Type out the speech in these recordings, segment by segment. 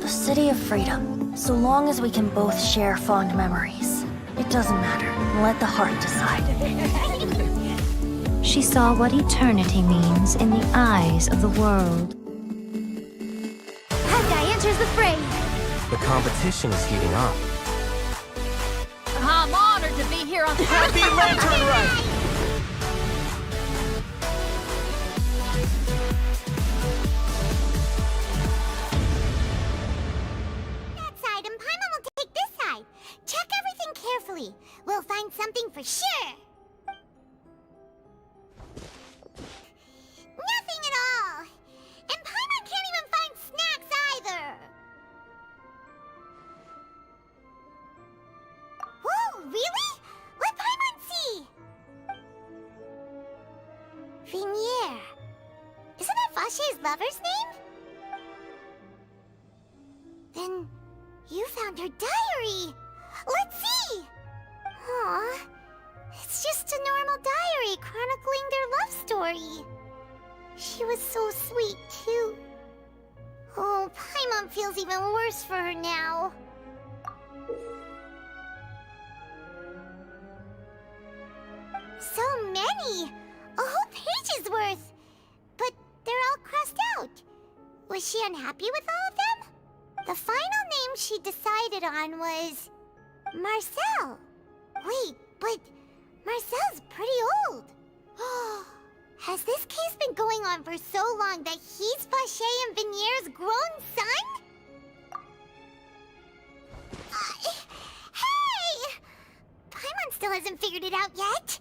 The City of Freedom. So long as we can both share fond memories. It doesn't matter. Let the heart decide. She saw what eternity means in the eyes of the world. Hawkeye enters the fray! The competition is heating up. I'm honored to be here on Happy Lantern Ride! That side, and Paimon will take this side. Check everything carefully. We'll find something for sure. Nothing at all. And Paimon can't even find snacks either. Whoa, really? What Paimon see? Vinier. Isn't that Vache's lover's name? Then you found her diary. Let's see. Aw, it's just a normal diary chronicling their love story. She was so sweet too. Oh, Paimon feels even worse for her now. So many! A whole page's worth! But they're all crossed out. Was she unhappy with all of them? The final name she decided on was... Marcel. Wait, but Marcel's pretty old. Has this case been going on for so long that he's Vache and Vinier's grown son? Hey! Paimon still hasn't figured it out yet.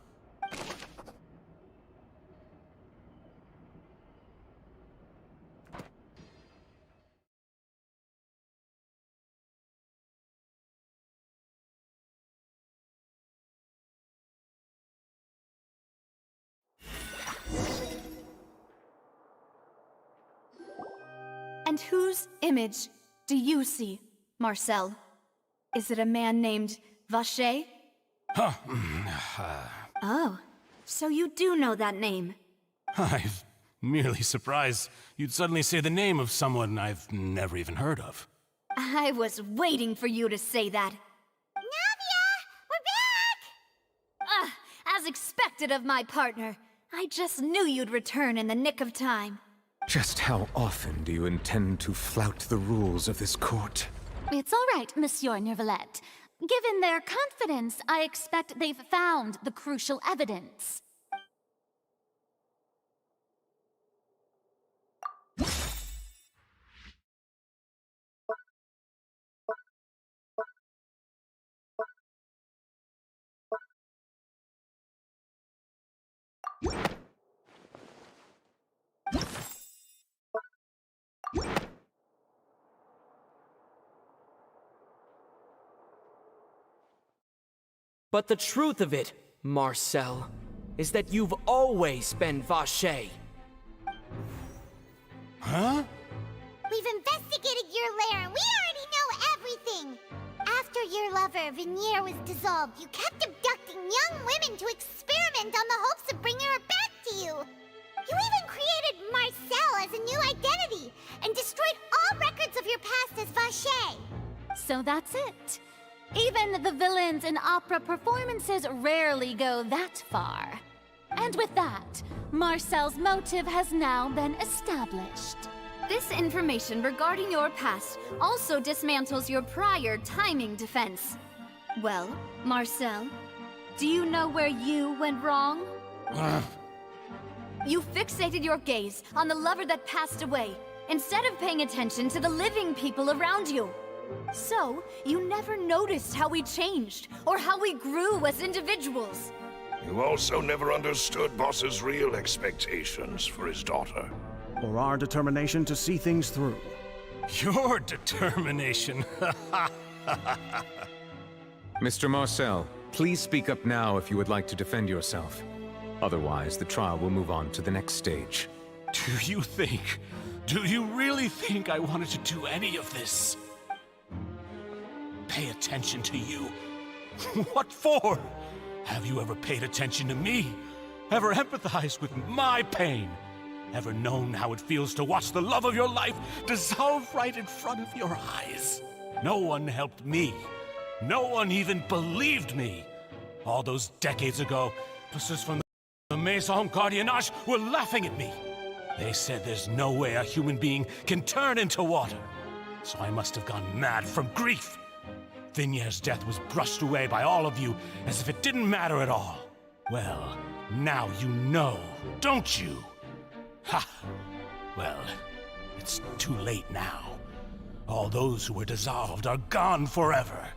And whose image do you see, Marcel? Is it a man named Vache? Oh, so you do know that name. I'm merely surprised you'd suddenly say the name of someone I've never even heard of. I was waiting for you to say that. Navia! We're back! As expected of my partner. I just knew you'd return in the nick of time. Just how often do you intend to flout the rules of this court? It's all right, Monsieur Neuvillette. Given their confidence, I expect they've found the crucial evidence. But the truth of it, Marcel, is that you've always been Vache. Huh? We've investigated your lair and we already know everything! After your lover, Vinier, was dissolved, you kept abducting young women to experiment on the hopes of bringing her back to you! You even created Marcel as a new identity and destroyed all records of your past as Vache! So that's it. Even the villains in opera performances rarely go that far. And with that, Marcel's motive has now been established. This information regarding your past also dismantles your prior timing defense. Well, Marcel, do you know where you went wrong? You fixated your gaze on the lover that passed away, instead of paying attention to the living people around you. So, you never noticed how we changed, or how we grew as individuals. You also never understood Boss's real expectations for his daughter. Or our determination to see things through. Your determination. Mr. Marcel, please speak up now if you would like to defend yourself. Otherwise, the trial will move on to the next stage. Do you really think I wanted to do any of this? Pay attention to you? What for? Have you ever paid attention to me? Ever empathized with my pain? Ever known how it feels to watch the love of your life dissolve right in front of your eyes? No one helped me. No one even believed me. All those decades ago, officers from the Maison Gardiennage were laughing at me. They said there's no way a human being can turn into water. So I must have gone mad from grief. Vignier's death was brushed away by all of you as if it didn't matter at all. Well, now you know, don't you? Ha! Well, it's too late now. All those who were dissolved are gone forever.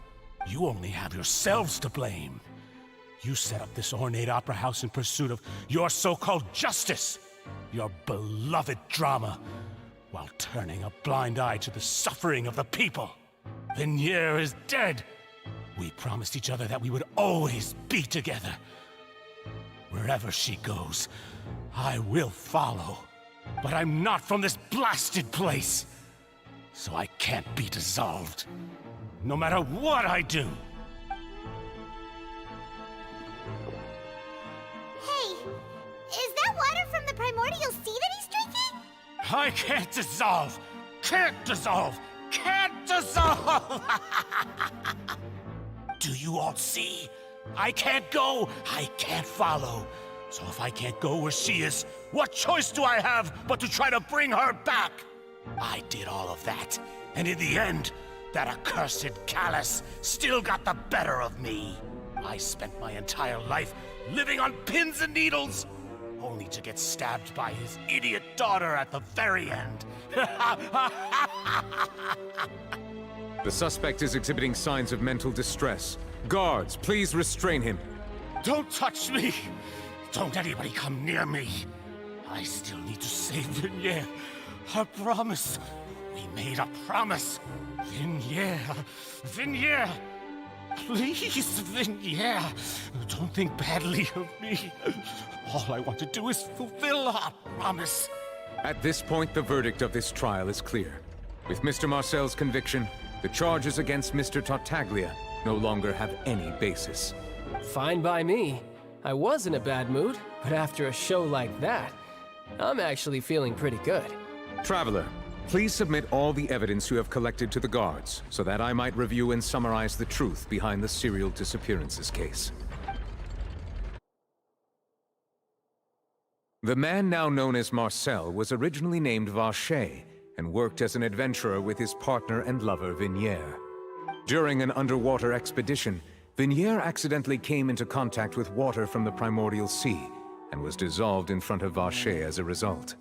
You only have yourselves to blame. You set up this ornate opera house in pursuit of your so-called justice, your beloved drama, while turning a blind eye to the suffering of the people. Vignier is dead. We promised each other that we would always be together. Wherever she goes, I will follow. But I'm not from this blasted place, so I can't be dissolved, no matter what I do. Hey, is that water from the primordial sea that he's drinking? I can't dissolve! Can't dissolve! Can't dissolve! Do you all see? I can't go, I can't follow. So if I can't go where she is, what choice do I have but to try to bring her back? I did all of that, and in the end, that accursed Callus still got the better of me. I spent my entire life living on pins and needles, only to get stabbed by his idiot daughter at the very end. The suspect is exhibiting signs of mental distress. Guards, please restrain him. Don't touch me! Don't anybody come near me! I still need to save Vignier. A promise. We made a promise. Vignier. Vignier. Please, Vignier. Don't think badly of me. All I want to do is fulfill our promise. At this point, the verdict of this trial is clear. With Mr. Marcel's conviction, the charges against Mr. Tartaglia no longer have any basis. Fine by me. I was in a bad mood, but after a show like that, I'm actually feeling pretty good. Traveler, please submit all the evidence you have collected to the guards, so that I might review and summarize the truth behind the serial disappearances case. The man now known as Marcel was originally named Vacher and worked as an adventurer with his partner and lover Vignier. During an underwater expedition, Vignier accidentally came into contact with water from the primordial sea and was dissolved in front of Vacher as a result.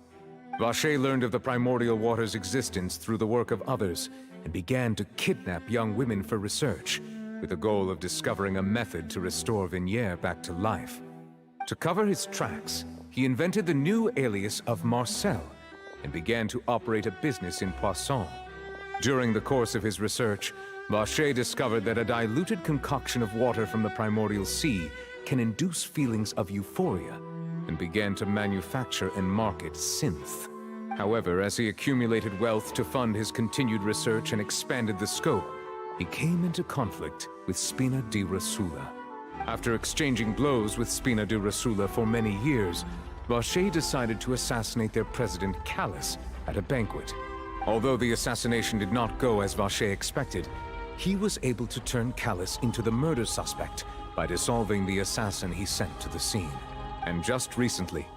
Vacher learned of the primordial water's existence through the work of others and began to kidnap young women for research, with the goal of discovering a method to restore Vignier back to life. To cover his tracks, he invented the new alias of Marcel and began to operate a business in Poisson. During the course of his research, Vacher discovered that a diluted concoction of water from the primordial sea can induce feelings of euphoria, and began to manufacture and market synth. However, as he accumulated wealth to fund his continued research and expanded the scope, he came into conflict with Spina di Rosula. After exchanging blows with Spina di Rosula for many years, Vacher decided to assassinate their president Callus at a banquet. Although the assassination did not go as Vacher expected, he was able to turn Callus into the murder suspect by dissolving the assassin he sent to the scene. And just recently,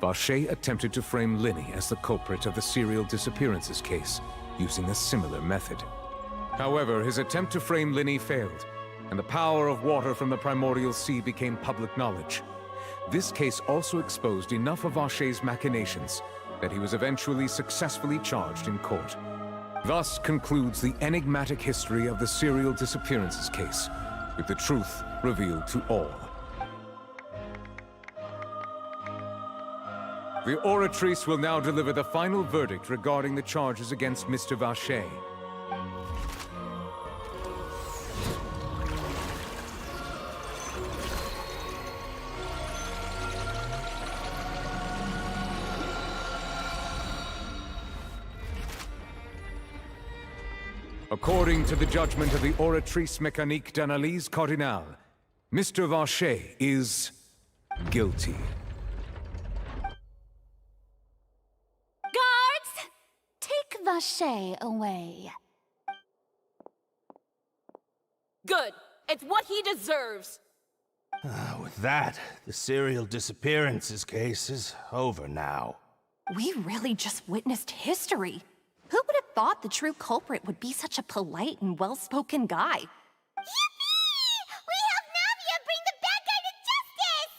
Vacher attempted to frame Linny as the culprit of the serial disappearances case, using a similar method. However, his attempt to frame Linny failed, and the power of water from the primordial sea became public knowledge. This case also exposed enough of Vacher's machinations that he was eventually successfully charged in court. Thus concludes the enigmatic history of the serial disappearances case, with the truth revealed to all. The Oratrice will now deliver the final verdict regarding the charges against Mr. Vacher. According to the judgment of the Oratrice Mécanique d'Analyse Cardinale, Mr. Vacher is guilty. Vache away. Good. It's what he deserves. With that, the serial disappearances case is over now. We really just witnessed history. Who would have thought the true culprit would be such a polite and well-spoken guy? Yippee! We helped Navia bring the bad guy to justice!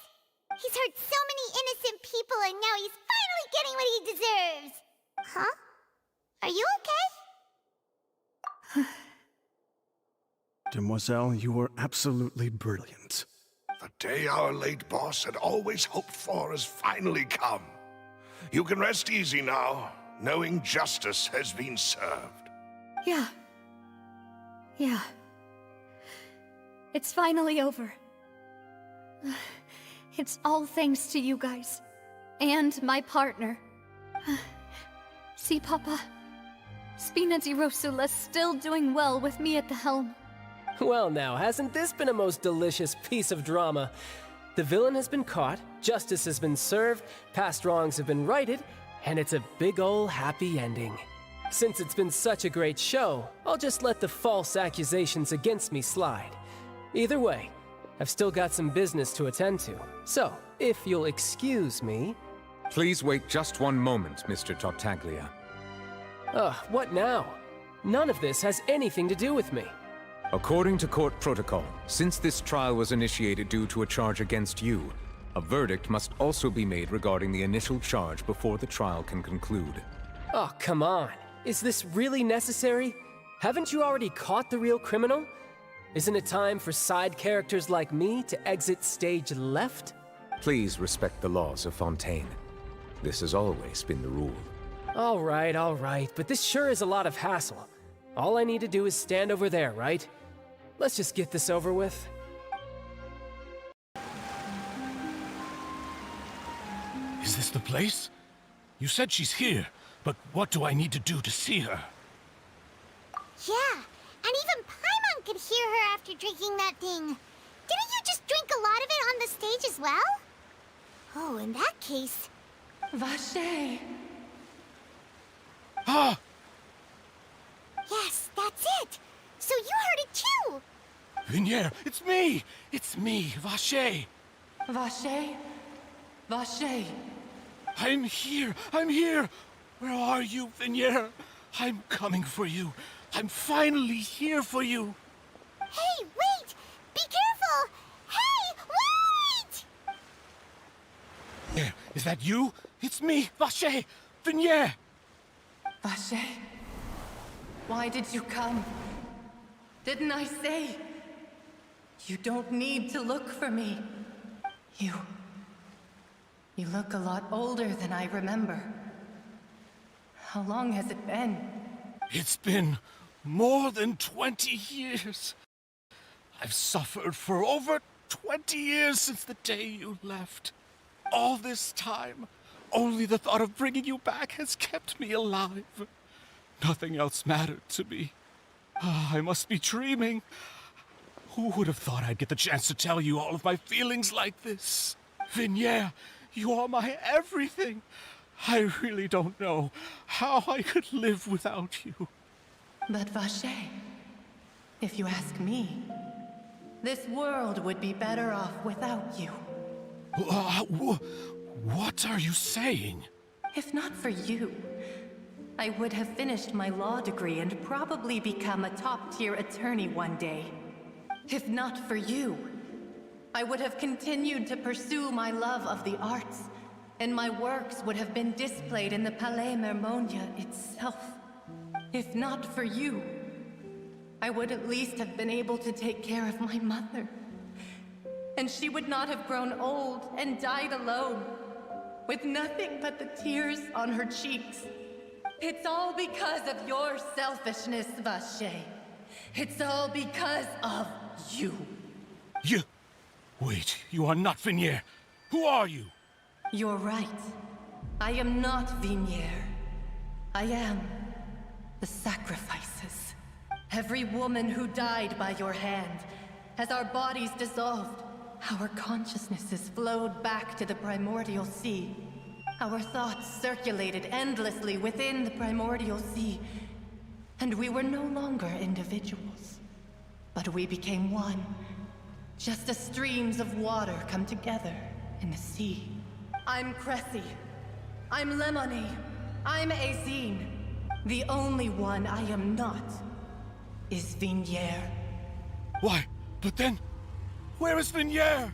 He's hurt so many innocent people and now he's finally getting what he deserves! Huh? Are you okay? Demoiselle, you were absolutely brilliant. The day our late boss had always hoped for has finally come. You can rest easy now, knowing justice has been served. Yeah. It's finally over. It's all thanks to you guys. And my partner. See, Papa? Spina di Rosula's still doing well with me at the helm. Well now, hasn't this been a most delicious piece of drama? The villain has been caught, justice has been served, past wrongs have been righted, and it's a big ol' happy ending. Since it's been such a great show, I'll just let the false accusations against me slide. Either way, I've still got some business to attend to, so if you'll excuse me... Please wait just one moment, Mr. Tartaglia. What now? None of this has anything to do with me. According to court protocol, since this trial was initiated due to a charge against you, a verdict must also be made regarding the initial charge before the trial can conclude. Oh, come on. Is this really necessary? Haven't you already caught the real criminal? Isn't it time for side characters like me to exit stage left? Please respect the laws of Fontaine. This has always been the rule. All right, but this sure is a lot of hassle. All I need to do is stand over there, right? Let's just get this over with. Is this the place? You said she's here, but what do I need to do to see her? Yeah, and even Paimon could hear her after drinking that thing. Didn't you just drink a lot of it on the stage as well? Oh, in that case... Vache! Ah! Yes, that's it! So you heard it too! Vinier, it's me! It's me, Vache! Vache? Vache? I'm here! Where are you, Vinier? I'm coming for you. I'm finally here for you. Hey, wait! Be careful! Hey, wait! Yeah, is that you? It's me, Vache! Vinier! Vache? Why did you come? Didn't I say? You don't need to look for me. You look a lot older than I remember. How long has it been? It's been more than 20 years. I've suffered for over 20 years since the day you left. All this time, only the thought of bringing you back has kept me alive. Nothing else mattered to me. I must be dreaming. Who would have thought I'd get the chance to tell you all of my feelings like this? Vinier, you are my everything. I really don't know how I could live without you. But Vache, if you ask me, this world would be better off without you. What are you saying? If not for you, I would have finished my law degree and probably become a top-tier attorney one day. If not for you, I would have continued to pursue my love of the arts, and my works would have been displayed in the Palais Mermonia itself. If not for you, I would at least have been able to take care of my mother. And she would not have grown old and died alone, with nothing but the tears on her cheeks. It's all because of your selfishness, Vache. It's all because of you. You... Wait, you are not Vinier. Who are you? You're right. I am not Vinier. I am the sacrifices. Every woman who died by your hand, as our bodies dissolved, our consciousnesses flowed back to the primordial sea. Our thoughts circulated endlessly within the primordial sea, and we were no longer individuals. But we became one, just as streams of water come together in the sea. I'm Cressy. I'm Lemony. I'm Azine. The only one I am not is Vignier. Why? But then, where is Vignier?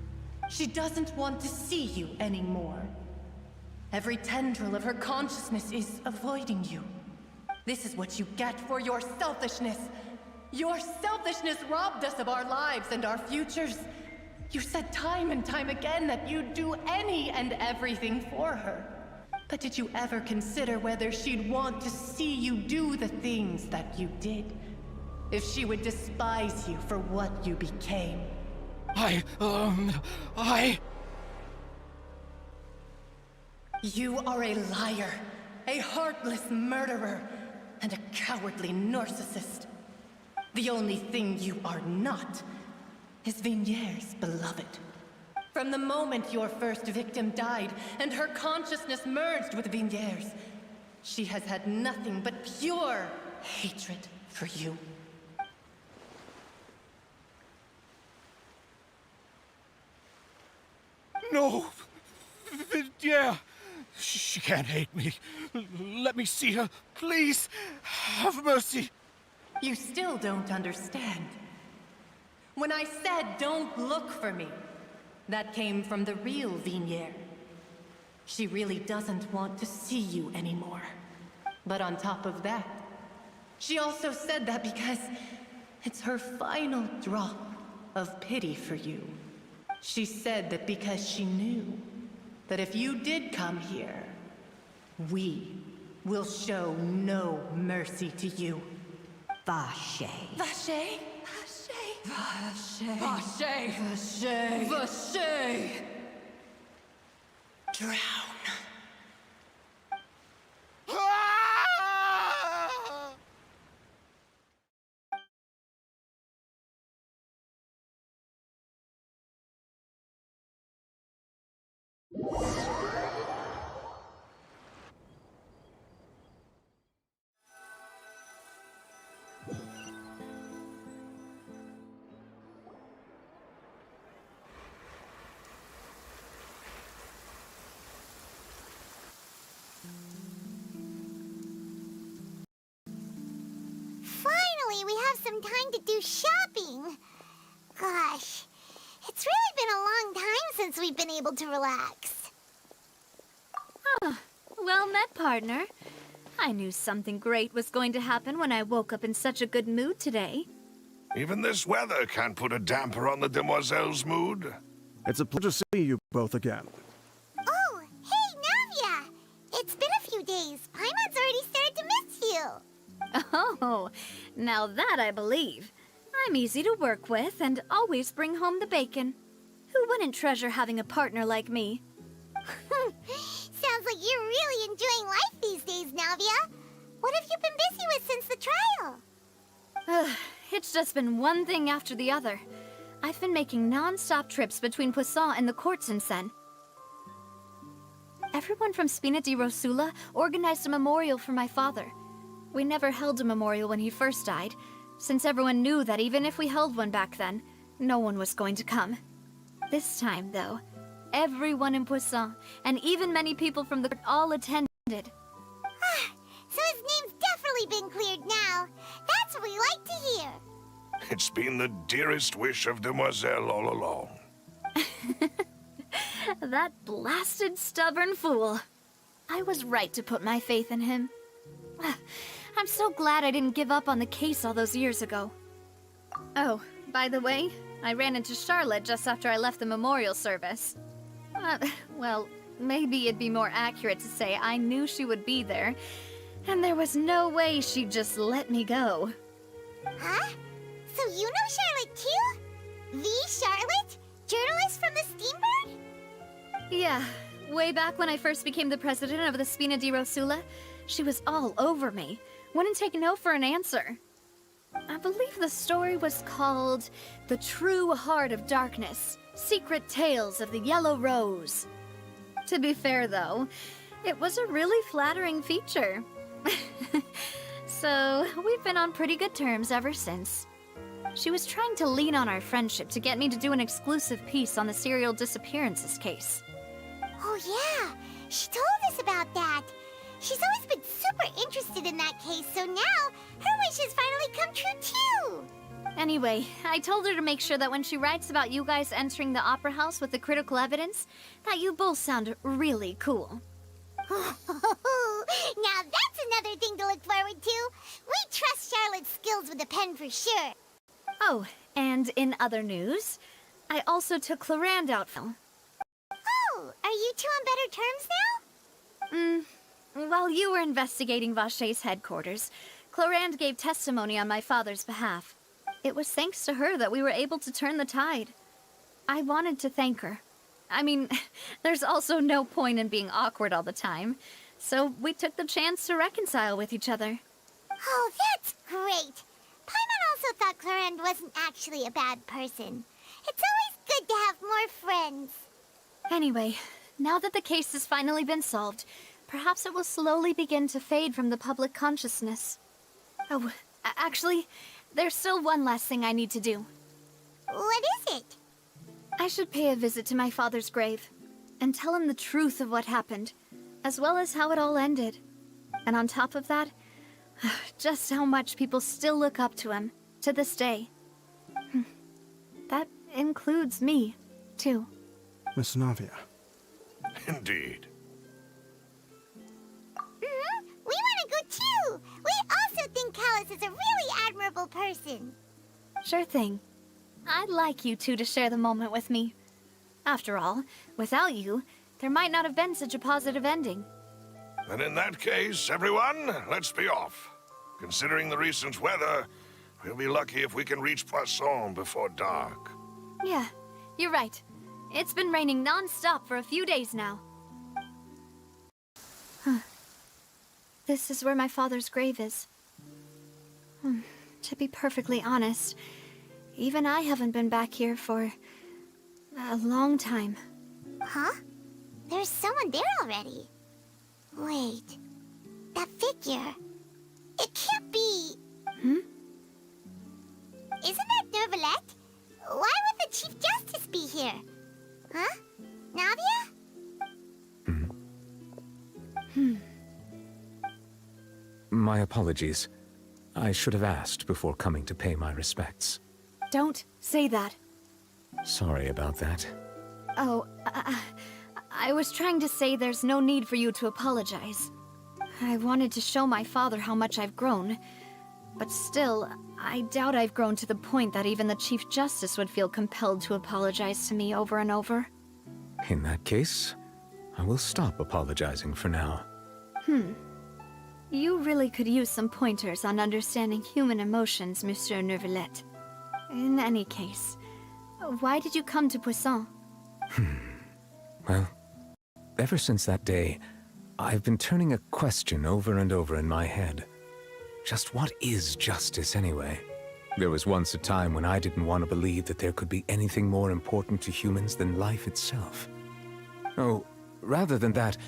She doesn't want to see you anymore. Every tendril of her consciousness is avoiding you. This is what you get for your selfishness. Your selfishness robbed us of our lives and our futures. You said time and time again that you'd do any and everything for her. But did you ever consider whether she'd want to see you do the things that you did? If she would despise you for what you became? You are a liar, a heartless murderer, and a cowardly narcissist. The only thing you are not is Vignier's beloved. From the moment your first victim died and her consciousness merged with Vignier's, she has had nothing but pure hatred for you. No! Vignier! She can't hate me. Let me see her, please. Have mercy. You still don't understand. When I said don't look for me, that came from the real Vignier. She really doesn't want to see you anymore. But on top of that, she also said that because it's her final drop of pity for you. She said that because she knew that if you did come here, we will show no mercy to you. Vache. Vache? Vache. Vache! Vache! Vache! Drown. Finally, we have some time to do shopping. Gosh, it's really been a long time since we've been able to relax. Oh, well met, partner. I knew something great was going to happen when I woke up in such a good mood today. Even this weather can't put a damper on the demoiselle's mood. It's a pleasure to see you both again. Oh, hey, Navia! It's been a few days. Paimon's already started to miss you. Oh, now that I believe. I'm easy to work with and always bring home the bacon. Who wouldn't treasure having a partner like me? Sounds like you're really enjoying life these days, Navia. What have you been busy with since the trial? It's just been one thing after the other. I've been making non-stop trips between Poisson and the court since then. Everyone from Spina di Rosula organized a memorial for my father. We never held a memorial when he first died, since everyone knew that even if we held one back then, no one was going to come. This time, though, everyone in Poisson, and even many people from the court, all attended. So his name's definitely been cleared now. That's what we like to hear. It's been the dearest wish of Demoiselle all along. That blasted stubborn fool. I was right to put my faith in him. I'm so glad I didn't give up on the case all those years ago. Oh, by the way, I ran into Charlotte just after I left the memorial service. Well, maybe it'd be more accurate to say I knew she would be there, and there was no way she'd just let me go. Huh? So you know Charlotte too? The Charlotte? Journalist from the Steambird? Yeah, way back when I first became the president of the Spina di Rosula, she was all over me. Wouldn't take no for an answer. I believe the story was called The True Heart of Darkness, Secret Tales of the Yellow Rose. To be fair, though, It was a really flattering feature. So, we've been on pretty good terms ever since. She was trying to lean on our friendship to get me to do an exclusive piece on the serial disappearances case. Oh yeah, she told us about that. She's always been super interested in that case, so now her wishes finally come true too. Anyway, I told her to make sure that when she writes about you guys entering the Opera House with the critical evidence, that you both sound really cool. Now that's another thing to look forward to. We trust Charlotte's skills with a pen for sure. Oh, and in other news, I also took Clorand out. Oh, are you two on better terms now? While you were investigating Vashey's headquarters, Clorand gave testimony on my father's behalf. It was thanks to her that we were able to turn the tide. I wanted to thank her. I mean, there's also no point in being awkward all the time, so we took the chance to reconcile with each other. Oh, that's great. Paimon also thought Clorand wasn't actually a bad person. It's always good to have more friends. Anyway, now that the case has finally been solved, perhaps it will slowly begin to fade from the public consciousness. Oh, actually, there's still one last thing I need to do. What is it? I should pay a visit to my father's grave, and tell him the truth of what happened, as well as how it all ended. And on top of that, just how much people still look up to him, to this day. That includes me, too. Miss Navia. Indeed. We want to go too! We also think Callus is a really admirable person. Sure thing. I'd like you two to share the moment with me. After all, without you, there might not have been such a positive ending. And in that case, everyone, let's be off. Considering the recent weather, we'll be lucky if we can reach Poisson before dark. Yeah, you're right. It's been raining non-stop for a few days now. This is where my father's grave is. To be perfectly honest, even I haven't been back here for a long time. Huh? There's someone there already. Wait, that figure. It can't be. Isn't that Neuvillette? Why would the Chief Justice be here? Huh? Navia? My apologies. I should have asked before coming to pay my respects. Don't say that. Sorry about that. Oh, I was trying to say there's no need for you to apologize. I wanted to show my father how much I've grown, but still, I doubt I've grown to the point that even the Chief Justice would feel compelled to apologize to me over and over. In that case, I will stop apologizing for now. You really could use some pointers on understanding human emotions, Monsieur Neuvillette. In any case, why did you come to Poisson? Well, ever since that day, I've been turning a question over and over in my head. Just what is justice anyway? There was once a time when I didn't want to believe that there could be anything more important to humans than life itself. Oh, rather than that,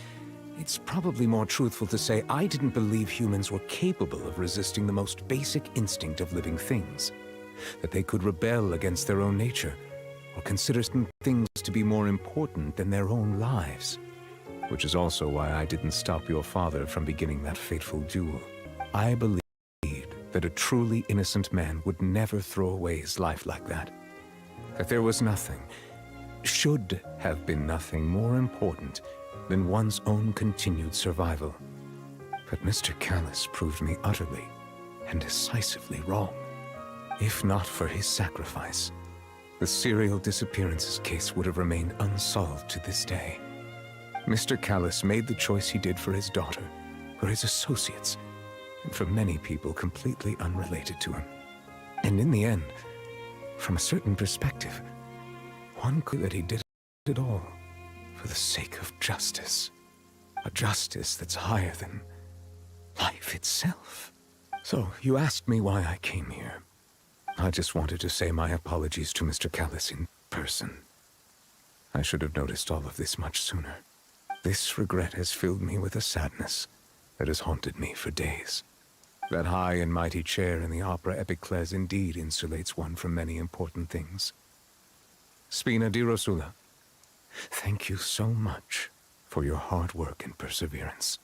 it's probably more truthful to say I didn't believe humans were capable of resisting the most basic instinct of living things. That they could rebel against their own nature, or consider some things to be more important than their own lives. Which is also why I didn't stop your father from beginning that fateful duel. I believed that a truly innocent man would never throw away his life like that. That there was nothing, should have been nothing more important than one's own continued survival. But Mr. Callus proved me utterly and decisively wrong. If not for his sacrifice, the serial disappearances case would have remained unsolved to this day. Mr. Callus made the choice he did for his daughter, for his associates, and for many people completely unrelated to him. And in the end, from a certain perspective, one could that he did it all for the sake of justice. A justice that's higher than life itself. So, you asked me why I came here. I just wanted to say my apologies to Mr. Callus in person. I should have noticed all of this much sooner. This regret has filled me with a sadness that has haunted me for days. That high and mighty chair in the opera epiclese indeed insulates one from many important things. Spina di Rosula, thank you so much for your hard work and perseverance.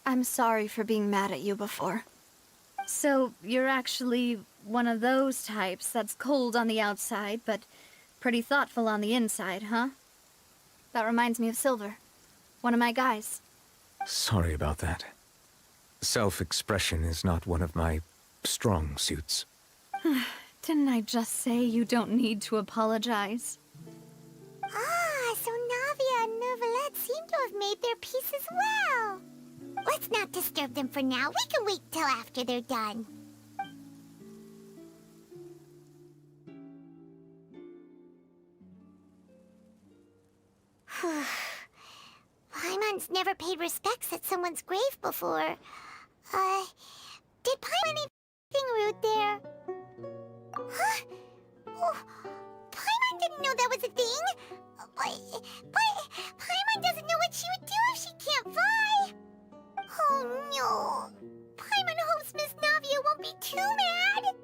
I'm sorry for being mad at you before. So, you're actually one of those types that's cold on the outside, but pretty thoughtful on the inside, huh? That reminds me of Silver, one of my guys. Sorry about that. Self-expression is not one of my strong suits. Didn't I just say you don't need to apologize? Ah, so Navia and Neuvillette seem to have made their peace as well. Let's not disturb them for now. We can wait till after they're done. Paimon's never paid respects at someone's grave before. Did Paimon anything rude there? Huh? Oh, Paimon didn't know that was a thing. But Paimon doesn't know what she would do if she can't fly. Oh no. Paimon hopes Miss Navia won't be too mad.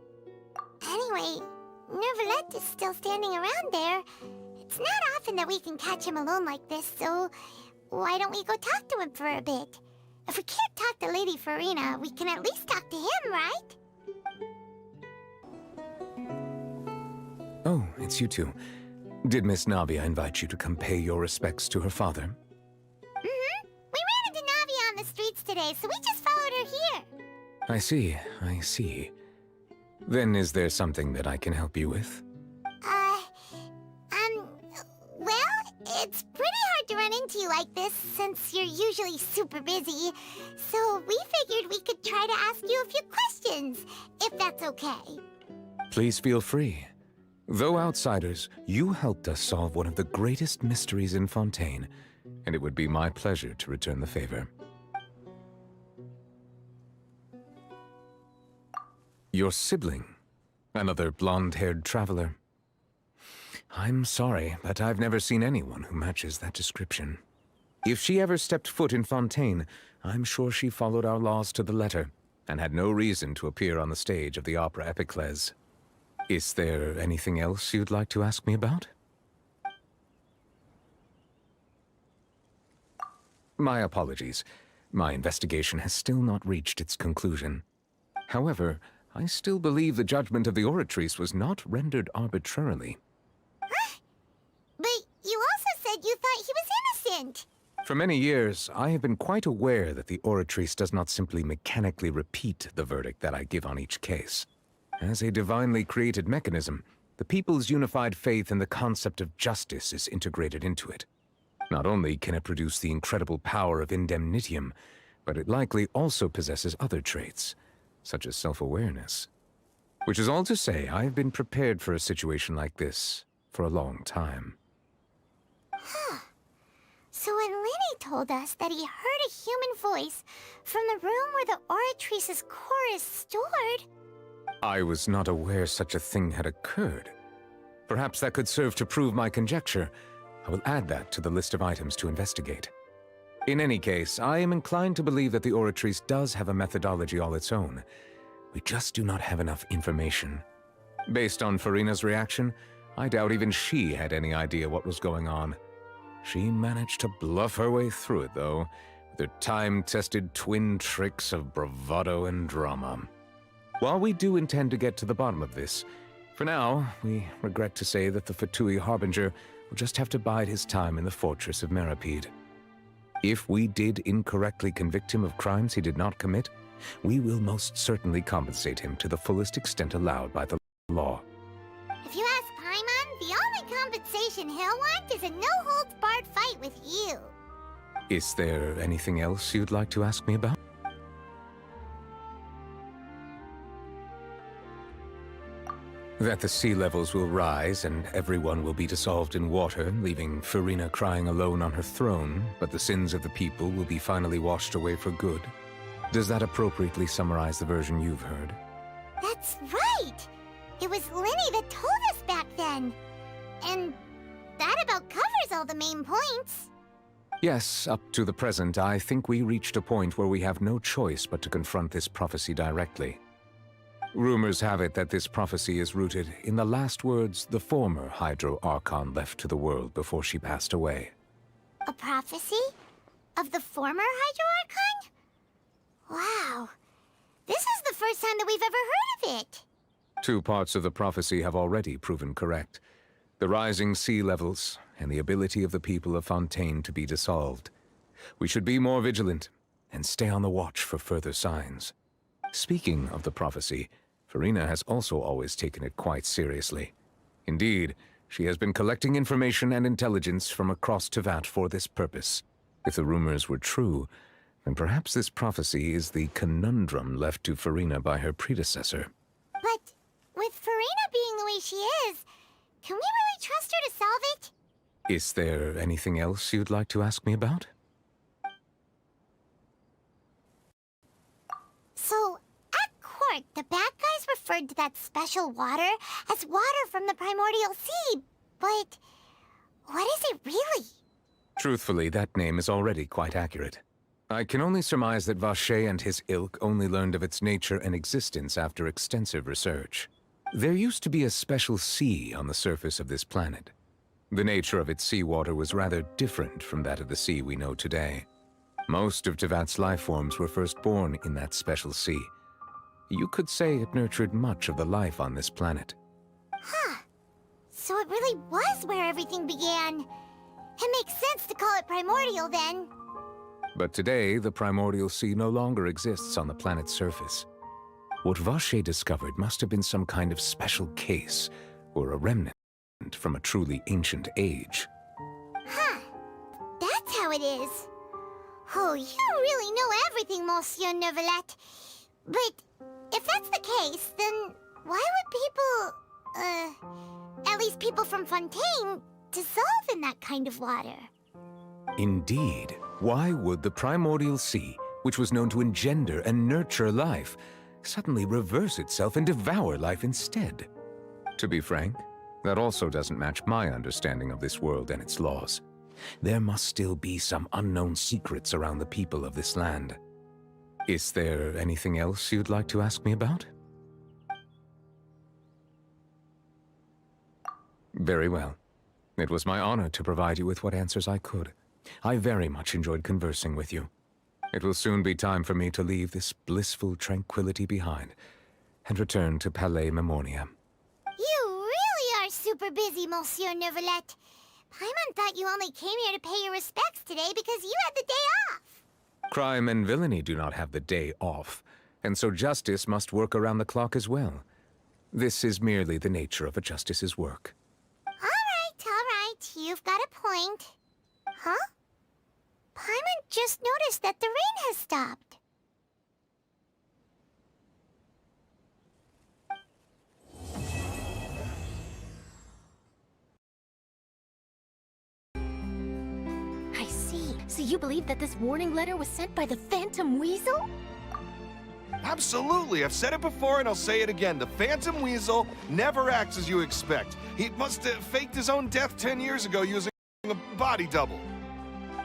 Anyway, Neuvillette is still standing around there. It's not often that we can catch him alone like this, so why don't we go talk to him for a bit? If we can't talk to Lady Farina, we can at least talk to him, right? Oh, it's you two. Did Miss Navia invite you to come pay your respects to her father? Mm-hmm. We ran into Navia on the streets today, so we just followed her here. I see. Then is there something that I can help you with? Well, it's pretty hard to run into you like this, since you're usually super busy. So we figured we could try to ask you a few questions, if that's okay. Please feel free. Though outsiders, you helped us solve one of the greatest mysteries in Fontaine, and it would be my pleasure to return the favor. Your sibling, another blonde-haired traveler. I'm sorry, but I've never seen anyone who matches that description. If she ever stepped foot in Fontaine, I'm sure she followed our laws to the letter, and had no reason to appear on the stage of the opera epiclese. Is there anything else you'd like to ask me about? My apologies. My investigation has still not reached its conclusion. However, I still believe the judgment of the Oratrice was not rendered arbitrarily. Huh? But you also said you thought he was innocent. For many years, I have been quite aware that the Oratrice does not simply mechanically repeat the verdict that I give on each case. As a divinely created mechanism, the people's unified faith in the concept of justice is integrated into it. Not only can it produce the incredible power of indemnitium, but it likely also possesses other traits, such as self-awareness. Which is all to say, I have been prepared for a situation like this for a long time. Huh. So when Lenny told us that he heard a human voice from the room where the Oratrice's core is stored... I was not aware such a thing had occurred. Perhaps that could serve to prove my conjecture. I will add that to the list of items to investigate. In any case, I am inclined to believe that the Oratrice does have a methodology all its own. We just do not have enough information. Based on Farina's reaction, I doubt even she had any idea what was going on. She managed to bluff her way through it, though, with her time-tested twin tricks of bravado and drama. While we do intend to get to the bottom of this, for now, we regret to say that the Fatui Harbinger will just have to bide his time in the fortress of Meripede. If we did incorrectly convict him of crimes he did not commit, we will most certainly compensate him to the fullest extent allowed by the law. If you ask Paimon, the only compensation he'll want is a no-holds-barred fight with you. Is there anything else you'd like to ask me about? That the sea levels will rise and everyone will be dissolved in water, leaving Farina crying alone on her throne, but the sins of the people will be finally washed away for good. Does that appropriately summarize the version you've heard? That's right! It was Lenny that told us back then. And that about covers covers all the main points. Yes, up to the present, I think we reached a point where we have no choice but to confront this prophecy directly. Rumors have it that this prophecy is rooted in the last words the former Hydro Archon left to the world before she passed away. A prophecy? Of the former Hydro Archon? Wow. This is the first time that we've ever heard of it. 2 parts of the prophecy have already proven correct. The rising sea levels, and the ability of the people of Fontaine to be dissolved. We should be more vigilant, and stay on the watch for further signs. Speaking of the prophecy, Farina has also always taken it quite seriously. Indeed, she has been collecting information and intelligence from across Teyvat for this purpose. If the rumors were true, then perhaps this prophecy is the conundrum left to Farina by her predecessor. But with Farina being the way she is, can we really trust her to solve it? Is there anything else you'd like to ask me about? So, at court, the bad guys referred to that special water as water from the primordial sea, but what is it really? Truthfully, that name is already quite accurate. I can only surmise that Vacher and his ilk only learned of its nature and existence after extensive research. There used to be a special sea on the surface of this planet. The nature of its seawater was rather different from that of the sea we know today. Most of Teyvat's life forms were first born in that special sea. You could say it nurtured much of the life on this planet. Huh. So it really was where everything began. It makes sense to call it primordial then. But today, the primordial sea no longer exists on the planet's surface. What Vacher discovered must have been some kind of special case, or a remnant from a truly ancient age. Huh. That's how it is. Oh, you really know everything, Monsieur Neuvillette. But if that's the case, then why would people, at least people from Fontaine, dissolve in that kind of water? Indeed. Why would the primordial sea, which was known to engender and nurture life, suddenly reverse itself and devour life instead? To be frank, that also doesn't match my understanding of this world and its laws. There must still be some unknown secrets around the people of this land. Is there anything else you'd like to ask me about? Very well. It was my honor to provide you with what answers I could. I very much enjoyed conversing with you. It will soon be time for me to leave this blissful tranquility behind and return to Palais Memornia. You really are super busy, Monsieur Neuvillette. Paimon thought you only came here to pay your respects today because you had the day off. Crime and villainy do not have the day off, and so justice must work around the clock as well. This is merely the nature of a justice's work. All right, you've got a point. Huh? Paimon just noticed that the rain has stopped. I see. So you believe that this warning letter was sent by the Phantom Weasel? Absolutely. I've said it before and I'll say it again. The Phantom Weasel never acts as you expect. He must have faked his own death 10 years ago using a body double.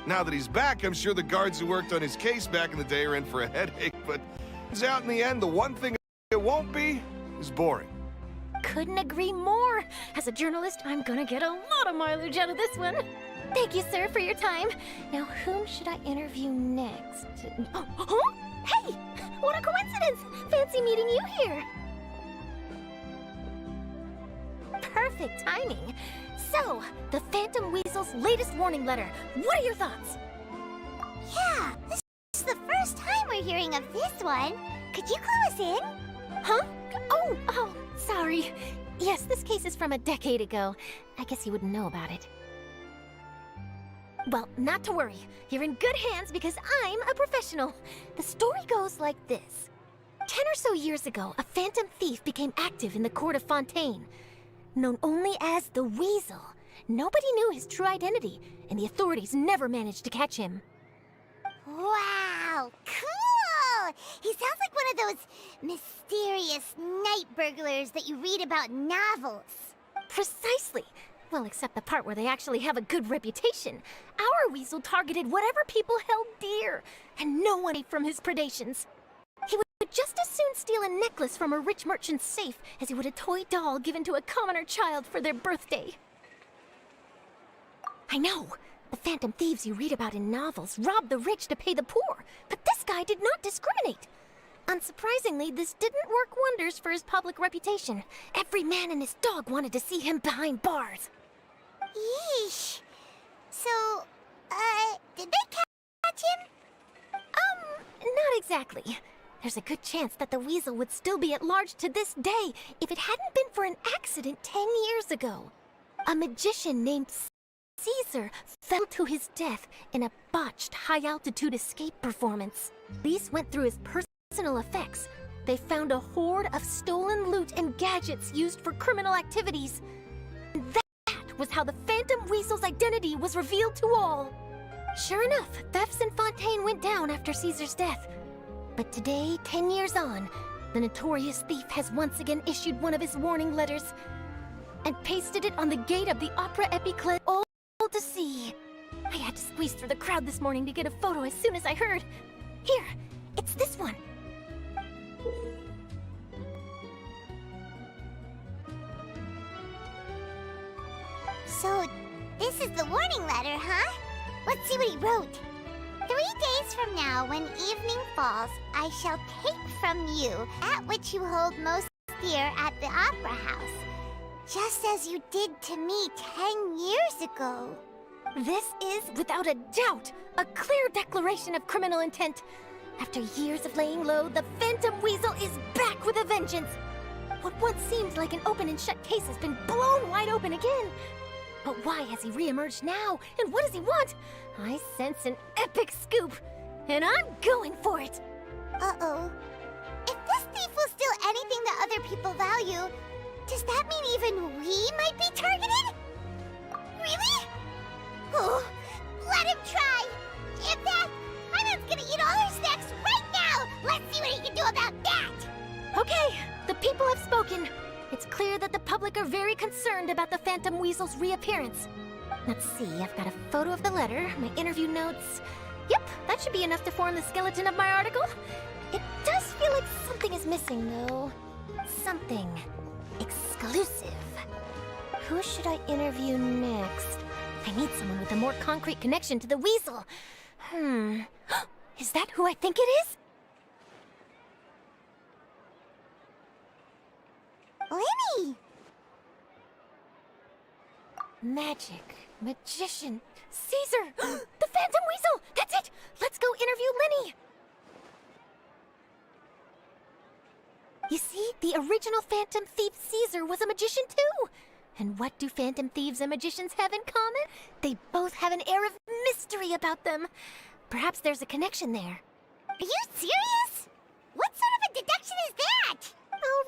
Now that he's back, I'm sure the guards who worked on his case back in the day are in for a headache, but turns out in the end, the one thing it won't be is boring. Couldn't agree more. As a journalist, I'm gonna get a lot of mileage out of this one. Thank you, sir, for your time. Now, whom should I interview next? Huh? Hey! What a coincidence! Fancy meeting you here. Perfect timing. So, the Phantom Weasel's latest warning letter. What are your thoughts? Yeah, this is the first time we're hearing of this one. Could you clue us in? Huh? Oh, sorry. Yes, this case is from a decade ago. I guess you wouldn't know about it. Well, not to worry. You're in good hands because I'm a professional. The story goes like this. 10 or so years ago, a phantom thief became active in the court of Fontaine. Known only as the Weasel. Nobody knew his true identity, and the authorities never managed to catch him. Wow, cool! He sounds like one of those mysterious night burglars that you read about in novels. Precisely. Well, except the part where they actually have a good reputation. Our weasel targeted whatever people held dear, and no one ate from his predations. He would just as soon steal a necklace from a rich merchant's safe as he would a toy doll given to a commoner child for their birthday. I know. The phantom thieves you read about in novels rob the rich to pay the poor, but this guy did not discriminate. Unsurprisingly, this didn't work wonders for his public reputation. Every man and his dog wanted to see him behind bars. Yeesh. So, did they catch him? Not exactly. There's a good chance that the weasel would still be at large to this day if it hadn't been for an accident 10 years ago. A magician named Caesar fell to his death in a botched high-altitude escape performance. Police went through his personal effects. They found a hoard of stolen loot and gadgets used for criminal activities. And that was how the Phantom Weasel's identity was revealed to all. Sure enough, thefts in Fontaine went down after Caesar's death. But today, 10 years on, the notorious thief has once again issued one of his warning letters and pasted it on the gate of the Opera Epiclet, all to see. I had to squeeze through the crowd this morning to get a photo as soon as I heard. Here, it's this one. So, this is the warning letter, huh? Let's see what he wrote. 3 days from now, when evening falls, I shall take from you that which you hold most dear at the Opera House, just as you did to me 10 years ago. This is, without a doubt, a clear declaration of criminal intent. After years of laying low, the Phantom Weasel is back with a vengeance. What once seemed like an open and shut case has been blown wide open again. But why has he reemerged now? And what does he want? I sense an epic scoop, and I'm going for it. Uh-oh. If this thief will steal anything that other people value, does that mean even we might be targeted? Really? Oh, let him try. In fact, Hyman's gonna eat all our snacks right now. Let's see what he can do about that. Okay, the people have spoken. It's clear that the public are very concerned about the Phantom Weasel's reappearance. Let's see, I've got a photo of the letter, my interview notes. Yep, that should be enough to form the skeleton of my article. It does feel like something is missing, though. Something exclusive. Who should I interview next? I need someone with a more concrete connection to the weasel. Is that who I think it is? Lenny! Magic, magician, Caesar! The Phantom Weasel! That's it! Let's go interview Lenny! You see, the original Phantom Thief Caesar was a magician too! And what do Phantom Thieves and magicians have in common? They both have an air of mystery about them. Perhaps there's a connection there. Are you serious? What sort of a deduction is that? Oh,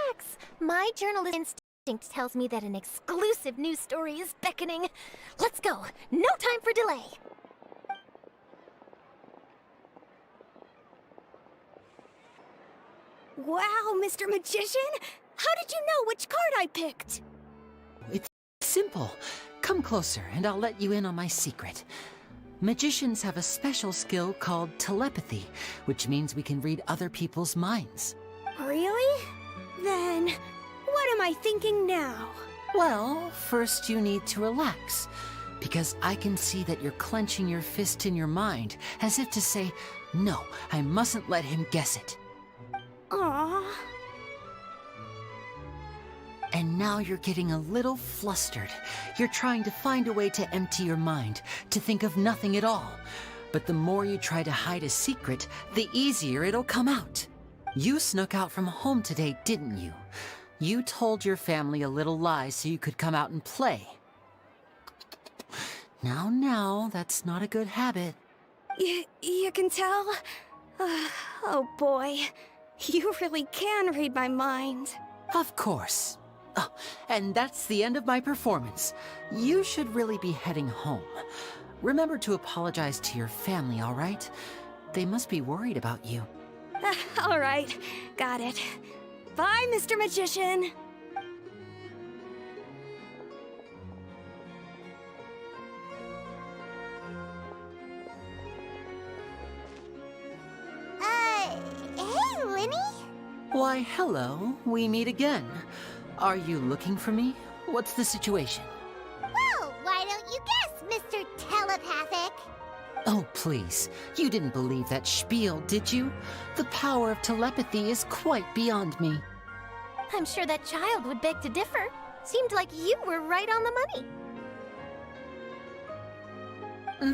relax! My journalist instinct tells me that an exclusive news story is beckoning. Let's go! No time for delay! Wow, Mr. Magician! How did you know which card I picked? It's simple. Come closer, and I'll let you in on my secret. Magicians have a special skill called telepathy, which means we can read other people's minds. Really? Then, what am I thinking now? Well, first you need to relax, because I can see that you're clenching your fist in your mind, as if to say, no, I mustn't let him guess it. Aww. And now you're getting a little flustered. You're trying to find a way to empty your mind, to think of nothing at all. But the more you try to hide a secret, the easier it'll come out. You snuck out from home today, didn't you? You told your family a little lie so you could come out and play. Now, that's not a good habit. You can tell? Oh boy, you really can read my mind. Of course. Oh, and that's the end of my performance. You should really be heading home. Remember to apologize to your family, all right? They must be worried about you. All right, got it. Bye, Mr. Magician. Why, hello. We meet again. Are you looking for me? What's the situation? Well, why don't you guess, Mr. Telepathic? Oh, please. You didn't believe that spiel, did you? The power of telepathy is quite beyond me. I'm sure that child would beg to differ. Seemed like you were right on the money.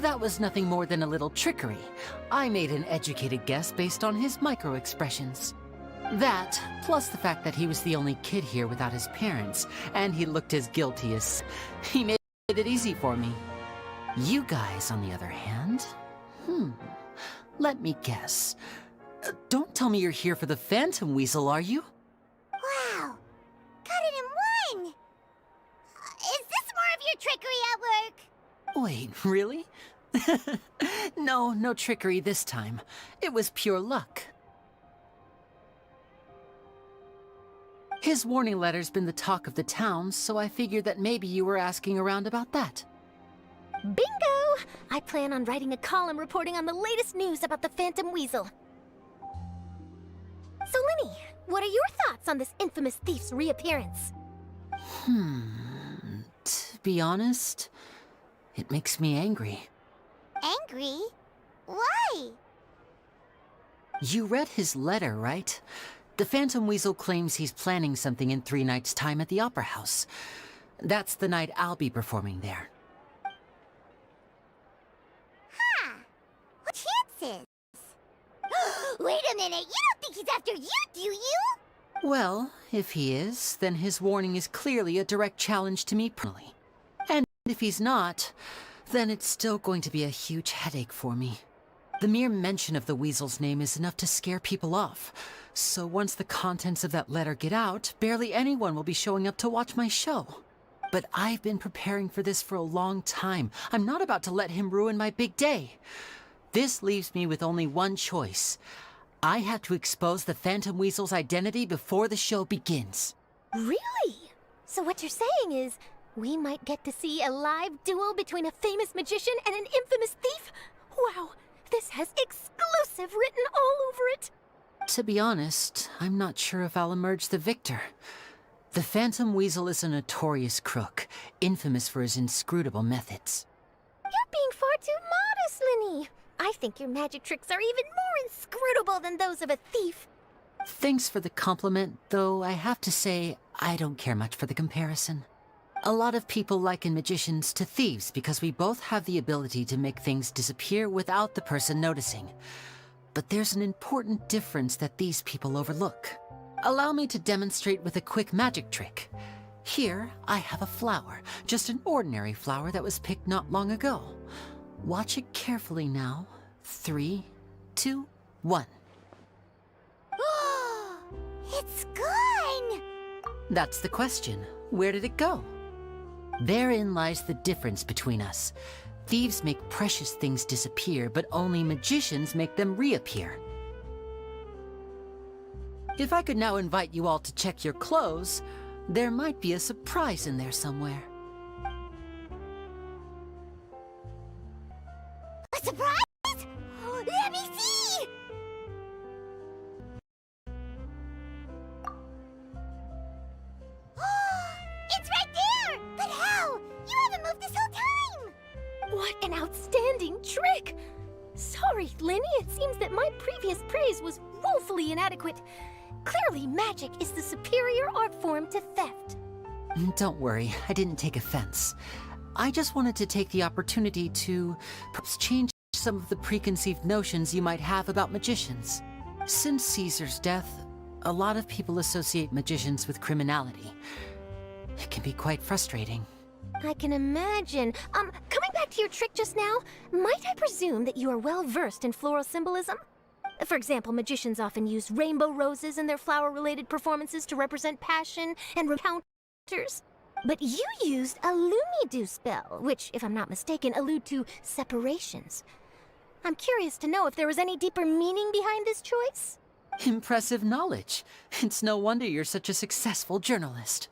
That was nothing more than a little trickery. I made an educated guess based on his micro-expressions. That, plus the fact that he was the only kid here without his parents, and he looked as guilty as... He made it easy for me. You guys, on the other hand... Let me guess. Don't tell me you're here for the Phantom Weasel, are you? Wow! Got it in one! Is this more of your trickery at work? Wait, really? No trickery this time. It was pure luck. His warning letter's been the talk of the town, so I figured that maybe you were asking around about that. Bingo! I plan on writing a column reporting on the latest news about the Phantom Weasel. So, Linny, what are your thoughts on this infamous thief's reappearance? To be honest, it makes me angry. Angry? Why? You read his letter, right? The Phantom Weasel claims he's planning something in 3 nights' time at the Opera House. That's the night I'll be performing there. Huh. What chances? Wait a minute, you don't think he's after you, do you? Well, if he is, then his warning is clearly a direct challenge to me personally. And if he's not, then it's still going to be a huge headache for me. The mere mention of the Weasel's name is enough to scare people off. So once the contents of that letter get out, barely anyone will be showing up to watch my show. But I've been preparing for this for a long time. I'm not about to let him ruin my big day. This leaves me with only one choice. I have to expose the Phantom Weasel's identity before the show begins. Really? So what you're saying is, we might get to see a live duel between a famous magician and an infamous thief? Wow, this has exclusive written all over it. To be honest, I'm not sure if I'll emerge the victor. The Phantom Weasel is a notorious crook, infamous for his inscrutable methods. You're being far too modest, Linny. I think your magic tricks are even more inscrutable than those of a thief. Thanks for the compliment, though I have to say, I don't care much for the comparison. A lot of people liken magicians to thieves because we both have the ability to make things disappear without the person noticing. But there's an important difference that these people overlook. Allow me to demonstrate with a quick magic trick. Here, I have a flower, just an ordinary flower that was picked not long ago. Watch it carefully now. 3, 2, 1. It's gone! That's the question. Where did it go? Therein lies the difference between us. Thieves make precious things disappear, but only magicians make them reappear. If I could now invite you all to check your clothes, there might be a surprise in there somewhere. A surprise? Let me see! It's right there! But how? You haven't moved this whole time! What an outstanding trick! Sorry, Linny, it seems that my previous praise was woefully inadequate. Clearly, magic is the superior art form to theft. Don't worry, I didn't take offense. I just wanted to take the opportunity to perhaps change some of the preconceived notions you might have about magicians. Since Caesar's death, a lot of people associate magicians with criminality. It can be quite frustrating. I can imagine. Coming back to your trick just now, might I presume that you are well versed in floral symbolism? For example, magicians often use rainbow roses in their flower-related performances to represent passion and encounters. But you used a Lumidu spell, which, if I'm not mistaken, allude to separations. I'm curious to know if there was any deeper meaning behind this choice? Impressive knowledge. It's no wonder you're such a successful journalist.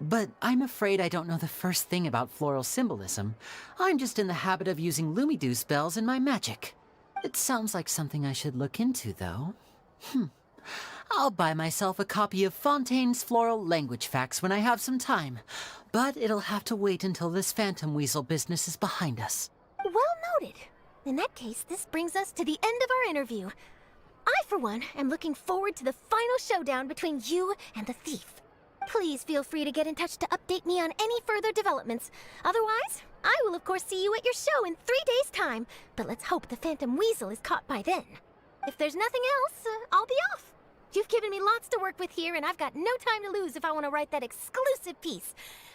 But I'm afraid I don't know the first thing about floral symbolism. I'm just in the habit of using Lumidu spells in my magic. It sounds like something I should look into, though. I'll buy myself a copy of Fontaine's Floral Language Facts when I have some time. But it'll have to wait until this Phantom Weasel business is behind us. Well noted. In that case, this brings us to the end of our interview. I, for one, am looking forward to the final showdown between you and the thief. Please feel free to get in touch to update me on any further developments. Otherwise, I will of course see you at your show in 3 days' time, but let's hope the Phantom Weasel is caught by then. If there's nothing else, I'll be off. You've given me lots to work with here, and I've got no time to lose if I want to write that exclusive piece.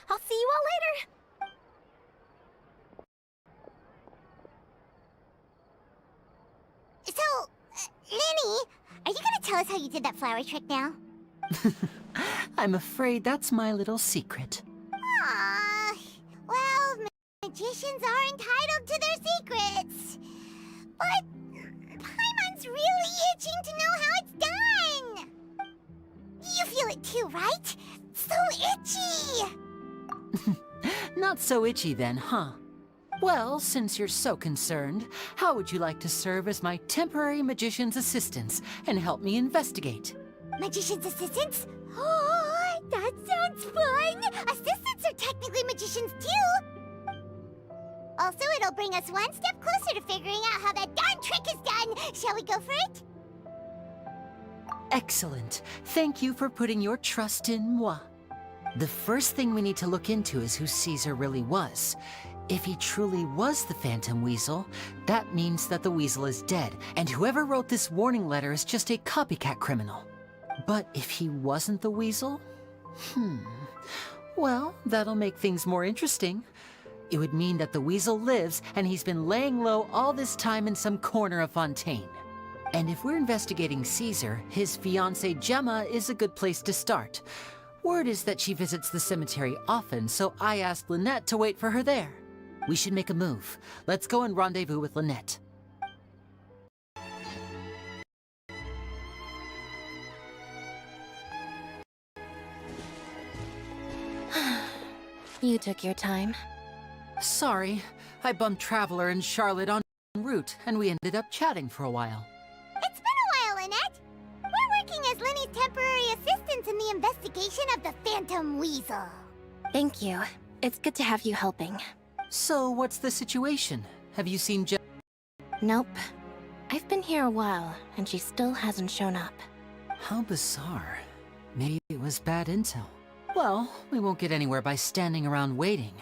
I'll see you all later! So, Lenny, are you gonna tell us how you did that flower trick now? I'm afraid that's my little secret. Aww. Well, magicians are entitled to their secrets. But Paimon's really itching to know how it's done. You feel it too, right? So itchy. Not so itchy then, huh? Well, since you're so concerned, how would you like to serve as my temporary magician's assistants and help me investigate? Magician's assistants? Oh, that sounds fun! Assistants are technically magicians too! Also, it'll bring us one step closer to figuring out how that darn trick is done! Shall we go for it? Excellent. Thank you for putting your trust in moi. The first thing we need to look into is who Caesar really was. If he truly was the Phantom Weasel, that means that the Weasel is dead, and whoever wrote this warning letter is just a copycat criminal. But if he wasn't the Weasel? Well, that'll make things more interesting. It would mean that the Weasel lives, and he's been laying low all this time in some corner of Fontaine. And if we're investigating Caesar, his fiancée Gemma is a good place to start. Word is that she visits the cemetery often, so I asked Lynette to wait for her there. We should make a move. Let's go and rendezvous with Lynette. You took your time. Sorry, I bumped Traveler and Charlotte en route, and we ended up chatting for a while. It's been a while, Lynette. We're working as Lenny's temporary assistants in the investigation of the Phantom Weasel. Thank you. It's good to have you helping. So, what's the situation? Have you seen Gemma? Nope. I've been here a while, and she still hasn't shown up. How bizarre. Maybe it was bad intel. Well, we won't get anywhere by standing around waiting.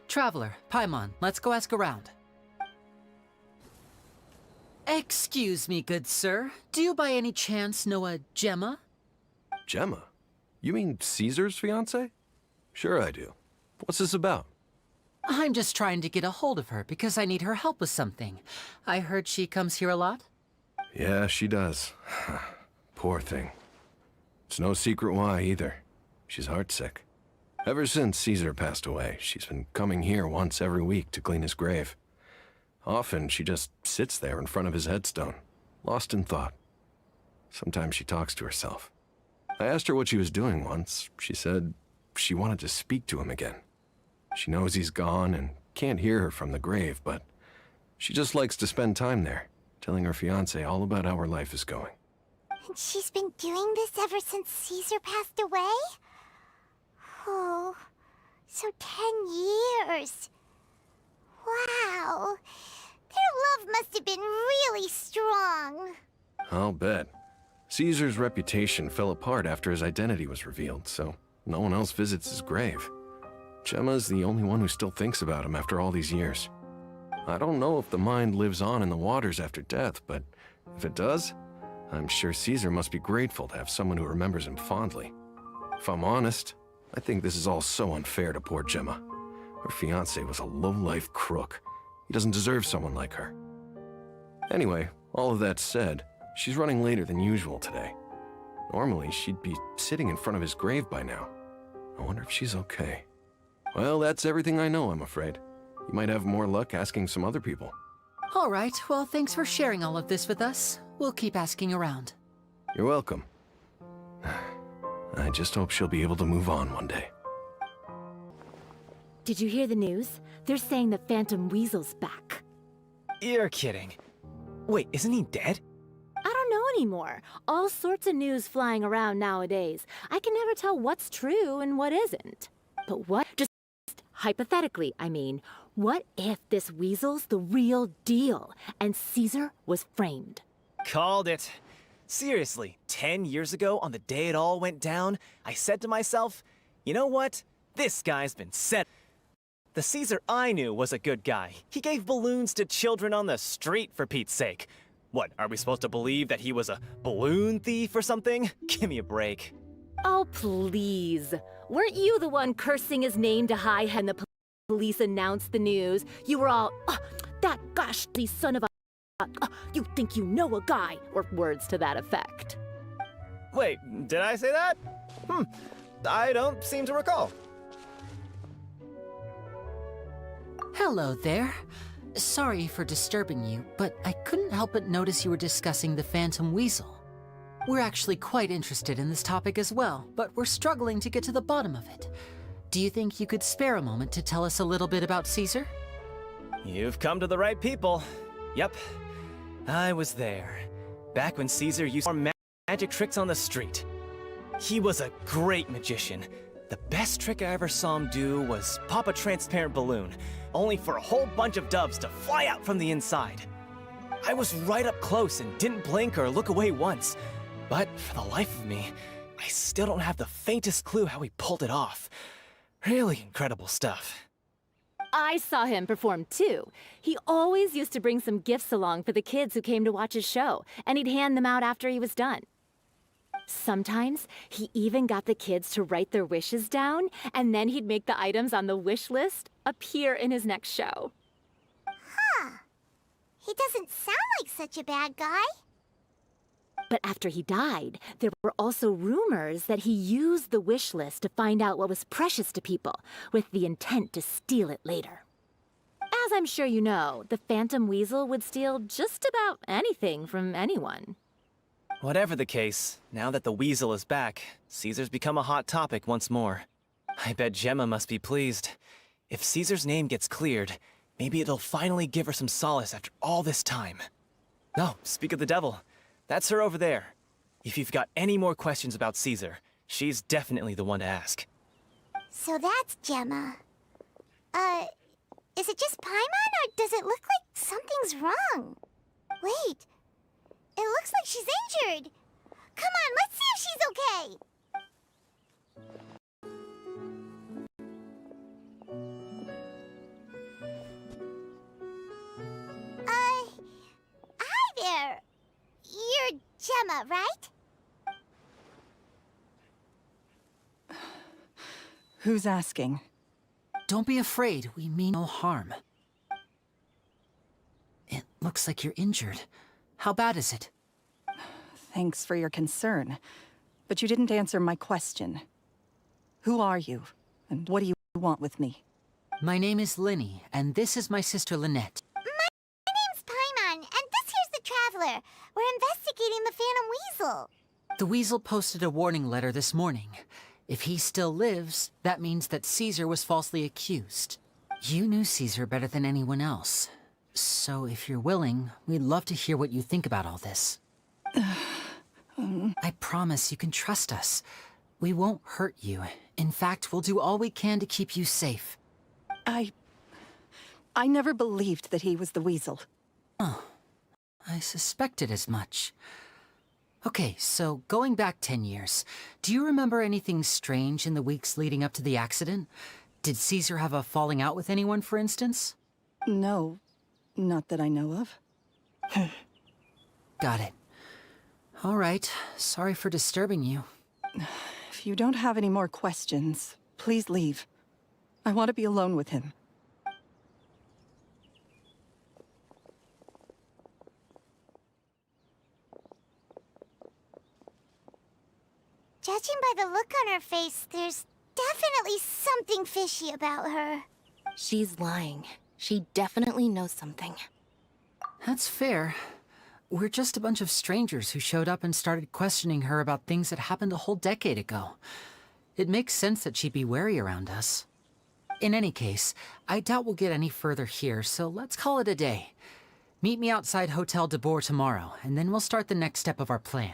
Traveler, Paimon, let's go ask around. Excuse me, good sir. Do you by any chance know a Gemma? Gemma? You mean Caesar's fiancée? Sure I do. What's this about? I'm just trying to get a hold of her because I need her help with something. I heard she comes here a lot? Yeah, she does. Poor thing. It's no secret why either. She's heartsick. Ever since Caesar passed away, she's been coming here once every week to clean his grave. Often she just sits there in front of his headstone, lost in thought. Sometimes she talks to herself. I asked her what she was doing once. She said she wanted to speak to him again. She knows he's gone and can't hear her from the grave, but she just likes to spend time there, telling her fiancé all about how her life is going. And she's been doing this ever since Caesar passed away? Oh, so 10 years. Wow. Their love must have been really strong. I'll bet. Caesar's reputation fell apart after his identity was revealed, so no one else visits his grave. Gemma's the only one who still thinks about him after all these years. I don't know if the mind lives on in the waters after death, but if it does, I'm sure Caesar must be grateful to have someone who remembers him fondly. If I'm honest, I think this is all so unfair to poor Gemma. Her fiancé was a low-life crook. He doesn't deserve someone like her. Anyway, all of that said, she's running later than usual today. Normally, she'd be sitting in front of his grave by now. I wonder if she's okay. Well, that's everything I know, I'm afraid. You might have more luck asking some other people. All right, well, thanks for sharing all of this with us. We'll keep asking around. You're welcome. I just hope she'll be able to move on one day. Did you hear the news? They're saying the Phantom Weasel's back. You're kidding. Wait, isn't he dead? I don't know anymore. All sorts of news flying around nowadays. I can never tell what's true and what isn't. But what, just hypothetically, I mean, what if this weasel's the real deal and Caesar was framed? Called it. Seriously, 10 years ago, on the day it all went down, I said to myself, you know what? This guy's been set. The Caesar I knew was a good guy. He gave balloons to children on the street, for Pete's sake. What, are we supposed to believe that he was a balloon thief or something? Give me a break. Oh, please. Weren't you the one cursing his name to high when the police announced the news? You were all, oh, that ghastly son of a... you think you know a guy, or words to that effect. Wait, did I say that? I don't seem to recall. Hello there. Sorry for disturbing you, but I couldn't help but notice you were discussing the Phantom Weasel. We're actually quite interested in this topic as well, but we're struggling to get to the bottom of it. Do you think you could spare a moment to tell us a little bit about Caesar? You've come to the right people. Yep, I was there. Back when Caesar used magic tricks on the street. He was a great magician. The best trick I ever saw him do was pop a transparent balloon, only for a whole bunch of doves to fly out from the inside. I was right up close and didn't blink or look away once. But for the life of me, I still don't have the faintest clue how he pulled it off. Really incredible stuff. I saw him perform too. He always used to bring some gifts along for the kids who came to watch his show, and he'd hand them out after he was done. Sometimes he even got the kids to write their wishes down, and then he'd make the items on the wish list appear in his next show. Huh. He doesn't sound like such a bad guy. But after he died, there were also rumors that he used the wish list to find out what was precious to people, with the intent to steal it later. As I'm sure you know, the Phantom Weasel would steal just about anything from anyone. Whatever the case, now that the Weasel is back, Caesar's become a hot topic once more. I bet Gemma must be pleased. If Caesar's name gets cleared, maybe it'll finally give her some solace after all this time. Oh, speak of the devil. That's her over there. If you've got any more questions about Caesar, she's definitely the one to ask. So that's Gemma. Is it just Paimon, or does it look like something's wrong? Wait, it looks like she's injured. Come on, let's see if she's okay. Hi there. You're Gemma, right? Who's asking? Don't be afraid, we mean no harm. It looks like you're injured. How bad is it? Thanks for your concern, but you didn't answer my question. Who are you, and what do you want with me? My name is Linny, and this is my sister Lynette. My name's Paimon, and this here's the Traveler. We're investigating the Phantom Weasel. The Weasel posted a warning letter this morning. If he still lives, that means that Caesar was falsely accused. You knew Caesar better than anyone else. So if you're willing, we'd love to hear what you think about all this. I promise you can trust us. We won't hurt you. In fact, we'll do all we can to keep you safe. I never believed that he was the Weasel. Oh, I suspected as much. Okay, so going back 10 years, do you remember anything strange in the weeks leading up to the accident? Did Caesar have a falling out with anyone, for instance? No, not that I know of. Got it. All right, sorry for disturbing you. If you don't have any more questions, please leave. I want to be alone with him. Judging by the look on her face, there's definitely something fishy about her. She's lying. She definitely knows something. That's fair. We're just a bunch of strangers who showed up and started questioning her about things that happened a whole decade ago. It makes sense that she'd be wary around us. In any case, I doubt we'll get any further here, so let's call it a day. Meet me outside Hotel de Boer tomorrow, and then we'll start the next step of our plan.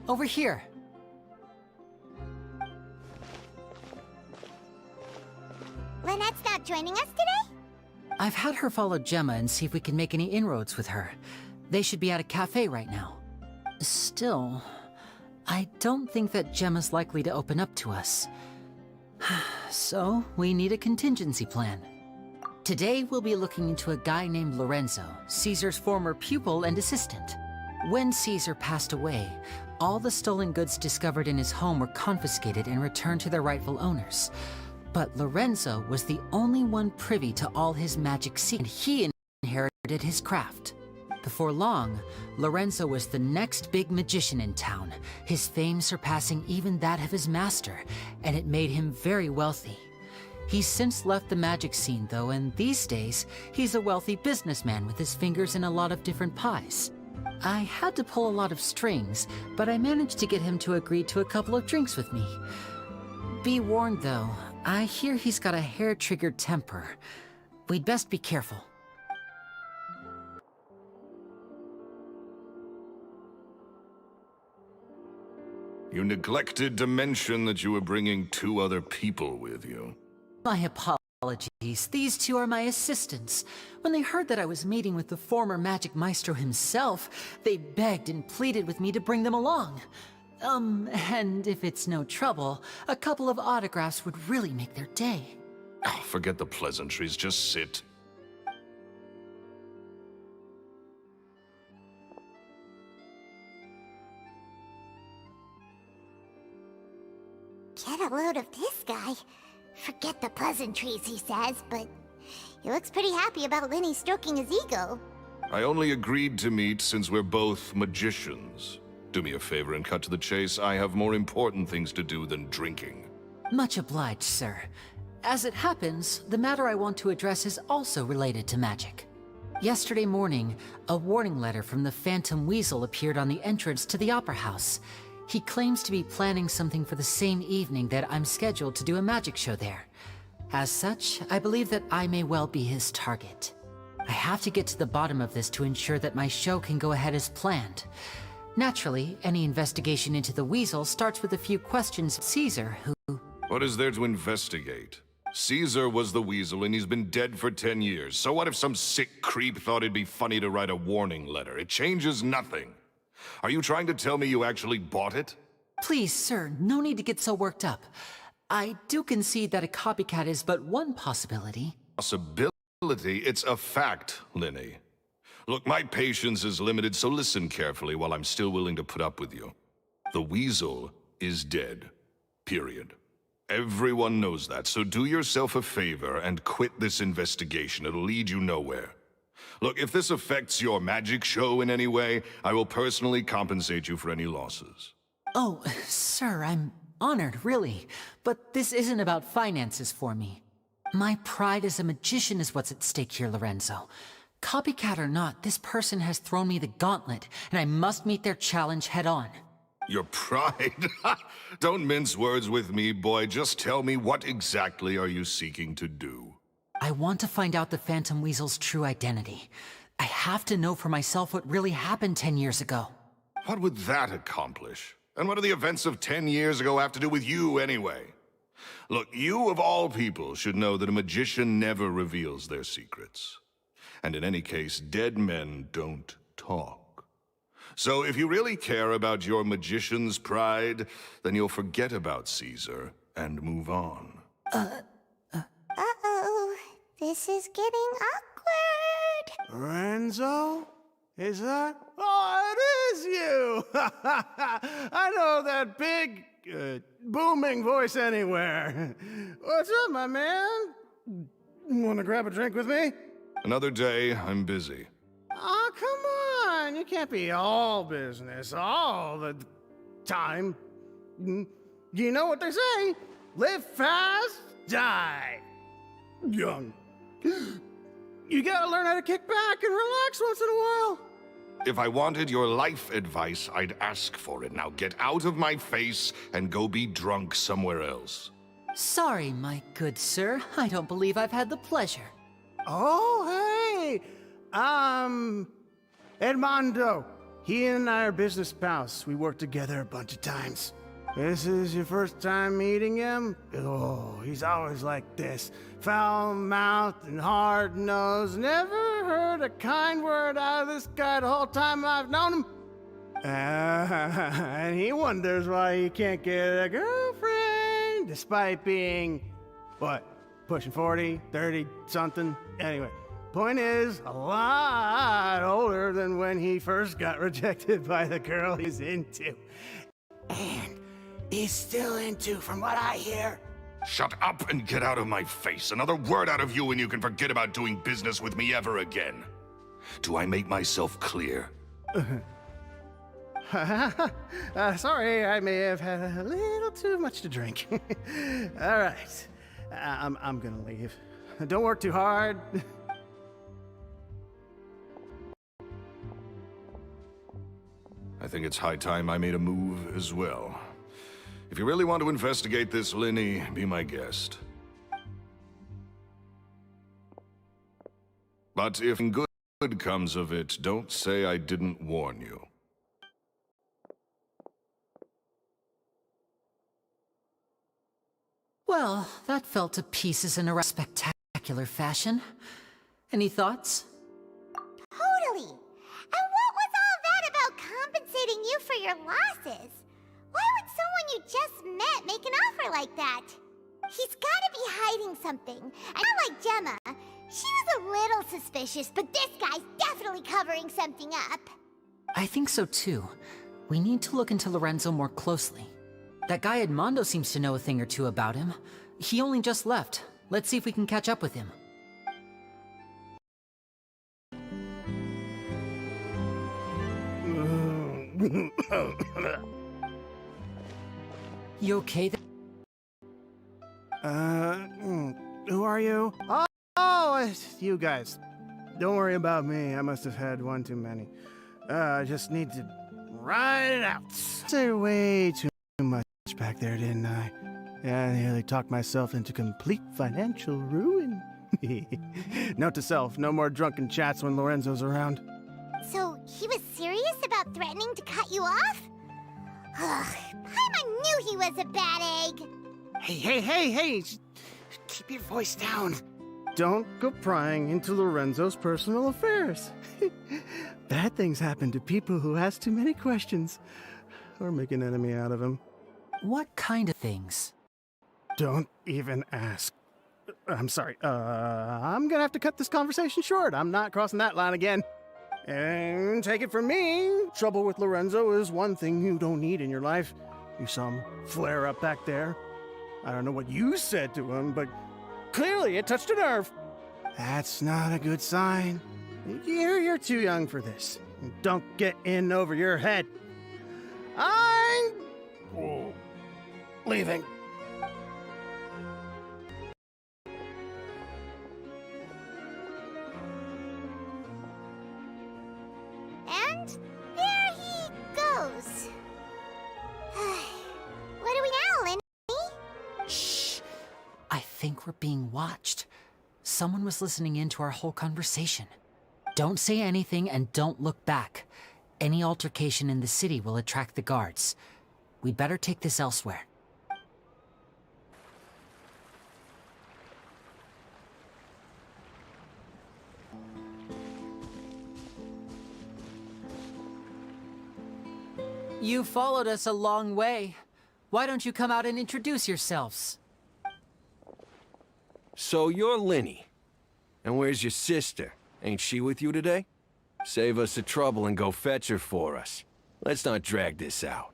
Over here. Lynette's not joining us today? I've had her follow Gemma and see if we can make any inroads with her. They should be at a cafe right now. Still, I don't think that Gemma's likely to open up to us. So, we need a contingency plan. Today, we'll be looking into a guy named Lorenzo, Caesar's former pupil and assistant. When Caesar passed away, all the stolen goods discovered in his home were confiscated and returned to their rightful owners. But Lorenzo was the only one privy to all his magic secrets, and he inherited his craft. Before long, Lorenzo was the next big magician in town, his fame surpassing even that of his master, and it made him very wealthy. He's since left the magic scene though, and these days, he's a wealthy businessman with his fingers in a lot of different pies. I had to pull a lot of strings, but I managed to get him to agree to a couple of drinks with me. Be warned though, I hear he's got a hair-triggered temper. We'd best be careful. You neglected to mention that you were bringing 2 other people with you. My apologies. These 2 are my assistants. When they heard that I was meeting with the former magic maestro himself, they begged and pleaded with me to bring them along. And if it's no trouble, a couple of autographs would really make their day. Oh, forget the pleasantries, just sit. Get a load of this guy. Forget the pleasantries, he says, but he looks pretty happy about Lenny stroking his ego. I only agreed to meet since we're both magicians. Do me a favor and cut to the chase. I have more important things to do than drinking. Much obliged, sir. As it happens, the matter I want to address is also related to magic. Yesterday morning, a warning letter from the Phantom Weasel appeared on the entrance to the Opera House. He claims to be planning something for the same evening that I'm scheduled to do a magic show there. As such, I believe that I may well be his target. I have to get to the bottom of this to ensure that my show can go ahead as planned. Naturally, any investigation into the Weasel starts with a few questions of Caesar, who... What is there to investigate? Caesar was the Weasel and he's been dead for 10 years. So what if some sick creep thought it'd be funny to write a warning letter? It changes nothing. Are you trying to tell me you actually bought it? Please, sir, no need to get so worked up. I do concede that a copycat is but one possibility. Possibility? It's a fact, Lenny. Look, my patience is limited, so listen carefully while I'm still willing to put up with you. The Weasel is dead. Period. Everyone knows that, so do yourself a favor and quit this investigation. It'll lead you nowhere. Look, if this affects your magic show in any way, I will personally compensate you for any losses. Oh, sir, I'm honored, really. But this isn't about finances for me. My pride as a magician is what's at stake here, Lorenzo. Copycat or not, this person has thrown me the gauntlet, and I must meet their challenge head-on. Your pride? Don't mince words with me, boy. Just tell me, what exactly are you seeking to do? I want to find out the Phantom Weasel's true identity. I have to know for myself what really happened 10 years ago. What would that accomplish? And what do the events of 10 years ago have to do with you, anyway? Look, you of all people should know that a magician never reveals their secrets. And in any case, dead men don't talk. So if you really care about your magician's pride, then you'll forget about Caesar and move on. Uh-oh. This is getting awkward. Lorenzo? Is that? Oh, it is you! I know that big, booming voice anywhere. What's up, my man? Want to grab a drink with me? Another day, I'm busy. Oh, come on. You can't be all business all the time. You know what they say? Live fast, die young. You gotta learn how to kick back and relax once in a while. If I wanted your life advice, I'd ask for it. Now get out of my face and go be drunk somewhere else. Sorry, my good sir. I don't believe I've had the pleasure. Oh, hey! Edmondo. He and I are business pals. We worked together a bunch of times. This is your first time meeting him? Oh, he's always like this. Foul-mouthed and hard-nosed. Never heard a kind word out of this guy the whole time I've known him. And he wonders why he can't get a girlfriend, despite being, what, pushing 40, 30, something? Anyway, point is, a lot older than when he first got rejected by the girl he's into. And he's still into, from what I hear. Shut up and get out of my face. Another word out of you and you can forget about doing business with me ever again. Do I make myself clear? Sorry, I may have had a little too much to drink. All right, I'm gonna leave. Don't work too hard. I think it's high time I made a move as well. If you really want to investigate this, Linny, be my guest. But if good comes of it, don't say I didn't warn you. Well, that fell to pieces in a spectacular fashion. Any thoughts? Totally. And what was all that about compensating you for your losses? Why would someone you just met make an offer like that? He's gotta be hiding something. And not like Gemma. She was a little suspicious, but this guy's definitely covering something up. I think so too. We need to look into Lorenzo more closely. That guy Edmondo seems to know a thing or two about him. He only just left. Let's see if we can catch up with him. You okay there? Who are you? Oh, it's you guys. Don't worry about me. I must have had one too many. I just need to ride it out. Said way too much back there, didn't I? Yeah, I nearly talked myself into complete financial ruin. Note to self, no more drunken chats when Lorenzo's around. So, he was serious about threatening to cut you off? Ugh, Paimon knew he was a bad egg. Hey, keep your voice down. Don't go prying into Lorenzo's personal affairs. Bad things happen to people who ask too many questions, or make an enemy out of him. What kind of things? Don't even ask. I'm sorry, I'm gonna have to cut this conversation short. I'm not crossing that line again. And take it from me, trouble with Lorenzo is one thing you don't need in your life. You saw him flare up back there. I don't know what you said to him, but clearly it touched a nerve. That's not a good sign. You're too young for this. Don't get in over your head. I'm leaving. And there he goes. What do we now, Linny? Shh! I think we're being watched. Someone was listening in to our whole conversation. Don't say anything and don't look back. Any altercation in the city will attract the guards. We'd better take this elsewhere. You followed us a long way. Why don't you come out and introduce yourselves? So you're Linny. And where's your sister? Ain't she with you today? Save us the trouble and go fetch her for us. Let's not drag this out.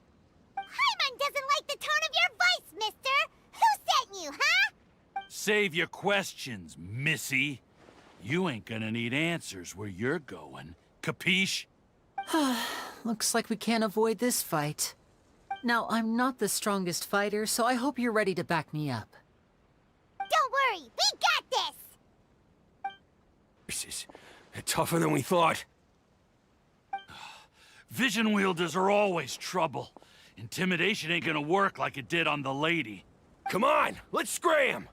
Paimon doesn't like the tone of your voice, mister! Who sent you, huh? Save your questions, missy. You ain't gonna need answers where you're going. Capiche? Looks like we can't avoid this fight. Now, I'm not the strongest fighter, so I hope you're ready to back me up. Don't worry, we got this! This is tougher than we thought. Vision wielders are always trouble. Intimidation ain't gonna work like it did on the lady. Come on, let's scram!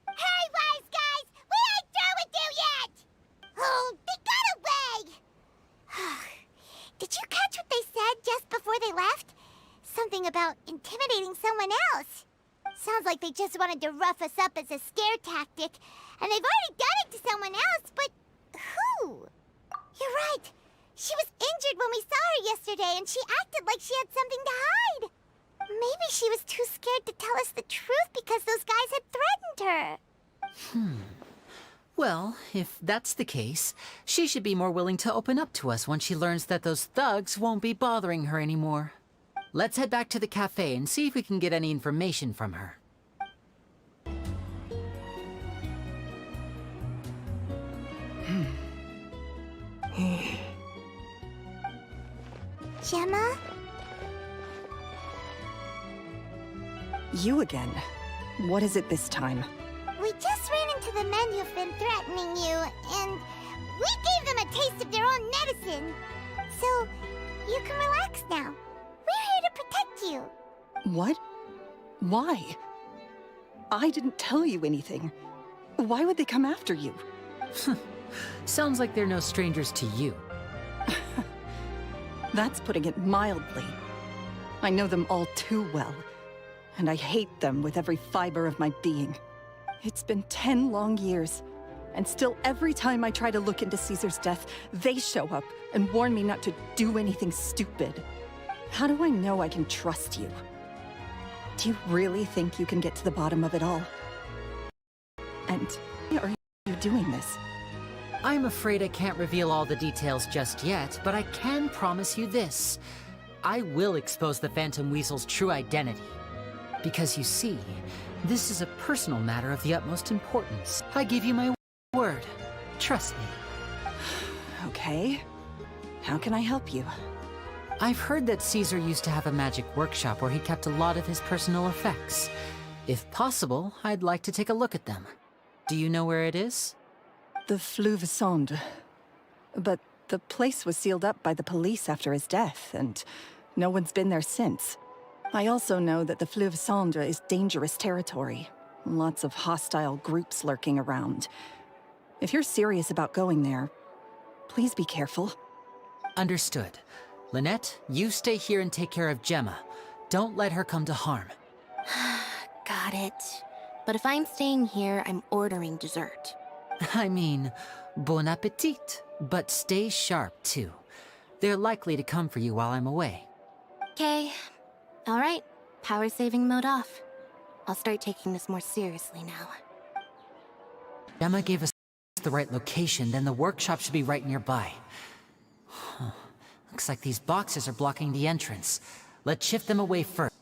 Hurry, wise guys! We ain't through with you yet! Oh, they got away! Did you catch what they said just before they left? Something about intimidating someone else. Sounds like they just wanted to rough us up as a scare tactic, and they've already done it to someone else, but who? You're right. She was injured when we saw her yesterday, and she acted like she had something to hide. Maybe she was too scared to tell us the truth because those guys had threatened her. Well, if that's the case, she should be more willing to open up to us once she learns that those thugs won't be bothering her anymore. Let's head back to the cafe and see if we can get any information from her. Gemma? You again. What is it this time? We just ran into the men who've been threatening you, and we gave them a taste of their own medicine. So, you can relax now. We're here to protect you. What? Why? I didn't tell you anything. Why would they come after you? Sounds like they're no strangers to you. That's putting it mildly. I know them all too well, and I hate them with every fiber of my being. It's been 10 long years, and still every time I try to look into Caesar's death, they show up and warn me not to do anything stupid. How do I know I can trust you? Do you really think you can get to the bottom of it all? And why are you doing this? I'm afraid I can't reveal all the details just yet, but I can promise you this. I will expose the Phantom Weasel's true identity. Because you see, this is a personal matter of the utmost importance. I give you my word. Trust me. Okay. How can I help you? I've heard that Caesar used to have a magic workshop where he kept a lot of his personal effects. If possible, I'd like to take a look at them. Do you know where it is? The Fleuve Sonde. But the place was sealed up by the police after his death, and no one's been there since. I also know that the Fleuve Sonde is dangerous territory. Lots of hostile groups lurking around. If you're serious about going there, please be careful. Understood. Lynette, you stay here and take care of Gemma. Don't let her come to harm. Got it. But if I'm staying here, I'm ordering dessert. I mean, bon appetit. But stay sharp, too. They're likely to come for you while I'm away. Okay. All right. Power saving mode off. I'll start taking this more seriously now. Gemma gave us the right location, then the workshop should be right nearby. Huh. Looks like these boxes are blocking the entrance. Let's shift them away first.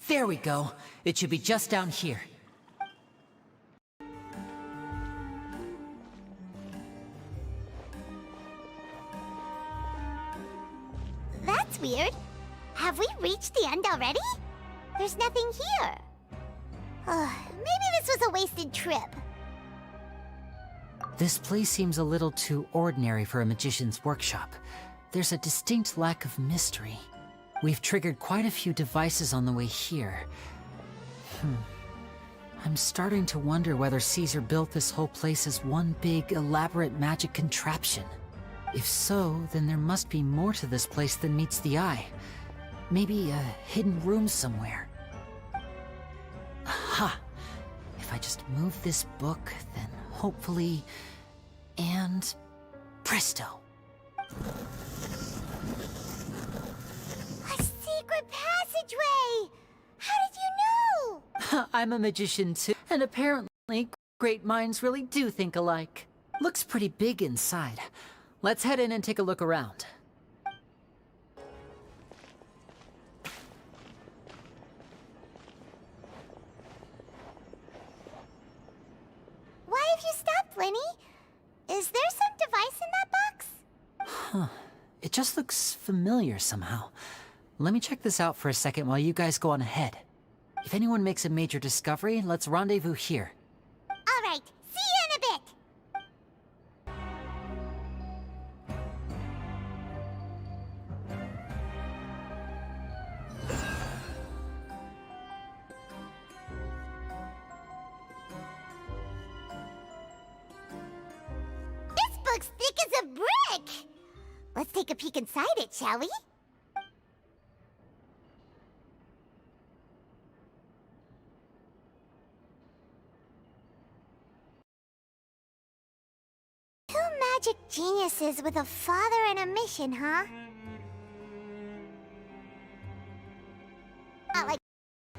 There we go. It should be just down here. That's weird. Have we reached the end already? There's nothing here. Maybe this was a wasted trip. This place seems a little too ordinary for a magician's workshop. There's a distinct lack of mystery. We've triggered quite a few devices on the way here. I'm starting to wonder whether Caesar built this whole place as one big, elaborate magic contraption. If so, then there must be more to this place than meets the eye. Maybe a hidden room somewhere. Aha! If I just move this book, then hopefully... and... presto! A secret passageway! How did you know? I'm a magician too, and apparently great minds really do think alike. Looks pretty big inside. Let's head in and take a look around. Why have you stopped, Lenny? Is there some device in that box? Huh. It just looks familiar somehow. Let me check this out for a second while you guys go on ahead. If anyone makes a major discovery, let's rendezvous here. All right, see you in a bit. looks thick as a brick! Let's take a peek inside it, shall we? Two magic geniuses with a father and a mission, huh? Not like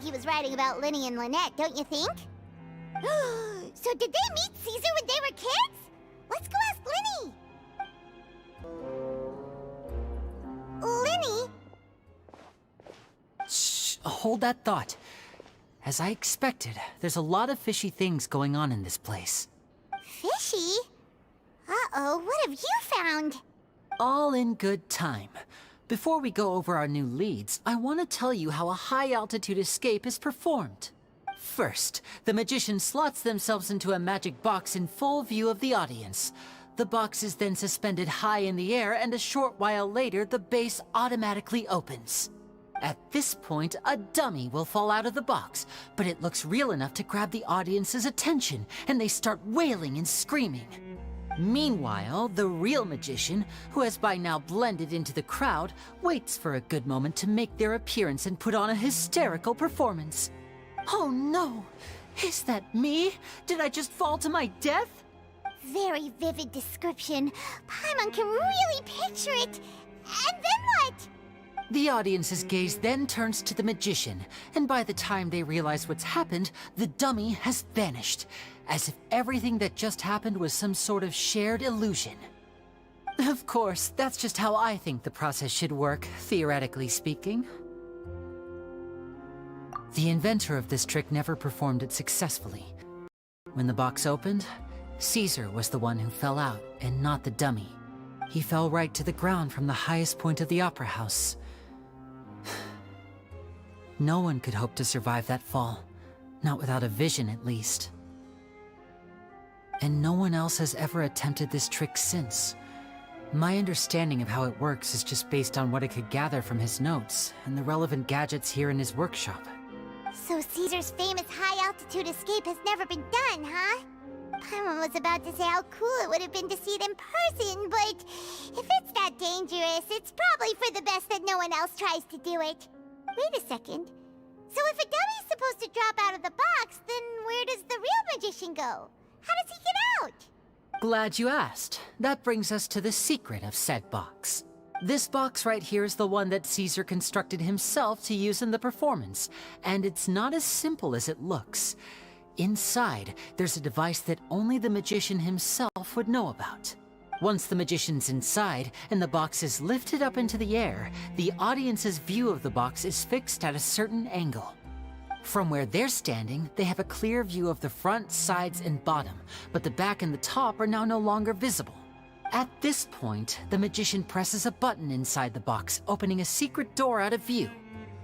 he was writing about Linny and Lynette, don't you think? So did they meet Caesar when they were kids? Let's go ask Linny! Linny? Shh, hold that thought. As I expected, there's a lot of fishy things going on in this place. Fishy? Uh-oh, what have you found? All in good time. Before we go over our new leads, I want to tell you how a high-altitude escape is performed. First, the magician slots themselves into a magic box in full view of the audience. The box is then suspended high in the air, and a short while later, the base automatically opens. At this point, a dummy will fall out of the box, but it looks real enough to grab the audience's attention, and they start wailing and screaming. Meanwhile, the real magician, who has by now blended into the crowd, waits for a good moment to make their appearance and put on a hysterical performance. Oh no! Is that me? Did I just fall to my death? Very vivid description. Paimon can really picture it. And then what? The audience's gaze then turns to the magician, and by the time they realize what's happened, the dummy has vanished, as if everything that just happened was some sort of shared illusion. Of course, that's just how I think the process should work, theoretically speaking. The inventor of this trick never performed it successfully. When the box opened, Caesar was the one who fell out, and not the dummy. He fell right to the ground from the highest point of the opera house. No one could hope to survive that fall, not without a vision at least. And no one else has ever attempted this trick since. My understanding of how it works is just based on what I could gather from his notes and the relevant gadgets here in his workshop. So Caesar's famous high-altitude escape has never been done, huh? Paimon was about to say how cool it would have been to see it in person, but if it's that dangerous, it's probably for the best that no one else tries to do it. Wait a second. So if a dummy's supposed to drop out of the box, then where does the real magician go? How does he get out? Glad you asked. That brings us to the secret of said box. This box right here is the one that Caesar constructed himself to use in the performance, and it's not as simple as it looks. Inside, there's a device that only the magician himself would know about. Once the magician's inside, and the box is lifted up into the air, the audience's view of the box is fixed at a certain angle. From where they're standing, they have a clear view of the front, sides, and bottom, but the back and the top are now no longer visible. At this point, the magician presses a button inside the box, opening a secret door out of view.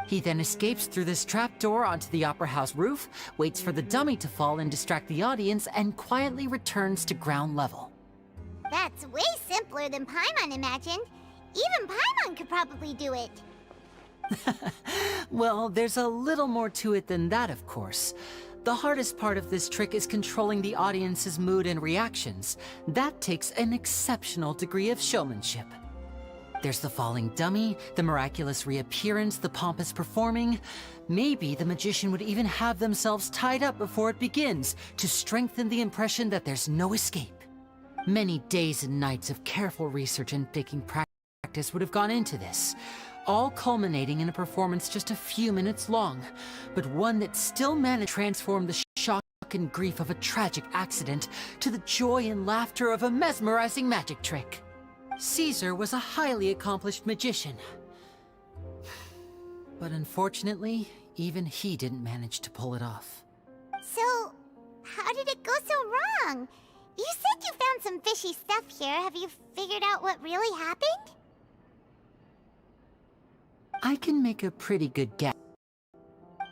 He then escapes through this trapdoor onto the opera house roof, waits for the dummy to fall and distract the audience, and quietly returns to ground level. That's way simpler than Paimon imagined. Even Paimon could probably do it. Well, there's a little more to it than that, of course. The hardest part of this trick is controlling the audience's mood and reactions. That takes an exceptional degree of showmanship. There's the falling dummy, the miraculous reappearance, the pompous performing. Maybe the magician would even have themselves tied up before it begins to strengthen the impression that there's no escape. Many days and nights of careful research and thinking practice would have gone into this, all culminating in a performance just a few minutes long, but one that still managed to transform the shock and grief of a tragic accident to the joy and laughter of a mesmerizing magic trick. Caesar was a highly accomplished magician, but unfortunately, even he didn't manage to pull it off. So, how did it go so wrong? You said you found some fishy stuff here. Have you figured out what really happened? I can make a pretty good guess.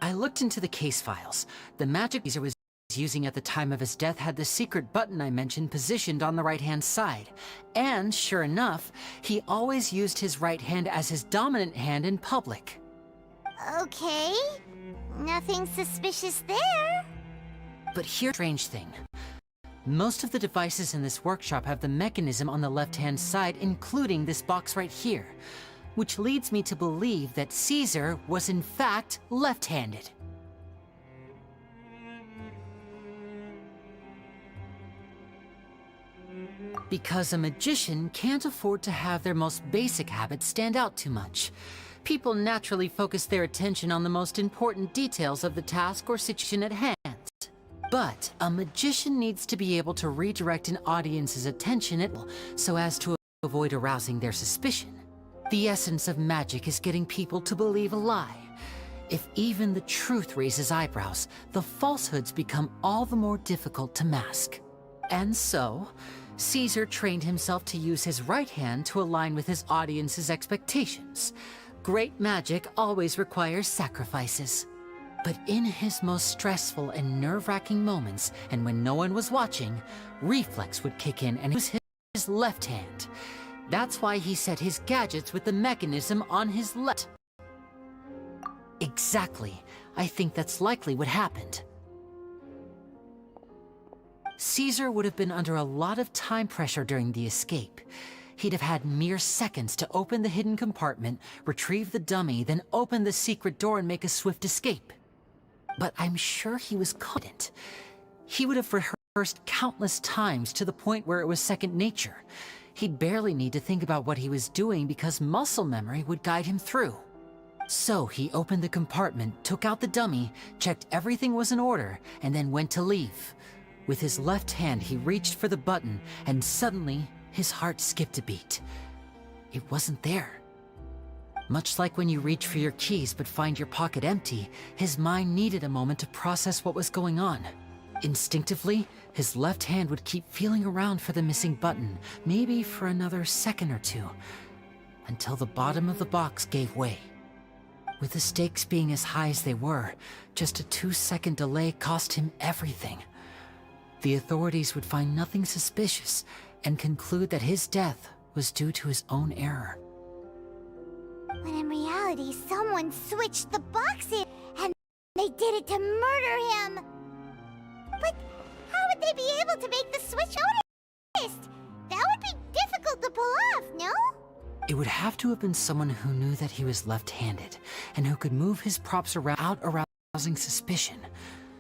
I looked into the case files. The magic Caesar was using at the time of his death had the secret button I mentioned positioned on the right-hand side. And sure enough, he always used his right hand as his dominant hand in public. Okay. Nothing suspicious there. But here's the strange thing. Most of the devices in this workshop have the mechanism on the left-hand side, including this box right here, which leads me to believe that Caesar was in fact left-handed. Because a magician can't afford to have their most basic habits stand out too much. People naturally focus their attention on the most important details of the task or situation at hand. But a magician needs to be able to redirect an audience's attention so as to avoid arousing their suspicion. The essence of magic is getting people to believe a lie. If even the truth raises eyebrows, the falsehoods become all the more difficult to mask. And so, Caesar trained himself to use his right hand to align with his audience's expectations. Great magic always requires sacrifices. But in his most stressful and nerve-wracking moments, and when no one was watching, reflex would kick in and use his left hand. That's why he set his gadgets with the mechanism on his left. Exactly. I think that's likely what happened. Caesar would have been under a lot of time pressure during the escape. He'd have had mere seconds to open the hidden compartment, retrieve the dummy, then open the secret door and make a swift escape. But I'm sure he was confident. He would have rehearsed countless times to the point where it was second nature. He'd barely need to think about what he was doing because muscle memory would guide him through. So he opened the compartment, took out the dummy, checked everything was in order, and then went to leave. With his left hand, he reached for the button, and suddenly, his heart skipped a beat. It wasn't there. Much like when you reach for your keys but find your pocket empty, his mind needed a moment to process what was going on. Instinctively, his left hand would keep feeling around for the missing button, maybe for another second or two, until the bottom of the box gave way. With the stakes being as high as they were, just a 2-second delay cost him everything. The authorities would find nothing suspicious and conclude that his death was due to his own error. When in reality, someone switched the box in, and they did it to murder him. But how would they be able to make the switch noticed? That would be difficult to pull off, no? It would have to have been someone who knew that he was left-handed, and who could move his props around without arousing suspicion.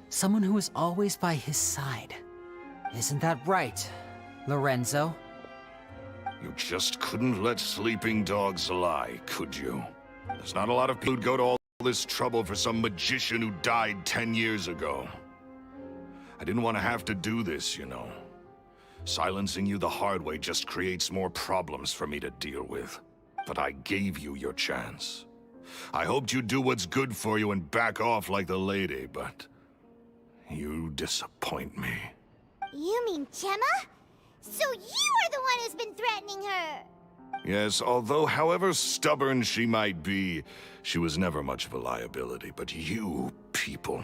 Someone who was always by his side. Isn't that right, Lorenzo? You just couldn't let sleeping dogs lie, could you? There's not a lot of people who'd go to all this trouble for some magician who died 10 years ago. I didn't want to have to do this, you know. Silencing you the hard way just creates more problems for me to deal with. But I gave you your chance. I hoped you'd do what's good for you and back off like the lady, but you disappoint me. You mean Gemma? So you are the one who's been threatening her! Yes, although however stubborn she might be, she was never much of a liability. But you people,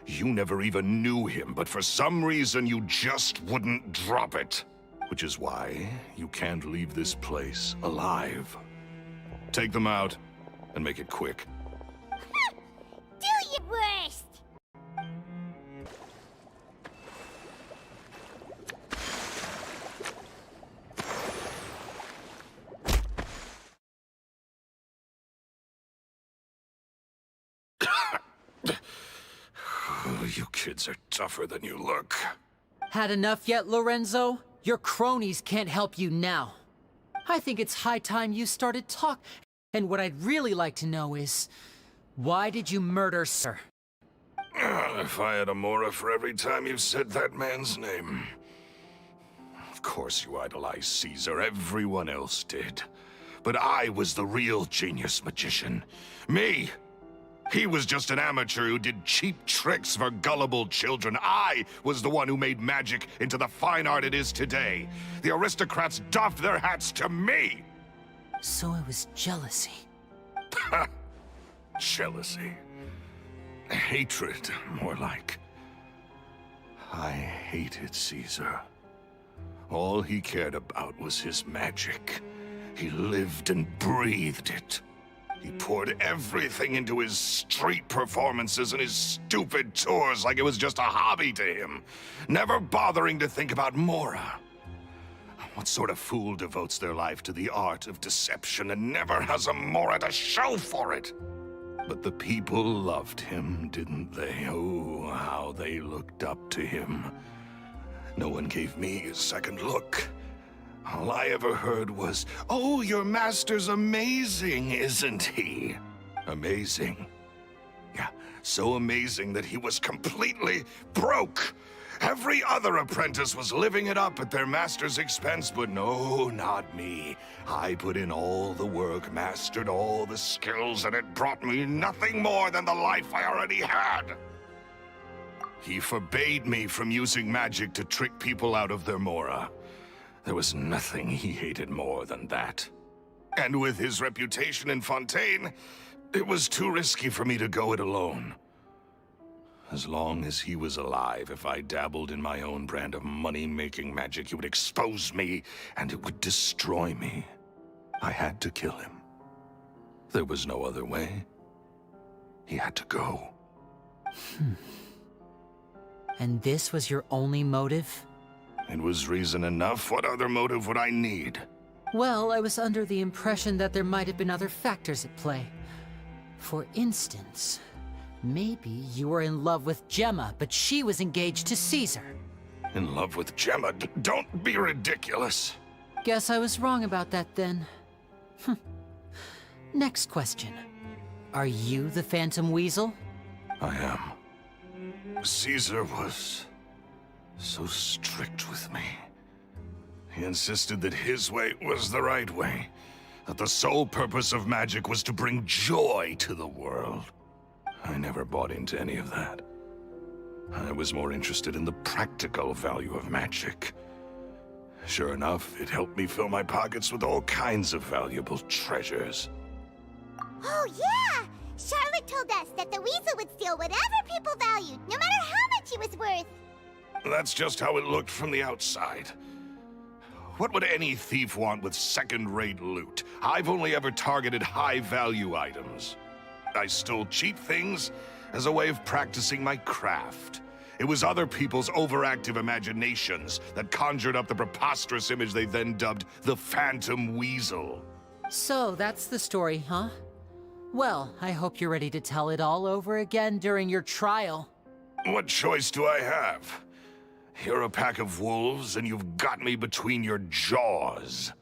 you never even knew him, but for some reason you just wouldn't drop it. Which is why you can't leave this place alive. Take them out, and make it quick. Do your worst! You kids are tougher than you look. Had enough yet, Lorenzo? Your cronies can't help you now. I think it's high time you started talking. And what I'd really like to know is, why did you murder Sir? If I had a mora for every time you've said that man's name. Of course you idolize Caesar, everyone else did. But I was the real genius magician. Me! He was just an amateur who did cheap tricks for gullible children. I was the one who made magic into the fine art it is today. The aristocrats doffed their hats to me! So it was jealousy. Jealousy. Hatred, more like. I hated Caesar. All he cared about was his magic. He lived and breathed it. He poured everything into his street performances and his stupid tours like it was just a hobby to him, never bothering to think about Mora. What sort of fool devotes their life to the art of deception and never has a Mora to show for it? But the people loved him, didn't they? Oh, how they looked up to him. No one gave me a second look. All I ever heard was, "Oh, your master's amazing, isn't he?" Amazing. Yeah, so amazing that he was completely broke. Every other apprentice was living it up at their master's expense, but no, not me. I put in all the work, mastered all the skills, and it brought me nothing more than the life I already had. He forbade me from using magic to trick people out of their Mora. There was nothing he hated more than that. And with his reputation in Fontaine, it was too risky for me to go it alone. As long as he was alive, if I dabbled in my own brand of money-making magic, he would expose me, and it would destroy me. I had to kill him. There was no other way. He had to go. And this was your only motive? It was reason enough. What other motive would I need? Well, I was under the impression that there might have been other factors at play. For instance, maybe you were in love with Gemma, but she was engaged to Caesar. In love with Gemma? Don't be ridiculous. Guess I was wrong about that then. Next question. Are you the Phantom Weasel? I am. Caesar was so strict with me. He insisted that his way was the right way, that the sole purpose of magic was to bring joy to the world. I never bought into any of that. I was more interested in the practical value of magic. Sure enough, it helped me fill my pockets with all kinds of valuable treasures. Oh, yeah! Charlotte told us that the weasel would steal whatever people valued, no matter how much it was worth. That's just how it looked from the outside. What would any thief want with second-rate loot? I've only ever targeted high-value items. I stole cheap things as a way of practicing my craft. It was other people's overactive imaginations that conjured up the preposterous image they then dubbed the Phantom Weasel. So, that's the story, huh? Well, I hope you're ready to tell it all over again during your trial. What choice do I have? You're a pack of wolves, and you've got me between your jaws.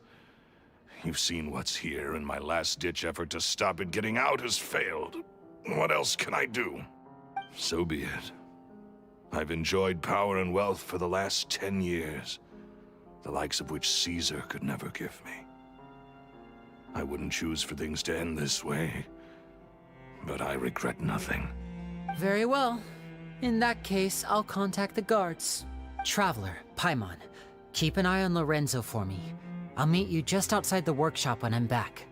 You've seen what's here, and my last-ditch effort to stop it getting out has failed. What else can I do? So be it. I've enjoyed power and wealth for the last 10 years, the likes of which Caesar could never give me. I wouldn't choose for things to end this way, but I regret nothing. Very well. In that case, I'll contact the guards. Traveler, Paimon, keep an eye on Lorenzo for me. I'll meet you just outside the workshop when I'm back.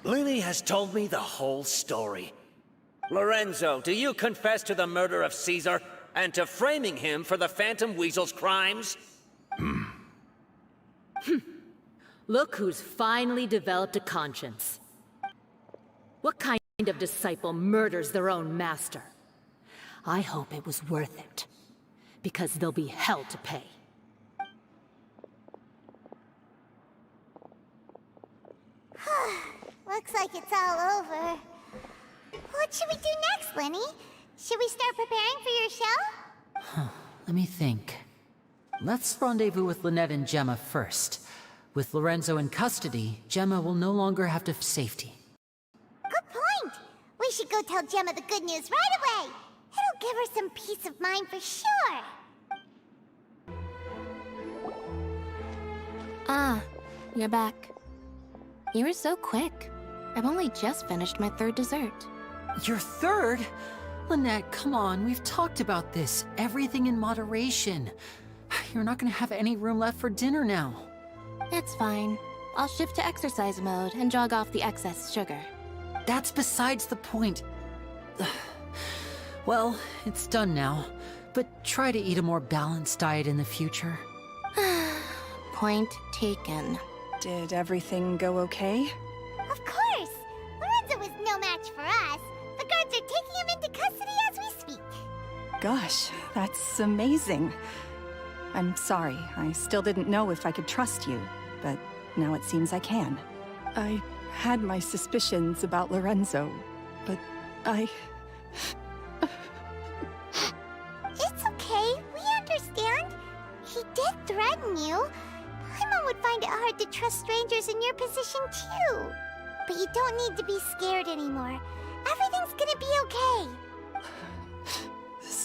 Lily has told me the whole story. Lorenzo, do you confess to the murder of Caesar and to framing him for the Phantom Weasel's crimes? Look who's finally developed a conscience. What kind of disciple murders their own master? I hope it was worth it, because they'll be hell to pay. Looks like it's all over. What should we do next, Lenny? Should we start preparing for your show? Let me think. Let's rendezvous with Lynette and Gemma first. With Lorenzo in custody, Gemma will no longer have to safety. Good point! We should go tell Gemma the good news right away! It'll give her some peace of mind for sure! Ah, you're back. You were so quick. I've only just finished my third dessert. Your third? Lynette, come on, we've talked about this. Everything in moderation. You're not gonna have any room left for dinner now. It's fine. I'll shift to exercise mode and jog off the excess sugar. That's besides the point. Well, it's done now, but try to eat a more balanced diet in the future. Point taken. Did everything go okay? Of course! Lorenzo was no match for us. The guards are taking him into custody as we speak. Gosh, that's amazing. I'm sorry, I still didn't know if I could trust you, but now it seems I can. I had my suspicions about Lorenzo, but It's okay, we understand. He did threaten you. Paimon would find it hard to trust strangers in your position too. But you don't need to be scared anymore. Everything's gonna be okay.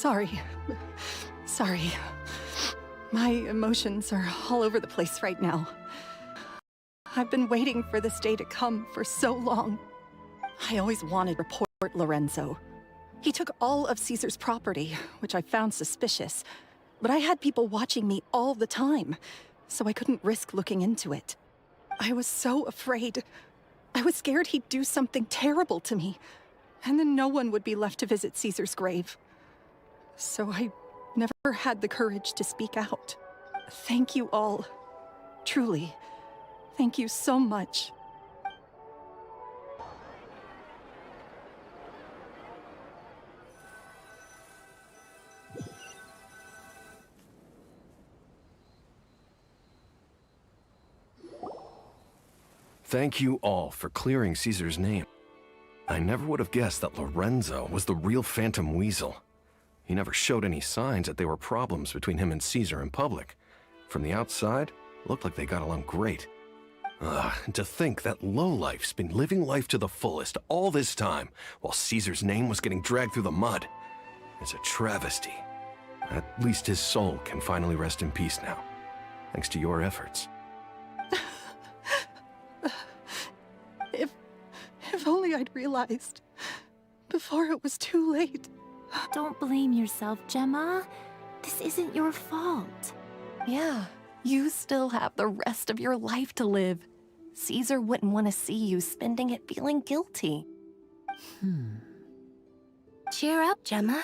sorry. Sorry. My emotions are all over the place right now. I've been waiting for this day to come for so long. I always wanted to report Lorenzo. He took all of Caesar's property, which I found suspicious, but I had people watching me all the time, so I couldn't risk looking into it. I was so afraid. I was scared he'd do something terrible to me, and then no one would be left to visit Caesar's grave. So I never had the courage to speak out. Thank you all. Truly. Thank you so much. Thank you all for clearing Caesar's name. I never would have guessed that Lorenzo was the real Phantom Weasel. He never showed any signs that there were problems between him and Caesar in public. From the outside, it looked like they got along great. And to think that lowlife's been living life to the fullest all this time, while Caesar's name was getting dragged through the mud. It's a travesty. At least his soul can finally rest in peace now, thanks to your efforts. If only I'd realized before it was too late. Don't blame yourself, Gemma. This isn't your fault. Yeah, you still have the rest of your life to live. Caesar wouldn't want to see you spending it feeling guilty. Cheer up, Gemma.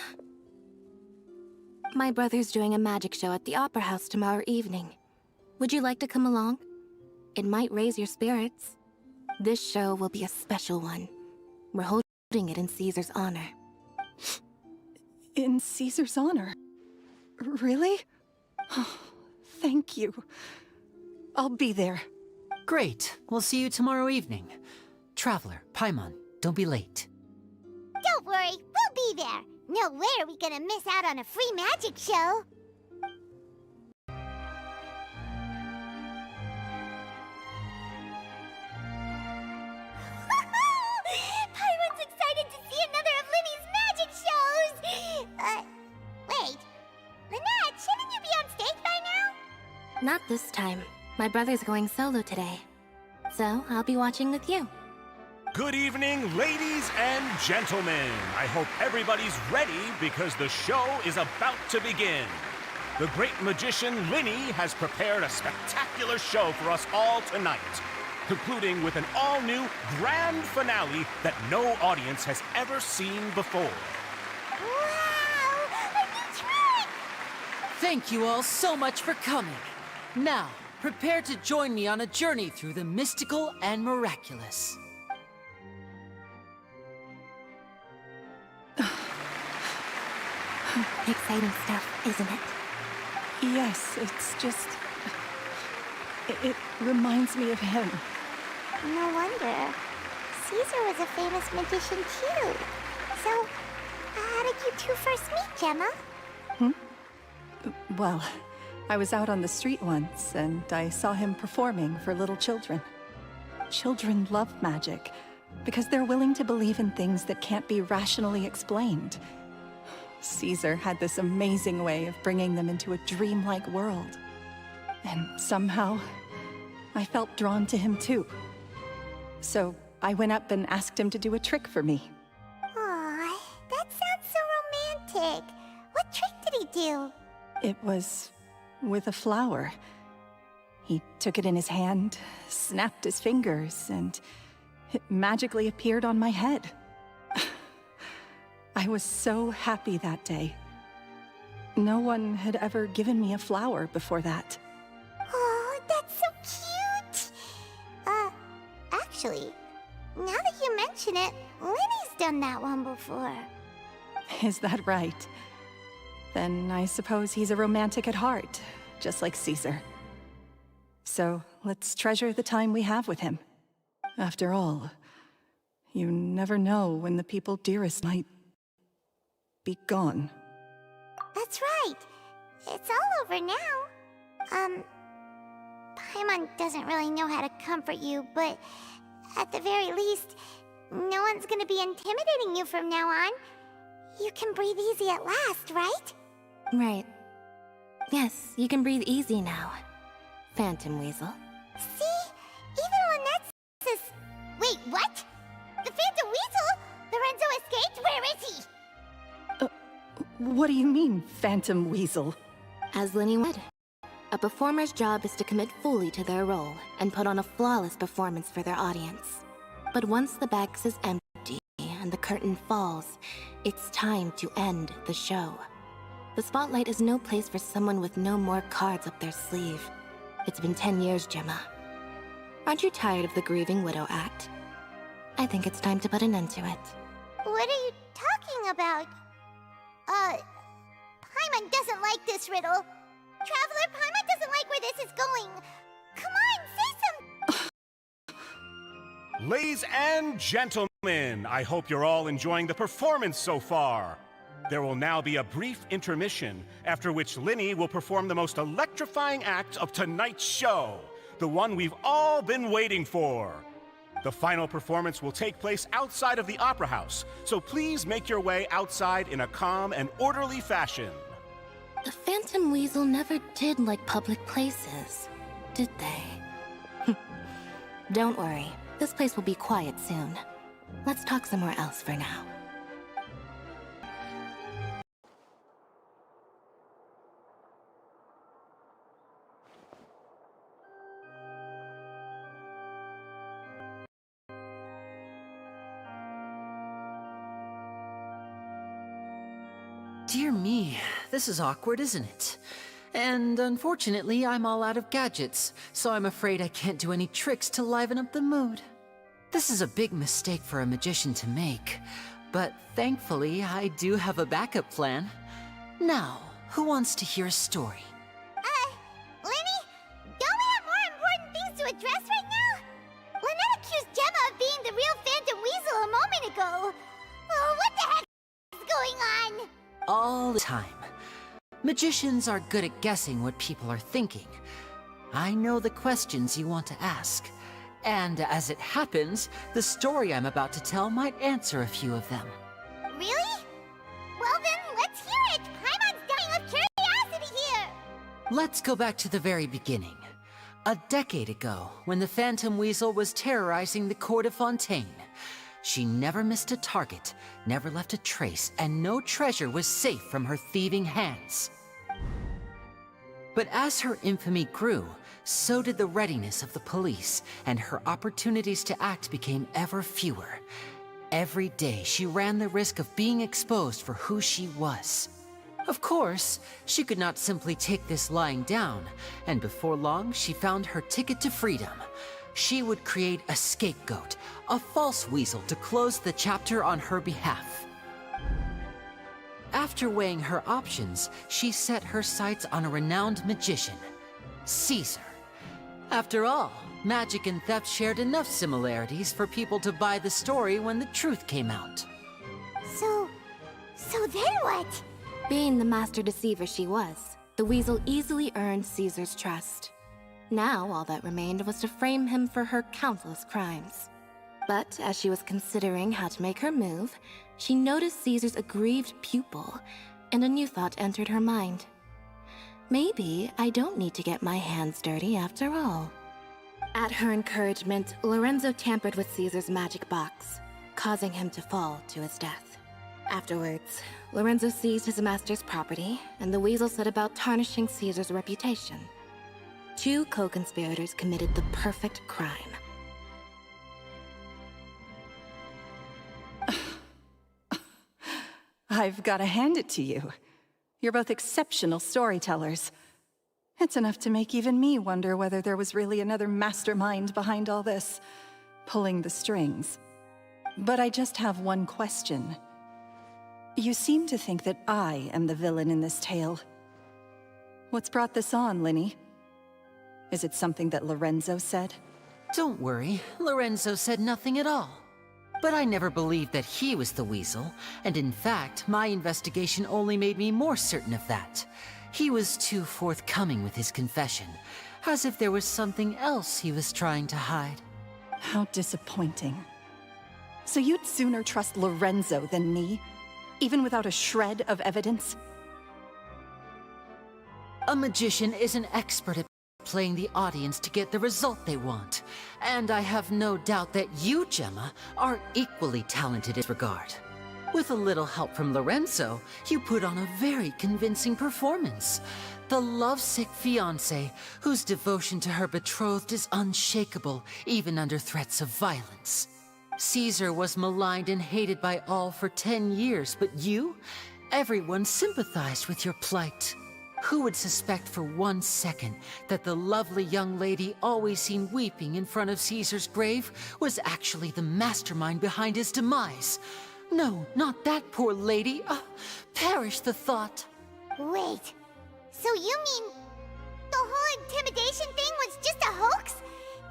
My brother's doing a magic show at the Opera House tomorrow evening. Would you like to come along? It might raise your spirits. This show will be a special one. We're holding it in Caesar's honor. In Caesar's honor? Really? Oh, thank you. I'll be there. Great. We'll see you tomorrow evening. Traveler, Paimon, don't be late. Don't worry, we'll be there. No way are we gonna miss out on a free magic show. Paimon's excited to see another of Linny's magic shows! Wait. Lynette, shouldn't you be on stage by now? Not this time. My brother's going solo today. So, I'll be watching with you. Good evening, ladies and gentlemen. I hope everybody's ready because the show is about to begin. The great magician Linny has prepared a spectacular show for us all tonight, concluding with an all-new grand finale that no audience has ever seen before. Wow! A new trick! Thank you all so much for coming. Now, prepare to join me on a journey through the mystical and miraculous. Exciting stuff, isn't it? Yes, it's just... It reminds me of him. No wonder. Caesar was a famous magician too. So, how did you two first meet, Gemma? Well, I was out on the street once, and I saw him performing for little children. Children love magic, because they're willing to believe in things that can't be rationally explained. Caesar had this amazing way of bringing them into a dreamlike world. And somehow, I felt drawn to him too. So I went up and asked him to do a trick for me. Aw, that sounds so romantic. What trick did he do? It was with a flower. He took it in his hand, snapped his fingers, and it magically appeared on my head. I was so happy that day. No one had ever given me a flower before that. Oh, that's actually. Now that you mention it, Linny's done that one before. Is that right? Then I suppose he's a romantic at heart, just like Caesar. So let's treasure the time we have with him. After all, you never know when the people dearest might be gone. That's right. It's all over now. Paimon doesn't really know how to comfort you, but at the very least, no one's gonna be intimidating you from now on. You can breathe easy at last, right? Right. Yes, you can breathe easy now, Phantom Weasel. See? Even Lynette says... Wait, what? The Phantom Weasel? Lorenzo escaped? Where is he? What do you mean, Phantom Weasel? As Linny would. A performer's job is to commit fully to their role and put on a flawless performance for their audience. But once the box is empty and the curtain falls, it's time to end the show. The spotlight is no place for someone with no more cards up their sleeve. It's been 10 years, Gemma. Aren't you tired of the grieving widow act? I think it's time to put an end to it. What are you talking about? Paimon doesn't like this riddle. Traveler, Paimon doesn't like where this is going. Come on, say some... Ladies and gentlemen, I hope you're all enjoying the performance so far. There will now be a brief intermission, after which Linny will perform the most electrifying act of tonight's show, the one we've all been waiting for. The final performance will take place outside of the Opera House, so please make your way outside in a calm and orderly fashion. The Phantom Weasel never did like public places, did they? Don't worry, this place will be quiet soon. Let's talk somewhere else for now. Dear me, this is awkward, isn't it? And unfortunately, I'm all out of gadgets, so I'm afraid I can't do any tricks to liven up the mood. This is a big mistake for a magician to make, but thankfully, I do have a backup plan. Now, who wants to hear a story? Linny? Don't we have more important things to address right now? Lynette accused Gemma of being the real Phantom Weasel a moment ago. Oh, what the heck is going on? All the time. Magicians are good at guessing what people are thinking. I know the questions you want to ask. And as it happens, the story I'm about to tell might answer a few of them. Really? Well then, let's hear it! Paimon's dying of curiosity here! Let's go back to the very beginning. A decade ago, when the Phantom Weasel was terrorizing the court of Fontaine. She never missed a target, never left a trace, and no treasure was safe from her thieving hands. But as her infamy grew, so did the readiness of the police, and her opportunities to act became ever fewer. Every day, she ran the risk of being exposed for who she was. Of course, she could not simply take this lying down, and before long, she found her ticket to freedom. She would create a scapegoat, a false weasel to close the chapter on her behalf. After weighing her options, she set her sights on a renowned magician, Caesar. After all, magic and theft shared enough similarities for people to buy the story when the truth came out. So then what? Being the master deceiver she was, the weasel easily earned Caesar's trust. Now, all that remained was to frame him for her countless crimes. But as she was considering how to make her move, she noticed Caesar's aggrieved pupil, and a new thought entered her mind. Maybe I don't need to get my hands dirty after all. At her encouragement, Lorenzo tampered with Caesar's magic box, causing him to fall to his death. Afterwards, Lorenzo seized his master's property, and the weasel set about tarnishing Caesar's reputation. Two co-conspirators committed the perfect crime. I've got to hand it to you. You're both exceptional storytellers. It's enough to make even me wonder whether there was really another mastermind behind all this. pulling the strings. But I just have one question. You seem to think that I am the villain in this tale. What's brought this on, Linny? Is it something that Lorenzo said? Don't worry, Lorenzo said nothing at all. But I never believed that he was the weasel, and in fact, my investigation only made me more certain of that. He was too forthcoming with his confession, as if there was something else he was trying to hide. How disappointing. So you'd sooner trust Lorenzo than me, even without a shred of evidence? A magician is an expert at playing the audience to get the result they want. And I have no doubt that you, Gemma, are equally talented in this regard. With a little help from Lorenzo, you put on a very convincing performance. The lovesick fiancé, whose devotion to her betrothed is unshakable, even under threats of violence. Caesar was maligned and hated by all for 10 years, but you? Everyone sympathized with your plight. Who would suspect for 1 second that the lovely young lady always seen weeping in front of Caesar's grave was actually the mastermind behind his demise? No, not that poor lady. Perish the thought. Wait, so you mean the whole intimidation thing was just a hoax?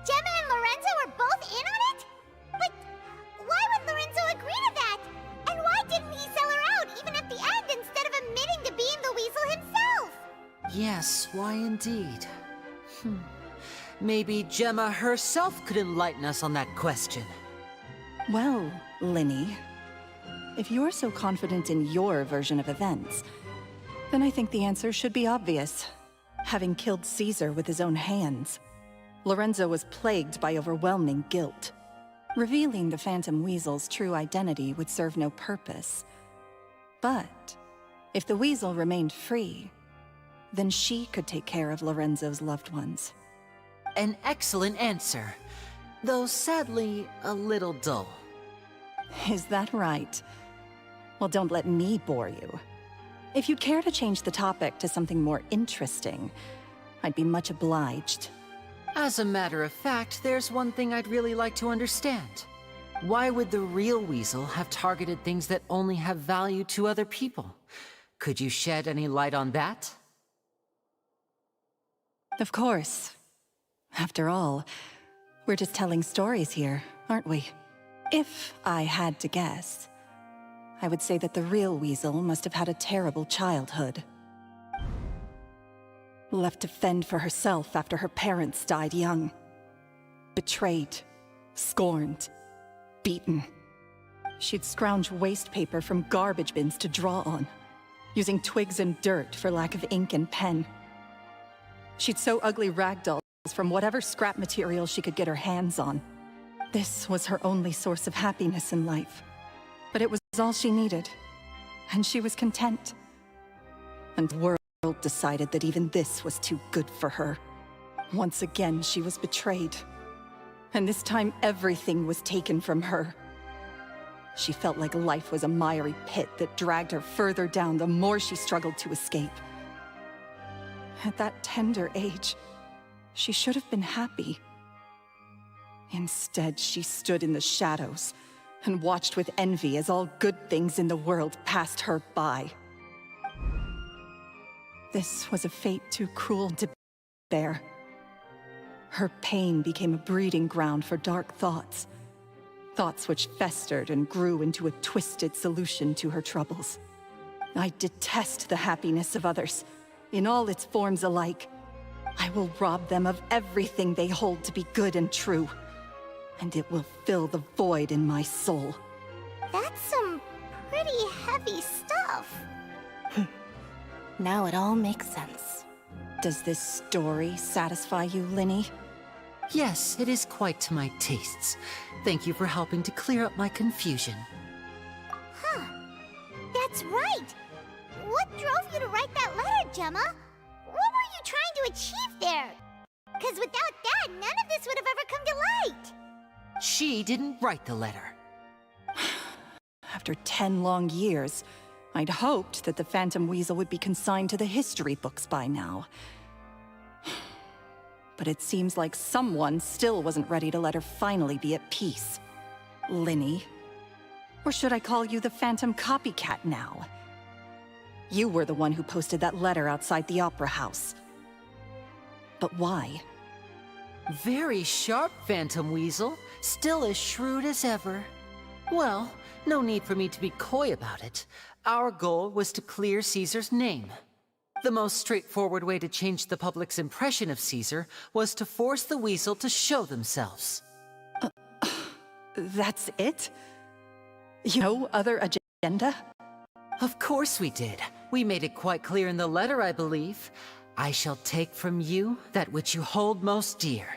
Gemma and Lorenzo were both in on it? But why would Lorenzo agree to that? And why didn't he sell her out even at the end instead of admitting to being the weasel himself? Yes, why indeed? Maybe Gemma herself could enlighten us on that question. Well, Linny, if you're so confident in your version of events, then I think the answer should be obvious. Having killed Caesar with his own hands, Lorenzo was plagued by overwhelming guilt. Revealing the Phantom Weasel's true identity would serve no purpose. But if the Weasel remained free, then she could take care of Lorenzo's loved ones. An excellent answer, though sadly a little dull. Is that right? Well, don't let me bore you. If you'd care to change the topic to something more interesting, I'd be much obliged. As a matter of fact, there's one thing I'd really like to understand. Why would the real Weasel have targeted things that only have value to other people? Could you shed any light on that? Of course. After all, we're just telling stories here, aren't we? If I had to guess, I would say that the real Weasel must have had a terrible childhood. Left to fend for herself after her parents died young. Betrayed, scorned, beaten. She'd scrounge waste paper from garbage bins to draw on, using twigs and dirt for lack of ink and pen. She'd sew ugly ragdolls from whatever scrap material she could get her hands on. This was her only source of happiness in life. But it was all she needed, and she was content. And the world decided that even this was too good for her. Once again, she was betrayed. And this time, everything was taken from her. She felt like life was a miry pit that dragged her further down the more she struggled to escape. At that tender age, she should have been happy. Instead, she stood in the shadows and watched with envy as all good things in the world passed her by. This was a fate too cruel to bear. Her pain became a breeding ground for dark thoughts. Thoughts which festered and grew into a twisted solution to her troubles. I detest the happiness of others, in all its forms alike. I will rob them of everything they hold to be good and true, and it will fill the void in my soul. That's some pretty heavy stuff. Now it all makes sense. Does this story satisfy you, Linny? Yes, it is quite to my tastes. Thank you for helping to clear up my confusion. Huh. That's right. What drove you to write that letter, Gemma? What were you trying to achieve there? Because without that, none of this would have ever come to light. She didn't write the letter. After 10 long years, I'd hoped that the Phantom Weasel would be consigned to the history books by now. But it seems like someone still wasn't ready to let her finally be at peace. Linny. Or should I call you the Phantom Copycat now? You were the one who posted that letter outside the Opera House. But why? Very sharp, Phantom Weasel. Still as shrewd as ever. Well, no need for me to be coy about it. Our goal was to clear Caesar's name. The most straightforward way to change the public's impression of Caesar was to force the Weasel to show themselves. That's it? No other agenda? Of course we did. We made it quite clear in the letter, I believe. I shall take from you that which you hold most dear,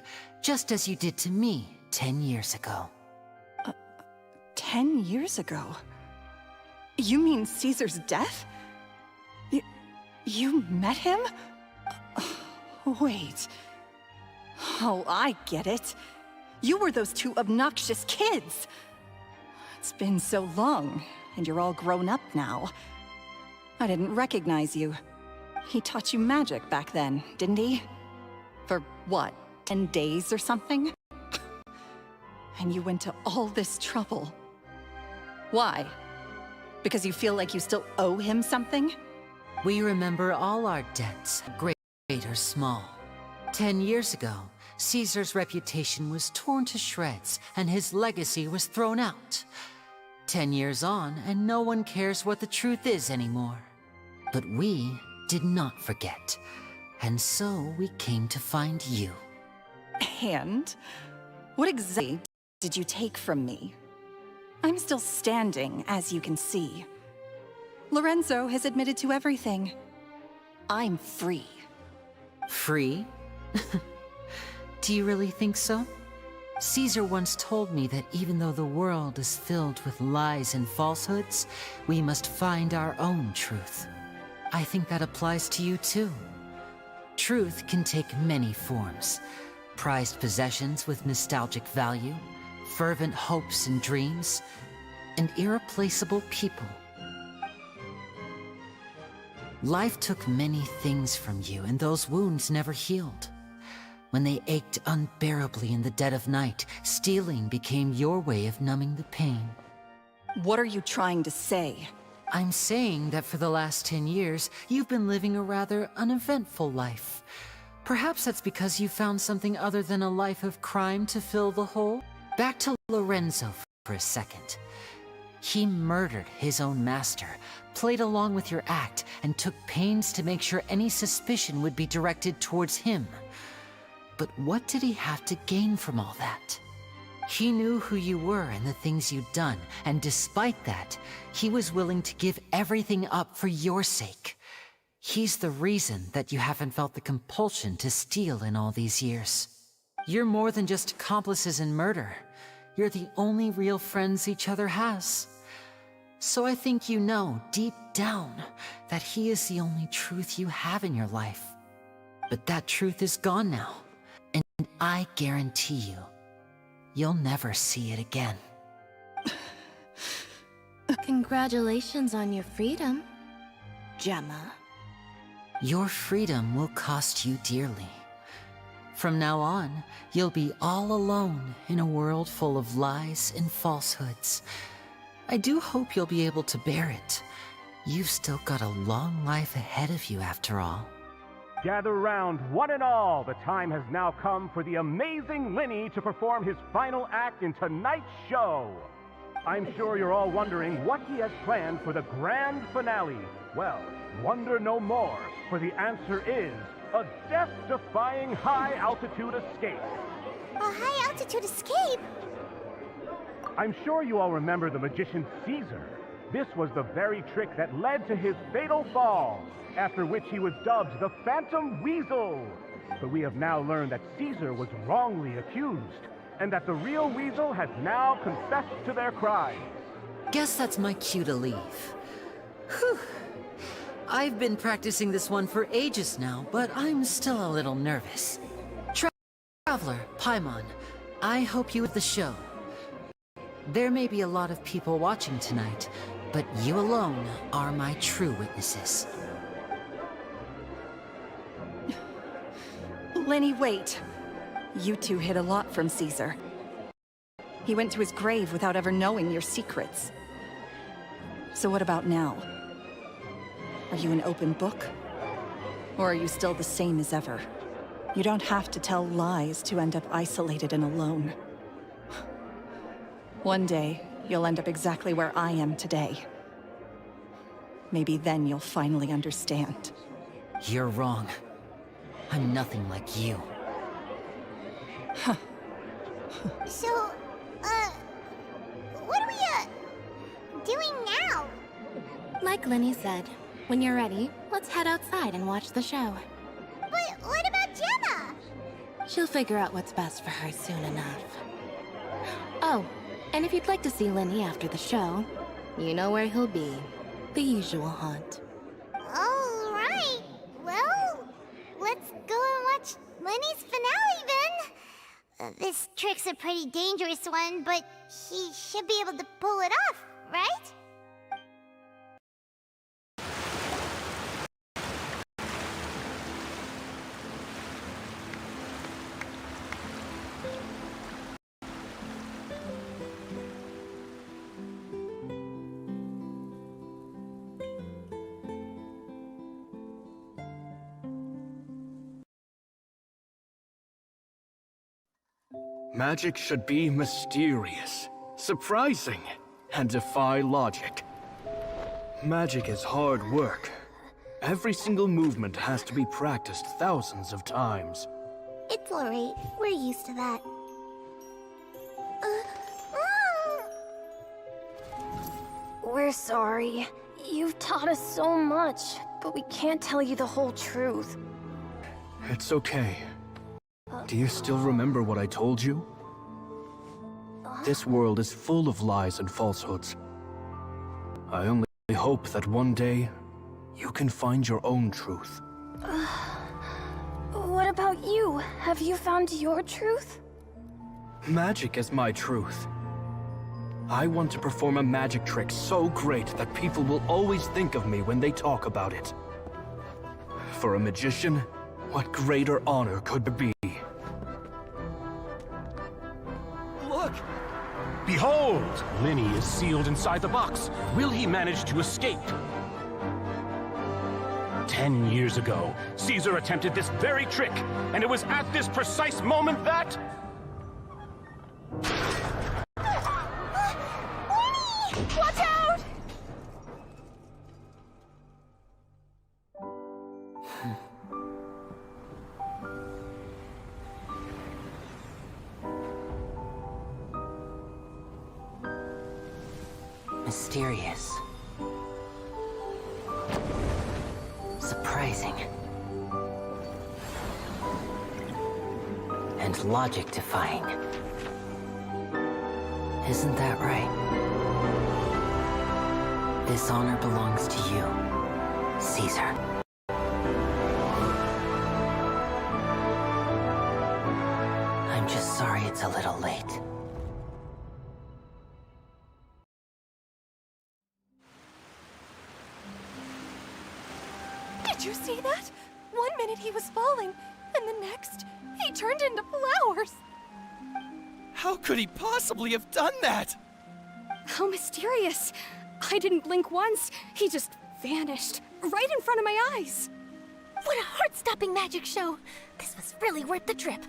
just as you did to me 10 years ago. 10 years ago? You mean Caesar's death? You met him? Wait. Oh, I get it. You were those two obnoxious kids. It's been so long, and you're all grown up now. I didn't recognize you. He taught you magic back then, didn't he? For what, 10 days or something? And you went to all this trouble. Why? Because you feel like you still owe him something? We remember all our debts, great or small. 10 years ago, Caesar's reputation was torn to shreds, and his legacy was thrown out. 10 years on, and no one cares what the truth is anymore. But we did not forget, and so we came to find you. And? What exactly did you take from me? I'm still standing, as you can see. Lorenzo has admitted to everything. I'm free. Free? Do you really think so? Caesar once told me that even though the world is filled with lies and falsehoods, we must find our own truth. I think that applies to you too. Truth can take many forms. Prized possessions with nostalgic value, fervent hopes and dreams, and irreplaceable people. Life took many things from you, and those wounds never healed. When they ached unbearably in the dead of night, stealing became your way of numbing the pain. What are you trying to say? I'm saying that for the last 10 years, you've been living a rather uneventful life. Perhaps that's because you found something other than a life of crime to fill the hole? Back to Lorenzo for a second. He murdered his own master, played along with your act, and took pains to make sure any suspicion would be directed towards him. But what did he have to gain from all that? He knew who you were and the things you'd done, and despite that, he was willing to give everything up for your sake. He's the reason that you haven't felt the compulsion to steal in all these years. You're more than just accomplices in murder. You're the only real friends each other has. So I think you know, deep down, that he is the only truth you have in your life. But that truth is gone now. And I guarantee you, you'll never see it again. Congratulations on your freedom, Gemma. Your freedom will cost you dearly. From now on, you'll be all alone in a world full of lies and falsehoods. I do hope you'll be able to bear it. You've still got a long life ahead of you after all. Gather round, one and all. The time has now come for the amazing Linny to perform his final act in tonight's show. I'm sure you're all wondering what he has planned for the grand finale. Well, wonder no more, for the answer is a death-defying high-altitude escape. A high-altitude escape? I'm sure you all remember the magician Caesar. This was the very trick that led to his fatal fall, after which he was dubbed the Phantom Weasel. But we have now learned that Caesar was wrongly accused, and that the real Weasel has now confessed to their crimes. Guess that's my cue to leave. Whew. I've been practicing this one for ages now, but I'm still a little nervous. Traveler, Paimon, I hope you with the show. There may be a lot of people watching tonight, but you alone are my true witnesses. Lenny, wait. You two hid a lot from Caesar. He went to his grave without ever knowing your secrets. So what about now? Are you an open book? Or are you still the same as ever? You don't have to tell lies to end up isolated and alone. One day, you'll end up exactly where I am today. Maybe then you'll finally understand. You're wrong. I'm nothing like you. Huh. So, what are we, doing now? Like Lenny said, when you're ready, let's head outside and watch the show. But what about Gemma? She'll figure out what's best for her soon enough. Oh, and if you'd like to see Lenny after the show, you know where he'll be. The usual haunt. All right. Well, let's go and watch Lenny's finale then. This trick's a pretty dangerous one, but he should be able to pull it off, right? Magic should be mysterious, surprising, and defy logic. Magic is hard work. Every single movement has to be practiced thousands of times. It's alright. We're used to that. We're sorry. You've taught us so much, but we can't tell you the whole truth. It's okay. Do you still remember what I told you? This world is full of lies and falsehoods. I only hope that one day, you can find your own truth. What about you? Have you found your truth? Magic is my truth. I want to perform a magic trick so great that people will always think of me when they talk about it. For a magician, what greater honor could there be? Look! Behold! Lenny is sealed inside the box. Will he manage to escape? 10 years ago, Caesar attempted this very trick, and it was at this precise moment that... Watch out! Mysterious. Surprising. And logic-defying. Isn't that right? This honor belongs to you, Caesar. I'm just sorry it's a little late. Did you see that? 1 minute he was falling, and the next, he turned into flowers. How could he possibly have done that? How mysterious. I didn't blink once. He just vanished, right in front of my eyes. What a heart-stopping magic show! This was really worth the trip.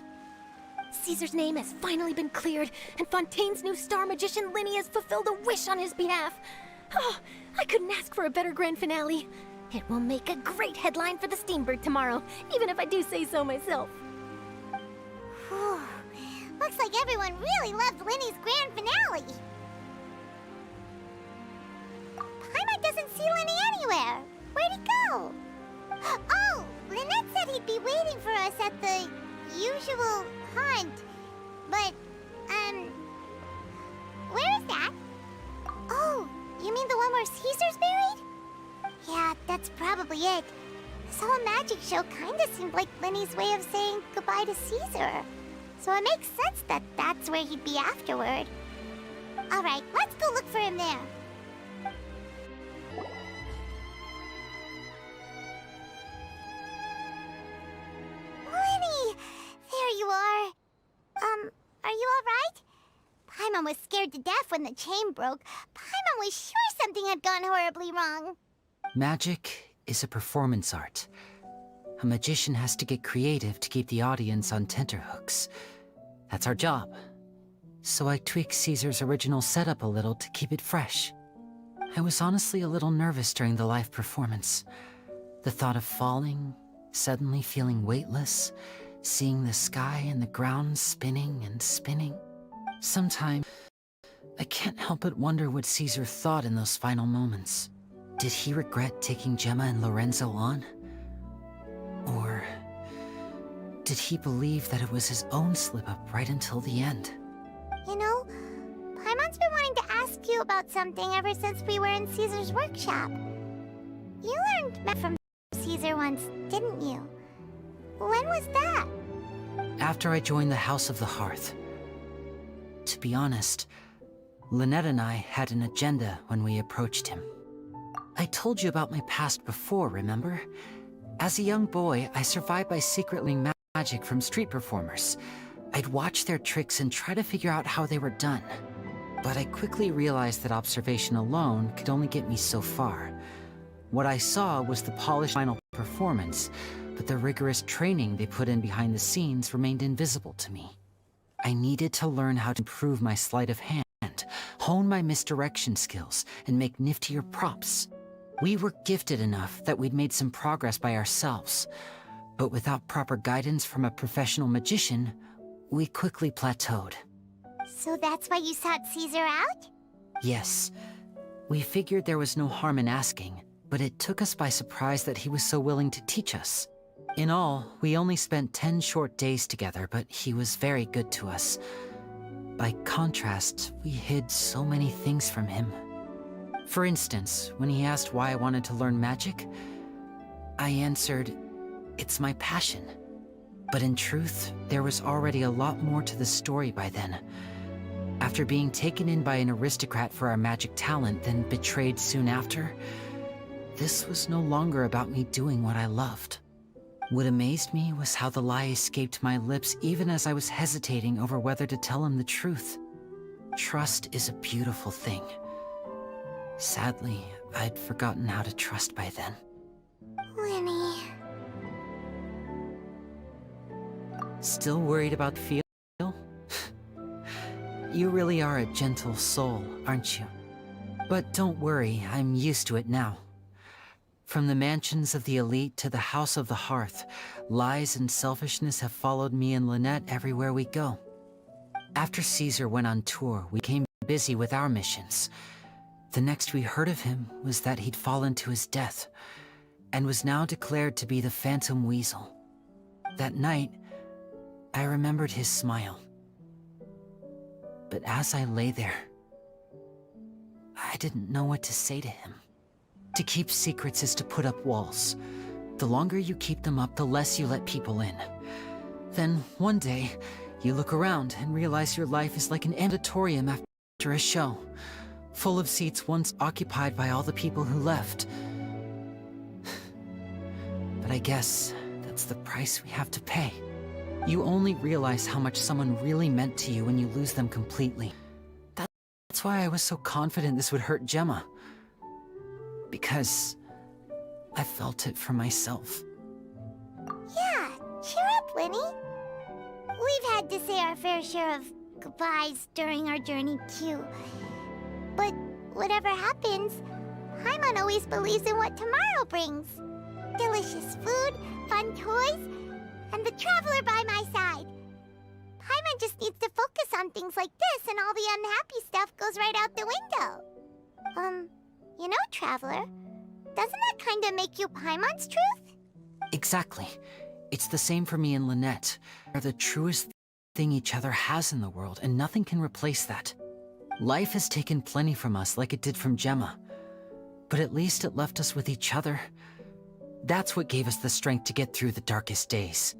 Caesar's name has finally been cleared, and Fontaine's new star magician Lenny has fulfilled a wish on his behalf. Oh, I couldn't ask for a better grand finale. It will make a great headline for the Steambird tomorrow, even if I do say so myself. Whew. Looks like everyone really loved Lenny's grand finale. Paimon doesn't see Lenny anywhere. Where'd he go? Oh, Lynette said he'd be waiting for us at the usual haunt. But, where is that? Oh, you mean the one where Caesar's buried? Yeah, that's probably it. This whole magic show kinda seemed like Lenny's way of saying goodbye to Caesar. So it makes sense that that's where he'd be afterward. Alright, let's go look for him there. Lenny! There you are. scared to death when the chain broke, Paimon was sure something had gone horribly wrong. Magic is a performance art. A magician has to get creative to keep the audience on tenterhooks. That's our job. So I tweaked Caesar's original setup a little to keep it fresh. I was honestly a little nervous during the live performance. The thought of falling, suddenly feeling weightless, seeing the sky and the ground spinning and spinning. Sometimes, I can't help but wonder what Caesar thought in those final moments. Did he regret taking Gemma and Lorenzo on? Or did he believe that it was his own slip-up right until the end? You know, Paimon's been wanting to ask you about something ever since we were in Caesar's workshop. You learned math from Caesar once, didn't you? When was that? After I joined the House of the Hearth. To be honest, Lynette and I had an agenda when we approached him. I told you about my past before, remember? As a young boy, I survived by secretly magic from street performers. I'd watch their tricks and try to figure out how they were done. But I quickly realized that observation alone could only get me so far. What I saw was the polished final performance, but the rigorous training they put in behind the scenes remained invisible to me. I needed to learn how to improve my sleight of hand, hone my misdirection skills, and make niftier props. We were gifted enough that we'd made some progress by ourselves, but without proper guidance from a professional magician, we quickly plateaued. So that's why you sought Caesar out? Yes. We figured there was no harm in asking, but it took us by surprise that he was so willing to teach us. In all, we only spent 10 short days together, but he was very good to us. By contrast, we hid so many things from him. For instance, when he asked why I wanted to learn magic, I answered, "It's my passion." But in truth, there was already a lot more to the story by then. After being taken in by an aristocrat for our magic talent, then betrayed soon after, this was no longer about me doing what I loved. What amazed me was how the lie escaped my lips even as I was hesitating over whether to tell him the truth. Trust is a beautiful thing. Sadly, I'd forgotten how to trust by then. Winnie. Still worried about Phil? You really are a gentle soul, aren't you? But don't worry, I'm used to it now. From the mansions of the elite to the House of the Hearth, lies and selfishness have followed me and Lynette everywhere we go. After Caesar went on tour, we became busy with our missions. The next we heard of him was that he'd fallen to his death, and was now declared to be the Phantom Weasel. That night, I remembered his smile. But as I lay there, I didn't know what to say to him. To keep secrets is to put up walls. The longer you keep them up, the less you let people in. Then, one day, you look around and realize your life is like an auditorium after a show, full of seats once occupied by all the people who left. But I guess that's the price we have to pay. You only realize how much someone really meant to you when you lose them completely. That's why I was so confident this would hurt Gemma. Because I felt it for myself. Yeah, cheer up, Winnie. We've had to say our fair share of goodbyes during our journey, too. But whatever happens, Paimon always believes in what tomorrow brings. Delicious food, fun toys, and the Traveler by my side. Paimon just needs to focus on things like this, and all the unhappy stuff goes right out the window. You know, Traveler, doesn't that kinda make you Paimon's truth? Exactly. It's the same for me and Lynette. They're the truest thing each other has in the world, and nothing can replace that. Life has taken plenty from us, like it did from Gemma. But at least it left us with each other. That's what gave us the strength to get through the darkest days.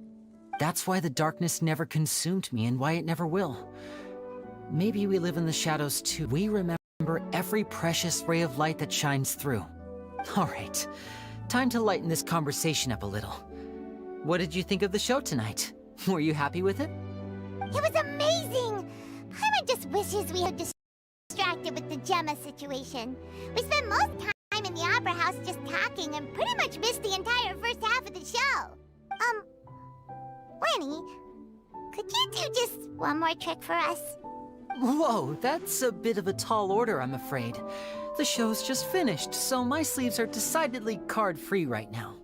That's why the darkness never consumed me, and why it never will. Maybe we live in the shadows too. We remember every precious ray of light that shines through. All right, time to lighten this conversation up a little. What did you think of the show tonight? Were you happy with it? It was amazing! Paimon just wishes we had distracted with the Gemma situation. We spent most time in the Opera House just talking and pretty much missed the entire first half of the show. Lenny, could you do just one more trick for us? Whoa, that's a bit of a tall order, I'm afraid. The show's just finished, so my sleeves are decidedly card-free right now.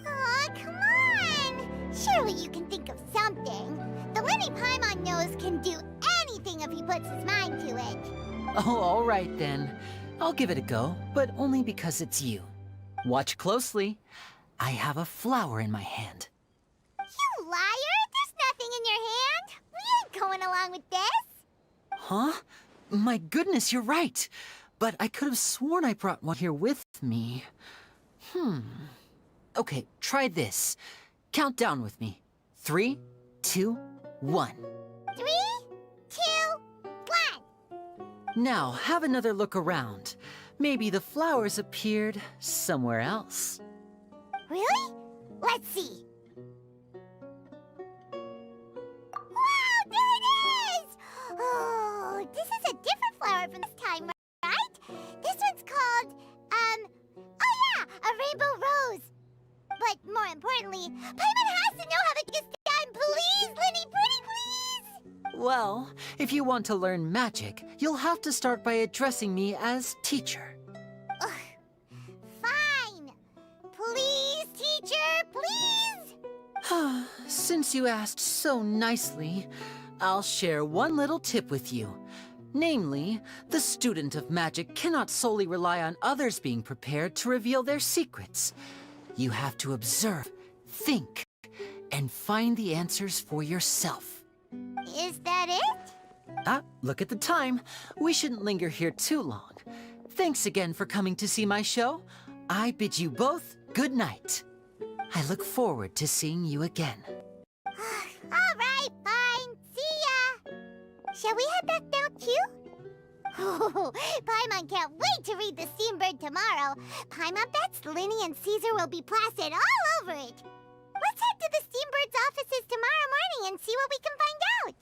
Aw, come on! Surely you can think of something. The Lenny Paimon knows can do anything if he puts his mind to it. Oh, all right then. I'll give it a go, but only because it's you. Watch closely. I have a flower in my hand. You liar! There's nothing in your hand! We ain't going along with this! Huh? My goodness, you're right. But I could have sworn I brought one here with me. Okay, try this. Count down with me. 3, 2, 1. 3, 2, 1. Now, have another look around. Maybe the flowers appeared somewhere else. Really? Let's see. Wow, there it is! Oh, this is a different flower from this time, right? This one's called, oh yeah, a rainbow rose. But more importantly, Paimon has to know how to kiss time. Please, Lenny, pretty please! Well, if you want to learn magic, you'll have to start by addressing me as teacher. Fine. Please, teacher, please! Since you asked so nicely, I'll share one little tip with you. Namely, the student of magic cannot solely rely on others being prepared to reveal their secrets. You have to observe, think, and find the answers for yourself. Is that it? Look at the time. We shouldn't linger here too long. Thanks again for coming to see my show. I bid you both good night. I look forward to seeing you again. All right, fine. See ya. Shall we head back now, too? Oh, Paimon can't wait to read The Steambird tomorrow. Paimon bets Linny and Caesar will be plastered all over it. Let's head to the Steambird's offices tomorrow morning and see what we can find out.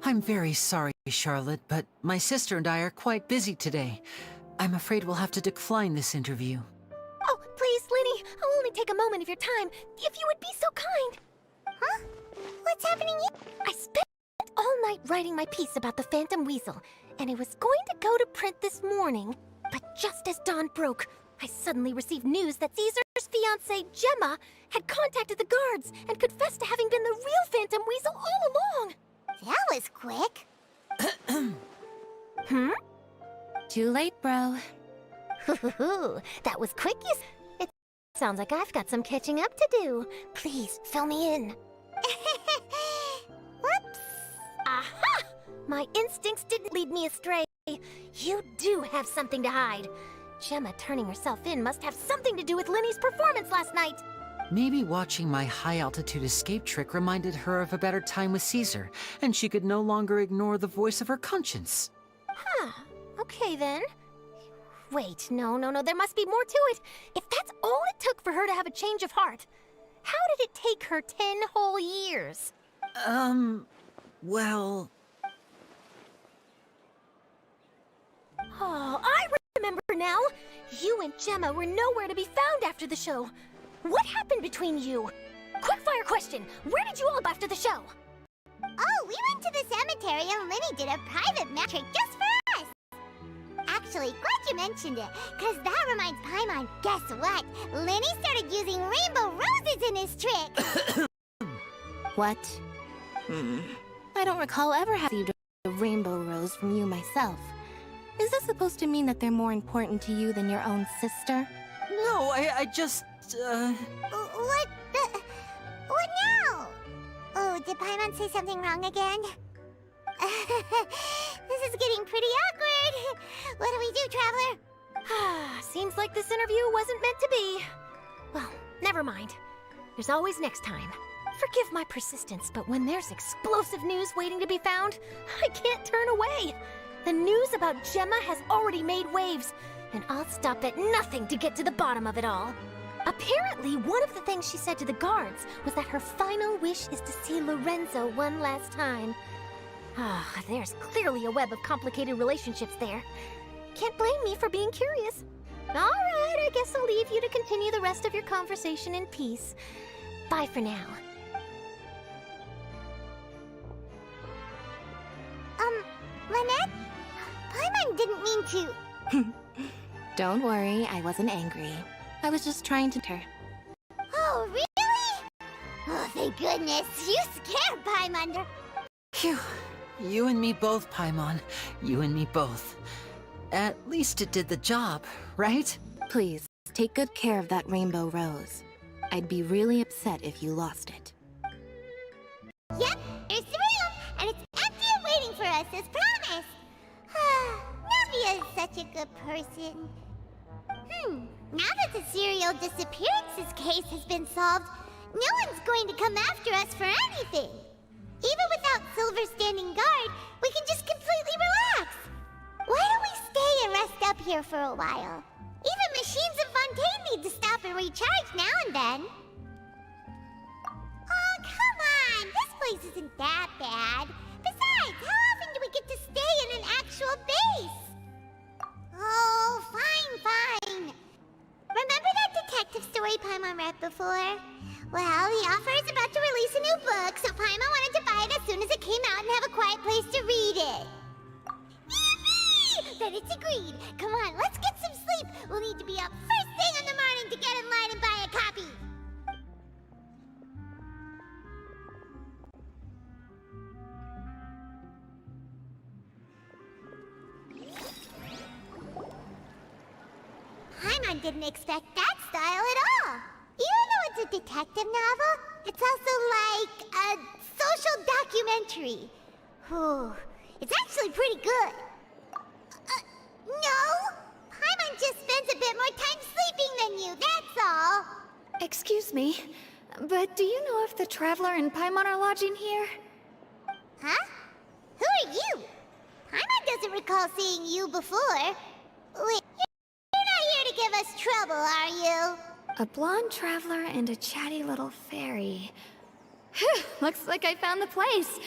I'm very sorry, Charlotte, but my sister and I are quite busy today. I'm afraid we'll have to decline this interview. Oh, please, Linny, I'll only take a moment of your time, if you would be so kind. Huh? What's happening here? I spent all night writing my piece about the Phantom Weasel, and it was going to go to print this morning. But just as dawn broke, I suddenly received news that Caesar's fiancée, Gemma, had contacted the guards and confessed to having been the real Phantom Weasel all along. That was quick. Too late, bro. That was quick, It sounds like I've got some catching up to do. Please, fill me in. Whoops. Aha! My instincts didn't lead me astray. You do have something to hide. Gemma turning herself in must have something to do with Linny's performance last night. Maybe watching my high-altitude escape trick reminded her of a better time with Caesar, and she could no longer ignore the voice of her conscience. Huh. Okay, then. Wait, no, there must be more to it. If that's all it took for her to have a change of heart, how did it take her 10 whole years? Well... Oh, I remember now. You and Gemma were nowhere to be found after the show. What happened between you? Quickfire question. Where did you all go after the show? Oh, we went to the cemetery and Linny did a private magic just for us. Actually, glad you mentioned it, because that reminds Paimon, guess what? Linny started using rainbow roses in his trick. What? I don't recall ever having received a rainbow rose from you myself. Is this supposed to mean that they're more important to you than your own sister? No, I just, What now? Oh, did Paimon say something wrong again? This is getting pretty awkward. What do we do, Traveler? Seems like this interview wasn't meant to be. Well, never mind. There's always next time. Forgive my persistence, but when there's explosive news waiting to be found, I can't turn away. The news about Gemma has already made waves, and I'll stop at nothing to get to the bottom of it all. Apparently, one of the things she said to the guards was that her final wish is to see Lorenzo one last time. Ah, there's clearly a web of complicated relationships there. Can't blame me for being curious. All right, I guess I'll leave you to continue the rest of your conversation in peace. Bye for now. Lynette? Paimon didn't mean to. Don't worry, I wasn't angry. I was just trying to her. Oh, really? Oh, thank goodness. You scared Paimon. Phew. You and me both, Paimon. You and me both. At least it did the job, right? Please, take good care of that rainbow rose. I'd be really upset if you lost it. Yep, there's the room, and it's empty and waiting for us as promised. Navia is such a good person. Now that the serial disappearances case has been solved, no one's going to come after us for anything. Even without Silver standing guard, we can just completely relax. Why don't we stay and rest up here for a while? Even machines in Fontaine need to stop and recharge now and then. Oh, come on! This place isn't that bad. Besides, how often do we get to stay in an actual base? Oh, fine. Remember that detective story Paimon read before? Well, the author is about to release a new book, so Paimon wanted to buy it as soon as it came out and have a quiet place to read it. Yippee! Then it's agreed. Come on, let's get some sleep. We'll need to be up first thing in the morning to get in line and buy a copy. Paimon didn't expect that style at all. Even though it's a detective novel, it's also like a social documentary. Whew. It's actually pretty good. No! Paimon just spends a bit more time sleeping than you, that's all. Excuse me, but do you know if the Traveler and Paimon are lodging here? Huh? Who are you? Paimon doesn't recall seeing you before. Wait, you're not here to give us trouble, are you? A blonde traveler and a chatty little fairy. Whew, looks like I found the place.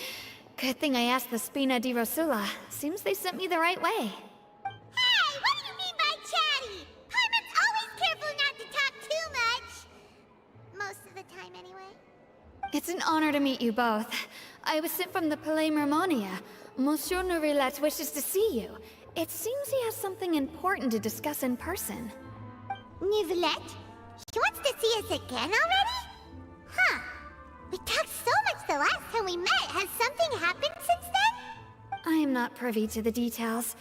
Good thing I asked the Spina di Rosula. Seems they sent me the right way. Hey, what do you mean by chatty? Paimon's always careful not to talk too much. Most of the time, anyway. It's an honor to meet you both. I was sent from the Palais Mermonia. Monsieur Nourilette wishes to see you. It seems he has something important to discuss in person. Nourilette? He wants to see us again already? Huh. We talked so much the last time we met. Has something happened since then? I am not privy to the details.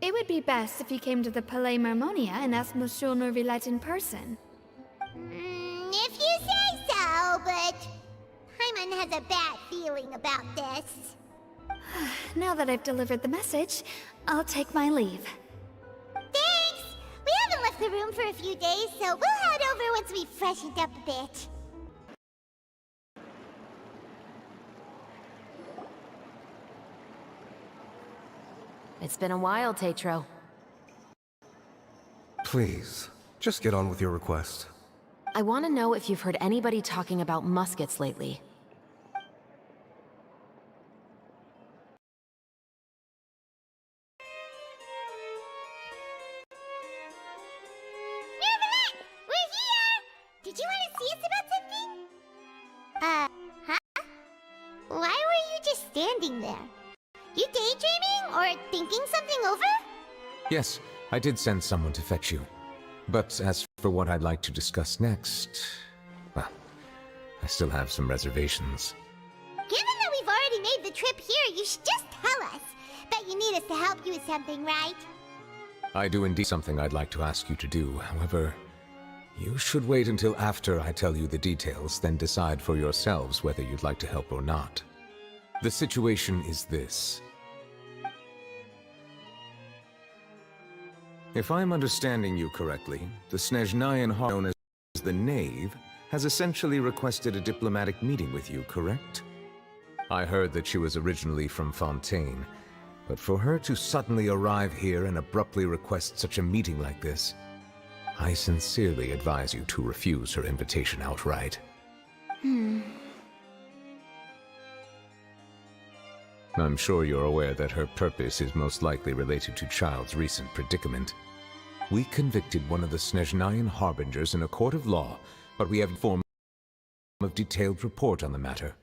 It would be best if you came to the Palais Mermonia and asked Monsieur Nourilette in person. If you say so, but Paimon has a bad feeling about this. Now that I've delivered the message, I'll take my leave. Thanks! We haven't left the room for a few days, so we'll head over once we've freshened up a bit. It's been a while, Tetro. Please, just get on with your request. I want to know if you've heard anybody talking about muskets lately. Did you want to see us about something? Huh? Why were you just standing there? You daydreaming or thinking something over? Yes, I did send someone to fetch you. But as for what I'd like to discuss next, well, I still have some reservations. Given that we've already made the trip here, you should just tell us. Bet you need us to help you with something, right? I do indeed something I'd like to ask you to do. However, you should wait until after I tell you the details, then decide for yourselves whether you'd like to help or not. The situation is this. If I'm understanding you correctly, the Snezhnayan Har known as the Knave has essentially requested a diplomatic meeting with you, correct? I heard that she was originally from Fontaine, but for her to suddenly arrive here and abruptly request such a meeting like this, I sincerely advise you to refuse her invitation outright. I'm sure you're aware that her purpose is most likely related to Child's recent predicament. We convicted one of the Snezhnayan harbingers in a court of law, but we have a form of detailed report on the matter.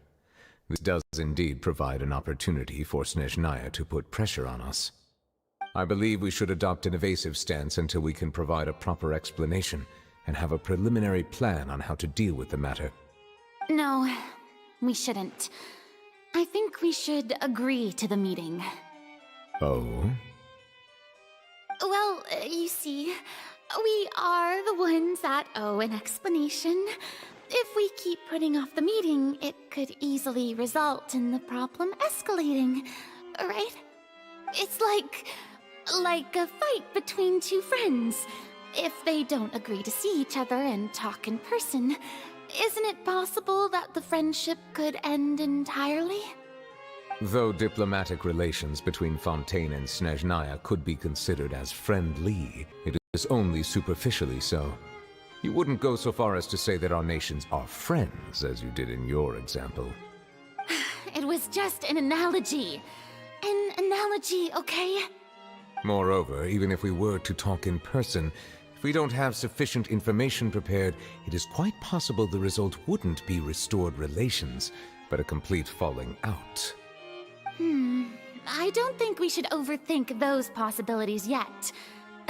This does indeed provide an opportunity for Snezhnaya to put pressure on us. I believe we should adopt an evasive stance until we can provide a proper explanation and have a preliminary plan on how to deal with the matter. No, we shouldn't. I think we should agree to the meeting. Oh? Well, you see, we are the ones that owe an explanation. If we keep putting off the meeting, it could easily result in the problem escalating, right? It's like a fight between two friends. If they don't agree to see each other and talk in person, isn't it possible that the friendship could end entirely? Though diplomatic relations between Fontaine and Snezhnaya could be considered as friendly, it is only superficially so. You wouldn't go so far as to say that our nations are friends, as you did in your example. It was just an analogy. An analogy, okay? Moreover, even if we were to talk in person, if we don't have sufficient information prepared, it is quite possible the result wouldn't be restored relations, but a complete falling out. I don't think we should overthink those possibilities yet.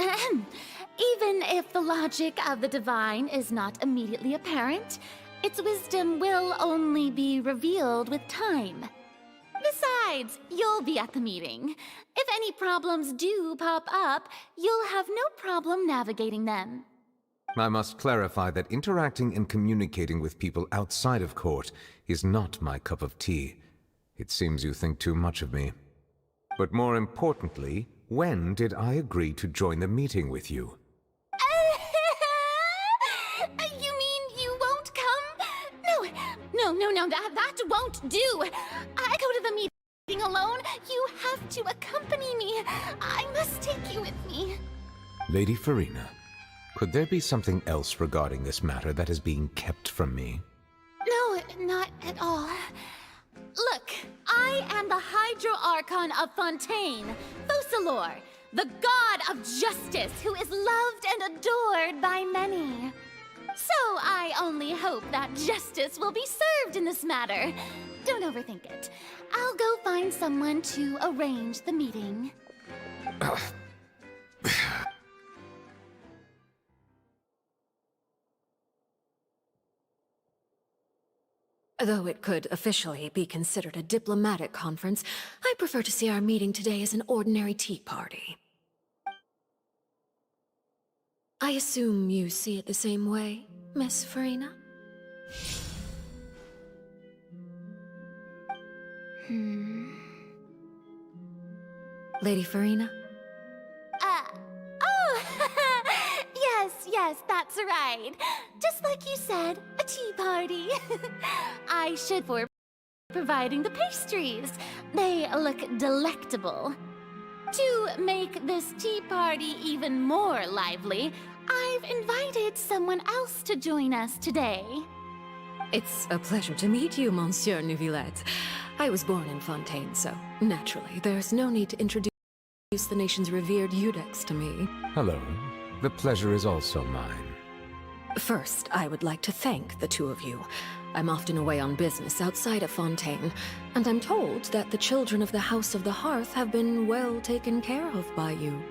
Even if the logic of the divine is not immediately apparent, its wisdom will only be revealed with time. Besides, you'll be at the meeting. If any problems do pop up, you'll have no problem navigating them. I must clarify that interacting and communicating with people outside of court is not my cup of tea. It seems you think too much of me. But more importantly, when did I agree to join the meeting with you? You mean you won't come? No, that won't do. I go to the meeting alone. You have to accompany me. I must take you with me. Lady Farina, could there be something else regarding this matter that is being kept from me? No, not at all. Look, I am the Hydro Archon of Fontaine, Focalor, the god of justice who is loved and adored by many. So I only hope that justice will be served in this matter. Don't overthink it. I'll go find someone to arrange the meeting. Though it could officially be considered a diplomatic conference, I prefer to see our meeting today as an ordinary tea party. I assume you see it the same way, Miss Farina? Lady Farina? Yes, that's right. Just like you said, a tea party. I should for providing the pastries. They look delectable. To make this tea party even more lively, I've invited someone else to join us today. It's a pleasure to meet you, Monsieur Neuvillette. I was born in Fontaine, so naturally, there's no need to introduce the nation's revered Eudex to me. Hello. The pleasure is also mine. First, I would like to thank the two of you. I'm often away on business outside of Fontaine, and I'm told that the children of the House of the Hearth have been well taken care of by you.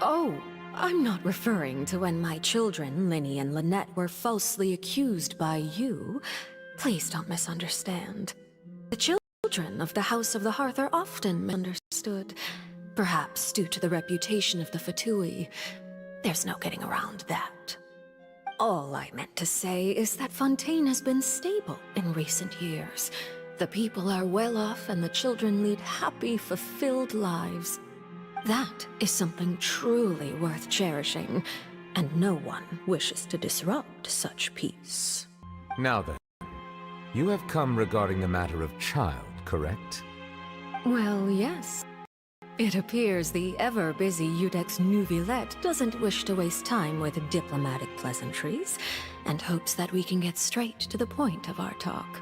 Oh, I'm not referring to when my children, Linny and Lynette, were falsely accused by you. Please don't misunderstand. The children of the House of the Hearth are often misunderstood. Perhaps due to the reputation of the Fatui. There's no getting around that. All I meant to say is that Fontaine has been stable in recent years. The people are well off and the children lead happy, fulfilled lives. That is something truly worth cherishing, and no one wishes to disrupt such peace. Now then, you have come regarding the matter of Child, correct? Well, yes. It appears the ever-busy Eudex Neuvillette doesn't wish to waste time with diplomatic pleasantries, and hopes that we can get straight to the point of our talk.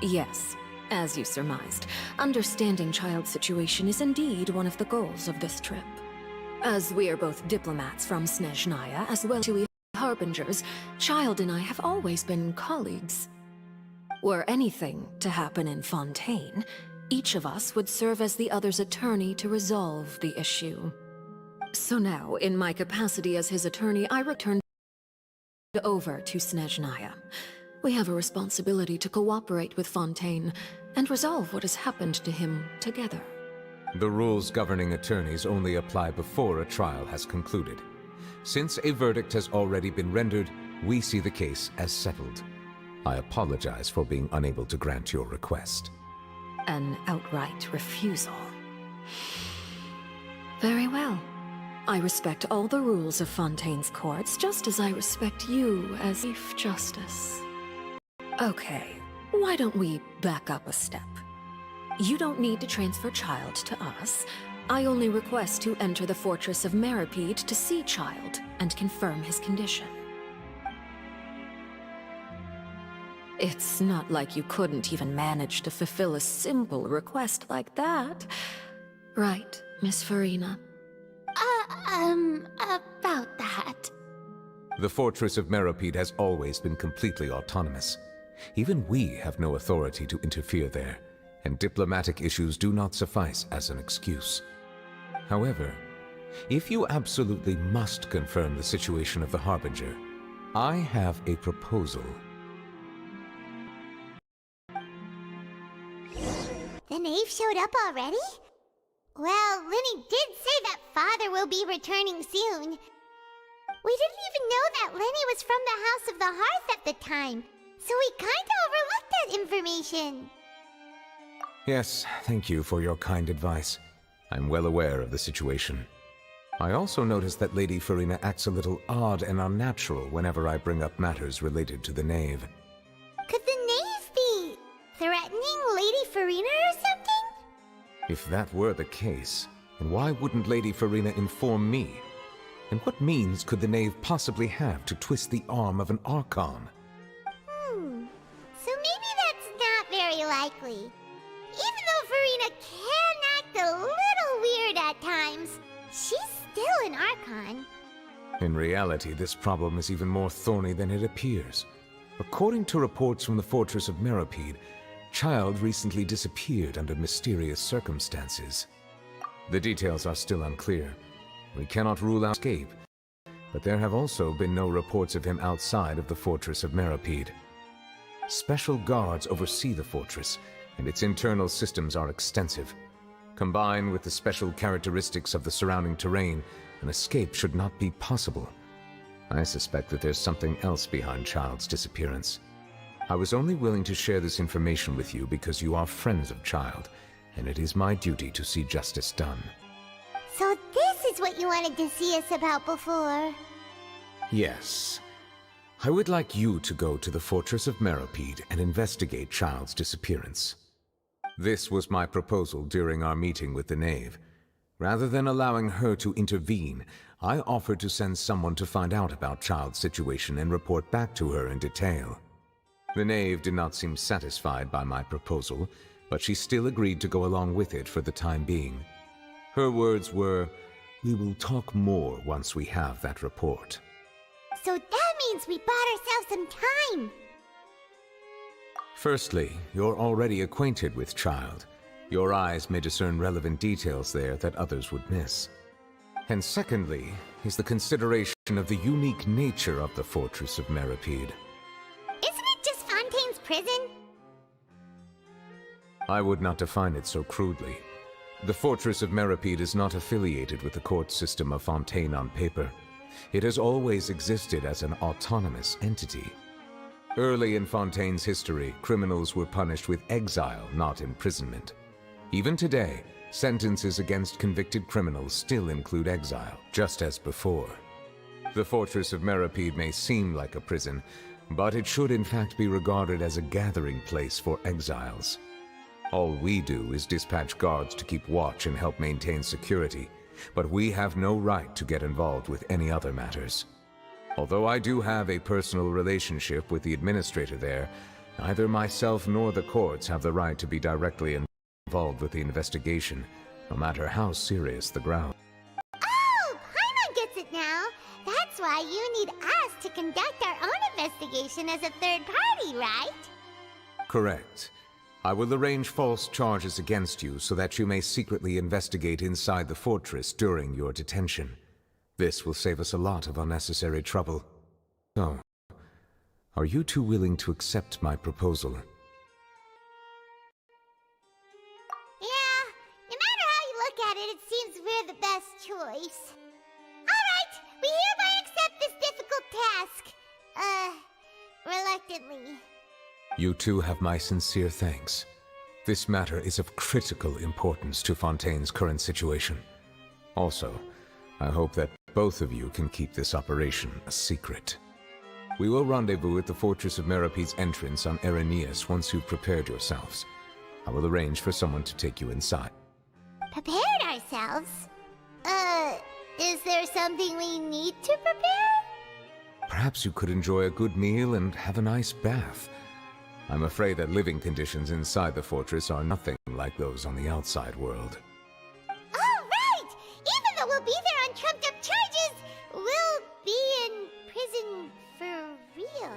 Yes, As you surmised, understanding Child's situation is indeed one of the goals of this trip. As we are both diplomats from Snezhnaya, as well as we harbingers, Child and I have always been colleagues. Were anything to happen in Fontaine, each of us would serve as the other's attorney to resolve the issue. So now, in my capacity as his attorney, I returned over to Snezhnaya. We have a responsibility to cooperate with Fontaine and resolve what has happened to him together. The rules governing attorneys only apply before a trial has concluded. Since a verdict has already been rendered, we see the case as settled. I apologize for being unable to grant your request. An outright refusal. Very well. I respect all the rules of Fontaine's courts, just as I respect you as Chief Justice. Okay, why don't we back up a step? You don't need to transfer Child to us. I only request to enter the Fortress of Meripede to see Child and confirm his condition. It's not like you couldn't even manage to fulfill a simple request like that. Right, Miss Farina? About that. The Fortress of Meripede has always been completely autonomous. Even we have no authority to interfere there, and diplomatic issues do not suffice as an excuse. However, if you absolutely must confirm the situation of the Harbinger, I have a proposal. The knave showed up already? Well, Linny did say that Father will be returning soon. We didn't even know that Linny was from the House of the Hearth at the time, so we kinda overlooked that information. Yes, thank you for your kind advice. I'm well aware of the situation. I also noticed that Lady Farina acts a little odd and unnatural whenever I bring up matters related to the knave. Could the knave be threatening Lady Farina or something? If that were the case, then why wouldn't Lady Farina inform me? And what means could the knave possibly have to twist the arm of an Archon? So maybe that's not very likely. Even though Farina can act a little weird at times, she's still an Archon. In reality, this problem is even more thorny than it appears. According to reports from the Fortress of Meripede, Child recently disappeared under mysterious circumstances. The details are still unclear. We cannot rule out escape, but there have also been no reports of him outside of the Fortress of Meripede. Special guards oversee the fortress, and its internal systems are extensive. Combined with the special characteristics of the surrounding terrain, an escape should not be possible. I suspect that there's something else behind Child's disappearance. I was only willing to share this information with you because you are friends of Child, and it is my duty to see justice done. So this is what you wanted to see us about before. Yes. I would like you to go to the Fortress of Meripede and investigate Child's disappearance. This was my proposal during our meeting with the knave. Rather than allowing her to intervene, I offered to send someone to find out about Child's situation and report back to her in detail. The knave did not seem satisfied by my proposal, but she still agreed to go along with it for the time being. Her words were, "We will talk more once we have that report." So that means we bought ourselves some time. Firstly, you're already acquainted with Child. Your eyes may discern relevant details there that others would miss. And secondly, is the consideration of the unique nature of the Fortress of Meripede. Isn't it just Fontaine's prison? I would not define it so crudely. The Fortress of Meripede is not affiliated with the court system of Fontaine on paper. It has always existed as an autonomous entity. Early in Fontaine's history, criminals were punished with exile, not imprisonment. Even today, sentences against convicted criminals still include exile, just as before. The Fortress of Meripede may seem like a prison, but it should in fact be regarded as a gathering place for exiles. All we do is dispatch guards to keep watch and help maintain security, but we have no right to get involved with any other matters. Although I do have a personal relationship with the administrator there, Neither myself nor the courts have the right to be directly involved with the investigation, no matter how serious the ground. Oh, Paimon gets it now. That's why you need us to conduct our own investigation as a third party, right? Correct. I will arrange false charges against you so that you may secretly investigate inside the fortress during your detention. This will save us a lot of unnecessary trouble. So, are you two willing to accept my proposal? Yeah, no matter how you look at it, it seems we're the best choice. Alright, we hereby accept this difficult task. Reluctantly. You two have my sincere thanks. This matter is of critical importance to Fontaine's current situation. Also, I hope that both of you can keep this operation a secret. We will rendezvous at the Fortress of Merope's entrance on Erinius once you've prepared yourselves. I will arrange for someone to take you inside. Prepared ourselves? Is there something we need to prepare? Perhaps you could enjoy a good meal and have a nice bath. I'm afraid that living conditions inside the fortress are nothing like those on the outside world. Oh, right! Even though we'll be there on trumped-up charges, we'll be in prison for real.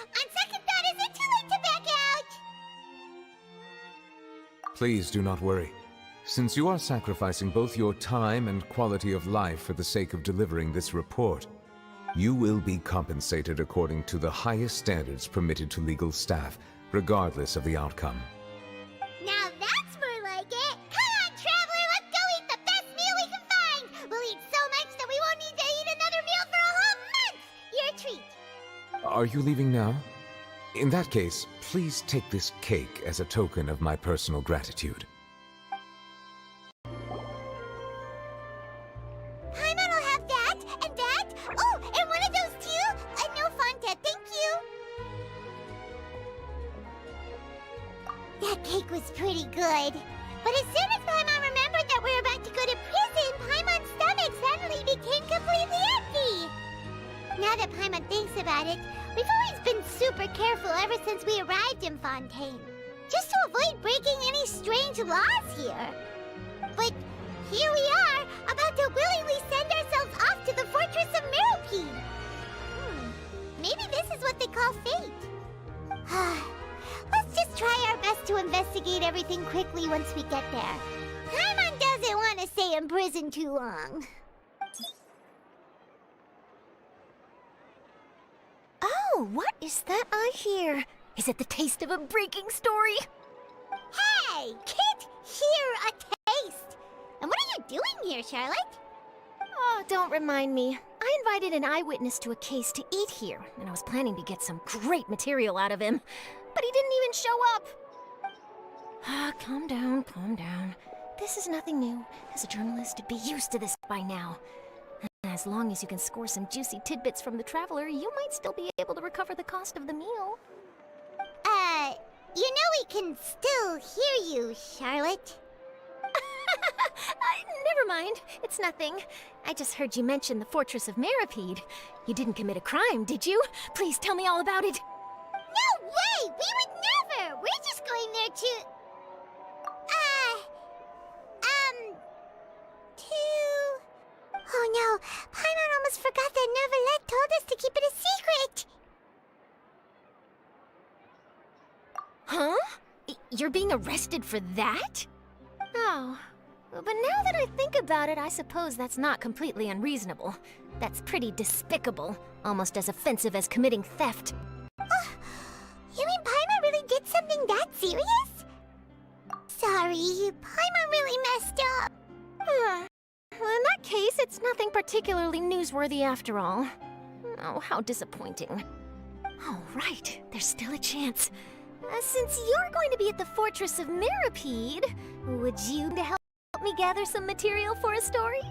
On second thought, is it too late to back out? Please do not worry. Since you are sacrificing both your time and quality of life for the sake of delivering this report, you will be compensated according to the highest standards permitted to legal staff, regardless of the outcome. Now that's more like it! Come on, Traveler, let's go eat the best meal we can find! We'll eat so much that we won't need to eat another meal for a whole month! Your treat! Are you leaving now? In that case, please take this cake as a token of my personal gratitude. Paimon will have that, and that. Oh, and one of those too. No Fonta, thank you. That cake was pretty good. But as soon as Paimon remembered that we were about to go to prison, Paimon's stomach suddenly became completely empty. Now that Paimon thinks about it, we've always been super careful ever since we arrived in Fontaine. Just to avoid breaking any strange laws here. But here we are, about to willingly send ourselves off to the Fortress of Merope. Maybe this is what they call fate. Let's just try our best to investigate everything quickly once we get there. Paimon doesn't want to stay in prison too long. Oh, what is that I hear? Is it the taste of a breaking story? Hey! Can't hear a taste! And what are you doing here, Charlotte? Oh, don't remind me. I invited an eyewitness to a case to eat here, and I was planning to get some great material out of him. But he didn't even show up. Calm down, calm down. This is nothing new. As a journalist, you'd be used to this by now. And as long as you can score some juicy tidbits from the Traveler, you might still be able to recover the cost of the meal. You know we can still hear you, Charlotte. Never mind. It's nothing. I just heard you mention the Fortress of Merope. You didn't commit a crime, did you? Please tell me all about it. No way! We would never! We're just going there to... Oh no, Paimon almost forgot that Neverlet told us to keep it a secret! Huh? You're being arrested for that? Oh, but now that I think about it, I suppose that's not completely unreasonable. That's pretty despicable, almost as offensive as committing theft. You mean Paimon really did something that serious? Sorry, Paimon really messed up. Well, in that case, it's nothing particularly newsworthy after all. Oh, how disappointing. Oh, right, there's still a chance. Since you're going to be at the Fortress of Merope, would you help me gather some material for a story?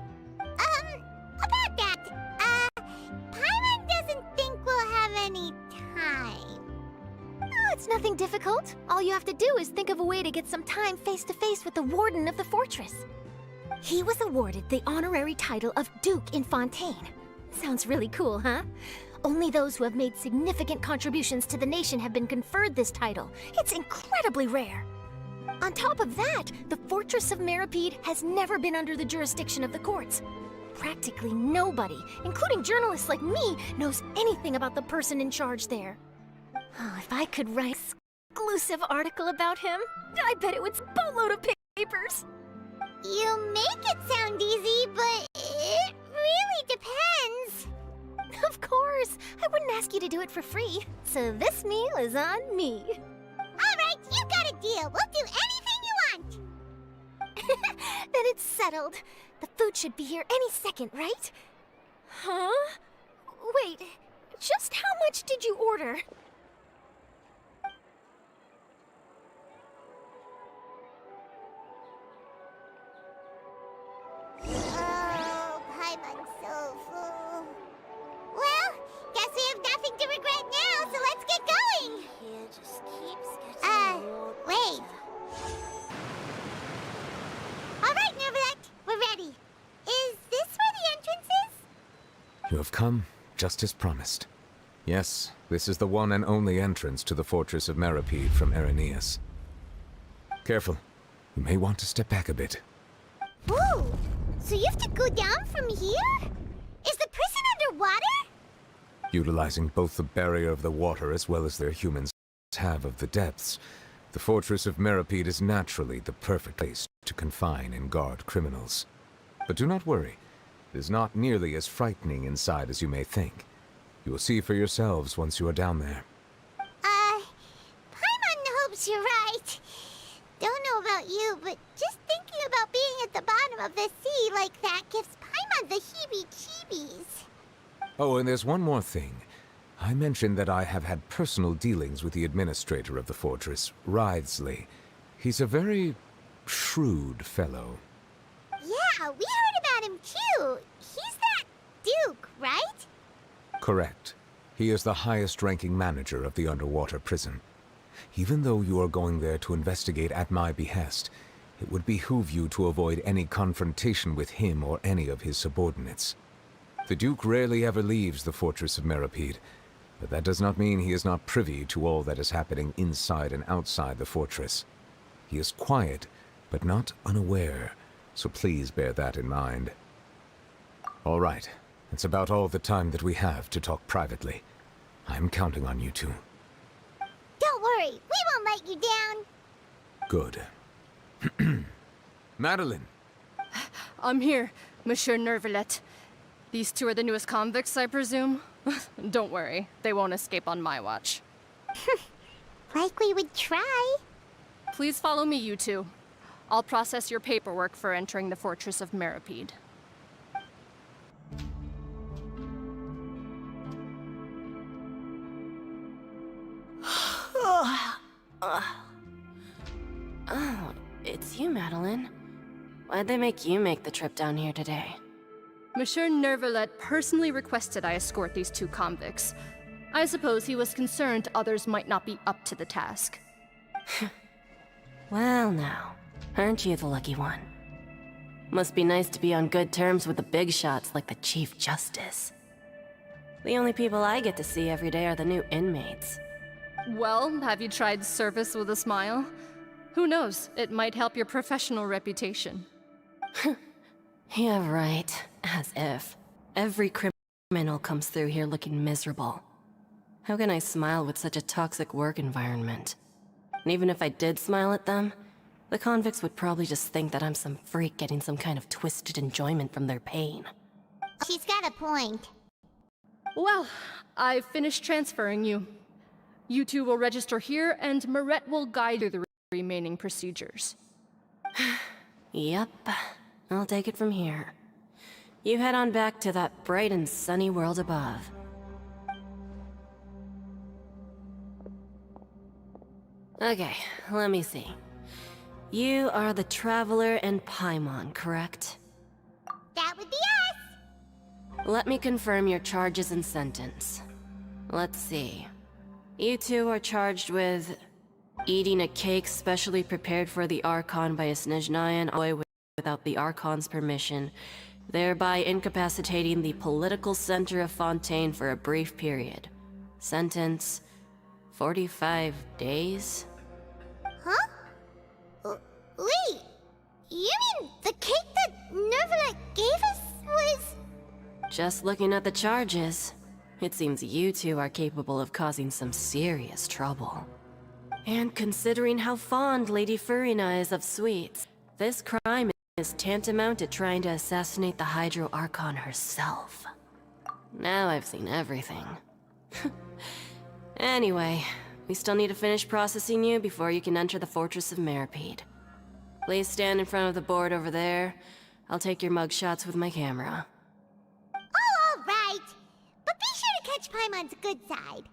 About that, Paimon doesn't think we'll have any time. Oh, it's nothing difficult. All you have to do is think of a way to get some time face-to-face with the Warden of the Fortress. He was awarded the honorary title of Duke in Fontaine. Sounds really cool, huh? Only those who have made significant contributions to the nation have been conferred this title. It's incredibly rare. On top of that, the Fortress of Meripede has never been under the jurisdiction of the courts. Practically nobody, including journalists like me, knows anything about the person in charge there. Oh, if I could write an exclusive article about him, I bet it would boatload of papers. You make it sound easy, but it really depends. Of course, I wouldn't ask you to do it for free, so this meal is on me. All right, you got a deal. We'll do anything you want. Then it's settled. The food should be here any second, right? Huh? Wait, just how much did you order? Oh, Paimon's so full. Well, guess we have nothing to regret now, so let's get going. Wait. All right, Neverlet, we're ready. Is this where the entrance is? You have come, just as promised. Yes, this is the one and only entrance to the Fortress of Meripede from Araneus. Careful. You may want to step back a bit. Ooh, so you have to go down from here? Is the prison underwater? Utilizing both the barrier of the water as well as their humans have of the depths, the Fortress of Meripede is naturally the perfect place to confine and guard criminals. But do not worry. It is not nearly as frightening inside as you may think. You will see for yourselves once you are down there. Paimon hopes you're right. Don't know about you, but just thinking about being at the bottom of the sea like that gives Paimon the heebie-jeebies. Oh, and there's one more thing. I mentioned that I have had personal dealings with the administrator of the fortress, Writhsley. He's a very shrewd fellow. Yeah, we heard about him too. He's that Duke, right? Correct. He is the highest-ranking manager of the underwater prison. Even though you are going there to investigate at my behest, it would behoove you to avoid any confrontation with him or any of his subordinates. The Duke rarely ever leaves the Fortress of Meripede, but that does not mean he is not privy to all that is happening inside and outside the fortress. He is quiet, but not unaware, so please bear that in mind. All right, it's about all the time that we have to talk privately. I'm counting on you two. Don't worry, we won't let you down. Good. Madeline! I'm here, Monsieur Nervalet. These two are the newest convicts, I presume? Don't worry, they won't escape on my watch. Like we would try. Please follow me, you two. I'll process your paperwork for entering the Fortress of Meripede. Oh, it's you, Madeline. Why'd they make you make the trip down here today? Monsieur Nervalet personally requested I escort these two convicts. I suppose he was concerned others might not be up to the task. Well now, aren't you the lucky one? Must be nice to be on good terms with the big shots like the Chief Justice. The only people I get to see every day are the new inmates. Well, have you tried service with a smile? Who knows, it might help your professional reputation. Yeah, right. As if. Every criminal comes through here looking miserable. How can I smile with such a toxic work environment? And even if I did smile at them, the convicts would probably just think that I'm some freak getting some kind of twisted enjoyment from their pain. She's got a point. Well, I've finished transferring you. You two will register here, and Maret will guide you through the remaining procedures. Yep. I'll take it from here. You head on back to that bright and sunny world above. Okay, let me see. You are the Traveler and Paimon, correct? That would be us! Let me confirm your charges and sentence. Let's see. You two are charged with eating a cake specially prepared for the Archon by a Snezhnayan boy without the Archon's permission, thereby incapacitating the political center of Fontaine for a brief period. Sentence, 45 days? Huh? Wait, you mean the cake that Nervalite gave us was... Just looking at the charges, it seems you two are capable of causing some serious trouble. And considering how fond Lady Furina is of sweets, this crime is tantamount to trying to assassinate the Hydro Archon herself. Now I've seen everything. Anyway, we still need to finish processing you before you can enter the Fortress of Meripede. Please stand in front of the board over there. I'll take your mugshots with my camera. Oh, all right. But be sure to catch Paimon's good side.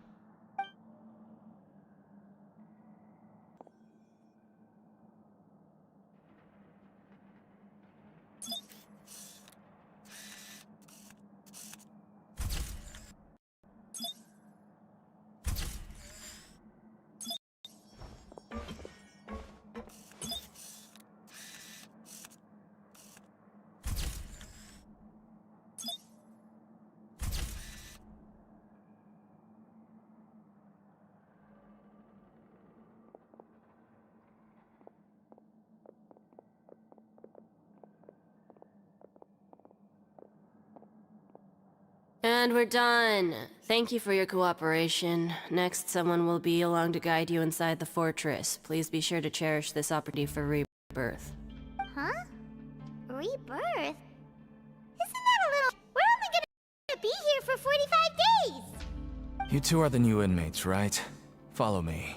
And we're done. Thank you for your cooperation. Next, someone will be along to guide you inside the fortress. Please be sure to cherish this opportunity for rebirth. Huh? Rebirth? Isn't that a little... We're only gonna be here for 45 days! You two are the new inmates, right? Follow me.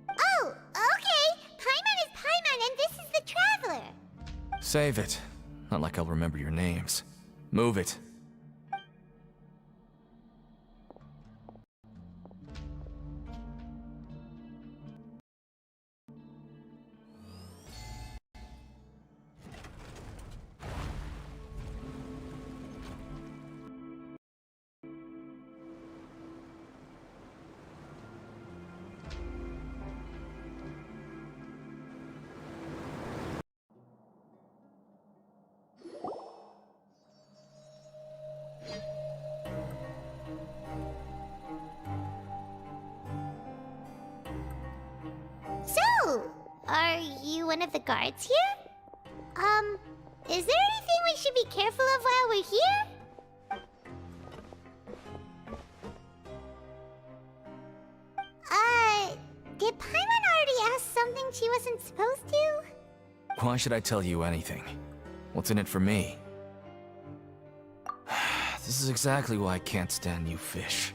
Oh, okay! Paimon is Paimon and this is the Traveler! Save it. Not like I'll remember your names. Move it. So, are you one of the guards here? Is there anything we should be careful of while we're here? Did Paimon already ask something she wasn't supposed to? Why should I tell you anything? What's in it for me? This is exactly why I can't stand you fish.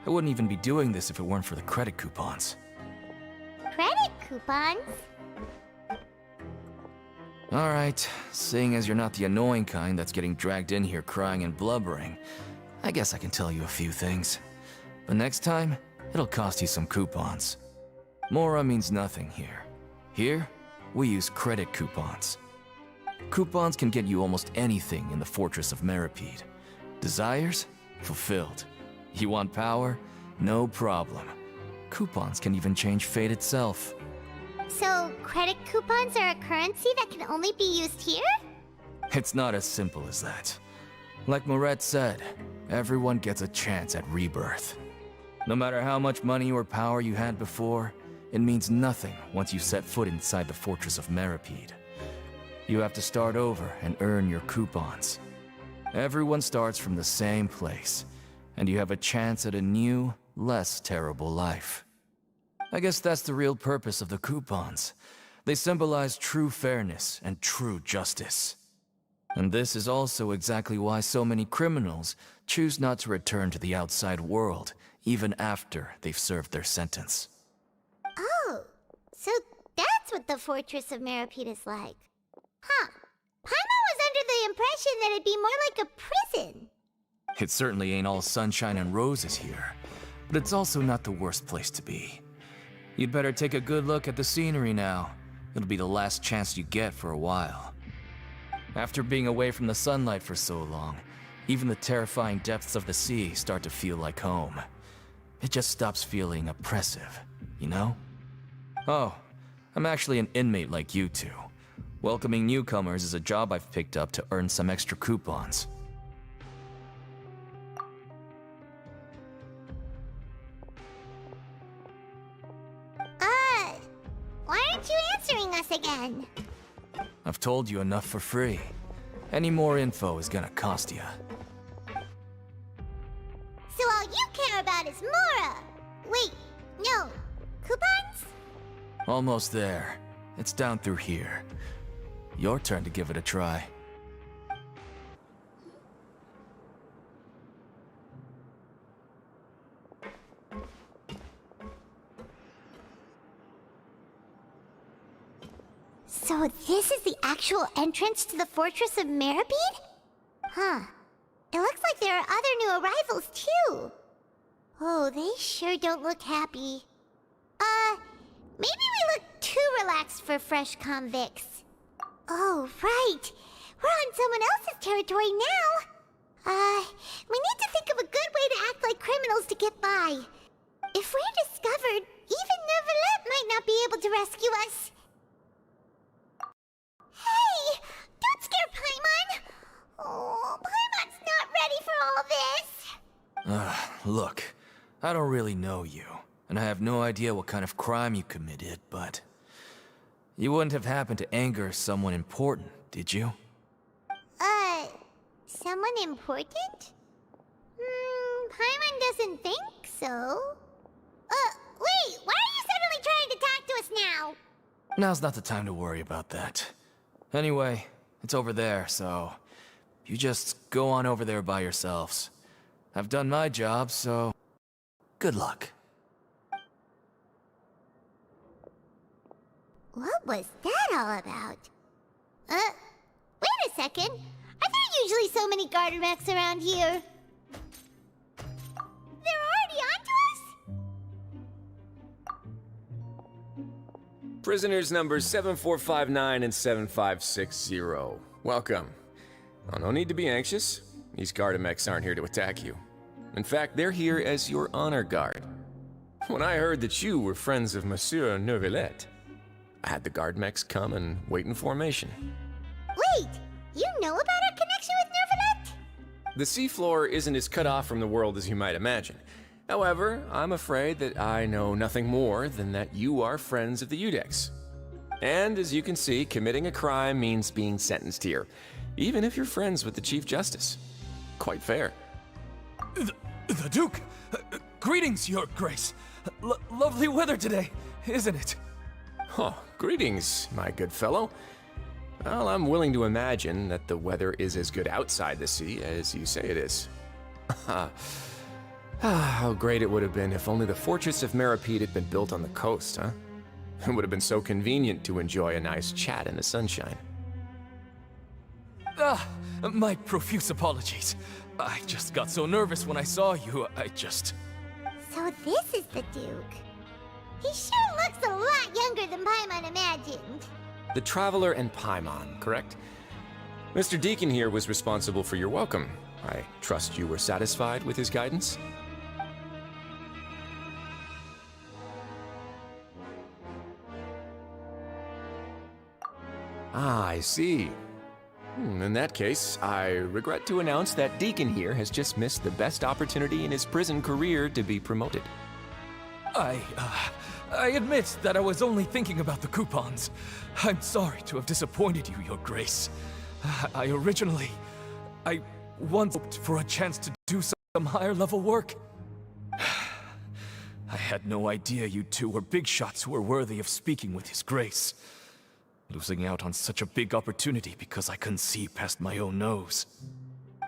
I wouldn't even be doing this if it weren't for the credit coupons. Credit coupons? Alright, seeing as you're not the annoying kind that's getting dragged in here crying and blubbering, I guess I can tell you a few things. But next time, it'll cost you some coupons. Mora means nothing here. Here, we use credit coupons. Coupons can get you almost anything in the Fortress of Meripede. Desires? Fulfilled. You want power? No problem. Coupons can even change fate itself. So, credit coupons are a currency that can only be used here? It's not as simple as that. Like Moret said, everyone gets a chance at rebirth. No matter how much money or power you had before, it means nothing once you set foot inside the Fortress of Meripede. You have to start over and earn your coupons. Everyone starts from the same place, and you have a chance at a new, less terrible life. I guess that's the real purpose of the coupons. They symbolize true fairness and true justice. And this is also exactly why so many criminals choose not to return to the outside world, even after they've served their sentence. Oh, so that's what the Fortress of Meripede is like. Huh. Paimon was under the impression that it'd be more like a prison. It certainly ain't all sunshine and roses here, but it's also not the worst place to be. You'd better take a good look at the scenery now. It'll be the last chance you get for a while. After being away from the sunlight for so long, even the terrifying depths of the sea start to feel like home. It just stops feeling oppressive, you know? Oh, I'm actually an inmate like you two. Welcoming newcomers is a job I've picked up to earn some extra coupons. Why aren't you answering us again? I've told you enough for free. Any more info is gonna cost you. So all you care about is Mora! Wait, no. Coupons? Almost there. It's down through here. Your turn to give it a try. So this is the actual entrance to the Fortress of Meripede? Huh. It looks like there are other new arrivals, too. Oh, they sure don't look happy. Maybe we look too relaxed for fresh convicts. Oh, right. We're on someone else's territory now. We need to think of a good way to act like criminals to get by. If we're discovered, even Neuvillette might not be able to rescue us. Hey! Don't scare Paimon! Oh, Paimon's not ready for all this! Look, I don't really know you, and I have no idea what kind of crime you committed, but... You wouldn't have happened to anger someone important, did you? Someone important? Paimon doesn't think so. Wait, why are you suddenly trying to talk to us now? Now's not the time to worry about that. Anyway, it's over there, so... You just go on over there by yourselves. I've done my job, so... Good luck. What was that all about? Wait a second. Are there usually so many garter mechs around here? They're already onto us? Prisoners numbers 7459 and 7560. Welcome. Oh, no need to be anxious. These Gardamex aren't here to attack you. In fact, they're here as your honor guard. When I heard that you were friends of Monsieur Neuvillette, I had the Gardamex come and wait in formation. Wait! You know about our connection with Neuvillette? The seafloor isn't as cut off from the world as you might imagine. However, I'm afraid that I know nothing more than that you are friends of the Udex. And as you can see, committing a crime means being sentenced here, even if you're friends with the Chief Justice. Quite fair. The Duke! Greetings, Your Grace! Lovely weather today, isn't it? Oh, greetings, my good fellow. Well, I'm willing to imagine that the weather is as good outside the sea as you say it is. How great it would have been if only the Fortress of Meripede had been built on the coast, huh? It would have been so convenient to enjoy a nice chat in the sunshine. My profuse apologies. I just got so nervous when I saw you, So this is the Duke. He sure looks a lot younger than Paimon imagined. The Traveler and Paimon, correct? Mr. Deacon here was responsible for your welcome. I trust you were satisfied with his guidance? Ah, I see. In that case, I regret to announce that Deacon here has just missed the best opportunity in his prison career to be promoted. I admit that I was only thinking about the coupons. I'm sorry to have disappointed you, Your Grace. I once hoped for a chance to do some higher-level work. I had no idea you two were big shots who were worthy of speaking with His Grace. Losing out on such a big opportunity because I couldn't see past my own nose.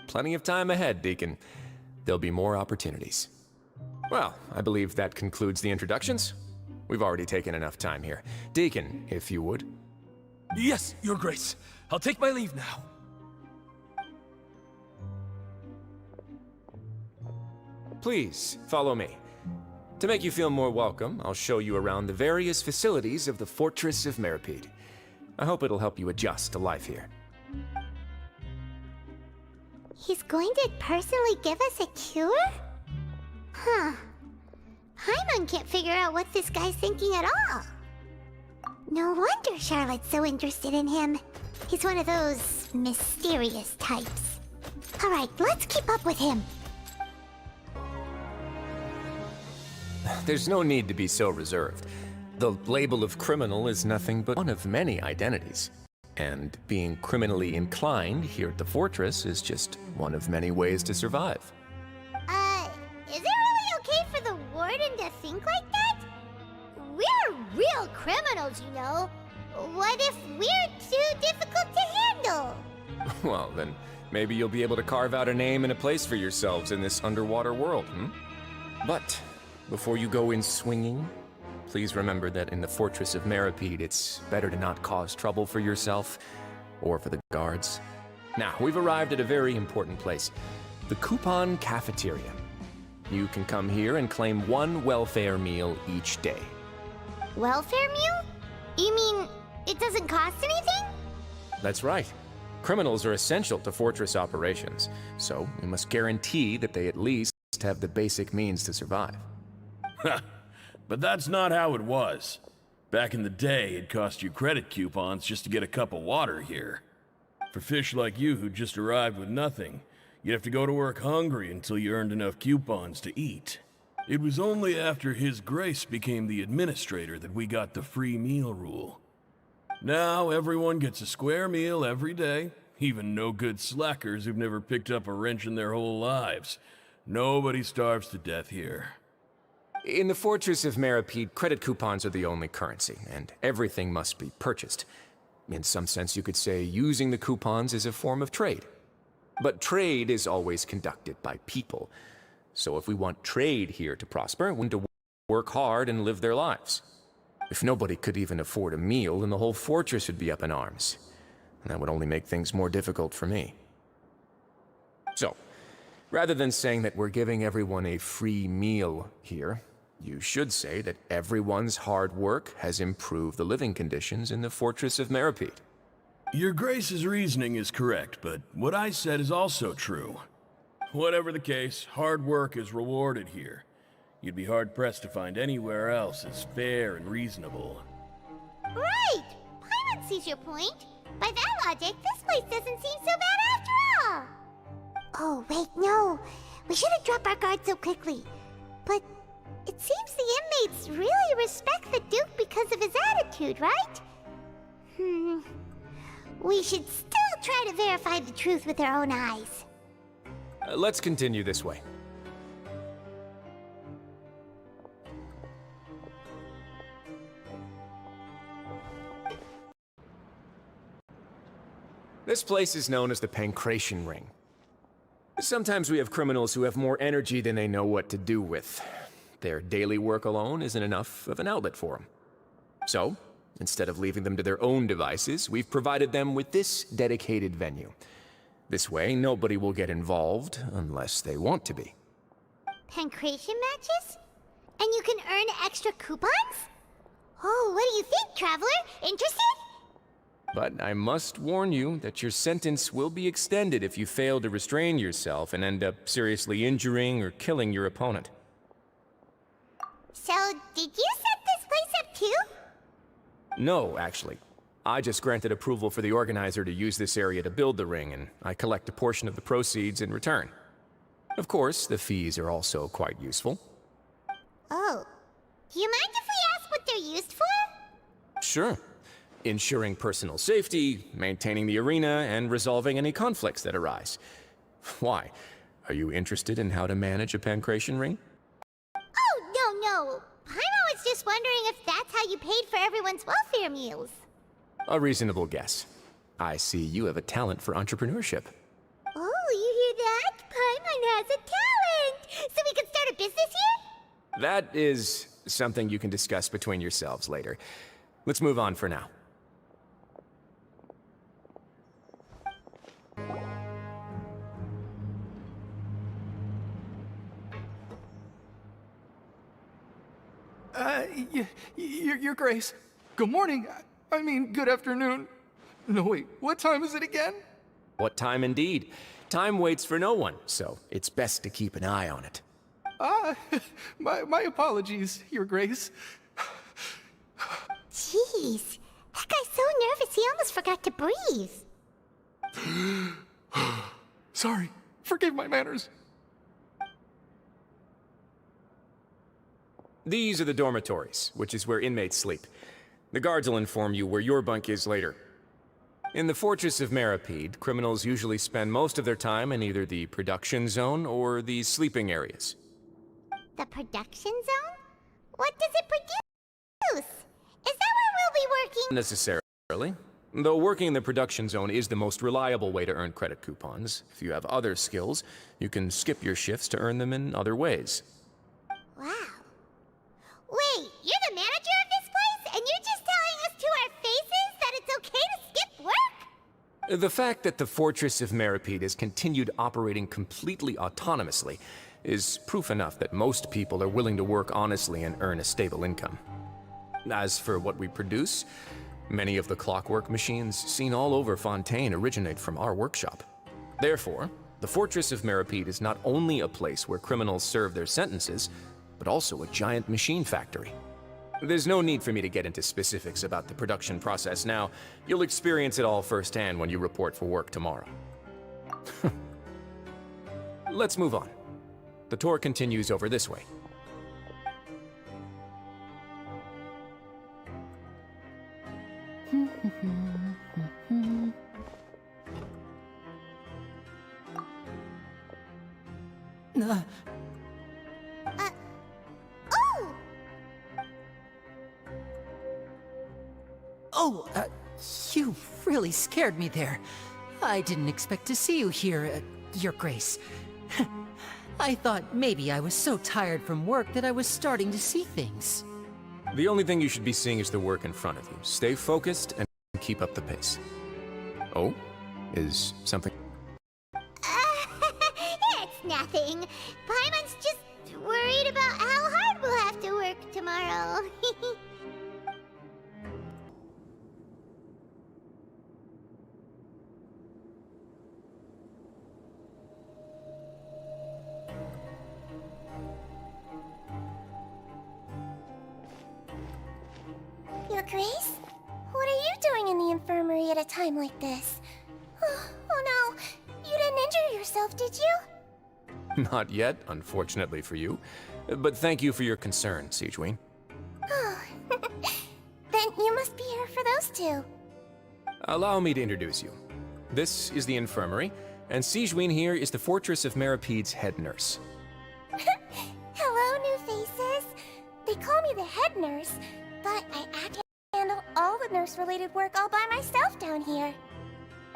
Plenty of time ahead, Deacon. There'll be more opportunities. Well, I believe that concludes the introductions. We've already taken enough time here. Deacon, if you would. Yes, Your Grace. I'll take my leave now. Please, follow me. To make you feel more welcome, I'll show you around the various facilities of the Fortress of Meripede. I hope it'll help you adjust to life here. He's going to personally give us a cure? Huh. Paimon can't figure out what this guy's thinking at all. No wonder Charlotte's so interested in him. He's one of those mysterious types. Alright, let's keep up with him. There's no need to be so reserved. The label of criminal is nothing but one of many identities. And being criminally inclined here at the fortress is just one of many ways to survive. Is it really okay for the warden to think like that? We're real criminals, you know. What if we're too difficult to handle? Well, then maybe you'll be able to carve out a name and a place for yourselves in this underwater world, But before you go in swinging, please remember that in the Fortress of Meripede, it's better to not cause trouble for yourself or for the guards. Now, we've arrived at a very important place, the Coupon Cafeteria. You can come here and claim one welfare meal each day. Welfare meal? You mean it doesn't cost anything? That's right. Criminals are essential to Fortress operations, so we must guarantee that they at least have the basic means to survive. But that's not how it was. Back in the day, it cost you credit coupons just to get a cup of water here. For fish like you who just arrived with nothing, you'd have to go to work hungry until you earned enough coupons to eat. It was only after His Grace became the administrator that we got the free meal rule. Now everyone gets a square meal every day, even no-good slackers who've never picked up a wrench in their whole lives. Nobody starves to death here. In the Fortress of Meripede, credit coupons are the only currency, and everything must be purchased. In some sense, you could say using the coupons is a form of trade. But trade is always conducted by people. So if we want trade here to prosper, we need to work hard and live their lives. If nobody could even afford a meal, then the whole fortress would be up in arms. And that would only make things more difficult for me. So, rather than saying that we're giving everyone a free meal here, you should say that everyone's hard work has improved the living conditions in the Fortress of Meripede. Your Grace's reasoning is correct, but what I said is also true. Whatever the case, hard work is rewarded here. You'd be hard-pressed to find anywhere else as fair and reasonable. Right! Paimon sees your point. By that logic, this place doesn't seem so bad after all. Oh, wait, no. We shouldn't drop our guard so quickly. But it seems the inmates really respect the Duke because of his attitude, right? We should still try to verify the truth with our own eyes. Let's continue this way. This place is known as the Pancration Ring. Sometimes we have criminals who have more energy than they know what to do with. Their daily work alone isn't enough of an outlet for them. So, instead of leaving them to their own devices, we've provided them with this dedicated venue. This way, nobody will get involved unless they want to be. Pancration matches? And you can earn extra coupons? Oh, what do you think, Traveler? Interested? But I must warn you that your sentence will be extended if you fail to restrain yourself and end up seriously injuring or killing your opponent. So, did you set this place up too? No, actually. I just granted approval for the organizer to use this area to build the ring, and I collect a portion of the proceeds in return. Of course, the fees are also quite useful. Oh. Do you mind if we ask what they're used for? Sure. Ensuring personal safety, maintaining the arena, and resolving any conflicts that arise. Why? Are you interested in how to manage a pancration ring? Oh, no. Paimon was just wondering if that's how you paid for everyone's welfare meals. A reasonable guess. I see you have a talent for entrepreneurship. Oh, you hear that? Paimon has a talent! So we can start a business here? That is something you can discuss between yourselves later. Let's move on for now. Your Grace. Good morning. I mean, good afternoon. No, wait, what time is it again? What time indeed? Time waits for no one, so it's best to keep an eye on it. My apologies, Your Grace. Jeez, that guy's so nervous he almost forgot to breathe. Sorry, forgive my manners. These are the dormitories, which is where inmates sleep. The guards will inform you where your bunk is later. In the Fortress of Meripede, criminals usually spend most of their time in either the production zone or the sleeping areas. The production zone? What does it produce? Is that where we'll be working? Necessarily. Though working in the production zone is the most reliable way to earn credit coupons, if you have other skills, you can skip your shifts to earn them in other ways. Wow. Wait, you're the manager of this place, and you're just telling us to our faces that it's okay to skip work? The fact that the Fortress of Meripede has continued operating completely autonomously is proof enough that most people are willing to work honestly and earn a stable income. As for what we produce, many of the clockwork machines seen all over Fontaine originate from our workshop. Therefore, the Fortress of Meripede is not only a place where criminals serve their sentences, but also a giant machine factory. There's no need for me to get into specifics about the production process now. You'll experience it all firsthand when you report for work tomorrow. Let's move on. The tour continues over this way. You really scared me there. I didn't expect to see you here, Your Grace. I thought maybe I was so tired from work that I was starting to see things. The only thing you should be seeing is the work in front of you. Stay focused and keep up the pace. Oh? Is something... It's nothing. Paimon's just worried about how hard we'll have to work tomorrow. Your Grace? What are you doing in the infirmary at a time like this? Oh no, you didn't injure yourself, did you? Not yet, unfortunately for you. But thank you for your concern, Sigewinne. Then you must be here for those two. Allow me to introduce you. This is the infirmary, and Sigewinne here is the Fortress of Meripede's head nurse. Hello, new faces. They call me the head nurse, but I handle all the nurse-related work all by myself down here.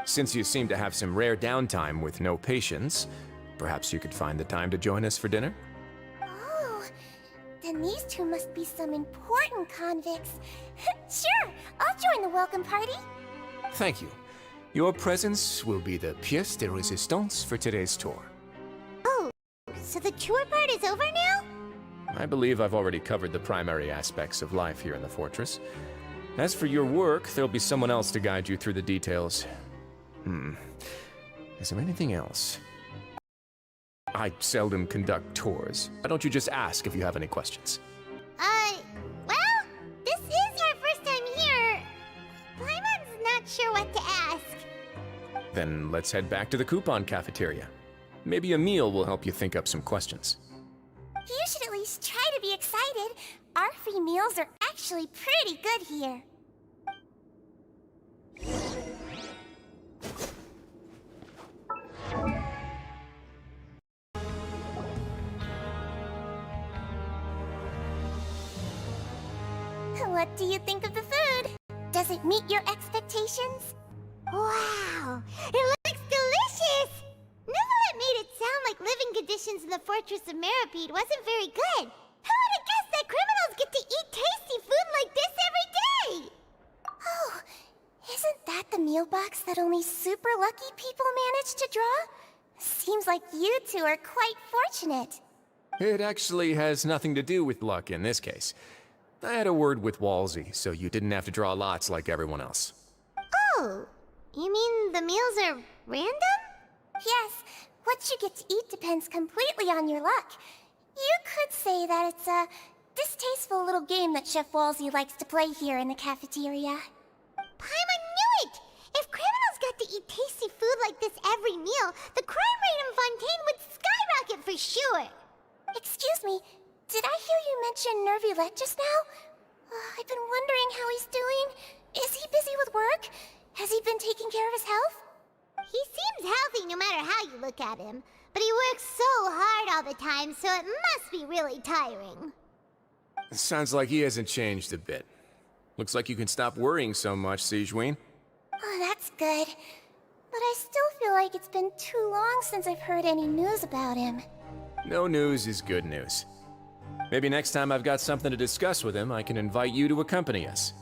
Since you seem to have some rare downtime with no patients, perhaps you could find the time to join us for dinner? Oh, then these two must be some important convicts. Sure, I'll join the welcome party. Thank you. Your presence will be the pièce de résistance for today's tour. Oh, so the tour part is over now? I believe I've already covered the primary aspects of life here in the fortress. As for your work, there'll be someone else to guide you through the details. Is there anything else? I seldom conduct tours. Why don't you just ask if you have any questions? Well, this is our first time here. Paimon's not sure what to ask. Then let's head back to the coupon cafeteria. Maybe a meal will help you think up some questions. You should at least try to be excited. Our free meals are actually pretty good here. What do you think of the food? Does it meet your expectations? Wow, it looks delicious! Neverlet made it sound like living conditions in the Fortress of Meripede wasn't very good. Who would have guessed that criminals get to eat tasty food like this every day? Oh, isn't that the meal box that only super lucky people manage to draw? Seems like you two are quite fortunate. It actually has nothing to do with luck in this case. I had a word with Walsey, so you didn't have to draw lots like everyone else. Oh, you mean the meals are random? Yes, what you get to eat depends completely on your luck. You could say that it's a distasteful little game that Chef Walsey likes to play here in the cafeteria. Paimon knew it! If criminals got to eat tasty food like this every meal, the crime rate in Fontaine would skyrocket for sure! Excuse me, did I hear you mention Nervulette just now? I've been wondering how he's doing. Is he busy with work? Has he been taking care of his health? He seems healthy no matter how you look at him, but he works so hard all the time, so it must be really tiring. Sounds like he hasn't changed a bit. Looks like you can stop worrying so much, Sigewinne. Oh, that's good. But I still feel like it's been too long since I've heard any news about him. No news is good news. Maybe next time I've got something to discuss with him, I can invite you to accompany us.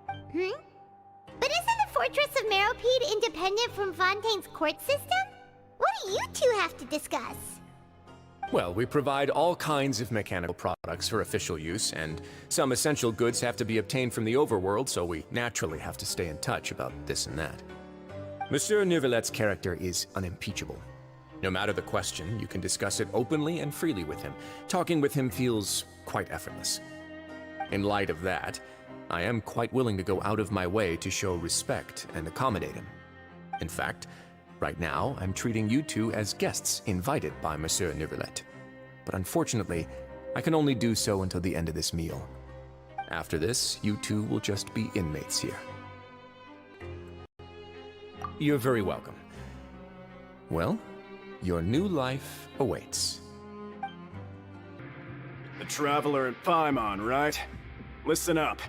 But isn't the Fortress of Meropide independent from Fontaine's court system? What do you two have to discuss? Well, we provide all kinds of mechanical products for official use, and some essential goods have to be obtained from the overworld, so we naturally have to stay in touch about this and that. Monsieur Nervulette's character is unimpeachable. No matter the question, you can discuss it openly and freely with him. Talking with him feels quite effortless. In light of that, I am quite willing to go out of my way to show respect and accommodate him. In fact, right now, I'm treating you two as guests invited by Monsieur Nervulette. But unfortunately, I can only do so until the end of this meal. After this, you two will just be inmates here. You're very welcome. Well, your new life awaits. The Traveler and Paimon, right? Listen up.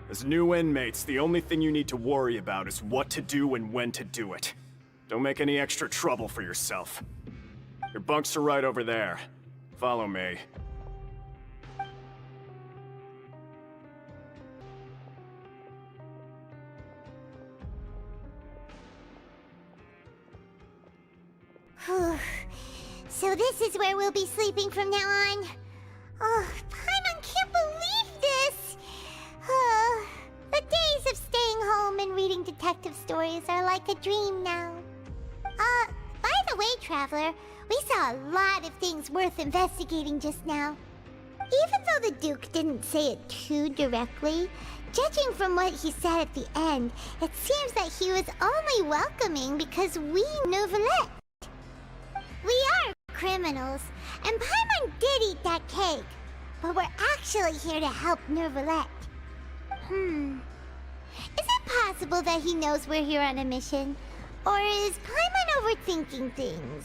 As new inmates, the only thing you need to worry about is what to do and when to do it. Don't make any extra trouble for yourself. Your bunks are right over there. Follow me. So this is where we'll be sleeping from now on. Oh, Paimon can't believe this! The days of staying home and reading detective stories are like a dream now. By the way, Traveler, we saw a lot of things worth investigating just now. Even though the Duke didn't say it too directly, judging from what he said at the end, it seems that he was only welcoming because we knew Valette. We are criminals, and Paimon did eat that cake, but we're actually here to help Nervulette. Is it possible that he knows we're here on a mission? Or is Paimon overthinking things?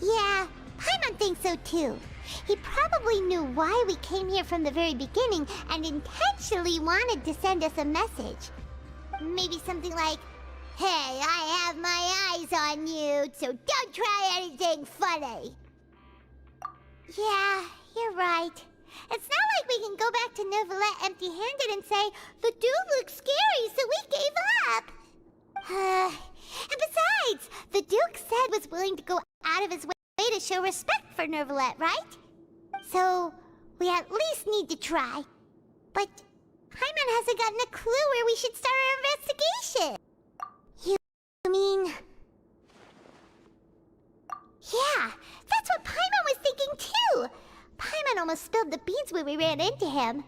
Yeah, Paimon thinks so too. He probably knew why we came here from the very beginning and intentionally wanted to send us a message. Maybe something like, "Hey, I have my eyes on you, so don't try anything funny." Yeah, you're right. It's not like we can go back to Nervulette empty-handed and say, "The dude looks scary, so we gave up." And besides, the Duke said was willing to go out of his way to show respect for Nervulette, right? So, we at least need to try. But Paimon hasn't gotten a clue where we should start our investigation. You mean... Yeah, that's what Paimon was thinking too! Paimon almost spilled the beans when we ran into him.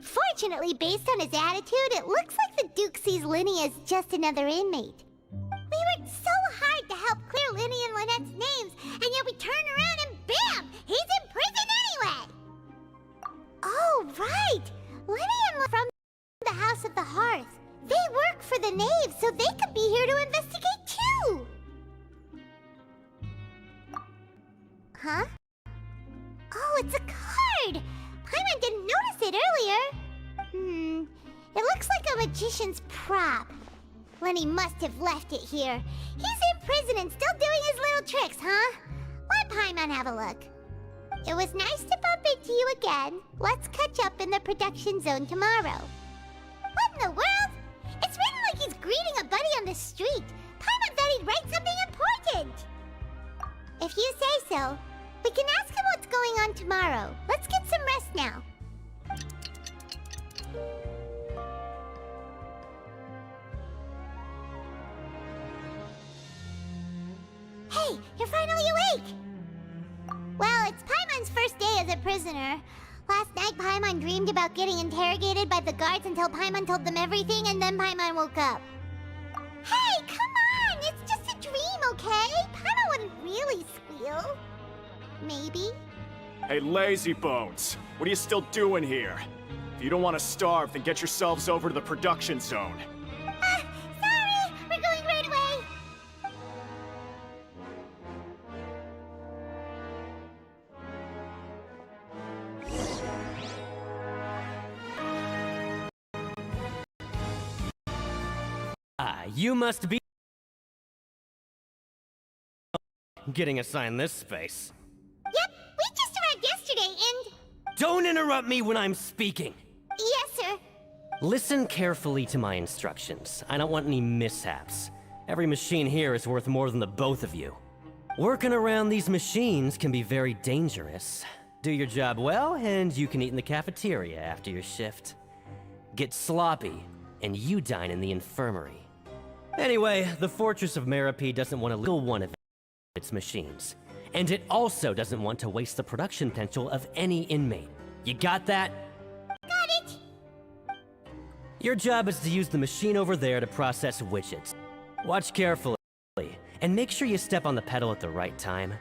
Fortunately, based on his attitude, it looks like the Duke sees Linny as just another inmate. We worked so hard to help clear Linny and Lynette's names, and yet we turn around and bam! He's in prison anyway! Oh, right! Linny and from the House of the Hearth. They work for the Knave, so they could be here to investigate too! Huh? Oh, it's a card! Paimon didn't notice it earlier. It looks like a magician's prop. Lenny must have left it here. He's in prison and still doing his little tricks, huh? Let Paimon have a look. It was nice to bump into you again. Let's catch up in the production zone tomorrow. What in the world? It's written like he's greeting a buddy on the street. Paimon thought he'd write something important. If you say so. We can ask him what's going on tomorrow. Let's get some rest now. Hey, you're finally awake! Well, it's Paimon's first day as a prisoner. Last night, Paimon dreamed about getting interrogated by the guards until Paimon told them everything, and then Paimon woke up. Hey, come on! It's just a dream, okay? Paimon wouldn't really squeal. Maybe? Hey, lazy bones. What are you still doing here? If you don't want to starve, then get yourselves over to the production zone. Sorry! We're going right away! You must be getting assigned this space. Yep, we just arrived yesterday and... Don't interrupt me when I'm speaking! Yes, sir. Listen carefully to my instructions. I don't want any mishaps. Every machine here is worth more than the both of you. Working around these machines can be very dangerous. Do your job well, and you can eat in the cafeteria after your shift. Get sloppy, and you dine in the infirmary. Anyway, the Fortress of Merope doesn't want to lose one of its machines. And it also doesn't want to waste the production potential of any inmate. You got that? Got it! Your job is to use the machine over there to process widgets. Watch carefully, and make sure you step on the pedal at the right time.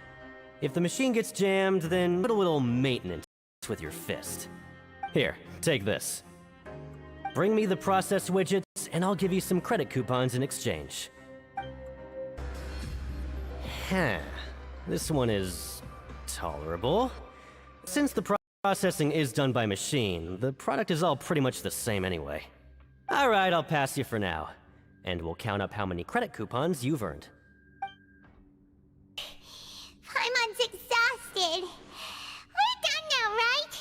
If the machine gets jammed, then put a little maintenance with your fist. Here, take this. Bring me the process widgets, and I'll give you some credit coupons in exchange. Huh. This one is tolerable. Since the processing is done by machine, the product is all pretty much the same anyway. Alright, I'll pass you for now. And we'll count up how many credit coupons you've earned. Paimon's exhausted. We're done now, right?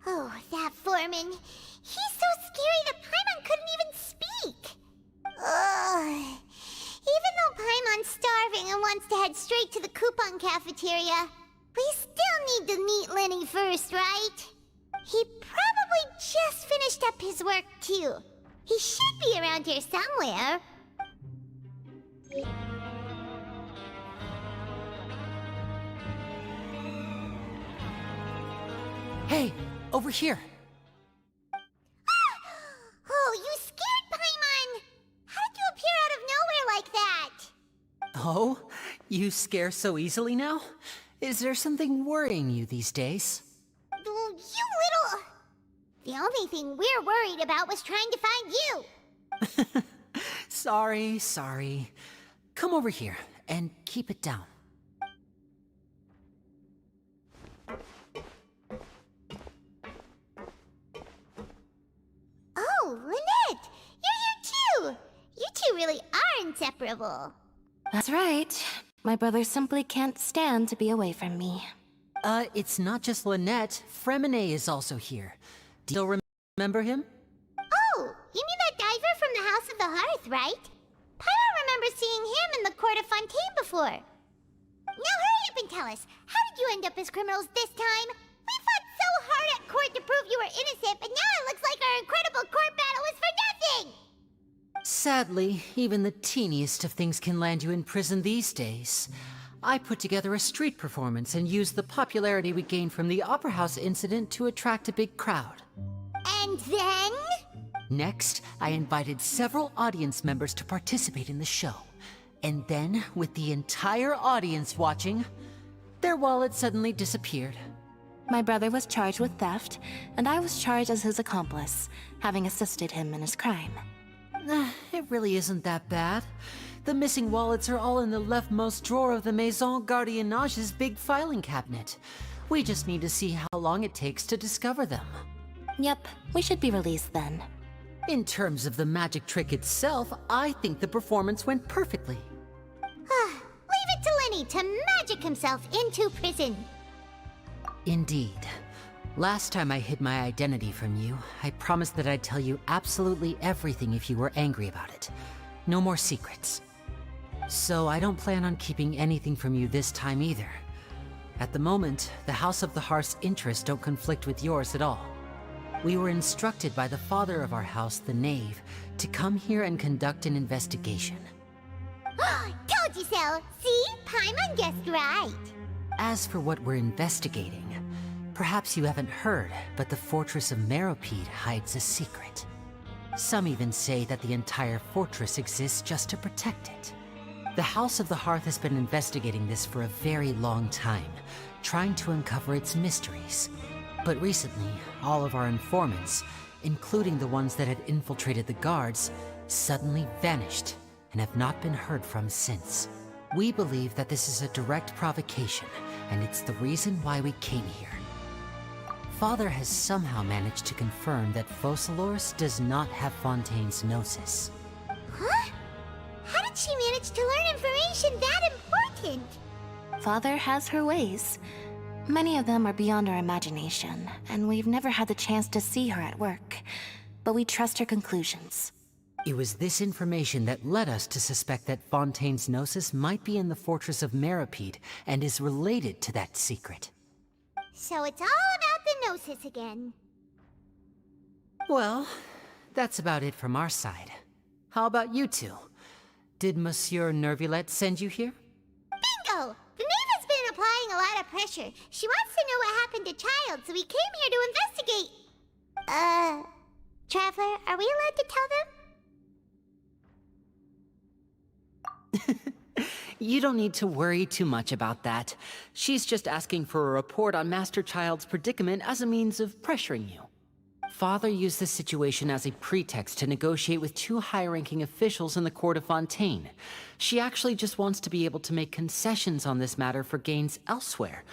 Oh, that foreman. He's so scary that Paimon couldn't even speak. Ugh. Even though Paimon's starving and wants to head straight to the coupon cafeteria, we still need to meet Lenny first, right? He probably just finished up his work, too. He should be around here somewhere. Hey, over here. Oh, you scared Paimon! How did you appear out of nowhere like that? Oh, you scare so easily now? Is there something worrying you these days? You little... The only thing we're worried about was trying to find you. Sorry. Come over here and keep it down. Oh, Lynette! You're here too! You two really are inseparable. That's right. My brother simply can't stand to be away from me. It's not just Lynette. Fremine is also here. Do you still remember him? Oh, you mean that diver from the House of the Hearth, right? Paimon remembers seeing him in the Court of Fontaine before. Now hurry up and tell us, how did you end up as criminals this time? We fought so hard at court to prove you were innocent, but now it looks like our incredible court battle was for nothing! Sadly, even the teeniest of things can land you in prison these days. I put together a street performance and used the popularity we gained from the Opera House incident to attract a big crowd. And then? Next, I invited several audience members to participate in the show. And then, with the entire audience watching, their wallet suddenly disappeared. My brother was charged with theft, and I was charged as his accomplice, having assisted him in his crime. It really isn't that bad. The missing wallets are all in the leftmost drawer of the Maison Gardiennage's big filing cabinet. We just need to see how long it takes to discover them. Yep, we should be released then. In terms of the magic trick itself, I think the performance went perfectly. Leave it to Lenny to magic himself into prison. Indeed. Last time I hid my identity from you, I promised that I'd tell you absolutely everything if you were angry about it. No more secrets. So I don't plan on keeping anything from you this time either. At the moment, the House of the Hearth's interests don't conflict with yours at all. We were instructed by the father of our house, the Knave, to come here and conduct an investigation. Told you so! See? Paimon guessed right. As for what we're investigating, Perhaps you haven't heard, but the fortress of Meropide hides a secret. Some even say that the entire fortress exists just to protect it. The House of the Hearth has been investigating this for a very long time, trying to uncover its mysteries. But recently, all of our informants, including the ones that had infiltrated the guards, suddenly vanished and have not been heard from since. We believe that this is a direct provocation, and it's the reason why we came here. Father has somehow managed to confirm that Focalors does not have Fontaine's Gnosis. Huh? How did she manage to learn information that important? Father has her ways. Many of them are beyond our imagination, and we've never had the chance to see her at work. But we trust her conclusions. It was this information that led us to suspect that Fontaine's Gnosis might be in the fortress of Meropide and is related to that secret. So it's all about the Gnosis again. Well, that's about it from our side. How about you two? Did Monsieur Nervulette send you here? Bingo! The maid has been applying a lot of pressure. She wants to know what happened to Child, so we came here to investigate. Traveler, are we allowed to tell them? You don't need to worry too much about that. She's just asking for a report on Master Child's predicament as a means of pressuring you. Father used this situation as a pretext to negotiate with two high-ranking officials in the court of Fontaine. She actually just wants to be able to make concessions on this matter for gains elsewhere,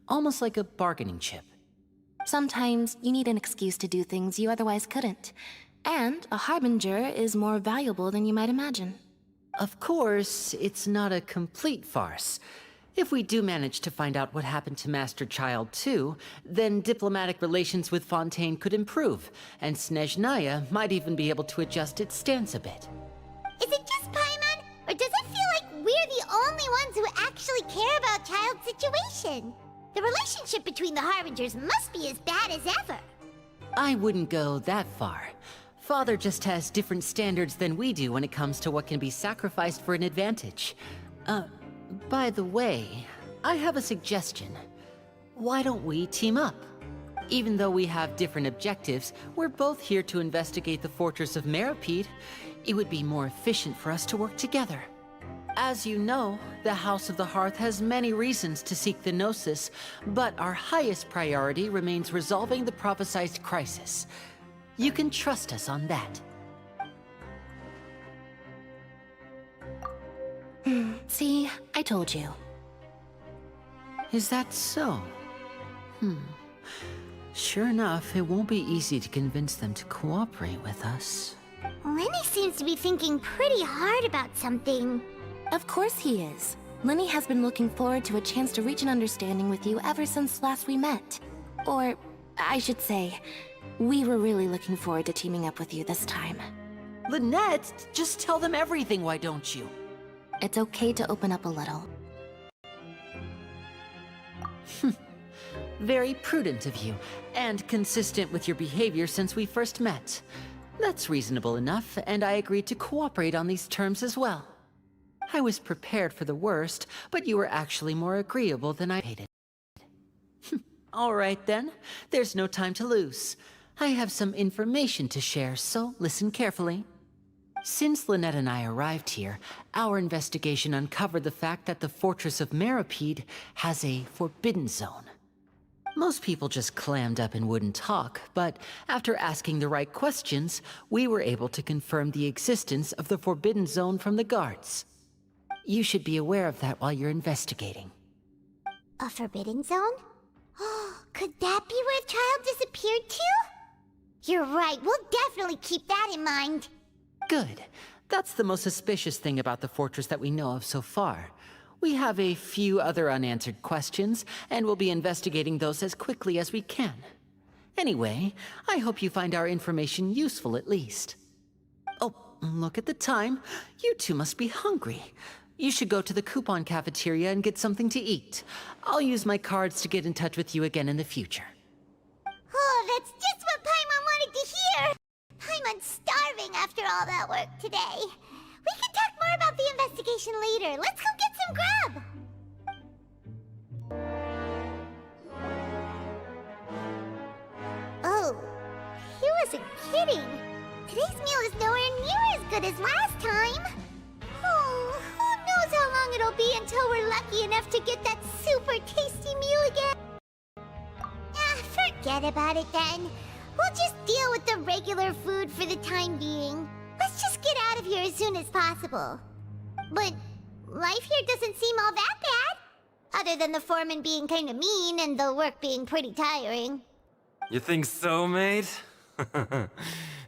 almost like a bargaining chip. Sometimes you need an excuse to do things you otherwise couldn't. And a harbinger is more valuable than you might imagine. Of course, it's not a complete farce. If we do manage to find out what happened to Master Child too, then diplomatic relations with Fontaine could improve, and Snezhnaya might even be able to adjust its stance a bit. Is it just Paimon, or does it feel like we're the only ones who actually care about Child's situation? The relationship between the Harbingers must be as bad as ever. I wouldn't go that far. Father just has different standards than we do when it comes to what can be sacrificed for an advantage. By the way, I have a suggestion. Why don't we team up? Even though we have different objectives, we're both here to investigate the fortress of Meropide. It would be more efficient for us to work together. As you know, the House of the Hearth has many reasons to seek the Gnosis, but our highest priority remains resolving the prophesized crisis. You can trust us on that. See, I told you. Is that so? Sure enough, it won't be easy to convince them to cooperate with us. Lenny seems to be thinking pretty hard about something. Of course he is. Lenny has been looking forward to a chance to reach an understanding with you ever since last we met. Or, I should say, we were really looking forward to teaming up with you this time. Lynette, just tell them everything, why don't you? It's okay to open up a little. Very prudent of you, and consistent with your behavior since we first met. That's reasonable enough, and I agreed to cooperate on these terms as well. I was prepared for the worst, but you were actually more agreeable than I hated. All right then, there's no time to lose. I have some information to share, so listen carefully. Since Lynette and I arrived here, our investigation uncovered the fact that the Fortress of Meropide has a forbidden zone. Most people just clammed up and wouldn't talk, but after asking the right questions, we were able to confirm the existence of the forbidden zone from the guards. You should be aware of that while you're investigating. A forbidden zone? Could that be where Child disappeared to? You're right, we'll definitely keep that in mind. Good. That's the most suspicious thing about the fortress that we know of so far. We have a few other unanswered questions, and we'll be investigating those as quickly as we can. Anyway, I hope you find our information useful at least. Oh, look at the time. You two must be hungry. You should go to the coupon cafeteria and get something to eat. I'll use my cards to get in touch with you again in the future. Oh, that's just what Paimon wanted to hear! Paimon's starving after all that work today. We can talk more about the investigation later. Let's go get some grub! wasn't kidding. Today's meal is nowhere near as good as last time. Oh, who knows how long it'll be until we're lucky enough to get that super tasty meal again. Ah, forget about it then. We'll just deal with the regular food for the time being. Let's just get out of here as soon as possible. But life here doesn't seem all that bad. Other than the foreman being kinda mean and the work being pretty tiring. You think so, mate?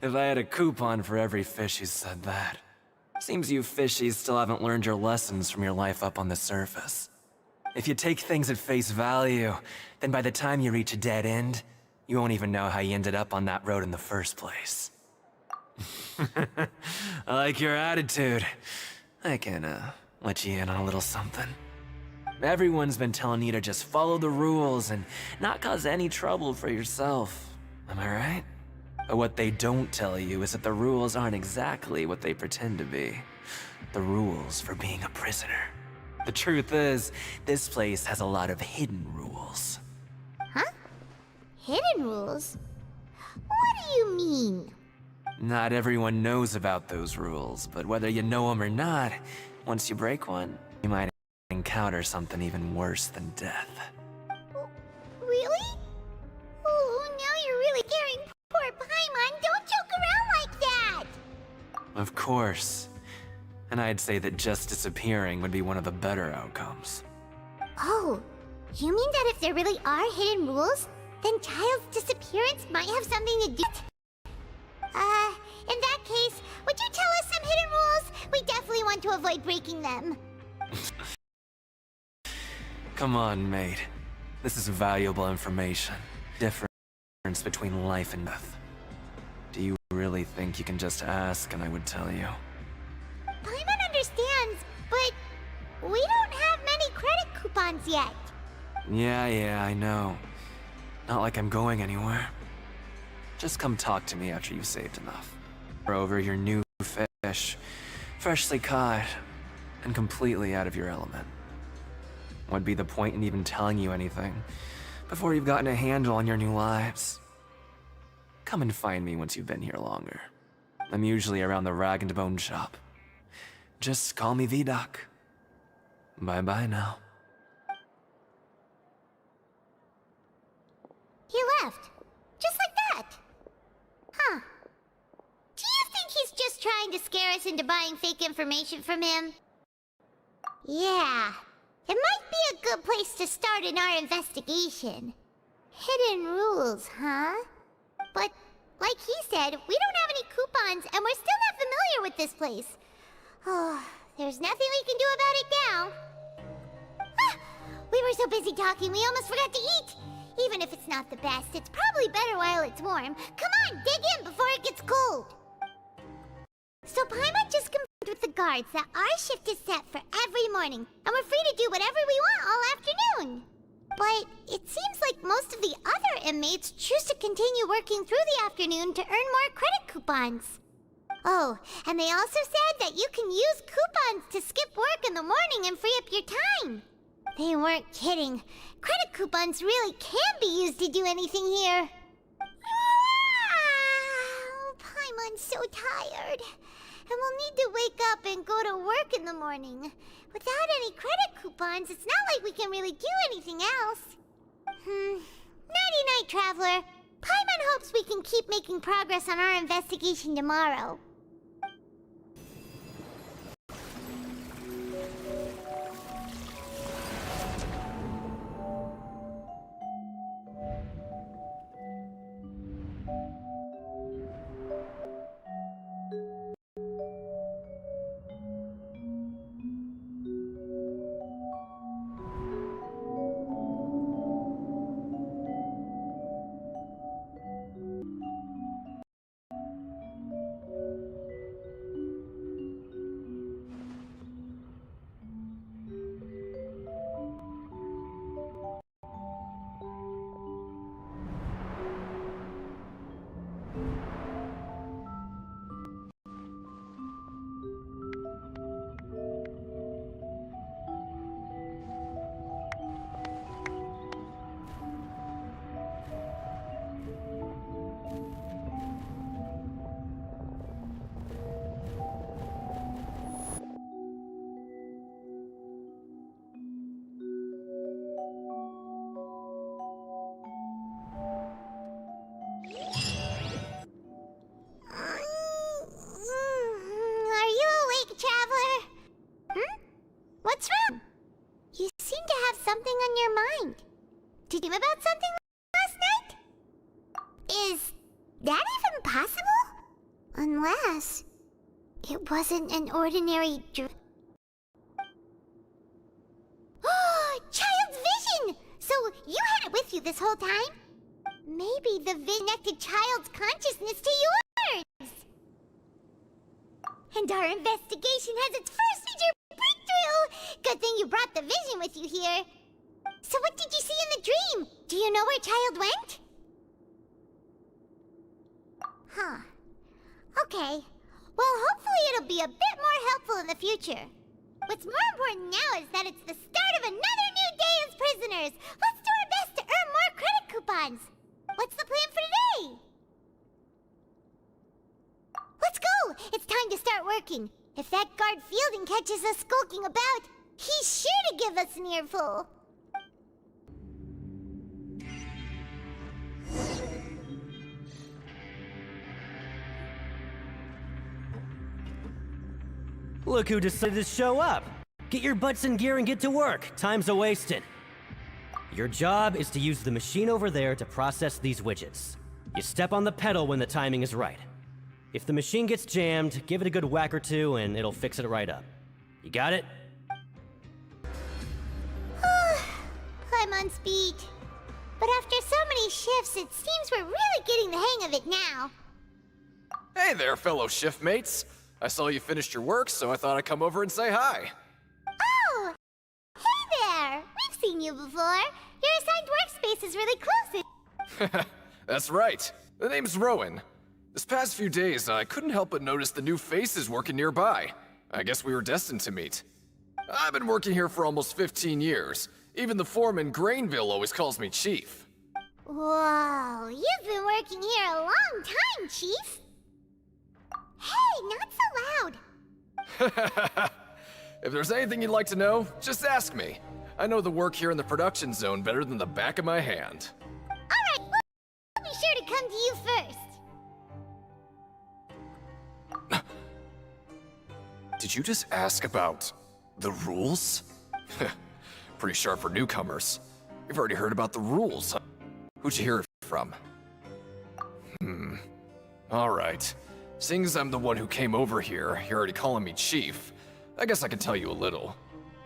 If I had a coupon for every fish who said that. Seems you fishies still haven't learned your lessons from your life up on the surface. If you take things at face value, then by the time you reach a dead end, you won't even know how you ended up on that road in the first place. I like your attitude. I can, let you in on a little something. Everyone's been telling you to just follow the rules and not cause any trouble for yourself. Am I right? But what they don't tell you is that the rules aren't exactly what they pretend to be. The rules for being a prisoner. The truth is, this place has a lot of hidden rules. Huh? Hidden rules? What do you mean? Not everyone knows about those rules, but whether you know them or not, once you break one, you might encounter something even worse than death. Really? Oh, now you're really caring. Poor Paimon, don't joke around like that! Of course. And I'd say that just disappearing would be one of the better outcomes. Oh, you mean that if there really are hidden rules, then Child's disappearance might have something to do with... in that case, would you tell us some hidden rules? We definitely want to avoid breaking them. Come on, mate. This is valuable information. Difference between life and death. Do you really think you can just ask and I would tell you? Paimon understands, but we don't have many credit coupons yet. Yeah, I know. Not like I'm going anywhere. Just come talk to me after you've saved enough. Or over your new fish, freshly caught, and completely out of your element. What'd be the point in even telling you anything before you've gotten a handle on your new lives? Come and find me once you've been here longer. I'm usually around the Rag and Bone shop. Just call me V-Doc. Bye-bye now. He left. Just like that. Huh. Do you think he's just trying to scare us into buying fake information from him? Yeah. It might be a good place to start in our investigation. Hidden rules, huh? But, like he said, we don't have any coupons and we're still not familiar with this place. Oh, there's nothing we can do about it now. Ah, we were so busy talking we almost forgot to eat. Even if it's not the best, it's probably better while it's warm. Come on, dig in before it gets cold. So Paimon just confirmed with the guards that our shift is set for every morning, and we're free to do whatever we want all afternoon. But it seems like most of the other inmates choose to continue working through the afternoon to earn more credit coupons. Oh, and they also said that you can use coupons to skip work in the morning and free up your time. They weren't kidding. Credit coupons really can be used to do anything here. Paimon's so tired. And we'll need to wake up and go to work in the morning. Without any credit coupons, it's not like we can really do anything else. Nighty-night, Traveler. Paimon hopes we can keep making progress on our investigation tomorrow. Are you awake, Traveler? What's wrong? You seem to have something on your mind. Did you dream about something last night? Is that even possible? Unless it wasn't an ordinary dream. Child's vision! So you had it with you this whole time? Maybe the vision connected Child's consciousness to yours! And our investigation has its first major breakthrough! Good thing you brought the vision with you here. So what did you see in the dream? Do you know where Child went? Huh. Okay. Well, hopefully it'll be a bit more helpful in the future. What's more important now is that it's the start of another new day as prisoners. Let's do our best to earn more credit coupons. What's the plan for today? Let's go! It's time to start working. If that guard Fielding catches us skulking about, he's sure to give us an earful. Look who decided to show up! Get your butts in gear and get to work. Time's a-wasting. Your job is to use the machine over there to process these widgets. You step on the pedal when the timing is right. If the machine gets jammed, give it a good whack or two and it'll fix it right up. You got it? I'm on speed. But after so many shifts, it seems we're really getting the hang of it now. Hey there, fellow shift mates. I saw you finished your work, so I thought I'd come over and say hi. Oh! Hey there! We've seen you before. Your assigned workspace is really close. That's right. The name's Rowan. This past few days, I couldn't help but notice the new faces working nearby. I guess we were destined to meet. I've been working here for almost 15 years. Even the foreman, Grainville, always calls me Chief. Whoa, you've been working here a long time, Chief. Hey, not so loud. If there's anything you'd like to know, just ask me. I know the work here in the production zone better than the back of my hand. Alright, we'll be sure to come to you first. Did you just ask about the rules? Pretty sharp for newcomers. You've already heard about the rules, huh? Who'd you hear it from? Alright. Seeing as I'm the one who came over here, you're already calling me Chief. I guess I can tell you a little.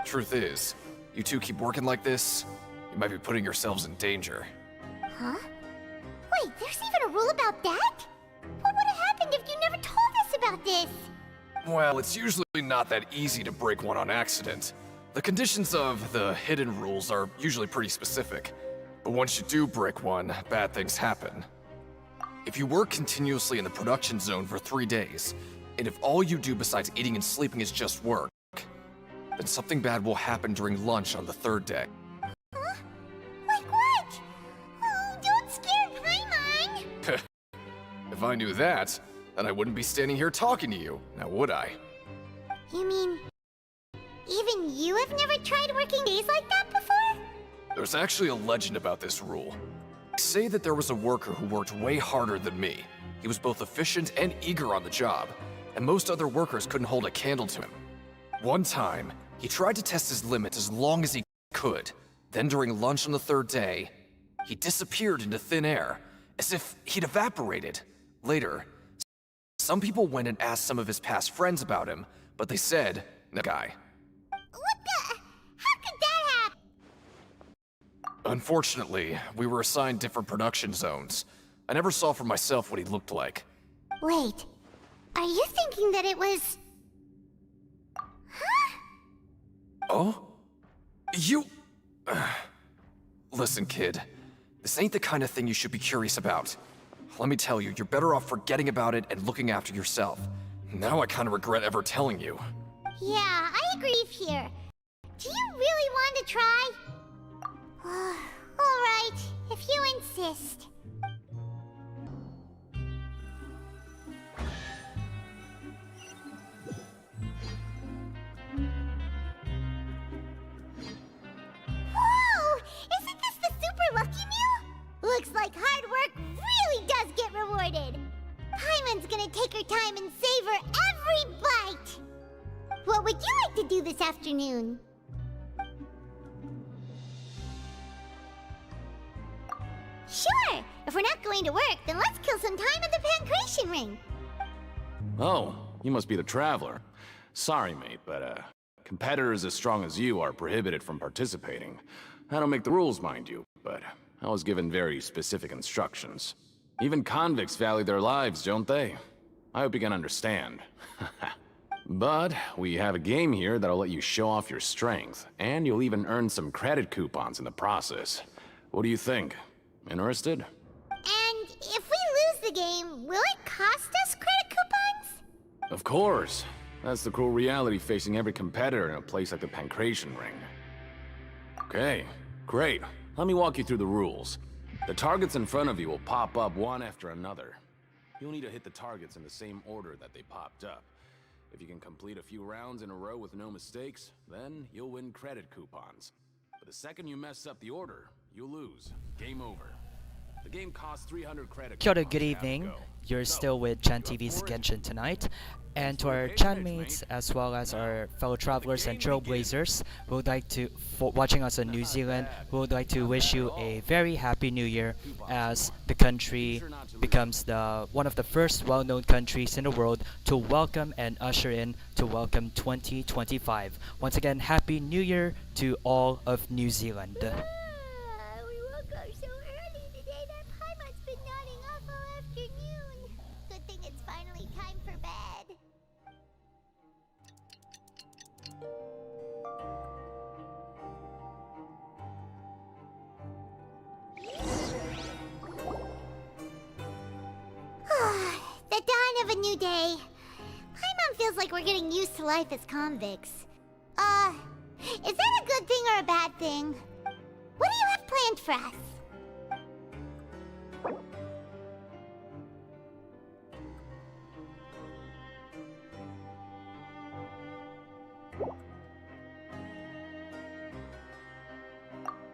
Truth is, you two keep working like this, you might be putting yourselves in danger. Huh? Wait, there's even a rule about that? What would have happened if you never told us about this? Well, it's usually not that easy to break one on accident. The conditions of the hidden rules are usually pretty specific. But once you do break one, bad things happen. If you work continuously in the production zone for 3 days, and if all you do besides eating and sleeping is just work, then something bad will happen during lunch on the 3rd day. Huh? Like what? Oh, don't scare Paimon! If I knew that, then I wouldn't be standing here talking to you, now would I? You mean, even you have never tried working days like that before? There's actually a legend about this rule. Say that there was a worker who worked way harder than me. He was both efficient and eager on the job, and most other workers couldn't hold a candle to him. One time, he tried to test his limit as long as he could. Then during lunch on the 3rd day, he disappeared into thin air, as if he'd evaporated. Later, some people went and asked some of his past friends about him, but they said, "No guy." What the? How could that happen? Unfortunately, we were assigned different production zones. I never saw for myself what he looked like. Wait, are you thinking that it was... Huh? Oh? You... Listen, kid. This ain't the kind of thing you should be curious about. Let me tell you, you're better off forgetting about it and looking after yourself. Now I kind of regret ever telling you. Yeah, I agree here. Do you really want to try? Alright, if you insist. Whoa! Isn't this the super lucky meal? Looks like hard work really does get take her time and savor every bite! What would you like to do this afternoon? Sure! If we're not going to work, then let's kill some time at the Pancration Ring! Oh, you must be the Traveler. Sorry, mate, but, competitors as strong as you are prohibited from participating. I don't make the rules, mind you, but I was given very specific instructions. Even convicts value their lives, don't they? I hope you can understand. But we have a game here that'll let you show off your strength, and you'll even earn some credit coupons in the process. What do you think? Interested? And if we lose the game, will it cost us credit coupons? Of course. That's the cruel reality facing every competitor in a place like the Pancration Ring. Okay, great. Let me walk you through the rules. The targets in front of you will pop up one after another. You'll need to hit the targets in the same order that they popped up. If you can complete a few rounds in a row with no mistakes, then you'll win credit coupons. But the second you mess up the order, you'll lose. Game over. The game costs 300 credit Kia ora, coupons. good evening. You're still with Chan TV's Genshin tonight. And to our Chan mates, as well as our fellow travelers and trailblazers who would like to, for watching us in New Zealand, we would like to wish you a very happy new year as the country becomes one of the first well-known countries in the world to welcome and usher in to welcome 2025. Once again, happy new year to all of New Zealand. We woke up so early today that Paimon's been nodding off all afternoon. Good thing it's finally time for bed. The dawn of a new day. Paimon feels like we're getting used to life as convicts. Is that a good thing or a bad thing? What do you have planned for us?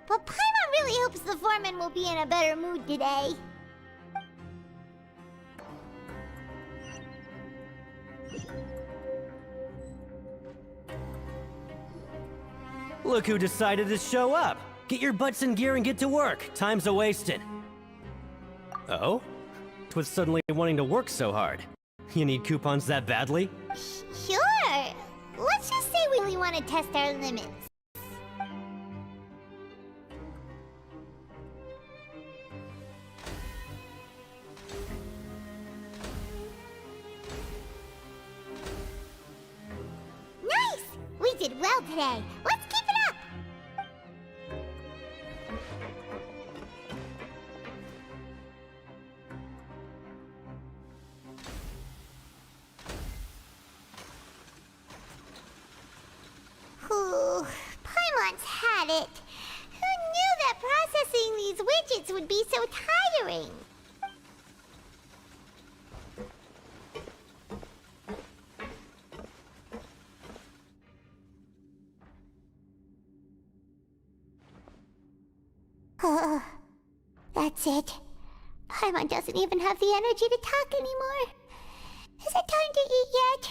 But Paimon really hopes the foreman will be in a better mood today. Look who decided to show up! Get your butts in gear and get to work. Time's a-wasted. Oh? What's suddenly wanting to work so hard? You need coupons that badly? Sure. Let's just say we really want to test our limits. Nice! We did well today. Let's keep it up! Ooh, Paimon's had it. Who knew that processing these widgets would be so tiring? That's it. Paimon doesn't even have the energy to talk anymore. Is it time to eat yet?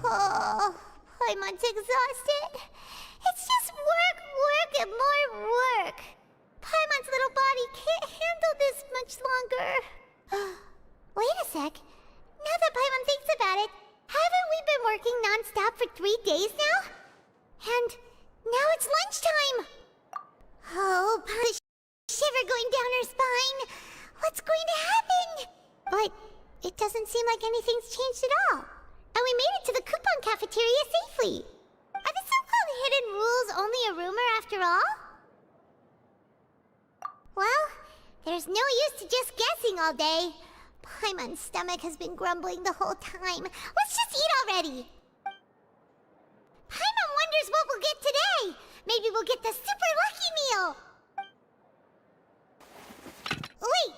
Oh, Paimon's exhausted. It's just work, and more work. Paimon's little body can't handle this much longer. Wait a sec. Now that Paimon thinks about it, haven't we been working non-stop for 3 days now? And now it's lunchtime. Oh, the shiver going down her spine. What's going to happen? But it doesn't seem like anything's changed at all. And we made it to the coupon cafeteria safely. Are the so-called hidden rules only a rumor after all? Well, there's no use to just guessing all day. Paimon's stomach has been grumbling the whole time. Let's just eat already! Paimon wonders what we'll get today! Maybe we'll get the super lucky meal! Wait!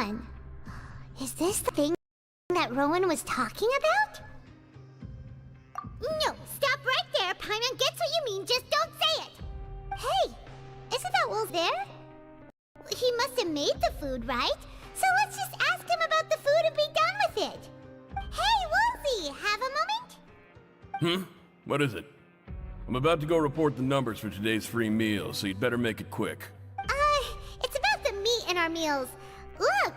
on. Is this the thing that Rowan was talking about? No, stop right there. Paimon gets what you mean, just don't say it. Hey, isn't that Wolf there? He must have made the food, right? So let's just ask him about the food and be done with it. Hey, Wolfie, have a moment? What is it? I'm about to go report the numbers for today's free meal, so you'd better make it quick. It's about the meat in our meals. Look,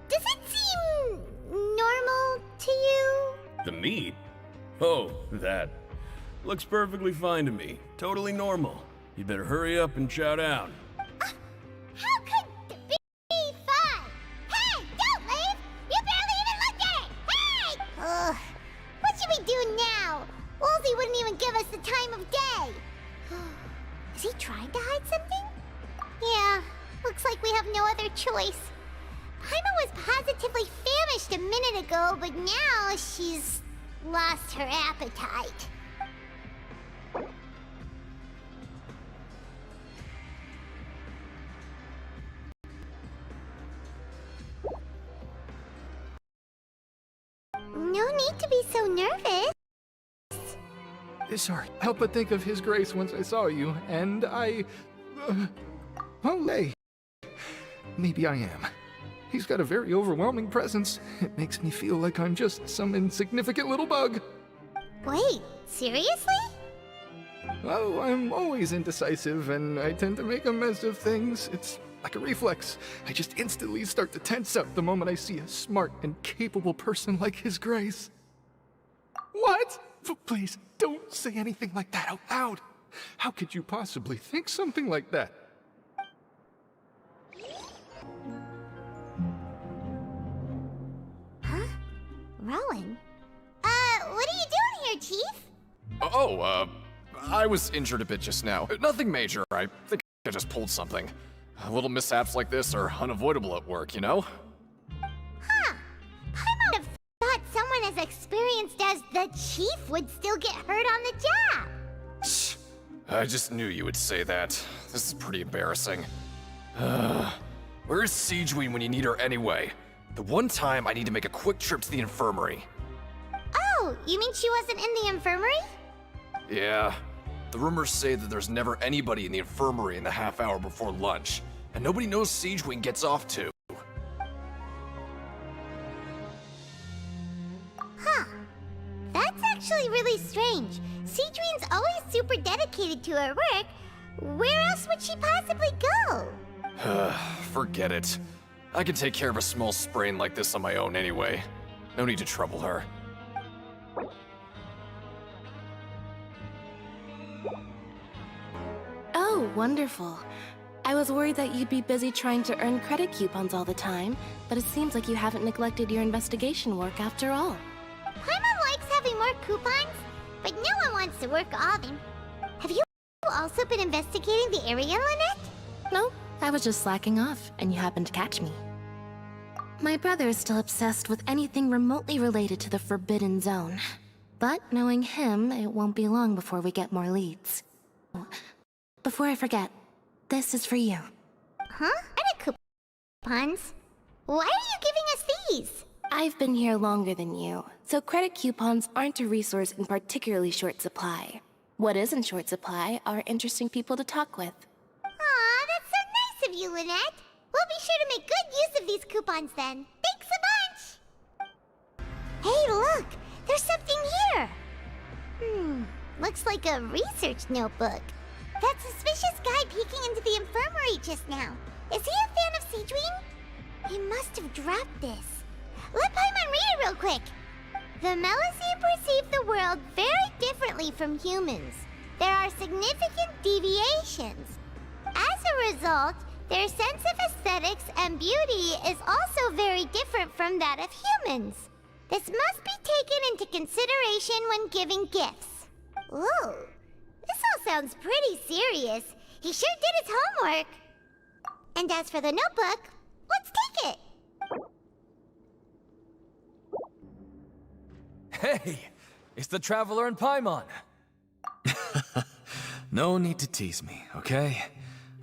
does it seem normal to you? The meat? Oh, that. Looks perfectly fine to me. Totally normal. You better hurry up and chow down. How could it be fine? Hey, don't leave! You barely even looked at it! Hey! Ugh, what should we do now? Wolsey wouldn't even give us the time of day. Is he trying to hide something? Yeah, looks like we have no other choice. Paimon was positively famished a minute ago, but now she's lost her appetite. No need to be so nervous. Sorry, help but think of His Grace once I saw you, and oh, hey. Maybe I am. He's got a very overwhelming presence. It makes me feel like I'm just some insignificant little bug. Wait, seriously? Oh, I'm always indecisive, and I tend to make a mess of things. It's like a reflex. I just instantly start to tense up the moment I see a smart and capable person like His Grace. What? Please, don't say anything like that out loud. How could you possibly think something like that? Huh? Rowan? What are you doing here, Chief? I was injured a bit just now. Nothing major. I think I just pulled something. Little mishaps like this are unavoidable at work, you know? Huh. I might have thought someone as experienced as the Chief would still get hurt on the job. I just knew you would say that. This is pretty embarrassing. Where's Siegeween when you need her anyway? The one time I need to make a quick trip to the infirmary. Oh, you mean she wasn't in the infirmary? Yeah. The rumors say that there's never anybody in the infirmary in the half hour before lunch, and nobody knows Siegeween gets off to. Huh. That's actually really strange. Siegeween's always super dedicated to her work. Where else would she possibly go? Forget it. I can take care of a small sprain like this on my own anyway. No need to trouble her. Oh, wonderful. I was worried that you'd be busy trying to earn credit coupons all the time, but it seems like you haven't neglected your investigation work after all. Paimon likes having more coupons, but no one wants to work all of them. Have you also been investigating the area, Lynette? No, I was just slacking off, and you happened to catch me. My brother is still obsessed with anything remotely related to the Forbidden Zone. But knowing him, it won't be long before we get more leads. Before I forget, this is for you. Huh? Credit coupons? Why are you giving us these? I've been here longer than you, so credit coupons aren't a resource in particularly short supply. What is in short supply are interesting people to talk with. Aw, that's so nice of you, Lynette. We'll be sure to make good use of these coupons then. Thanks a bunch! Hey, look! There's something here! Looks like a research notebook. That suspicious guy peeking into the infirmary just now. Is he a fan of Siegeween? He must have dropped this. Let Paimon read it real quick. The Melusine perceive the world very differently from humans. There are significant deviations. As a result, their sense of aesthetics and beauty is also very different from that of humans. This must be taken into consideration when giving gifts. Ooh, this all sounds pretty serious. He sure did his homework. And as for the notebook, let's take it. Hey, it's the Traveler and Paimon. No need to tease me, okay?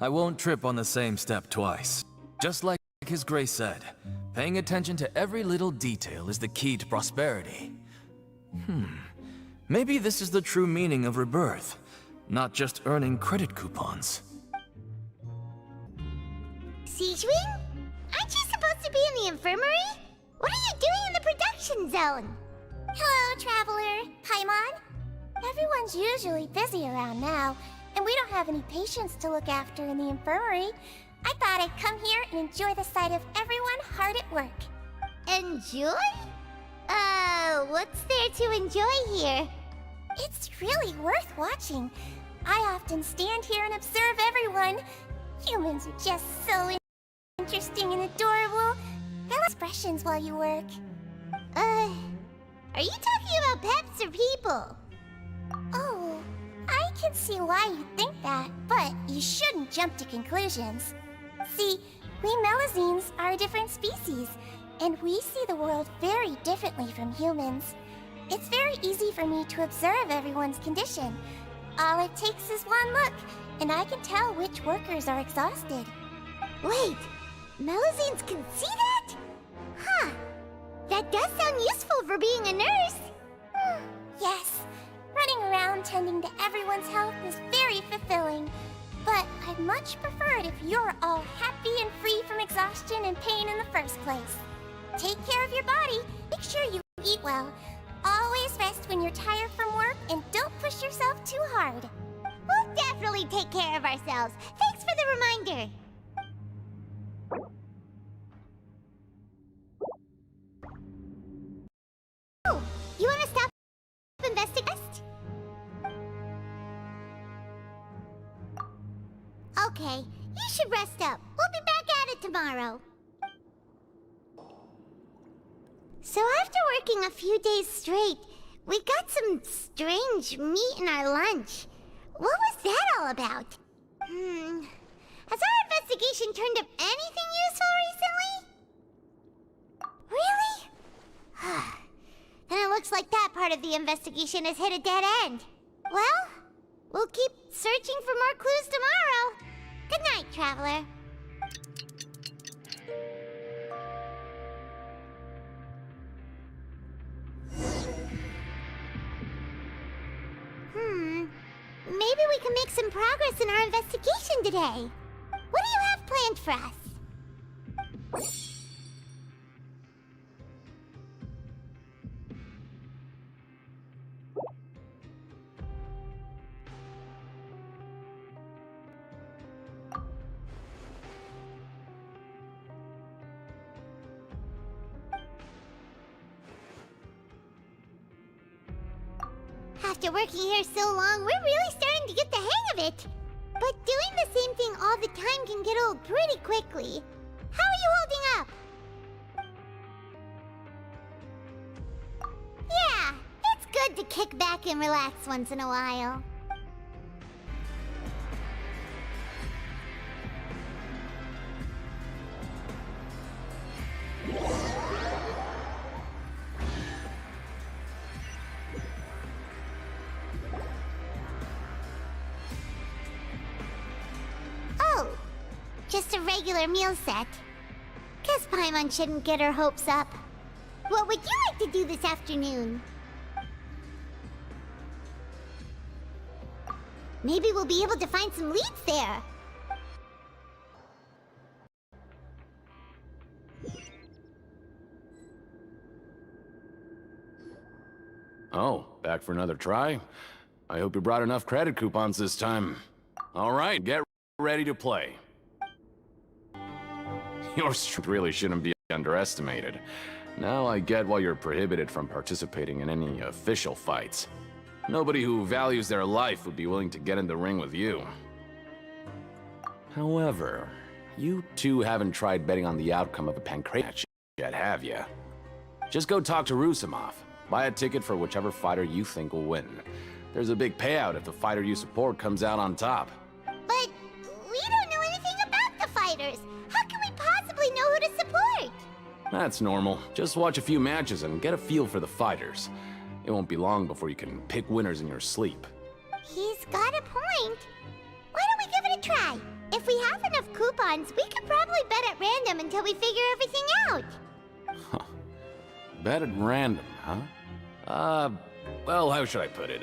I won't trip on the same step twice. Just like His Grace said, Paying attention to every little detail is the key to prosperity. Maybe this is the true meaning of rebirth, not just earning credit coupons. Siegewing? Aren't you supposed to be in the infirmary? What are you doing in the production zone? Hello, Traveler. Paimon? Everyone's usually busy around now, and we don't have any patients to look after in the infirmary. I thought I'd come here and enjoy the sight of everyone hard at work. Enjoy? What's there to enjoy here? It's really worth watching. I often stand here and observe everyone. Humans are just so interesting and adorable. I love expressions while you work. Are you talking about pets or people? Oh, I can see why you think that, but you shouldn't jump to conclusions. See, we Melazines are a different species, and we see the world very differently from humans. It's very easy for me to observe everyone's condition. All it takes is one look, and I can tell which workers are exhausted. Wait, Melazines can see that? Huh. That does sound useful for being a nurse. Yes, running around tending to everyone's health is very fulfilling. But I'd much prefer it if you're all happy and free from exhaustion and pain in the first place. Take care of your body, make sure you eat well. Always rest when you're tired from work, and don't push yourself too hard. We'll definitely take care of ourselves. Thanks for the reminder. Oh, you want to stop investigating? Okay, you should rest up. We'll be back at it tomorrow. So after working a few days straight, we got some strange meat in our lunch. What was that all about? Has our investigation turned up anything useful recently? Really? Then it looks like that part of the investigation has hit a dead end. Well, we'll keep searching for more clues tomorrow. Good night, Traveler. Maybe we can make some progress in our investigation today. What do you have planned for us? After working here so long, we're really starting to get the hang of it. But doing the same thing all the time can get old pretty quickly. How are you holding up? Yeah, it's good to kick back and relax once in a while. Just a regular meal set. Guess Paimon shouldn't get her hopes up. What would you like to do this afternoon? Maybe we'll be able to find some leads there. Oh, back for another try? I hope you brought enough credit coupons this time. All right, get ready to play. Your strength really shouldn't be underestimated. Now I get why you're prohibited from participating in any official fights. Nobody who values their life would be willing to get in the ring with you. However, you two haven't tried betting on the outcome of a pancreas match yet, have you? Just go talk to Rusimov. Buy a ticket for whichever fighter you think will win. There's a big payout if the fighter you support comes out on top. But we don't know anything about the fighters. How can we possibly know who to support? That's normal. Just watch a few matches and get a feel for the fighters. It won't be long before you can pick winners in your sleep. He's got a point. Why don't we give it a try? If we have enough coupons, we could probably bet at random until we figure everything out. Bet at random, huh? Well, how should I put it?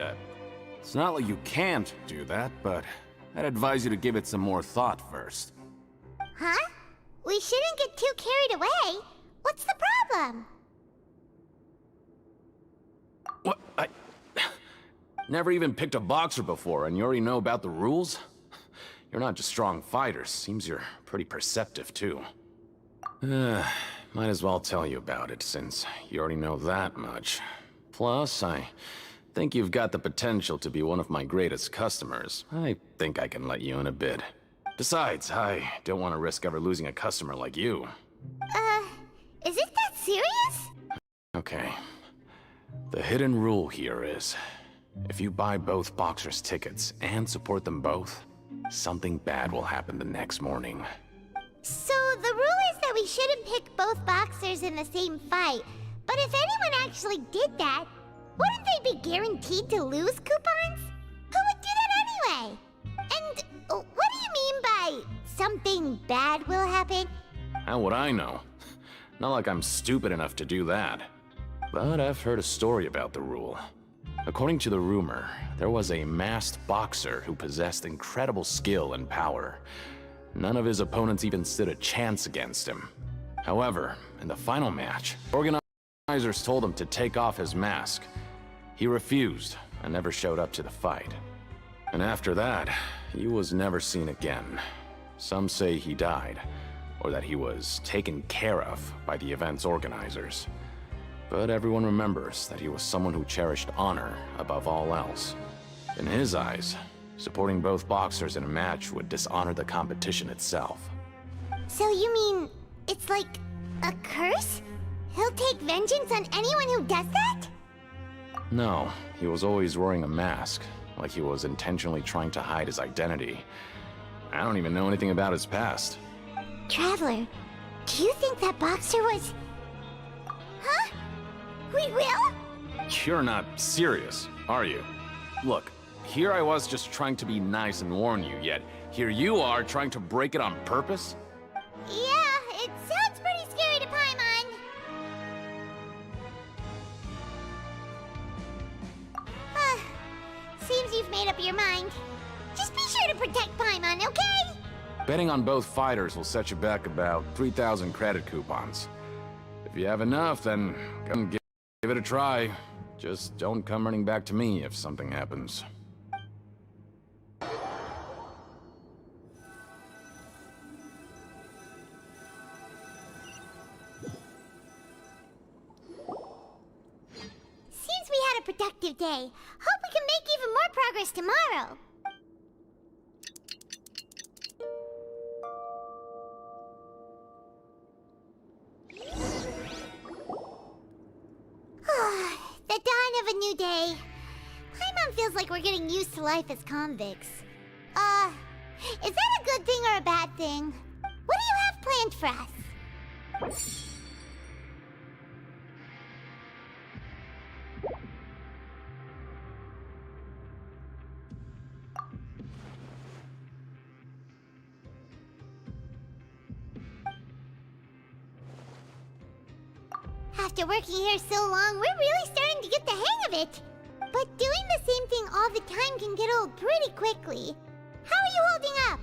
It's not like you can't do that, but I'd advise you to give it some more thought first. Huh? We shouldn't get too carried away. What's the problem? What? I never even picked a boxer before, and you already know about the rules? You're not just strong fighters. Seems you're pretty perceptive, too. Might as well tell you about it, since you already know that much. Plus, I think you've got the potential to be one of my greatest customers. I think I can let you in a bid. Besides, I don't want to risk ever losing a customer like you. Is it that serious? Okay. The hidden rule here is, if you buy both boxers' tickets and support them both, something bad will happen the next morning. So the rule is that we shouldn't pick both boxers in the same fight. But if anyone actually did that, wouldn't they be guaranteed to lose coupons? Who would do that anyway? And what do you mean by something bad will happen? How would I know? Not like I'm stupid enough to do that. But I've heard a story about the rule. According to the rumor, there was a masked boxer who possessed incredible skill and power. None of his opponents even stood a chance against him. However, in the final match, organizers told him to take off his mask. He refused and never showed up to the fight. And after that, he was never seen again. Some say he died, or that he was taken care of by the event's organizers. But everyone remembers that he was someone who cherished honor above all else. In his eyes, supporting both boxers in a match would dishonor the competition itself. So you mean it's like a curse? He'll take vengeance on anyone who does that? No, he was always wearing a mask, like he was intentionally trying to hide his identity. I don't even know anything about his past. Traveler, do you think that boxer was... Huh? We will? You're not serious, are you? Look, here I was just trying to be nice and warn you, yet here you are trying to break it on purpose? Yeah, it sounds pretty scary to Paimon. Seems you've made up your mind. Just be sure to protect Paimon, okay? Betting on both fighters will set you back about 3,000 credit coupons. If you have enough, then come give it a try. Just don't come running back to me if something happens. Seems we had a productive day. Hope we can make even more progress tomorrow. The dawn of a new day. Paimon feels like we're getting used to life as convicts. Is that a good thing or a bad thing? What do you have planned for us? After working here so long, we're really starting to get the hang of it. But doing the same thing all the time can get old pretty quickly. How are you holding up?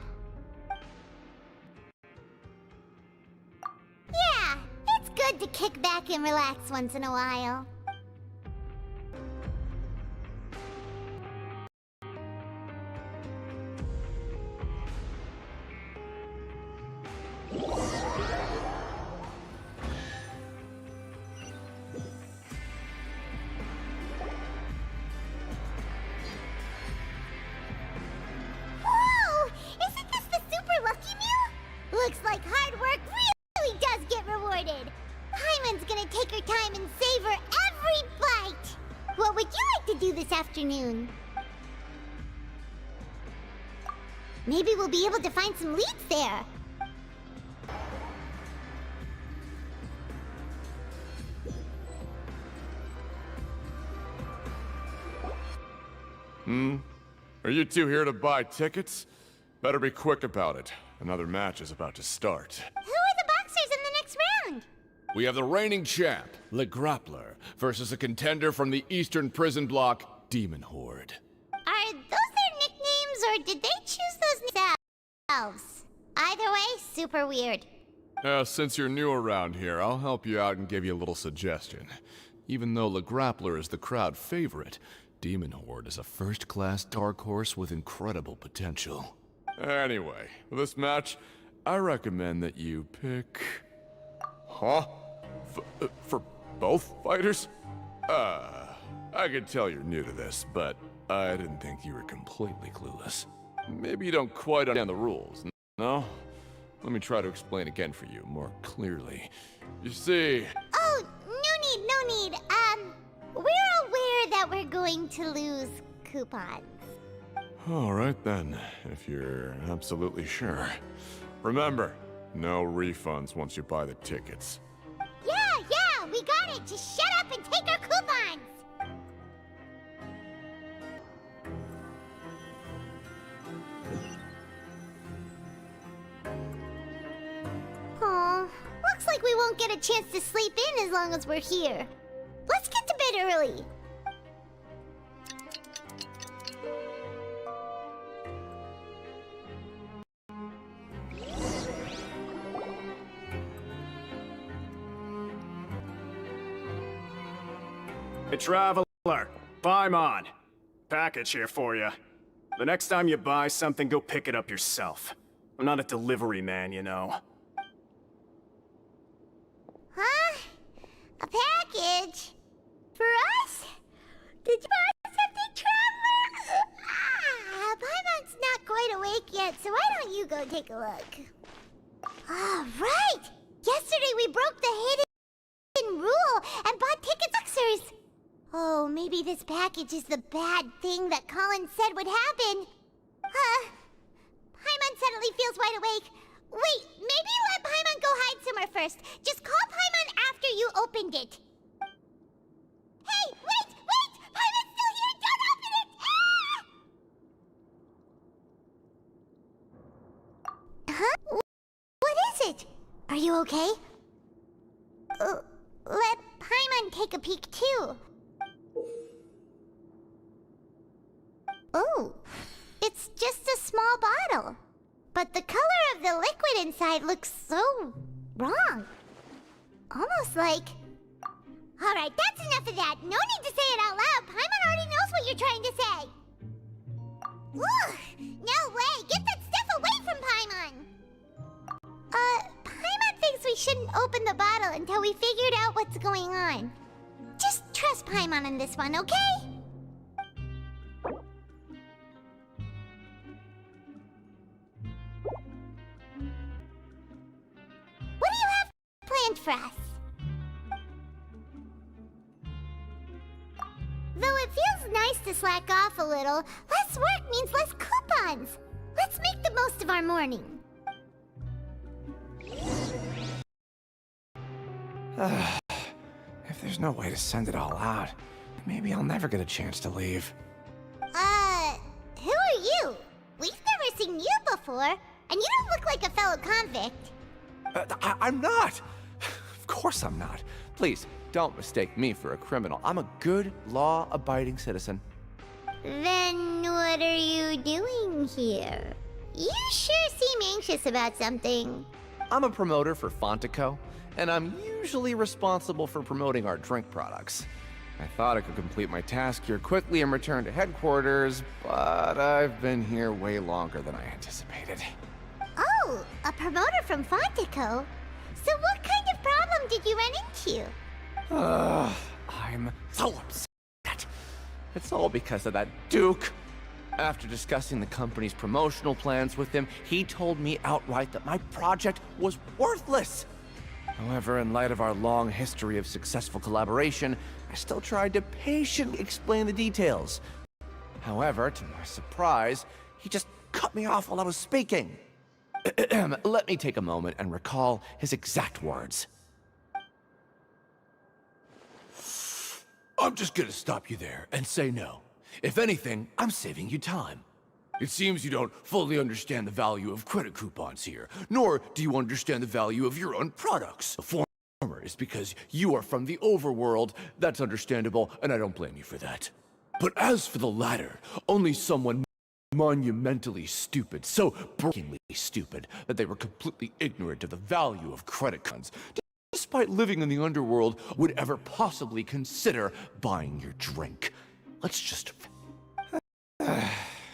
Yeah, it's good to kick back and relax once in a while. Looks like hard work really does get rewarded. Paimon's gonna take her time and savor every bite. What would you like to do this afternoon? Maybe we'll be able to find some leads there. Are you two here to buy tickets? Better be quick about it. Another match is about to start. Who are the boxers in the next round? We have the reigning champ, Le Grappler, versus a contender from the Eastern Prison Block, Demon Horde. Are those their nicknames, or did they choose those themselves? Either way, super weird. Since you're new around here, I'll help you out and give you a little suggestion. Even though Le Grappler is the crowd favorite, Demon Horde is a first-class dark horse with incredible potential. Anyway, for this match, I recommend that you pick... Huh? For both fighters? I can tell you're new to this, but I didn't think you were completely clueless. Maybe you don't quite understand the rules, no? Let me try to explain again for you, more clearly. You see... Oh, no need. We're aware that we're going to lose coupons. Alright then, if you're absolutely sure. Remember, no refunds once you buy the tickets. Yeah, we got it! Just shut up and take our coupons! Aw, looks like we won't get a chance to sleep in as long as we're here. Let's get to bed early. Hey, Traveler, Paimon. Package here for you. The next time you buy something, go pick it up yourself. I'm not a delivery man, you know. Huh? A package? For us? Did you buy something, Traveler? Paimon's not quite awake yet, so why don't you go take a look? Right! Yesterday we broke the hidden rule and bought ticket boxers. Oh, maybe this package is the bad thing that Colin said would happen. Paimon suddenly feels wide awake. Wait, maybe let Paimon go hide somewhere first. Just call Paimon after you opened it. Hey, wait! Paimon's still here! Don't open it! Huh? What is it? Are you okay? Let Paimon take a peek too. Oh, it's just a small bottle. But the color of the liquid inside looks so wrong. Almost like... Alright, that's enough of that. No need to say it out loud. Paimon already knows what you're trying to say. Ugh, no way. Get that stuff away from Paimon. Paimon thinks we shouldn't open the bottle until we figured out what's going on. Just trust Paimon on this one, okay? What do you have planned for us? Though it feels nice to slack off a little, less work means less coupons. Let's make the most of our morning. If there's no way to send it all out, maybe I'll never get a chance to leave. Who are you? We've never seen you before, and you don't look like a fellow convict. I'm not! Of course I'm not. Please, don't mistake me for a criminal. I'm a good, law-abiding citizen. Then what are you doing here? You sure seem anxious about something. I'm a promoter for Fontico, and I'm usually responsible for promoting our drink products. I thought I could complete my task here quickly and return to headquarters, but I've been here way longer than I anticipated. Oh, a promoter from Fontico? So what kind of problem did you run into? I'm so upset. It's all because of that Duke. After discussing the company's promotional plans with him, he told me outright that my project was worthless. However, in light of our long history of successful collaboration, I still tried to patiently explain the details. However, to my surprise, he just cut me off while I was speaking. Let me take a moment and recall his exact words. I'm just gonna stop you there and say no. If anything, I'm saving you time. It seems you don't fully understand the value of credit coupons here, nor do you understand the value of your own products. A form is because you are from the overworld. That's understandable, and I don't blame you for that. But as for the latter, only someone monumentally stupid, so breakingly stupid, that they were completely ignorant of the value of credit cards, despite living in the underworld, would ever possibly consider buying your drink. Let's just...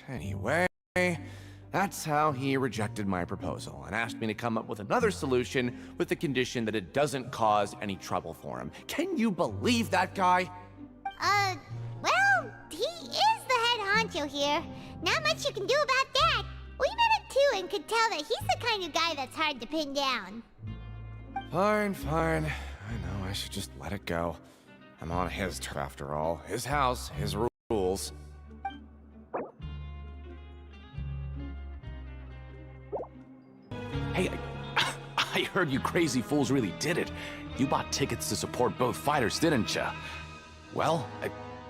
Anyway, that's how he rejected my proposal and asked me to come up with another solution with the condition that it doesn't cause any trouble for him. Can you believe that guy? Well, he is the head honcho here. Not much you can do about that. We met him too and could tell that he's the kind of guy that's hard to pin down. Fine. I know, I should just let it go. I'm on his turf after all. His house, his rules. Hey, I heard you crazy fools really did it. You bought tickets to support both fighters, didn't ya? Well,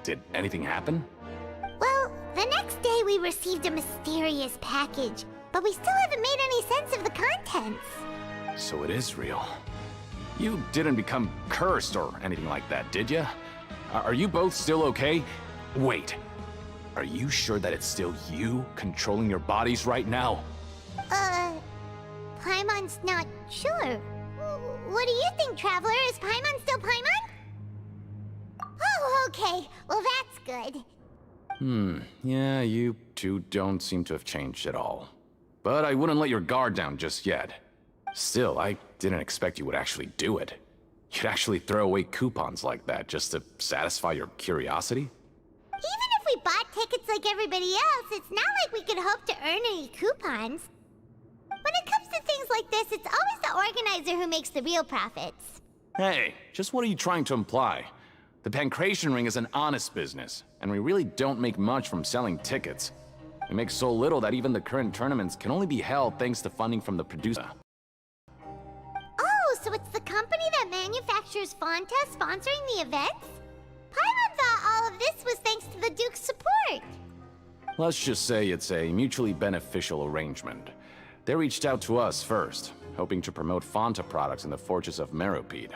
did anything happen? Well, the next day we received a mysterious package, but we still haven't made any sense of the contents. So it is real. You didn't become cursed or anything like that, did ya? Are you both still okay? Wait, are you sure that it's still you controlling your bodies right now? Paimon's not sure. What do you think, Traveler? Is Paimon still Paimon? Oh, okay. Well, that's good. Yeah, you two don't seem to have changed at all. But I wouldn't let your guard down just yet. Still, I didn't expect you would actually do it. You'd actually throw away coupons like that just to satisfy your curiosity? Even if we bought tickets like everybody else, it's not like we could hope to earn any coupons. When it comes to things like this, it's always the organizer who makes the real profits. Hey, just what are you trying to imply? The Pancration Ring is an honest business, and we really don't make much from selling tickets. We make so little that even the current tournaments can only be held thanks to funding from the producer. Oh, so it's the company that manufactures Fonta sponsoring the events? Paimon thought all of this was thanks to the Duke's support. Let's just say it's a mutually beneficial arrangement. They reached out to us first, hoping to promote Fonta products in the Fortress of Meropide.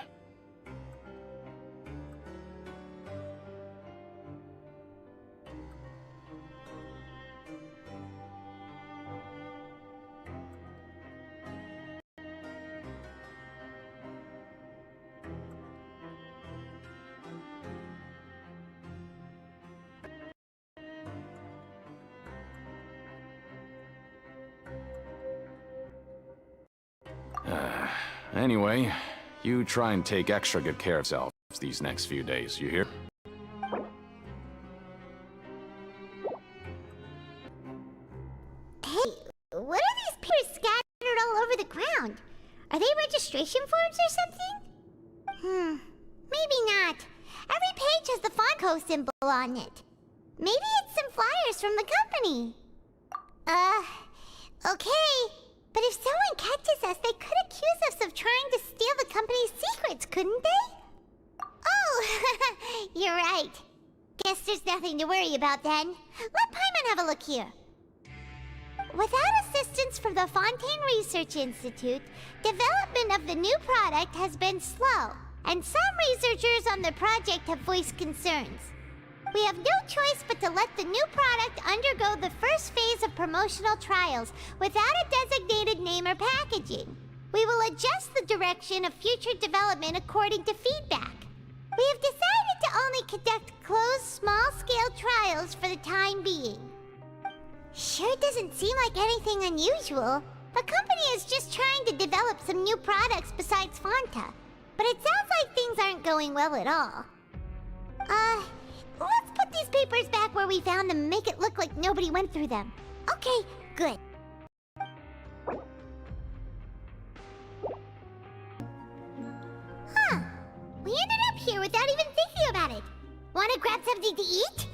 Anyway, you try and take extra good care of yourself these next few days, you hear? Hey, what are these papers scattered all over the ground? Are they registration forms or something? Maybe not. Every page has the Fonco symbol on it. Maybe it's some flyers from the company. Okay. But if someone catches us, they could accuse us of trying to steal the company's secrets, couldn't they? Oh, you're right. Guess there's nothing to worry about then. Let Paimon have a look here. Without assistance from the Fontaine Research Institute, development of the new product has been slow, and some researchers on the project have voiced concerns. We have no choice but to let the new product undergo the first phase of promotional trials without a designated name or packaging. We will adjust the direction of future development according to feedback. We have decided to only conduct closed, small-scale trials for the time being. Sure doesn't seem like anything unusual. The company is just trying to develop some new products besides Fonta. But it sounds like things aren't going well at all. Let's put these papers back where we found them and make it look like nobody went through them. Okay, good. Huh. We ended up here without even thinking about it. Want to grab something to eat?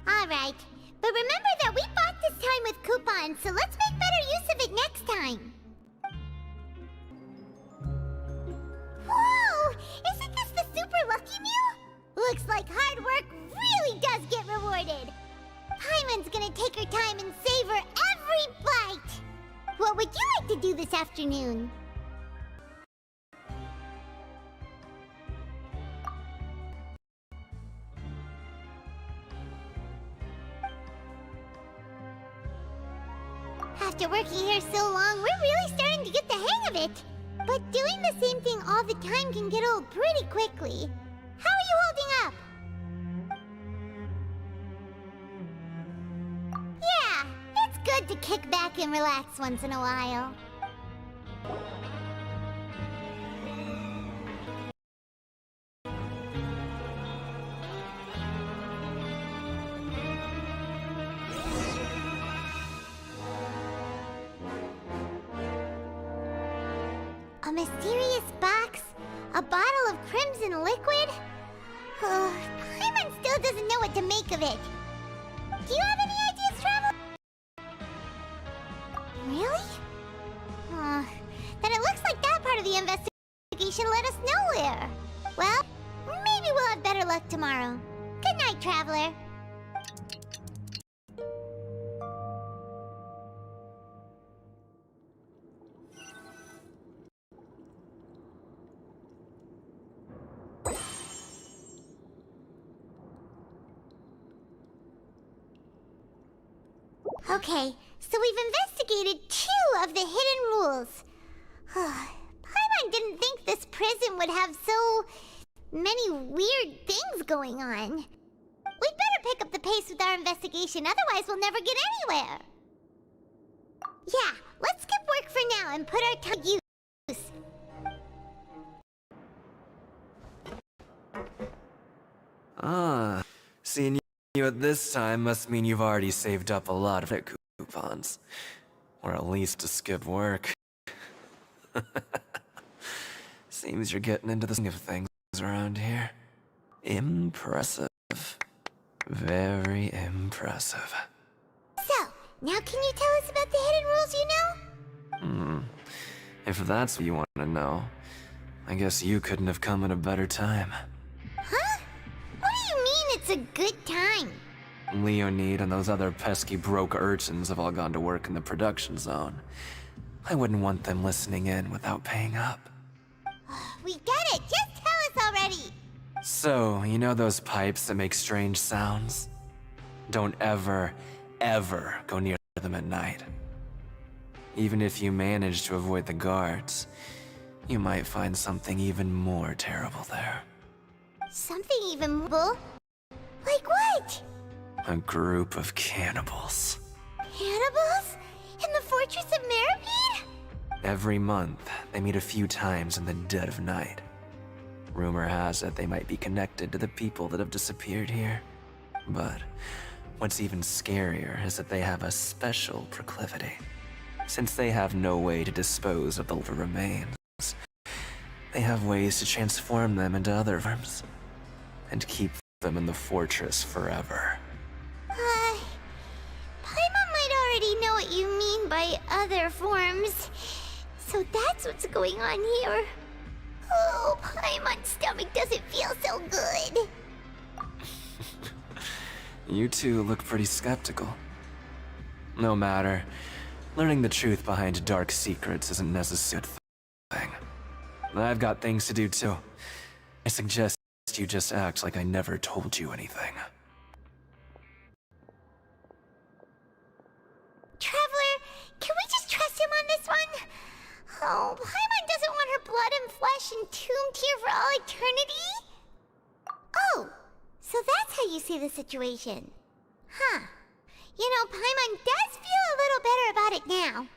Alright. But remember that we bought this time with coupons, so let's make better use of it next time. Whoa! Isn't this the super lucky meal? Looks like hard work really does get rewarded. Paimon's gonna take her time and savor every bite. What what would you like to do this afternoon? After working here so long, we're really starting to get the hang of it. But doing the same thing all the time can get old pretty quickly. How are you holding up? Yeah, it's good to kick back and relax once in a while. A mysterious box? A bottle of crimson liquid? Oh, Paimon still doesn't know what to make of it. Do you have any ideas, Travel? Really? Then it looks like that part of the investigation led us nowhere. Well, maybe we'll have better luck tomorrow. Good night, Traveler. Okay, so we've investigated 2 of the hidden rules. Paimon didn't think this prison would have so many weird things going on. We'd better pick up the pace with our investigation, otherwise we'll never get anywhere. Yeah, let's skip work for now and put our time to use. Seeing you at this time must mean you've already saved up a lot of coupons. Or at least to skip work. Seems you're getting into the swing of things around here. Impressive. Very impressive. So, now can you tell us about the hidden rules you know? If that's what you want to know, I guess you couldn't have come at a better time. Huh? What do you mean it's a good time? Leonid and those other pesky broke urchins have all gone to work in the production zone. I wouldn't want them listening in without paying up. We get it! Just tell us already! So, you know those pipes that make strange sounds? Don't ever, ever go near them at night. Even if you manage to avoid the guards, you might find something even more terrible there. Something even more? Like what? A group of cannibals. Cannibals? In the Fortress of Meripede? Every month, they meet a few times in the dead of night. Rumor has it they might be connected to the people that have disappeared here. But what's even scarier is that they have a special proclivity. Since they have no way to dispose of the remains, they have ways to transform them into other forms and keep them in the fortress forever. Paimon might already know what you mean by other forms. So that's what's going on here. Oh, Paimon's stomach doesn't feel so good. You two look pretty skeptical. No matter. Learning the truth behind dark secrets isn't necessarily a thing. I've got things to do too. I suggest you just act like I never told you anything. Traveler, can we just trust him on this one? Oh, Paimon doesn't want her blood and flesh entombed here for all eternity? Oh, so that's how you see the situation. Huh. You know, Paimon does feel a little better about it now.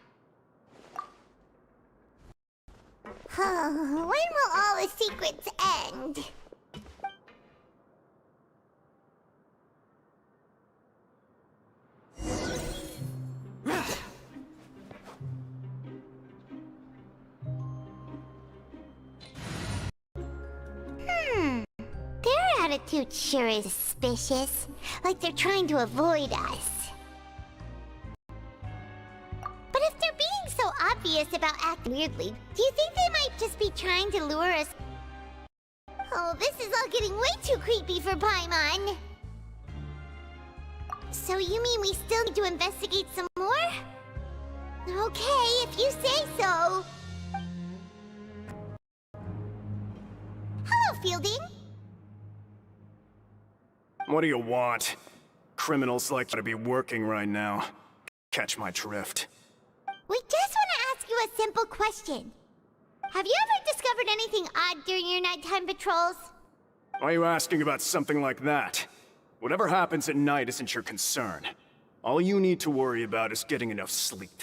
When will all the secrets end? Their attitude sure is suspicious. Like they're trying to avoid us. But if they're being so obvious about acting weirdly, do you think they might just be trying to lure us? Oh, this is all getting way too creepy for Paimon. So you mean we still need to investigate some more? Okay, if you say so. Hello, Fielding. What do you want? Criminals like to be working right now. Catch my drift. We just want to ask you a simple question. Have you ever discovered anything odd during your nighttime patrols? Why are you asking about something like that? Whatever happens at night isn't your concern. All you need to worry about is getting enough sleep.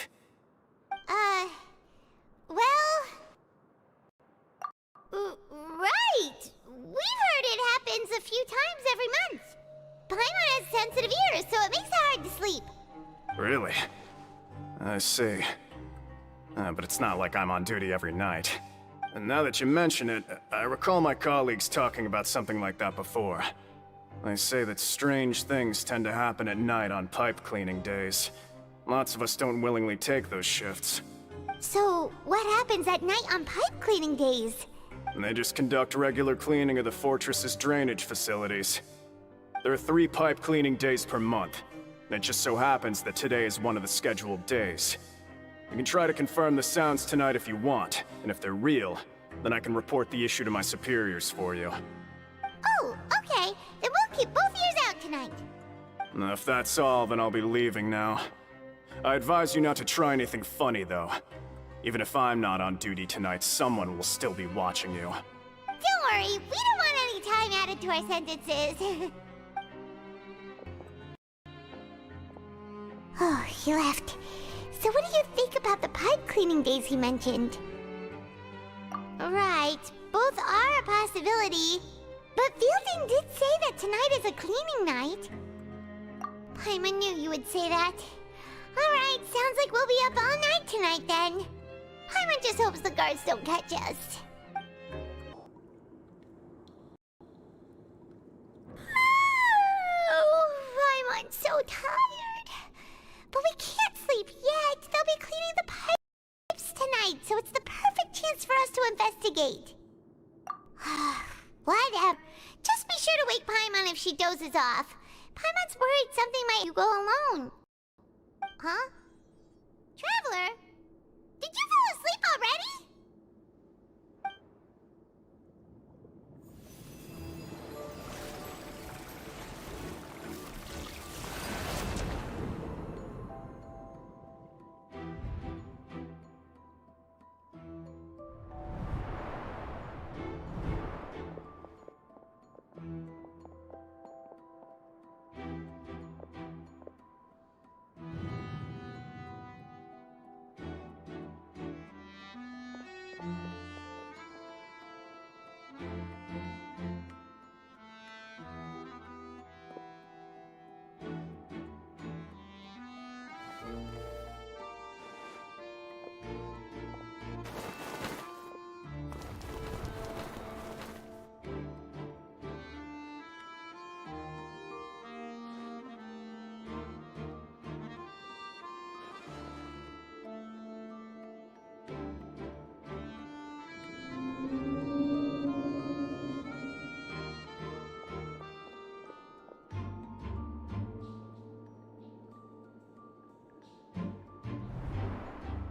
Right! We've heard it happens a few times every month. Paimon has sensitive ears, so it makes it hard to sleep. Really? I see. But it's not like I'm on duty every night. And now that you mention it, I recall my colleagues talking about something like that before. They say that strange things tend to happen at night on pipe cleaning days. Lots of us don't willingly take those shifts. So, what happens at night on pipe cleaning days? And they just conduct regular cleaning of the fortress's drainage facilities. There are 3 pipe cleaning days per month, and it just so happens that today is one of the scheduled days. You can try to confirm the sounds tonight if you want, and if they're real, then I can report the issue to my superiors for you. Oh, okay. Then we'll keep both ears out tonight. And if that's all, then I'll be leaving now. I advise you not to try anything funny, though. Even if I'm not on duty tonight, someone will still be watching you. Don't worry, we don't want any time added to our sentences. Oh, he left. So what do you think about the pipe cleaning days he mentioned? Right, both are a possibility. But Fielding did say that tonight is a cleaning night. Paimon knew you would say that. Alright, sounds like we'll be up all night tonight then. Paimon just hopes the guards don't catch us. Oh, Paimon's so tired. But we can't sleep yet. They'll be cleaning the pipes tonight, so it's the perfect chance for us to investigate. Whatever. Just be sure to wake Paimon if she dozes off. Paimon's worried something might go alone. Huh? Traveler? Did you fall asleep already?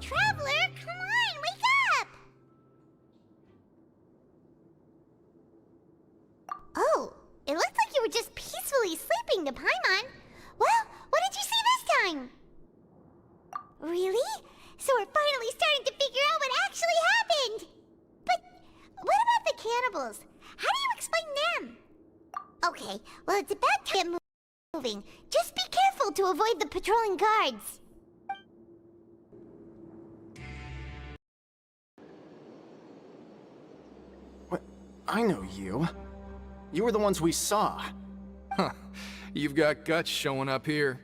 Traveler, come on, wake up! Oh, it looked like you were just peacefully sleeping to Paimon. Well, what did you see this time? Really? So we're finally starting to figure out what actually happened! But what about the cannibals? How do you explain them? Okay, well it's about time to get moving. Just be careful to avoid the patrolling guards. I know you. You were the ones we saw. Huh. You've got guts showing up here.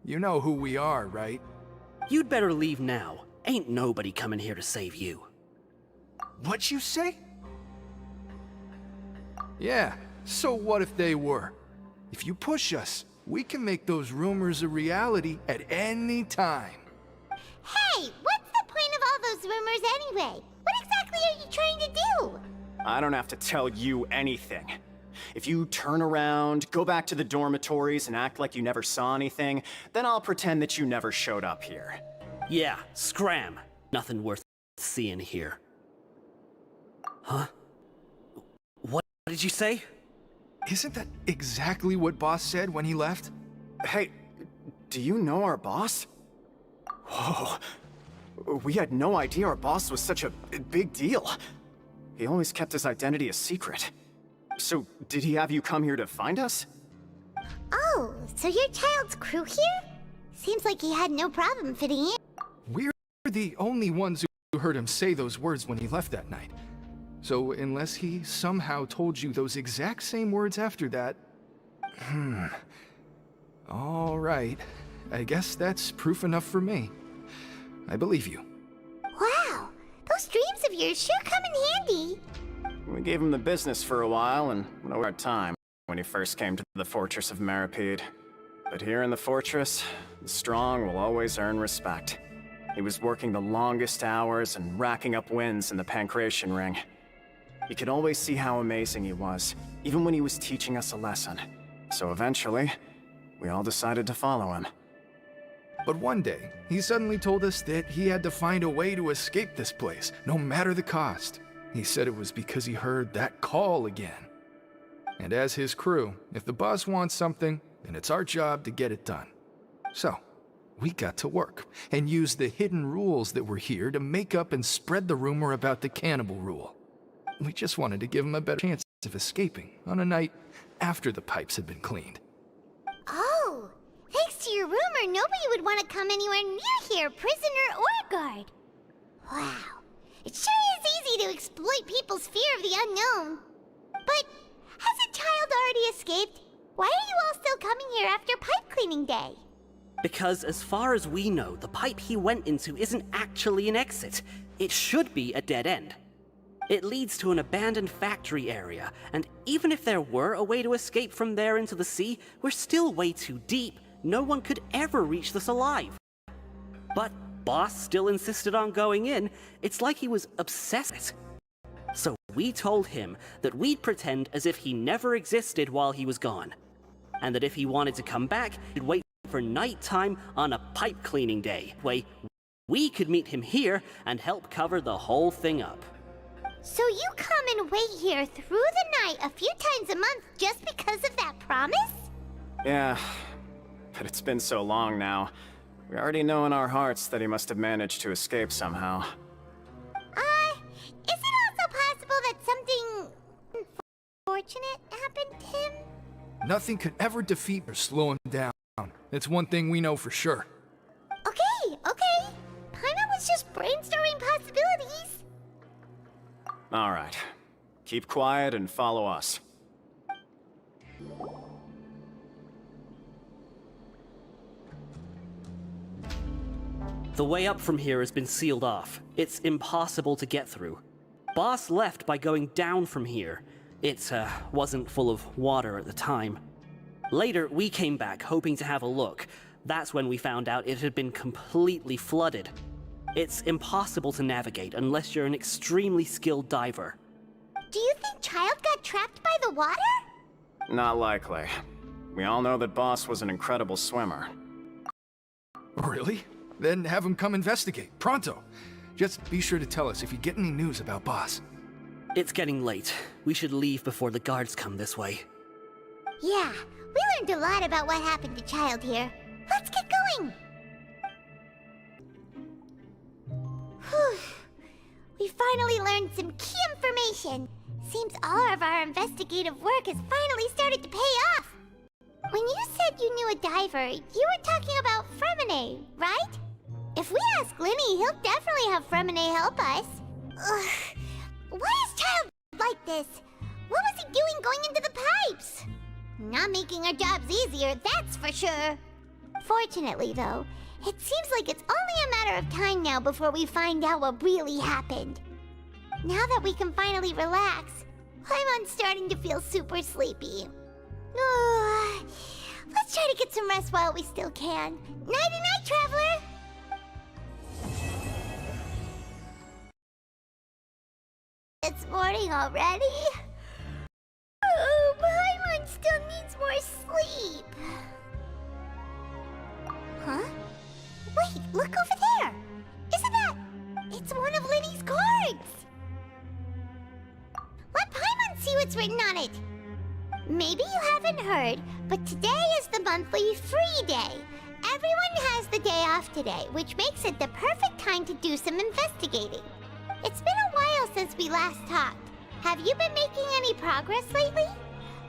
You know who we are, right? You'd better leave now. Ain't nobody coming here to save you. What'd you say? Yeah, so what if they were? If you push us, we can make those rumors a reality at any time. Hey, what's the point of all those rumors anyway? What exactly are you trying to do? I don't have to tell you anything. If you turn around, go back to the dormitories, and act like you never saw anything, then I'll pretend that you never showed up here. Yeah, scram. Nothing worth seeing here. Huh? What did you say? Isn't that exactly what Boss said when he left? Hey, do you know our boss? Whoa. We had no idea our boss was such a big deal. He always kept his identity a secret. So, did he have you come here to find us? Oh, so your child's crew here? Seems like he had no problem fitting in. We're the only ones who heard him say those words when he left that night. So unless he somehow told you those exact same words after that... All right. I guess that's proof enough for me. I believe you. Wow, those dreams of yours sure come in handy. We gave him the business for a while and went over our time when he first came to the Fortress of Maripede. But here in the fortress, the strong will always earn respect. He was working the longest hours and racking up wins in the Pancration Ring. You could always see how amazing he was, even when he was teaching us a lesson. So eventually, we all decided to follow him. But one day, he suddenly told us that he had to find a way to escape this place, no matter the cost. He said it was because he heard that call again. And as his crew, if the boss wants something, then it's our job to get it done. So, we got to work, and used the hidden rules that were here to make up and spread the rumor about the cannibal rule. We just wanted to give him a better chance of escaping on a night after the pipes had been cleaned. Oh, thanks to your rumor, nobody would want to come anywhere near here, prisoner or guard. Wow, it sure is easy to exploit people's fear of the unknown. But has a child already escaped? Why are you all still coming here after pipe cleaning day? Because as far as we know, the pipe he went into isn't actually an exit. It should be a dead end. It leads to an abandoned factory area, and even if there were a way to escape from there into the sea, we're still way too deep. No one could ever reach this alive. But Boss still insisted on going in. It's like he was obsessed. So we told him that we'd pretend as if he never existed while he was gone. And that if he wanted to come back, he'd wait for nighttime on a pipe cleaning day, where we could meet him here and help cover the whole thing up. So you come and wait here through the night a few times a month just because of that promise? Yeah, but it's been so long now. We already know in our hearts that he must have managed to escape somehow. Is it also possible that something unfortunate happened to him? Nothing could ever defeat or slow him down. It's one thing we know for sure. Okay. Paimon was just brainstorming possibilities. All right. Keep quiet and follow us. The way up from here has been sealed off. It's impossible to get through. Boss left by going down from here. It wasn't full of water at the time. Later, we came back hoping to have a look. That's when we found out it had been completely flooded. It's impossible to navigate unless you're an extremely skilled diver. Do you think Child got trapped by the water? Not likely. We all know that Boss was an incredible swimmer. Really? Then have him come investigate, pronto. Just be sure to tell us if you get any news about Boss. It's getting late. We should leave before the guards come this way. Yeah, we learned a lot about what happened to Child here. Let's get going! Whew. We finally learned some key information. Seems all of our investigative work has finally started to pay off. When you said you knew a diver, you were talking about Fremine, right? If we ask Linny, he'll definitely have Fremine help us. Ugh. Why is Child like this? What was he doing going into the pipes? Not making our jobs easier, that's for sure. Fortunately, though, it seems like it's only a matter of time now before we find out what really happened. Now that we can finally relax, I'm starting to feel super sleepy. Let's try to get some rest while we still can. Nighty-night, traveler! It's morning already? Oh, Paimon still needs more sleep. Huh? Wait, look over there! on it. Maybe you haven't heard, but today is the monthly free day. Everyone has the day off today, which makes it the perfect time to do some investigating. It's been a while since we last talked. Have you been making any progress lately?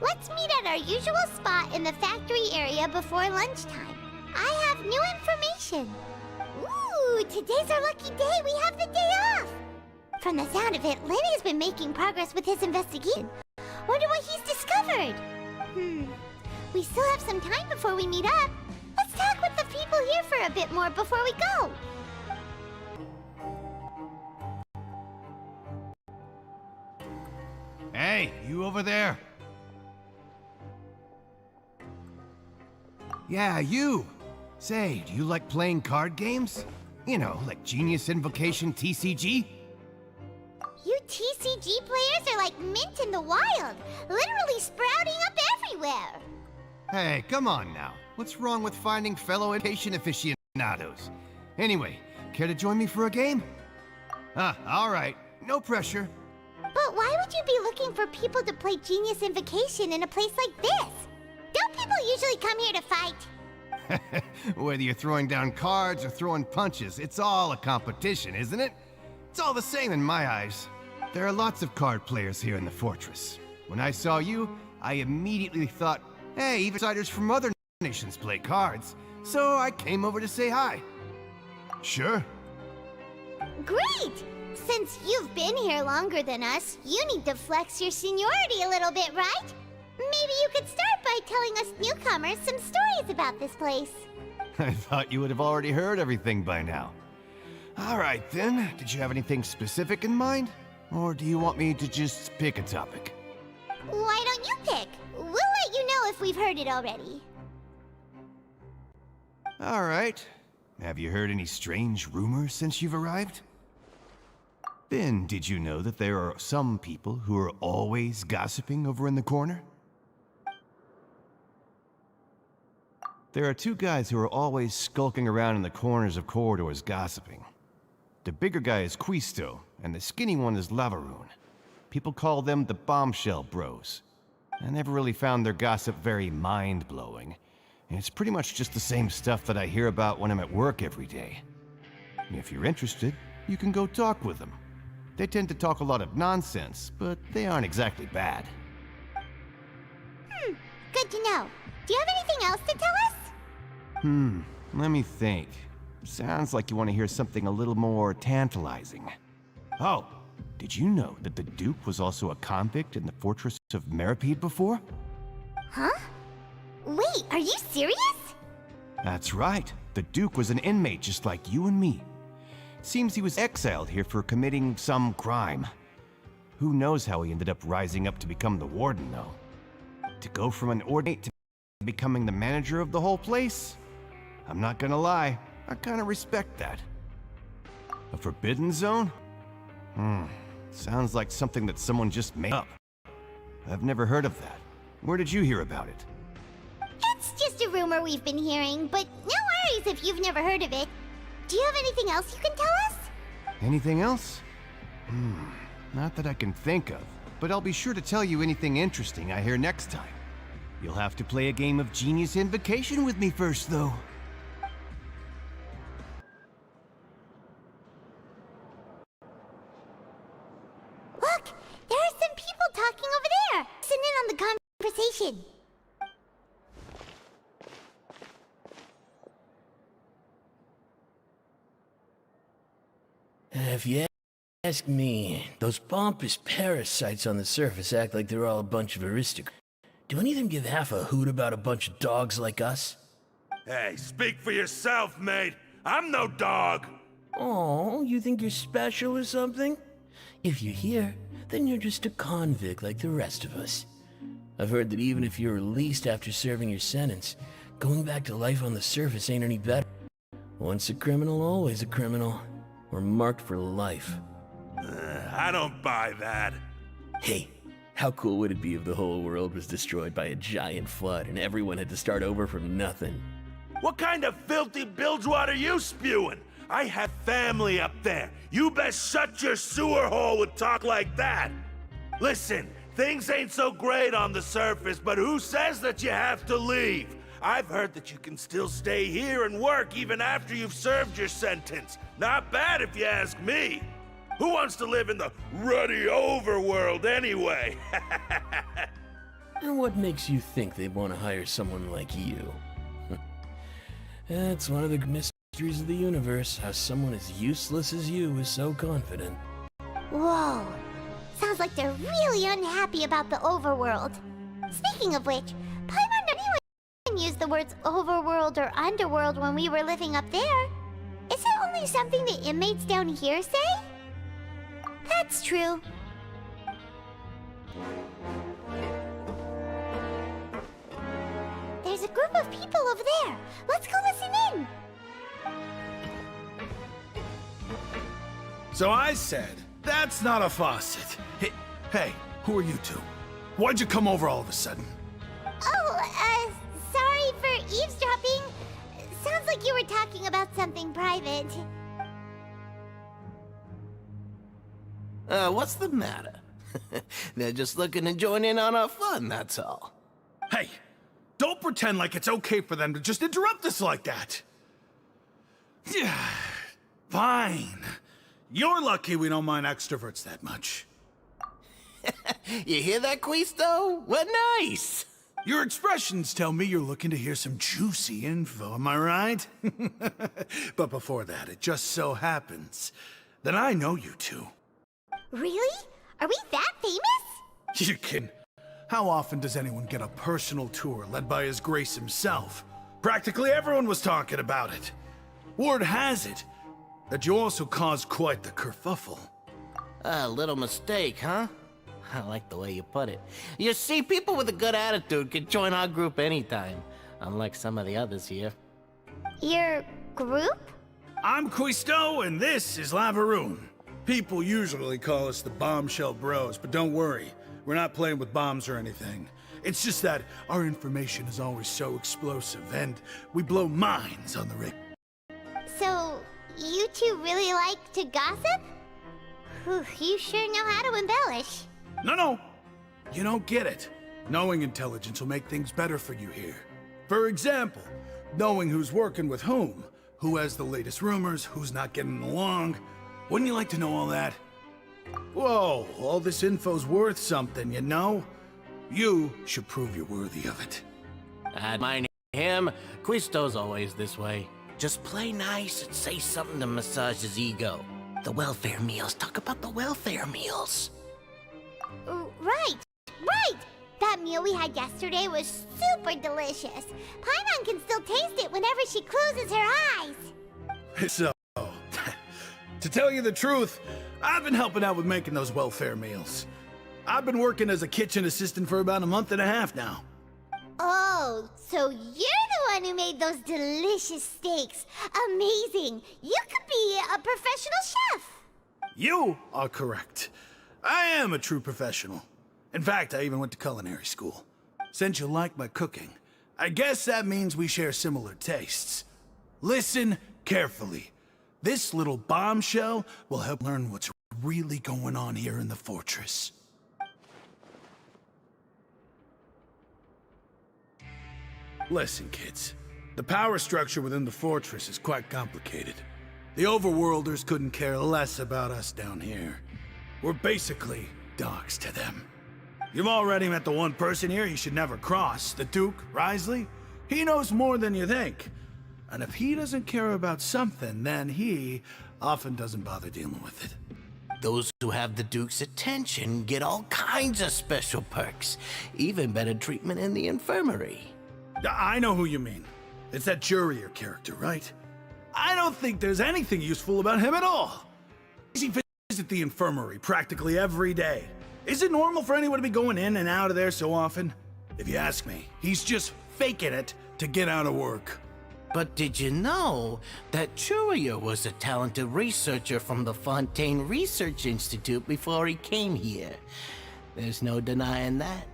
Let's meet at our usual spot in the factory area before lunchtime. I have new information. Ooh, today's our lucky day. We have the day off. From the sound of it, Lenny's been making progress with his investigation. Wonder what he's discovered. We still have some time before we meet up. Let's talk with the people here for a bit more before we go. Hey, you over there? Yeah, you! Say, do you like playing card games? You know, like Genius Invocation TCG? You TCG players are like mint in the wild, literally sprouting up everywhere. Hey, come on now. What's wrong with finding fellow education aficionados? Anyway, care to join me for a game? Alright. No pressure. But why would you be looking for people to play Genius Invocation in a place like this? Don't people usually come here to fight? Whether you're throwing down cards or throwing punches, it's all a competition, isn't it? It's all the same in my eyes. There are lots of card players here in the fortress. When I saw you, I immediately thought, hey, even outsiders from other nations play cards, so I came over to say hi. Sure. Great! Since you've been here longer than us, you need to flex your seniority a little bit, right? Maybe you could start by telling us newcomers some stories about this place. I thought you would have already heard everything by now. Alright then, did you have anything specific in mind? Or do you want me to just pick a topic? Why don't you pick? We'll let you know if we've heard it already. Alright. Have you heard any strange rumors since you've arrived? Then, did you know that there are some people who are always gossiping over in the corner? There are two guys who are always skulking around in the corners of corridors gossiping. The bigger guy is Quisto, and the skinny one is Lavaroon. People call them the Bombshell Bros. I never really found their gossip very mind-blowing. And it's pretty much just the same stuff that I hear about when I'm at work every day. If you're interested, you can go talk with them. They tend to talk a lot of nonsense, but they aren't exactly bad. Good to know. Do you have anything else to tell us? Let me think. Sounds like you want to hear something a little more tantalizing. Oh, did you know that the Duke was also a convict in the Fortress of Meripede before? Huh? Wait, are you serious? That's right. The Duke was an inmate just like you and me. Seems he was exiled here for committing some crime. Who knows how he ended up rising up to become the warden, though. To go from an ordinate to becoming the manager of the whole place? I'm not gonna lie, I kinda respect that. A forbidden zone? Sounds like something that someone just made up. I've never heard of that. Where did you hear about it? It's just a rumor we've been hearing, but no worries if you've never heard of it. Do you have anything else you can tell us? Anything else? Not that I can think of, but I'll be sure to tell you anything interesting I hear next time. You'll have to play a game of Genius Invocation with me first, though. Look! There are some people talking over there! Listen in on the conversation. If you ask me, those pompous parasites on the surface act like they're all a bunch of aristocrats. Do any of them give half a hoot about a bunch of dogs like us? Hey, speak for yourself, mate. I'm no dog. Oh, you think you're special or something? If you're here, then you're just a convict like the rest of us. I've heard that even if you're released after serving your sentence, going back to life on the surface ain't any better. Once a criminal, always a criminal. We're marked for life. I don't buy that. Hey, how cool would it be if the whole world was destroyed by a giant flood and everyone had to start over from nothing? What kind of filthy bilgewater are you spewing? I have family up there. You best shut your sewer hole with talk like that. Listen, Things ain't so great on the surface, but who says that you have to leave? I've heard that you can still stay here and work even after you've served your sentence. Not bad if you ask me. Who wants to live in the ruddy overworld anyway? And what makes you think they want to hire someone like you? That's one of the mysteries of the universe, how someone as useless as you is so confident. Whoa. Sounds like they're really unhappy about the overworld. Speaking of which, Paimon didn't use the words overworld or underworld when we were living up there. Is it only something the inmates down here say? That's true. There's a group of people over there. Let's go listen in. So I said, that's not a faucet. Hey, who are you two? Why'd you come over all of a sudden? Oh, sorry for eavesdropping. Sounds like you were talking about something private. What's the matter? They're just looking to join in on our fun, that's all. Hey, don't pretend like it's okay for them to just interrupt us like that. Yeah, fine. You're lucky we don't mind extroverts that much. You hear that, Quisto? What nice! Your expressions tell me you're looking to hear some juicy info, am I right? But before that, it just so happens that I know you two. Really? Are we that famous? You kidding? How often does anyone get a personal tour led by His Grace himself? Practically everyone was talking about it. Word has it that you also caused quite the kerfuffle. A little mistake, huh? I like the way you put it. You see, people with a good attitude can join our group anytime, unlike some of the others here. Your group? I'm Quisto, and this is Lavaroon. People usually call us the Bombshell Bros, but don't worry, we're not playing with bombs or anything. It's just that our information is always so explosive, and we blow minds on the rig. So, you two really like to gossip? Whew, you sure know how to embellish. No, you don't get it. Knowing intelligence will make things better for you here. For example, knowing who's working with whom, who has the latest rumors, who's not getting along. Wouldn't you like to know all that? Whoa, all this info's worth something, you know? You should prove you're worthy of it. I'd mind him. Quisto's always this way. Just play nice and say something to massage his ego. The welfare meals. Talk about the welfare meals. Right. That meal we had yesterday was super delicious. Paimon can still taste it whenever she closes her eyes. So, to tell you the truth, I've been helping out with making those welfare meals. I've been working as a kitchen assistant for about a month and a half now. Oh, so you're the one who made those delicious steaks. Amazing. You could be a professional chef. You are correct. I am a true professional. In fact, I even went to culinary school. Since you like my cooking, I guess that means we share similar tastes. Listen carefully. This little bombshell will help learn what's really going on here in the fortress. Listen, kids. The power structure within the fortress is quite complicated. The overworlders couldn't care less about us down here. We're basically dogs to them. You've already met the one person here you should never cross, the Duke, Risley. He knows more than you think. And if he doesn't care about something, then he often doesn't bother dealing with it. Those who have the Duke's attention get all kinds of special perks, even better treatment in the infirmary. I know who you mean. It's that Jurier character, right? I don't think there's anything useful about him at all. He visits the infirmary practically every day. Is it normal for anyone to be going in and out of there so often? If you ask me, he's just faking it to get out of work. But did you know that Jurier was a talented researcher from the Fontaine Research Institute before he came here? There's no denying that.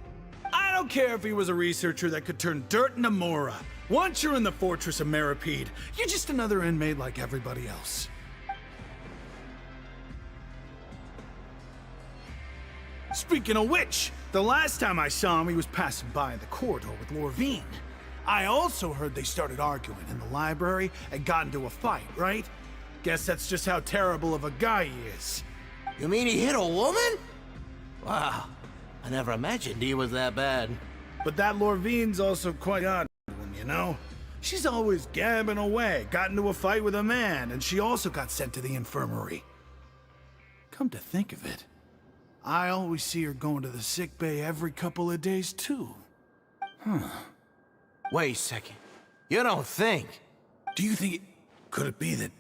I don't care if he was a researcher that could turn dirt into Mora. Once you're in the fortress of Meripede, you're just another inmate like everybody else. Speaking of which, the last time I saw him, he was passing by the corridor with Lorvine. I also heard they started arguing in the library and got into a fight, right? Guess that's just how terrible of a guy he is. You mean he hit a woman? Wow, I never imagined he was that bad. But that Lorvine's also quite odd, you know? She's always gabbing away, got into a fight with a man, and she also got sent to the infirmary. Come to think of it, I always see her going to the sick bay every couple of days, too. Huh. Wait a second. You don't think? Do you think could it be that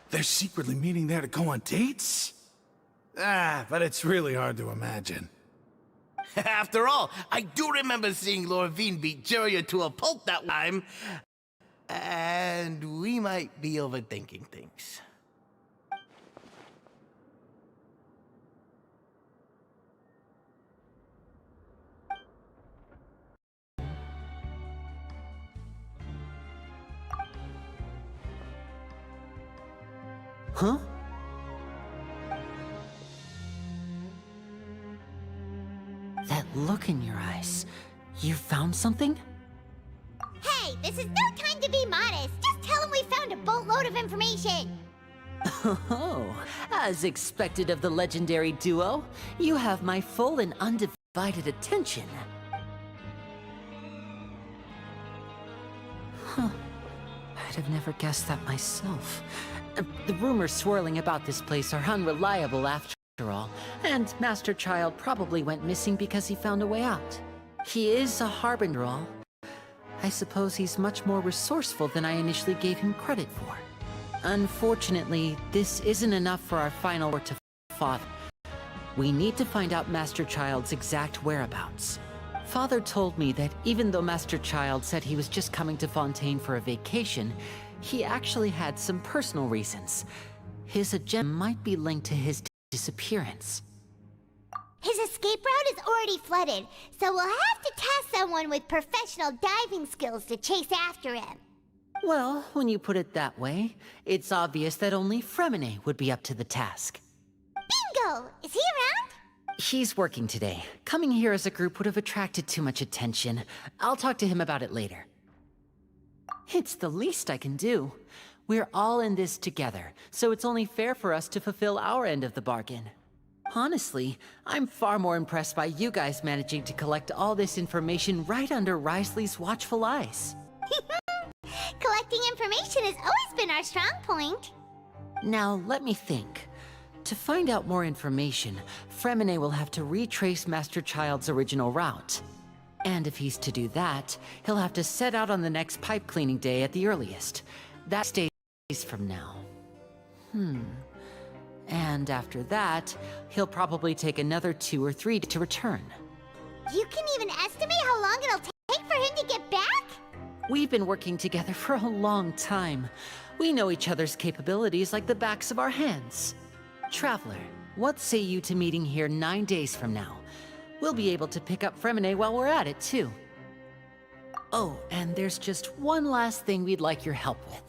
they're secretly meeting there to go on dates? But it's really hard to imagine. After all, I do remember seeing Lorvine beat Julia to a pulp that time. And we might be overthinking things. Huh? That look in your eyes. You found something? Hey, this is no time to be modest. Just tell him we found a boatload of information. Oh, as expected of the legendary duo, you have my full and undivided attention. Huh. I'd have never guessed that myself. The rumors swirling about this place are unreliable after all, and Master Child probably went missing because he found a way out. He is a harbinger, all. I suppose he's much more resourceful than I initially gave him credit for. Unfortunately, this isn't enough for our final word to Father. We need to find out Master Child's exact whereabouts. Father told me that even though Master Child said he was just coming to Fontaine for a vacation, he actually had some personal reasons. His agenda might be linked to his disappearance. His escape route is already flooded, so we'll have to task someone with professional diving skills to chase after him. Well, when you put it that way, it's obvious that only Fremine would be up to the task. Bingo! Is he around? He's working today. Coming here as a group would have attracted too much attention. I'll talk to him about it later. It's the least I can do. We're all in this together, so it's only fair for us to fulfill our end of the bargain. Honestly, I'm far more impressed by you guys managing to collect all this information right under Wriothesley's watchful eyes. Collecting information has always been our strong point. Now, let me think. To find out more information, Fremine will have to retrace Master Child's original route. And if he's to do that, he'll have to set out on the next pipe cleaning day at the earliest. That's days from now. And after that, he'll probably take another 2 or 3 to return. You can even estimate how long it'll take for him to get back? We've been working together for a long time. We know each other's capabilities like the backs of our hands. Traveler, what say you to meeting here 9 days from now? We'll be able to pick up Fremine while we're at it, too. Oh, and there's just one last thing we'd like your help with.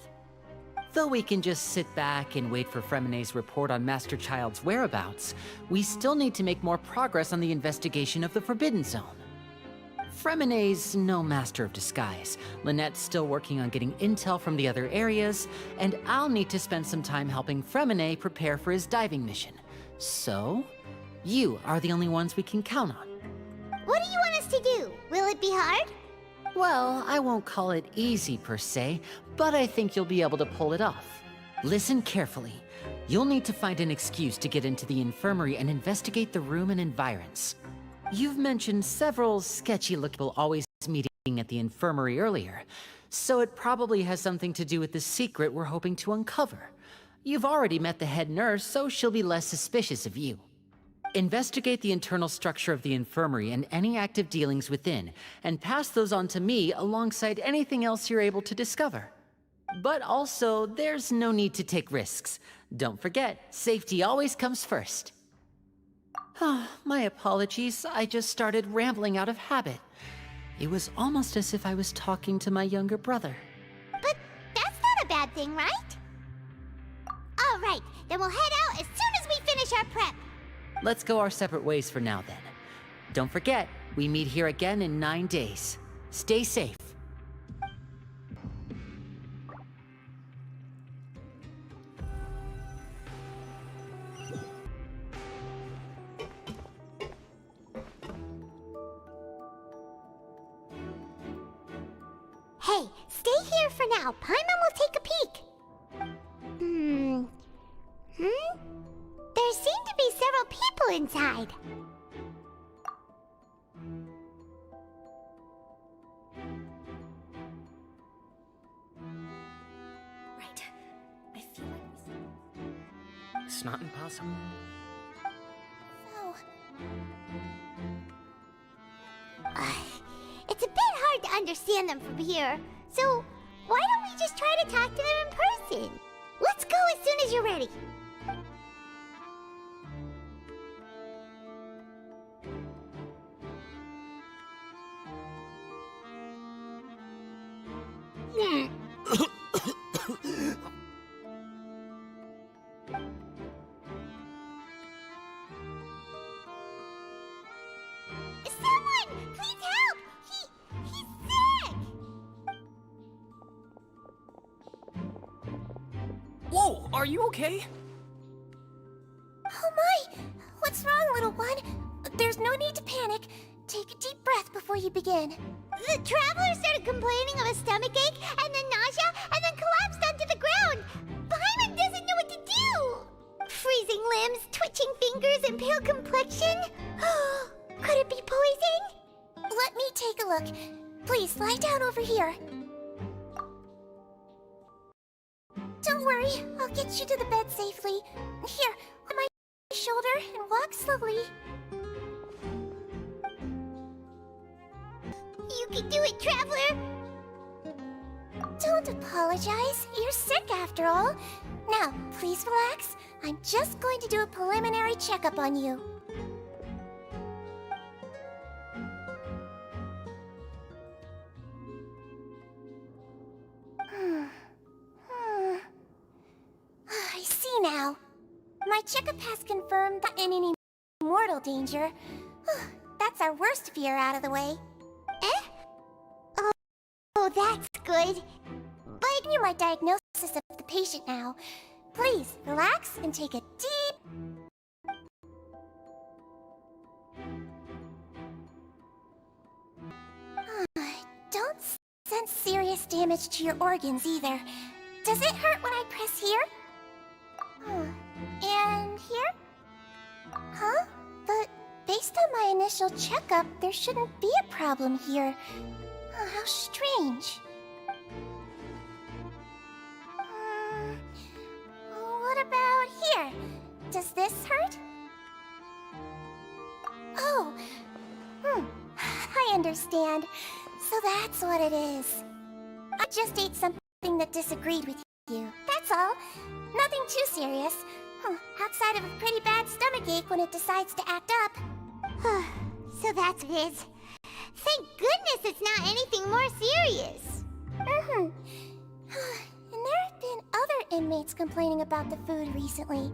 Though we can just sit back and wait for Fremine's report on Master Child's whereabouts, we still need to make more progress on the investigation of the Forbidden Zone. Fremine's no master of disguise, Lynette's still working on getting intel from the other areas, and I'll need to spend some time helping Fremine prepare for his diving mission. So, you are the only ones we can count on. What do you want us to do? Will it be hard? Well, I won't call it easy per se, but I think you'll be able to pull it off. Listen carefully. You'll need to find an excuse to get into the infirmary and investigate the room and environs. You've mentioned several sketchy-looking people always meeting at the infirmary earlier, so it probably has something to do with the secret we're hoping to uncover. You've already met the head nurse, so she'll be less suspicious of you. Investigate the internal structure of the infirmary and any active dealings within, and pass those on to me alongside anything else you're able to discover. But also, there's no need to take risks. Don't forget, safety always comes first. My apologies, I just started rambling out of habit. It was almost as if I was talking to my younger brother. But that's not a bad thing, right? All right, then we'll head out as soon as we finish our prep. Let's go our separate ways for now, then. Don't forget, we meet here again in 9 days. Stay safe. Hey, stay here for now. Paimon will take a peek. There seem to be several people inside. Right. I feel like it's not impossible. So... it's a bit hard to understand them from here. So, why don't we just try to talk to them in person? Let's go as soon as you're ready. Someone! Please help! He's sick! Whoa, are you okay? Oh my! What's wrong, little one? There's no need to panic. Take a deep breath before you begin. The traveler started complaining of a stomachache, and then nausea, and then collapsed onto the ground. Paimon doesn't know what to do! Freezing limbs, twitching fingers, and pale complexion? Could it be poison? Let me take a look. Please, lie down over here. Don't worry, I'll get you to the bed safely. Here, on my shoulder and walk slowly. You can do it, Traveler! Don't apologize. You're sick after all. Now, please relax. I'm just going to do a preliminary checkup on you. I see now. My checkup has confirmed that in any mortal danger. That's our worst fear out of the way. Eh? Oh, that's good. But I give you my diagnosis of the patient now. Please, relax and take a deep... Don't sense serious damage to your organs either. Does it hurt when I press here? And here? Huh? But based on my initial checkup, there shouldn't be a problem here. How strange. What about here? Does this hurt? Oh, I understand. So that's what it is. I just ate something that disagreed with you. That's all. Nothing too serious. Outside of a pretty bad stomachache when it decides to act up. So that's what it is. Thank goodness it's not anything more serious. And there have been other inmates complaining about the food recently.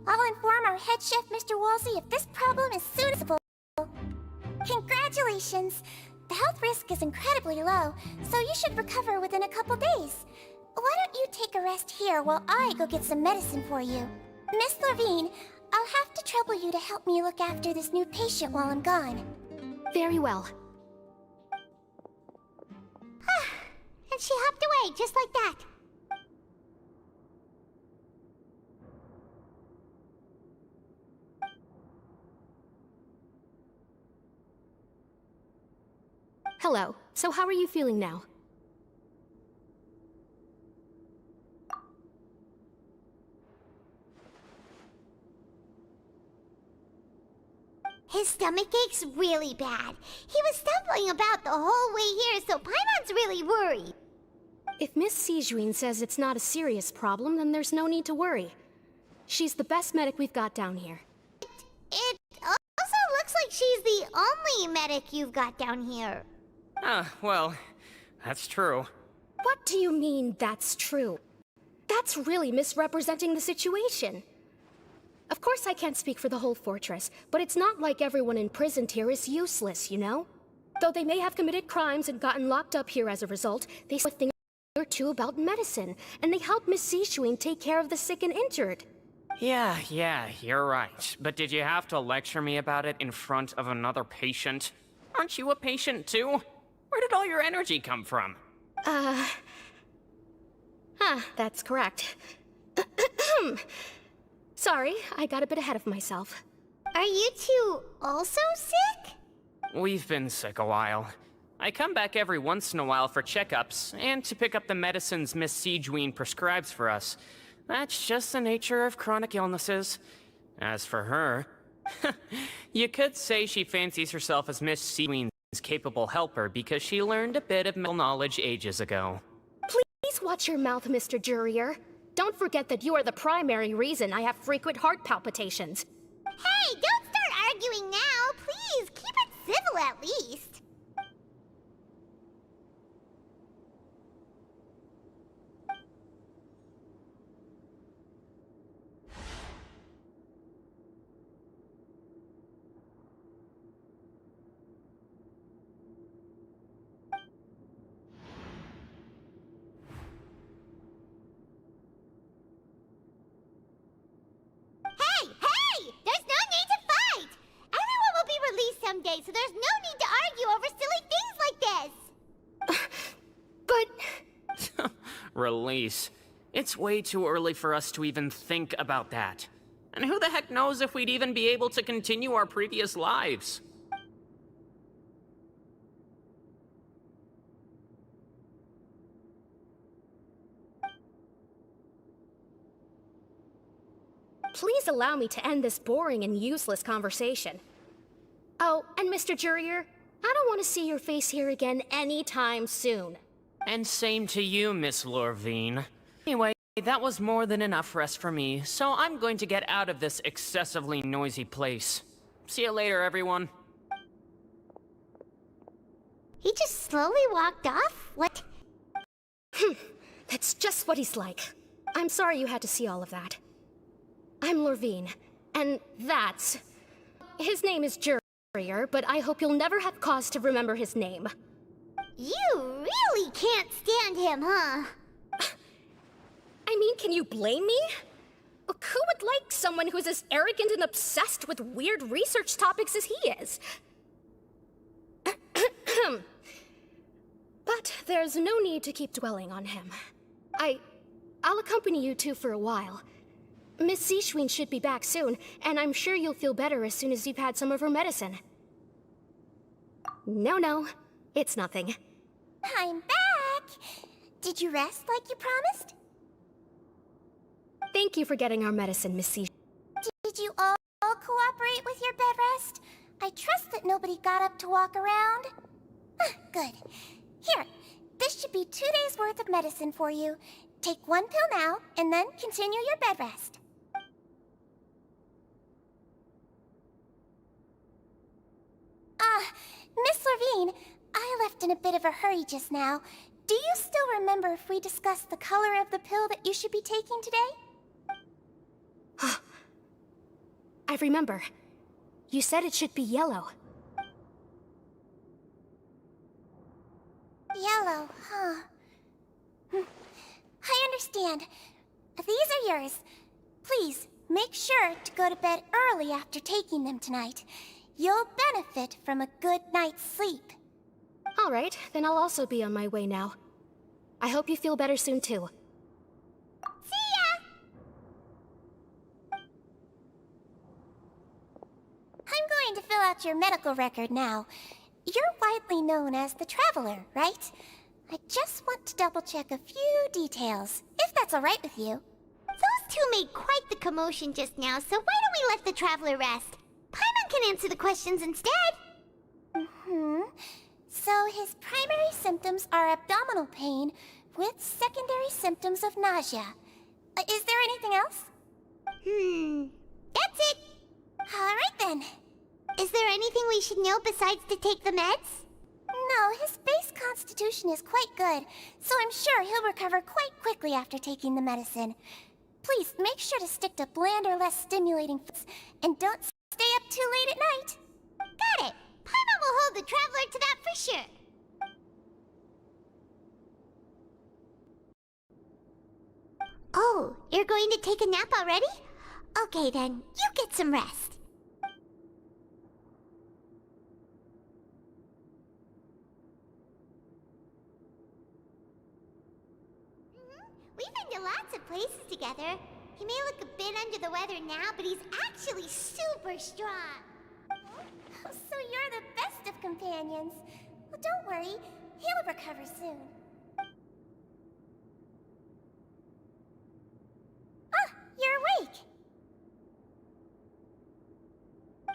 I'll inform our head chef, Mr. Wolsey, if this problem is suitable. Congratulations! The health risk is incredibly low, so you should recover within a couple days. Why don't you take a rest here while I go get some medicine for you? Miss Lorvine, I'll have to trouble you to help me look after this new patient while I'm gone. Very well. And she hopped away, just like that. Hello. So how are you feeling now? His stomach ache's really bad. He was stumbling about the whole way here, so Paimon's really worried. If Miss Sijuin says it's not a serious problem, then there's no need to worry. She's the best medic we've got down here. It also looks like she's the only medic you've got down here. Well, that's true. What do you mean, that's true? That's really misrepresenting the situation. Of course I can't speak for the whole fortress, but it's not like everyone imprisoned here is useless, you know? Though they may have committed crimes and gotten locked up here as a result, they know a thing or two about medicine, and they help Miss Sishuin take care of the sick and injured. Yeah, you're right. But did you have to lecture me about it in front of another patient? Aren't you a patient too? Where did all your energy come from? That's correct. Sorry, I got a bit ahead of myself. Are you two also sick? We've been sick a while. I come back every once in a while for checkups, and to pick up the medicines Miss Sijween prescribes for us. That's just the nature of chronic illnesses. As for her, you could say she fancies herself as Miss Sijween's capable helper because she learned a bit of medical knowledge ages ago. Please watch your mouth, Mr. Jurier. Don't forget that you are the primary reason I have frequent heart palpitations. Hey, don't start arguing now! Please, keep it civil at least. Someday, so there's no need to argue over silly things like this. But... Release. It's way too early for us to even think about that. And who the heck knows if we'd even be able to continue our previous lives? Please allow me to end this boring and useless conversation. Oh, and Mr. Jurier, I don't want to see your face here again anytime soon. And same to you, Miss Lorvine. Anyway, that was more than enough rest for me, so I'm going to get out of this excessively noisy place. See you later, everyone. He just slowly walked off? What? That's just what he's like. I'm sorry you had to see all of that. I'm Lorvine, and that's... His name is Jurier. But I hope you'll never have cause to remember his name. You really can't stand him, huh? I mean, can you blame me? Who would like someone who's as arrogant and obsessed with weird research topics as he is? But there's no need to keep dwelling on him. I'll accompany you two for a while. Miss Sishween should be back soon, and I'm sure you'll feel better as soon as you've had some of her medicine. No, it's nothing. I'm back! Did you rest like you promised? Thank you for getting our medicine, Miss Sishween. Did you all cooperate with your bed rest? I trust that nobody got up to walk around. Good. Here, this should be 2 days' worth of medicine for you. Take 1 pill now, and then continue your bed rest. Miss Lorvine, I left in a bit of a hurry just now. Do you still remember if we discussed the color of the pill that you should be taking today? I remember. You said it should be yellow. Yellow, huh? I understand. These are yours. Please, make sure to go to bed early after taking them tonight. You'll benefit from a good night's sleep. All right, then I'll also be on my way now. I hope you feel better soon, too. See ya! I'm going to fill out your medical record now. You're widely known as the Traveler, right? I just want to double-check a few details, if that's all right with you. Those two made quite the commotion just now, so why don't we let the Traveler rest? Paimon can answer the questions instead. So his primary symptoms are abdominal pain with secondary symptoms of nausea. Is there anything else? That's it. All right then. Is there anything we should know besides to take the meds? No, his base constitution is quite good, so I'm sure he'll recover quite quickly after taking the medicine. Please make sure to stick to bland or less stimulating foods, and don't stay up too late at night. Got it! Paimon will hold the traveler to that for sure. Oh, you're going to take a nap already? Okay then, you get some rest. We've been to lots of places together. He may look a bit under the weather now, but he's actually super strong. So you're the best of companions. Well, don't worry, he'll recover soon. Ah, you're awake.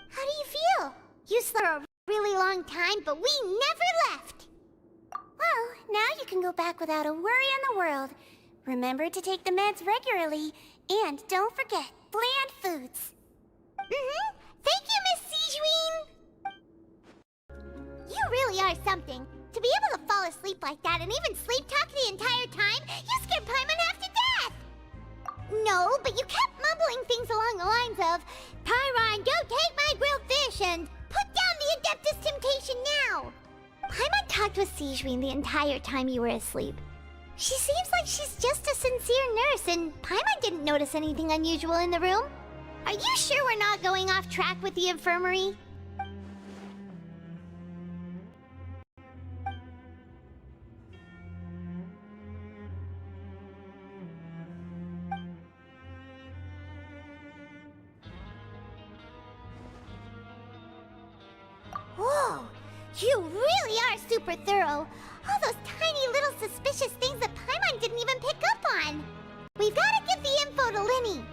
How do you feel? You slept for a really long time, but we never left. Well, now you can go back without a worry in the world. Remember to take the meds regularly, and don't forget, bland foods. Thank you, Miss Sijuin! You really are something. To be able to fall asleep like that and even sleep talk the entire time, you scared Paimon half to death! No, but you kept mumbling things along the lines of, Tyron, don't take my grilled fish, and put down the Adeptus Temptation now! Paimon talked with Sijuin the entire time you were asleep. She seems like she's just a sincere nurse, and Paimon didn't notice anything unusual in the room. Are you sure we're not going off track with the infirmary? Whoa! You really are super thorough! All those tiny little suspicious things that Paimon didn't even pick up on! We've gotta give the info to Linny!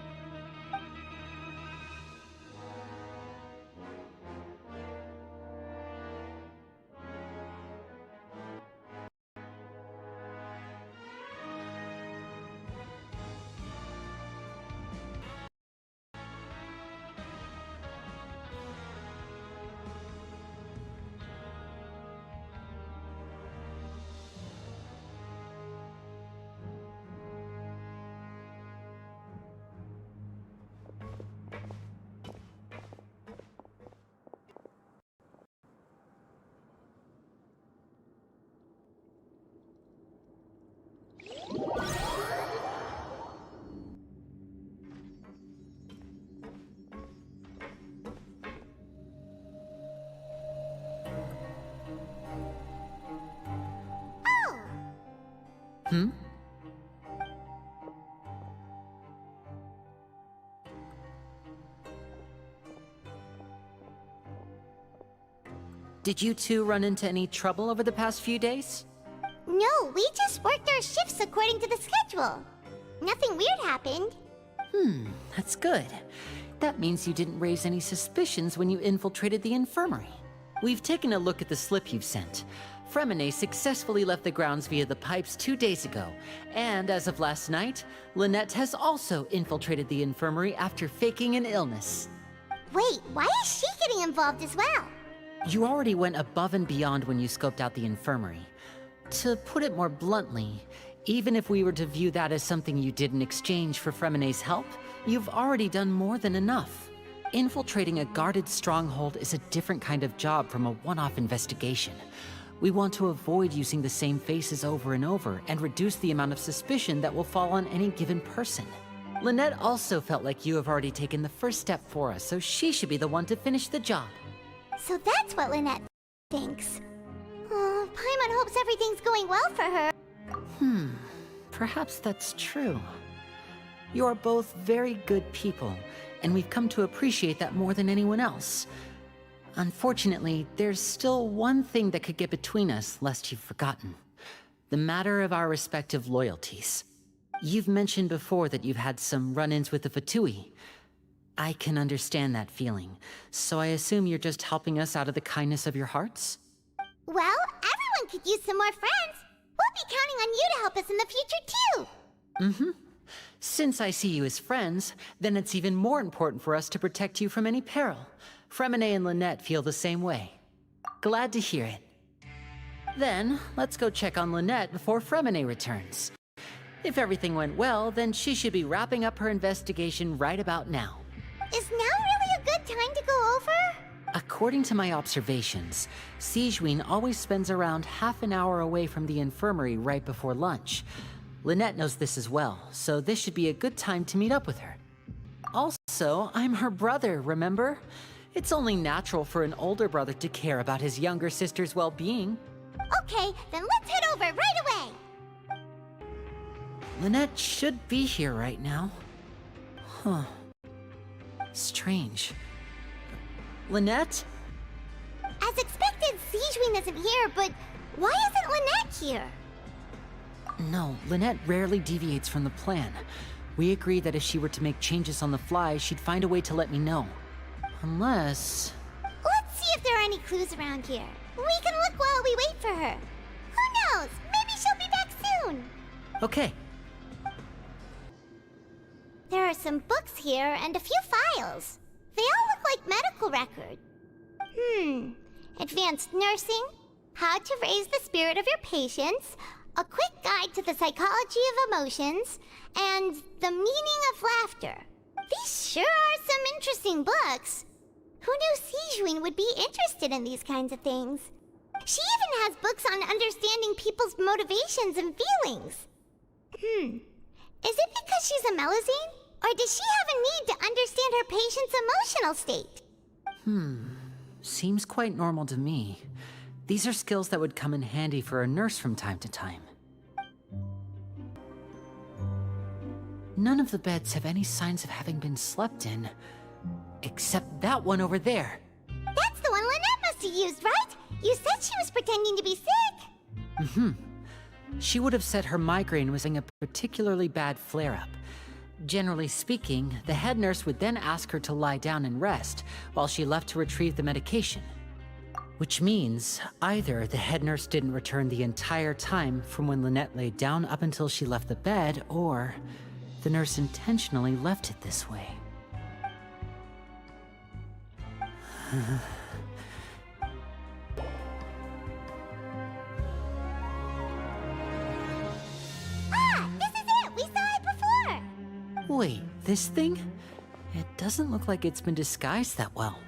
Did you two run into any trouble over the past few days? No, we just worked our shifts according to the schedule. Nothing weird happened. That's good. That means you didn't raise any suspicions when you infiltrated the infirmary. We've taken a look at the slip you've sent. Fremine successfully left the grounds via the pipes 2 days ago, and as of last night, Lynette has also infiltrated the infirmary after faking an illness. Wait, why is she getting involved as well? You already went above and beyond when you scoped out the infirmary. To put it more bluntly, even if we were to view that as something you did in exchange for Fremine's help, you've already done more than enough. Infiltrating a guarded stronghold is a different kind of job from a one-off investigation. We want to avoid using the same faces over and over and reduce the amount of suspicion that will fall on any given person. Lynette also felt like you have already taken the first step for us, so she should be the one to finish the job. So that's what Lynette thinks. Oh, Paimon hopes everything's going well for her. Perhaps that's true. You're both very good people, and we've come to appreciate that more than anyone else. Unfortunately, there's still one thing that could get between us, lest you've forgotten. The matter of our respective loyalties. You've mentioned before that you've had some run-ins with the Fatui. I can understand that feeling, so I assume you're just helping us out of the kindness of your hearts? Well, everyone could use some more friends. We'll be counting on you to help us in the future, too. Since I see you as friends, then it's even more important for us to protect you from any peril. Fremine and Lynette feel the same way. Glad to hear it. Then, let's go check on Lynette before Fremine returns. If everything went well, then she should be wrapping up her investigation right about now. Is now really a good time to go over? According to my observations, Sigewinne always spends around half an hour away from the infirmary right before lunch. Lynette knows this as well, so this should be a good time to meet up with her. Also, I'm her brother, remember? It's only natural for an older brother to care about his younger sister's well-being. Okay, then let's head over right away! Lynette should be here right now. Huh. Strange. Lynette? As expected, Sigewinne isn't here, but why isn't Lynette here? No, Lynette rarely deviates from the plan. We agreed that if she were to make changes on the fly, she'd find a way to let me know. Unless... Let's see if there are any clues around here. We can look while we wait for her. Who knows? Maybe she'll be back soon. Okay. There are some books here and a few files. They all look like medical records. Advanced nursing, how to raise the spirit of your patients, a quick guide to the psychology of emotions, and the meaning of laughter. These sure are some interesting books. Who knew Sigewinne would be interested in these kinds of things? She even has books on understanding people's motivations and feelings. Is it because she's a Melusine? Or does she have a need to understand her patient's emotional state? Seems quite normal to me. These are skills that would come in handy for a nurse from time to time. None of the beds have any signs of having been slept in, except that one over there. That's the one Lynette must have used, right? You said she was pretending to be sick. She would have said her migraine was in a particularly bad flare-up. Generally speaking, the head nurse would then ask her to lie down and rest, while she left to retrieve the medication. Which means, either the head nurse didn't return the entire time from when Lynette laid down up until she left the bed, or the nurse intentionally left it this way. This is it! We saw it before! Wait, this thing? It doesn't look like it's been disguised that well.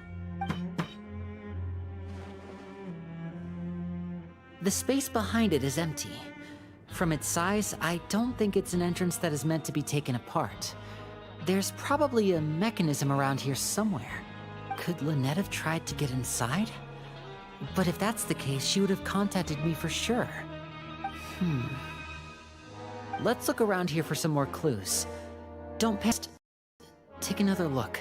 The space behind it is empty. From its size, I don't think it's an entrance that is meant to be taken apart. There's probably a mechanism around here somewhere. Could Lynette have tried to get inside? But if that's the case, she would have contacted me for sure. Let's look around here for some more clues. Don't pass. Take another look.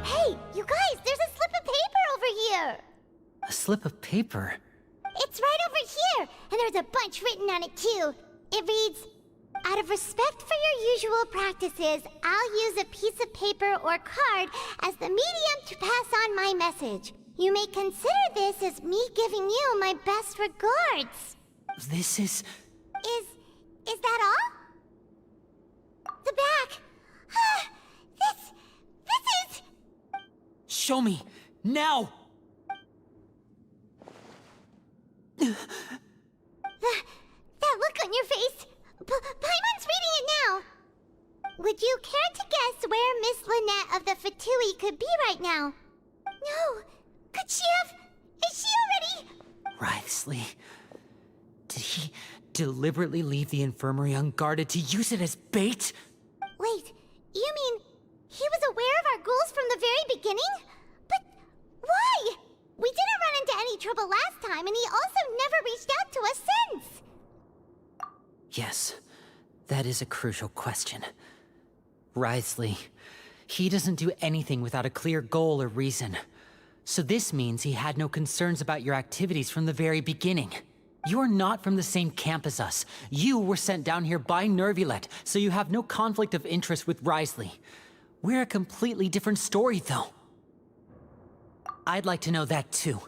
Hey, you guys, there's a slip of paper over here! A slip of paper? It's right over here, and there's a bunch written on it too. It reads, "Out of respect for your usual practices, I'll use a piece of paper or card as the medium to pass on my message. You may consider this as me giving you my best regards." This is... Is that all? The back. This is... Show me! Now! That look on your face. Paimon's reading it now. Would you care to guess where Miss Lynette of the Fatui could be right now? No. Could she have... Is she already... Wriothesley. Did he deliberately leave the infirmary unguarded to use it as bait? Wait, you mean he was aware of our goals from the very beginning? But why? We didn't run into any trouble last time, and he also never reached out to us since. Yes, that is a crucial question. Wriothesley, he doesn't do anything without a clear goal or reason. So this means he had no concerns about your activities from the very beginning. You're not from the same camp as us. You were sent down here by Nervulet, so you have no conflict of interest with Wriothesley. We're a completely different story, though. I'd like to know that, too.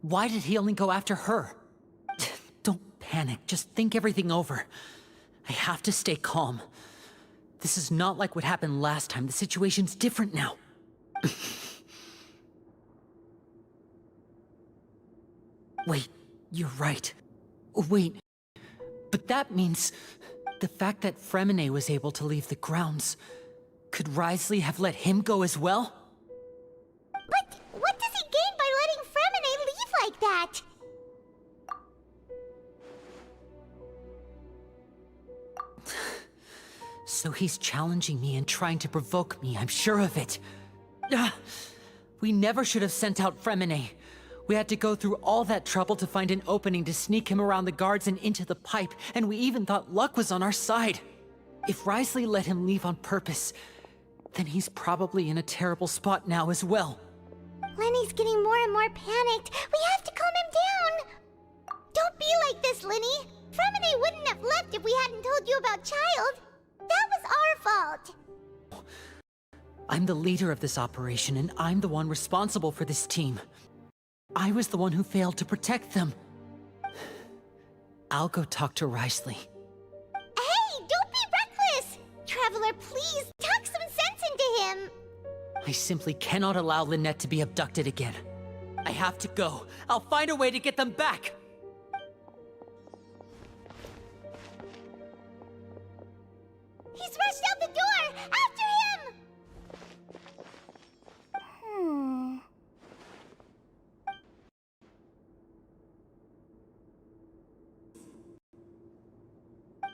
Why did he only go after her? Don't panic, just think everything over. I have to stay calm. This is not like what happened last time. The situation's different now. Wait, you're right. Wait, but that means the fact that Fremine was able to leave the grounds. Could Wriothesley have let him go as well? But what does he gain by letting Fremine leave like that? So he's challenging me and trying to provoke me, I'm sure of it. Ah, we never should have sent out Fremine. We had to go through all that trouble to find an opening to sneak him around the guards and into the pipe, and we even thought luck was on our side. If Wriothesley let him leave on purpose, then he's probably in a terrible spot now as well. Lenny's getting more and more panicked. We have to calm him down. Don't be like this, Lenny. Fremine wouldn't have left if we hadn't told you about Child. That was our fault. I'm the leader of this operation, and I'm the one responsible for this team. I was the one who failed to protect them. I'll go talk to Wriothesley. Hey, don't be reckless! Traveler, please, talk some sense into him! I simply cannot allow Lynette to be abducted again. I have to go. I'll find a way to get them back! He's rushed out the door! After him!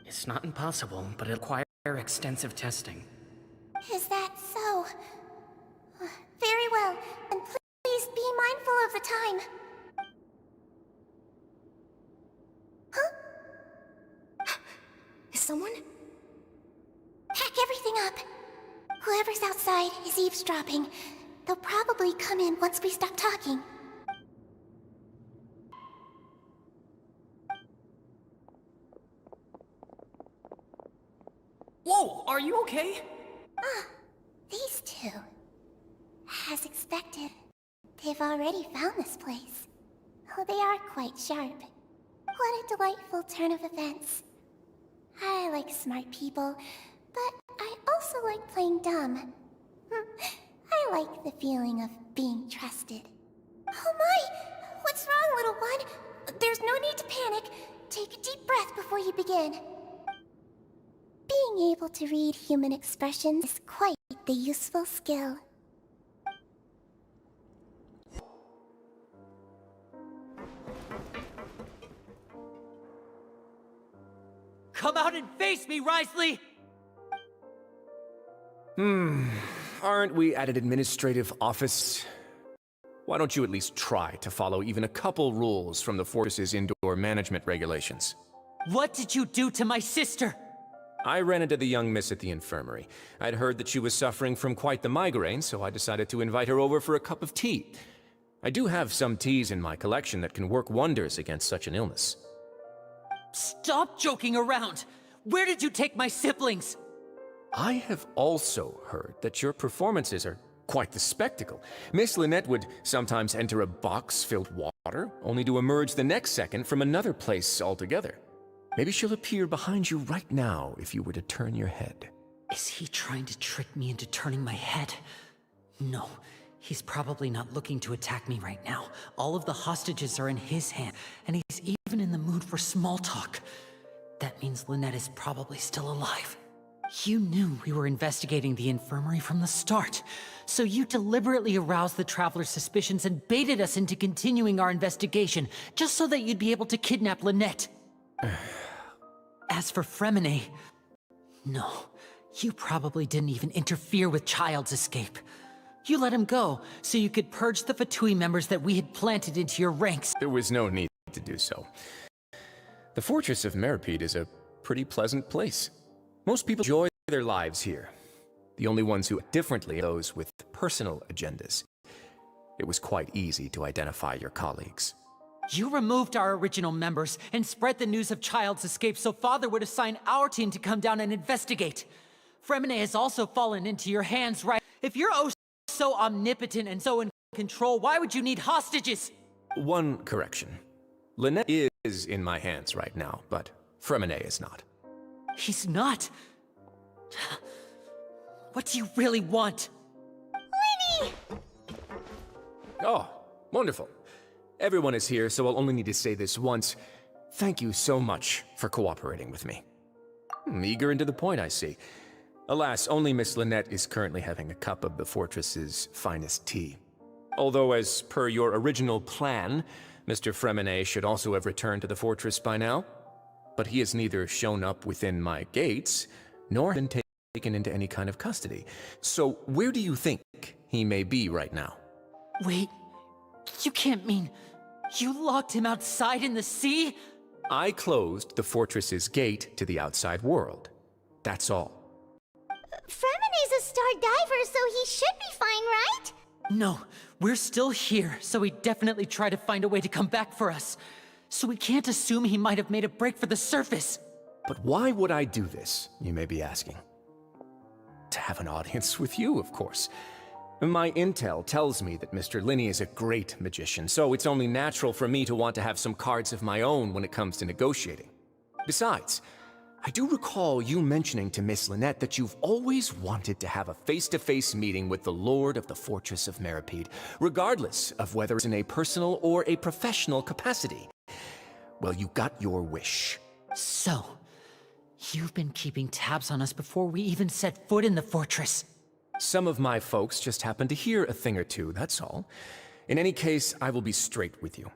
It's not impossible, but it'll require extensive testing. Is that so? Very well, and please be mindful of the time. Huh? Is someone? Pack everything up. Whoever's outside is eavesdropping. They'll probably come in once we stop talking. Whoa, are you okay? These two. As expected, they've already found this place. Oh, they are quite sharp. What a delightful turn of events. I like smart people, but I also like playing dumb. I like the feeling of being trusted. Oh my! What's wrong, little one? There's no need to panic. Take a deep breath before you begin. Being able to read human expressions is quite the useful skill. Come out and face me, Wriothesley! Aren't we at an administrative office? Why don't you at least try to follow even a couple rules from the Fortress's indoor management regulations? What did you do to my sister? I ran into the young miss at the infirmary. I'd heard that she was suffering from quite the migraine, so I decided to invite her over for a cup of tea. I do have some teas in my collection that can work wonders against such an illness. Stop joking around! Where did you take my siblings? I have also heard that your performances are quite the spectacle. Miss Lynette would sometimes enter a box filled with water, only to emerge the next second from another place altogether. Maybe she'll appear behind you right now if you were to turn your head. Is he trying to trick me into turning my head? No, he's probably not looking to attack me right now. All of the hostages are in his hand, and he's even in the mood for small talk. That means Lynette is probably still alive. You knew we were investigating the infirmary from the start, so you deliberately aroused the Traveler's suspicions and baited us into continuing our investigation, just so that you'd be able to kidnap Lynette. As for Fremine, no, you probably didn't even interfere with Child's escape. You let him go, so you could purge the Fatui members that we had planted into your ranks. There was no need to do so. The Fortress of Meripede is a pretty pleasant place. Most people enjoy their lives here. The only ones who act differently are those with personal agendas. It was quite easy to identify your colleagues. You removed our original members and spread the news of Child's escape so Father would assign our team to come down and investigate. Fremine has also fallen into your hands, right? If you're oh so omnipotent and so in control, why would you need hostages? One correction. Lynette is in my hands right now, but Fremine is not. He's not? What do you really want? Lenny! Oh, wonderful. Everyone is here, so I'll only need to say this once. Thank you so much for cooperating with me. Eager and to the point, I see. Alas, only Miss Lynette is currently having a cup of the fortress's finest tea. Although, as per your original plan, Mr. Fremenet should also have returned to the fortress by now. But he has neither shown up within my gates, nor been taken into any kind of custody. So where do you think he may be right now? Wait, you can't mean you locked him outside in the sea? I closed the fortress's gate to the outside world. That's all. Fremenet's a star diver, so he should be fine, right? No, we're still here, so he definitely tried to find a way to come back for us. So we can't assume he might have made a break for the surface. But why would I do this, you may be asking? To have an audience with you, of course. My intel tells me that Mr. Linney is a great magician, so it's only natural for me to want to have some cards of my own when it comes to negotiating. Besides, I do recall you mentioning to Miss Lynette that you've always wanted to have a face-to-face meeting with the Lord of the Fortress of Meripede, regardless of whether it's in a personal or a professional capacity. Well, you got your wish. So, you've been keeping tabs on us before we even set foot in the fortress. Some of my folks just happened to hear a thing or two, that's all. In any case, I will be straight with you.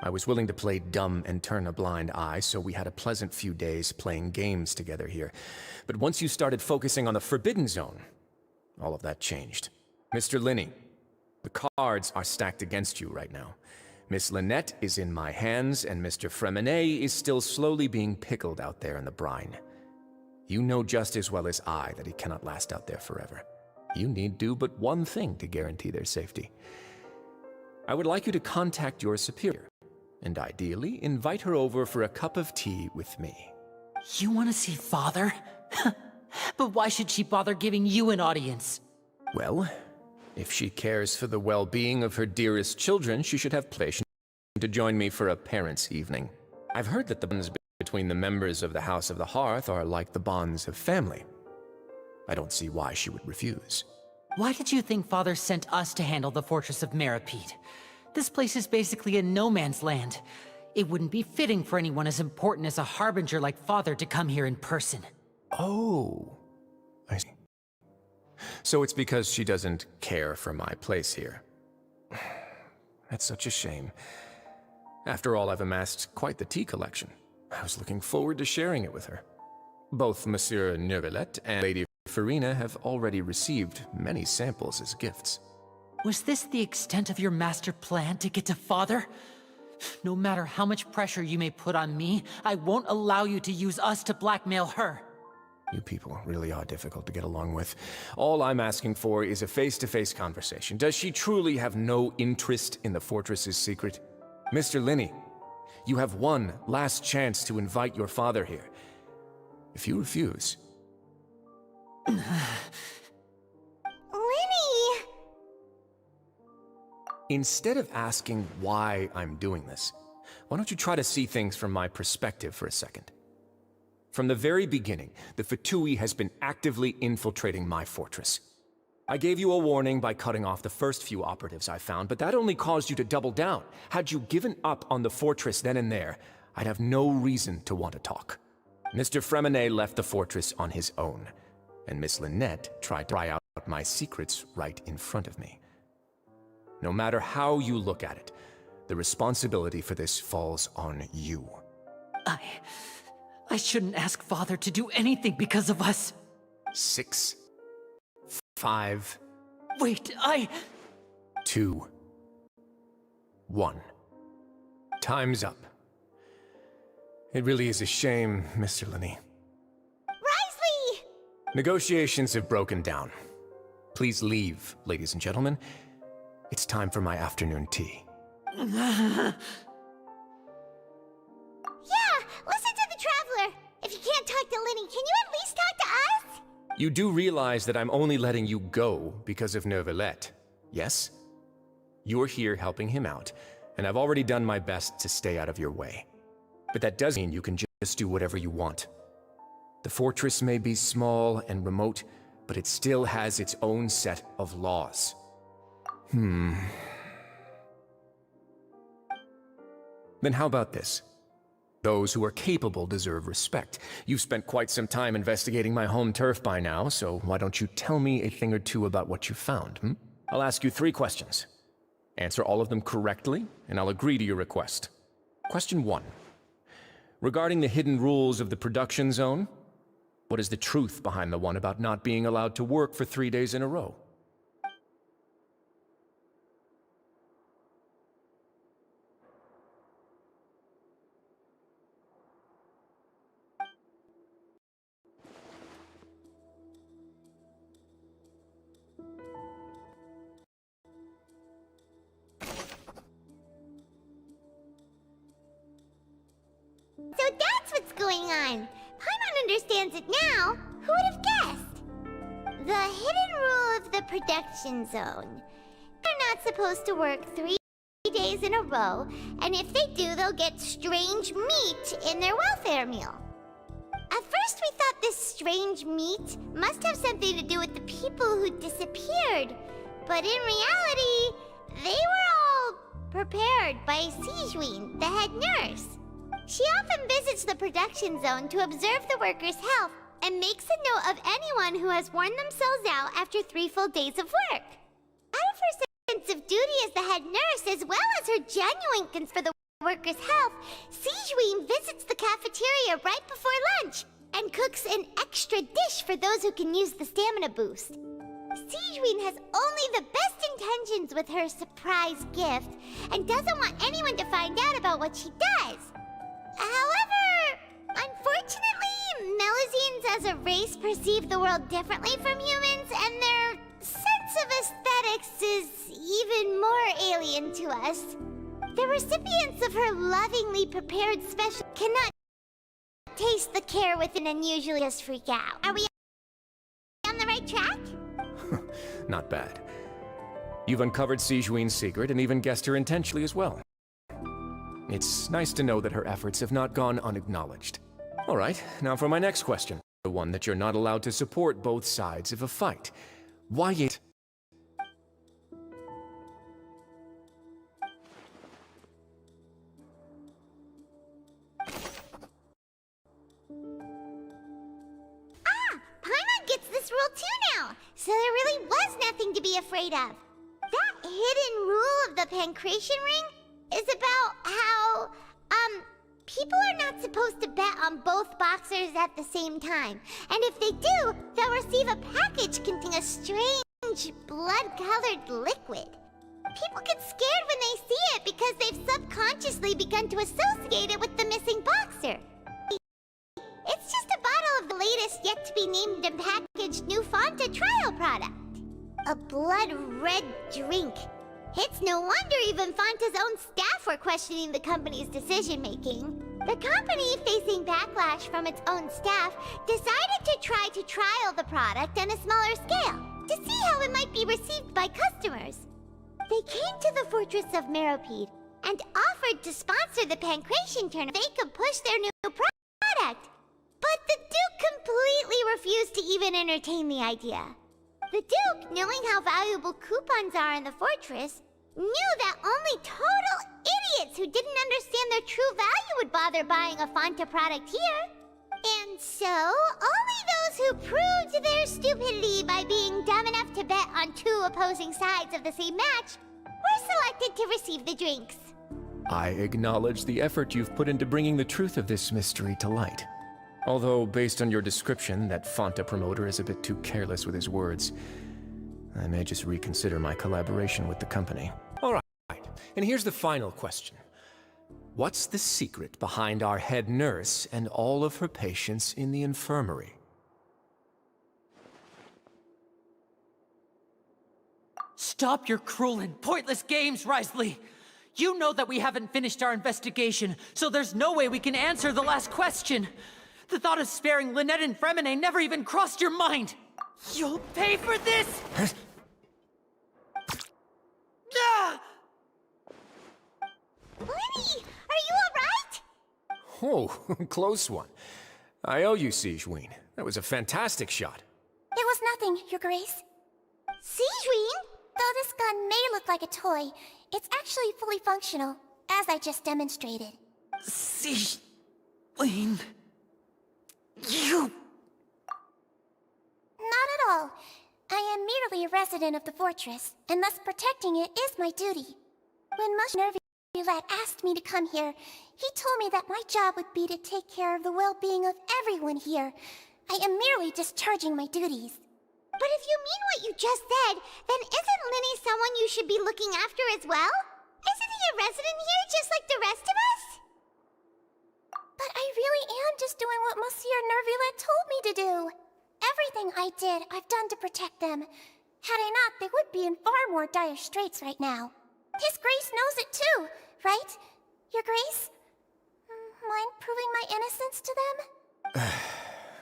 I was willing to play dumb and turn a blind eye, so we had a pleasant few days playing games together here. But once you started focusing on the Forbidden Zone, all of that changed. Mr. Linney, the cards are stacked against you right now. Miss Lynette is in my hands, and Mr. Fremenet is still slowly being pickled out there in the brine. You know just as well as I that he cannot last out there forever. You need do but one thing to guarantee their safety. I would like you to contact your superior, and ideally invite her over for a cup of tea with me. You want to see Father? But why should she bother giving you an audience? Well, if she cares for the well-being of her dearest children, she should have patience to join me for a parents' evening. I've heard that the bonds between the members of the House of the Hearth are like the bonds of family. I don't see why she would refuse. Why did you think Father sent us to handle the Fortress of Meripede? This place is basically a no-man's land. It wouldn't be fitting for anyone as important as a harbinger like Father to come here in person. Oh, I see. So it's because she doesn't care for my place here. That's such a shame. After all, I've amassed quite the tea collection. I was looking forward to sharing it with her. Both Monsieur Neuvillette and Lady Farina have already received many samples as gifts. Was this the extent of your master plan to get to Father? No matter how much pressure you may put on me, I won't allow you to use us to blackmail her. You people really are difficult to get along with. All I'm asking for is a face-to-face conversation. Does she truly have no interest in the fortress's secret? Mr. Linney, you have one last chance to invite your father here. If you refuse... Linny! Instead of asking why I'm doing this, why don't you try to see things from my perspective for a second? From the very beginning, the Fatui has been actively infiltrating my fortress. I gave you a warning by cutting off the first few operatives I found, but that only caused you to double down. Had you given up on the fortress then and there, I'd have no reason to want to talk. Mr. Fremenet left the fortress on his own, and Miss Lynette tried to pry out my secrets right in front of me. No matter how you look at it, the responsibility for this falls on you. I shouldn't ask Father to do anything because of us. 6, 5... Wait, 2, 1. Time's up. It really is a shame, Mr. Linney. Risley! Negotiations have broken down. Please leave, ladies and gentlemen. It's time for my afternoon tea. Yeah, listen to the Traveler. If you can't talk to Linny, can you at least talk to us? You do realize that I'm only letting you go because of Neuvillette, yes? You're here helping him out, and I've already done my best to stay out of your way. But that doesn't mean you can just do whatever you want. The fortress may be small and remote, but it still has its own set of laws. Then how about this? Those who are capable deserve respect. You've spent quite some time investigating my home turf by now, so why don't you tell me a thing or two about what you found, hmm? I'll ask you 3 questions. Answer all of them correctly, and I'll agree to your request. Question 1. Regarding the hidden rules of the production zone, what is the truth behind the one about not being allowed to work for 3 days in a row? So that's what's going on. Paimon understands it now. Who would have guessed? The hidden rule of the production zone. They're not supposed to work 3 days in a row, and if they do, they'll get strange meat in their welfare meal. At first we thought this strange meat must have something to do with the people who disappeared, but in reality, they were all prepared by Sijween, the head nurse. She often visits the production zone to observe the workers' health and makes a note of anyone who has worn themselves out after 3 full days of work. Out of her sense of duty as the head nurse, as well as her genuine concern for the workers' health, Sijween visits the cafeteria right before lunch and cooks an extra dish for those who can use the stamina boost. Sijween has only the best intentions with her surprise gift and doesn't want anyone to find out about what she does. However, unfortunately, Melusines as a race perceive the world differently from humans, and their sense of aesthetics is even more alien to us. The recipients of her lovingly prepared special cannot taste the care within and usually just freak out. Are we on the right track? Not bad. You've uncovered Sijween's secret and even guessed her intentionally as well. It's nice to know that her efforts have not gone unacknowledged. All right, now for my next question. The one that you're not allowed to support both sides of a fight. Why it? Paimon gets this rule too now, so there really was nothing to be afraid of. That hidden rule of the Pancration Ring is about how, people are not supposed to bet on both boxers at the same time. And if they do, they'll receive a package containing a strange, blood-colored liquid. People get scared when they see it because they've subconsciously begun to associate it with the missing boxer. It's just a bottle of the latest yet-to-be-named and packaged new Fanta trial product. A blood-red drink. It's no wonder even Fanta's own staff were questioning the company's decision-making. The company, facing backlash from its own staff, decided to try to trial the product on a smaller scale, to see how it might be received by customers. They came to the fortress of Meropide and offered to sponsor the Pancration tournament if they could push their new product. But the Duke completely refused to even entertain the idea. The Duke, knowing how valuable coupons are in the fortress, knew that only total idiots who didn't understand their true value would bother buying a Fanta product here. And so, only those who proved their stupidity by being dumb enough to bet on 2 opposing sides of the same match were selected to receive the drinks. I acknowledge the effort you've put into bringing the truth of this mystery to light. Although, based on your description, that Fanta promoter is a bit too careless with his words. I may just reconsider my collaboration with the company. All right, and here's the final question. What's the secret behind our head nurse and all of her patients in the infirmary? Stop your cruel and pointless games, Risley! You know that we haven't finished our investigation, so there's no way we can answer the last question. The thought of sparing Lynette and Fremine never even crossed your mind! You'll pay for this! Ah! Lenny, are you alright? Oh, close one. I owe you, Sijween. That was a fantastic shot. It was nothing, Your Grace. Sijween? Though this gun may look like a toy, it's actually fully functional. as I just demonstrated. Siegeween... You... Not at all. I am merely a resident of the fortress, and thus protecting it is my duty. When Nervulet asked me to come here, he told me that my job would be to take care of the well-being of everyone here. I am merely discharging my duties. But if you mean what you just said, then isn't Linny someone you should be looking after as well? Isn't he a resident here just like the rest of us? But I really am just doing what Monsieur Nervulet told me to do. Everything I did, I've done to protect them. Had I not, they would be in far more dire straits right now. His Grace knows it too, right? Your Grace? Mind proving my innocence to them?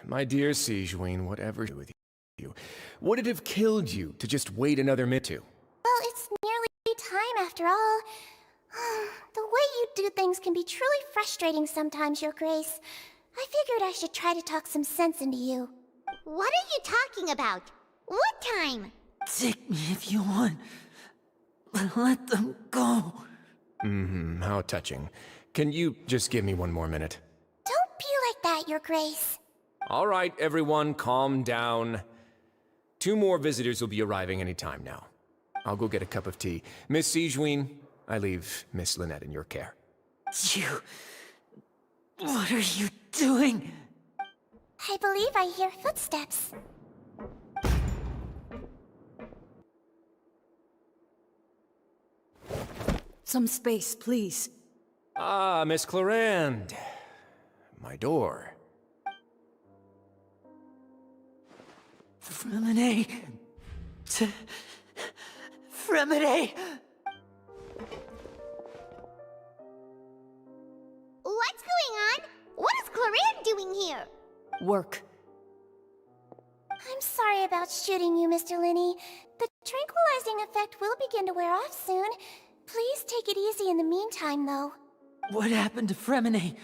My dear Siegeween, whatever with you, would it have killed you to just wait another minute? Well, it's nearly time after all. The way you do things can be truly frustrating sometimes, Your Grace. I figured I should try to talk some sense into you. What are you talking about? What time? Take me if you want. But let them go. How touching. Can you just give me one more minute? Don't be like that, Your Grace. All right, everyone, calm down. 2 more visitors will be arriving any time now. I'll go get a cup of tea. Miss Siegeween, I leave Miss Lynette in your care. You... What are you doing? I believe I hear footsteps. Some space, please. Ah, Miss Clarande. My door. Fremine... Fremine... What's going on? What is Clarande doing here? Work. I'm sorry about shooting you, Mr. Linny. The tranquilizing effect will begin to wear off soon. Please take it easy in the meantime, though. What happened to Fremine?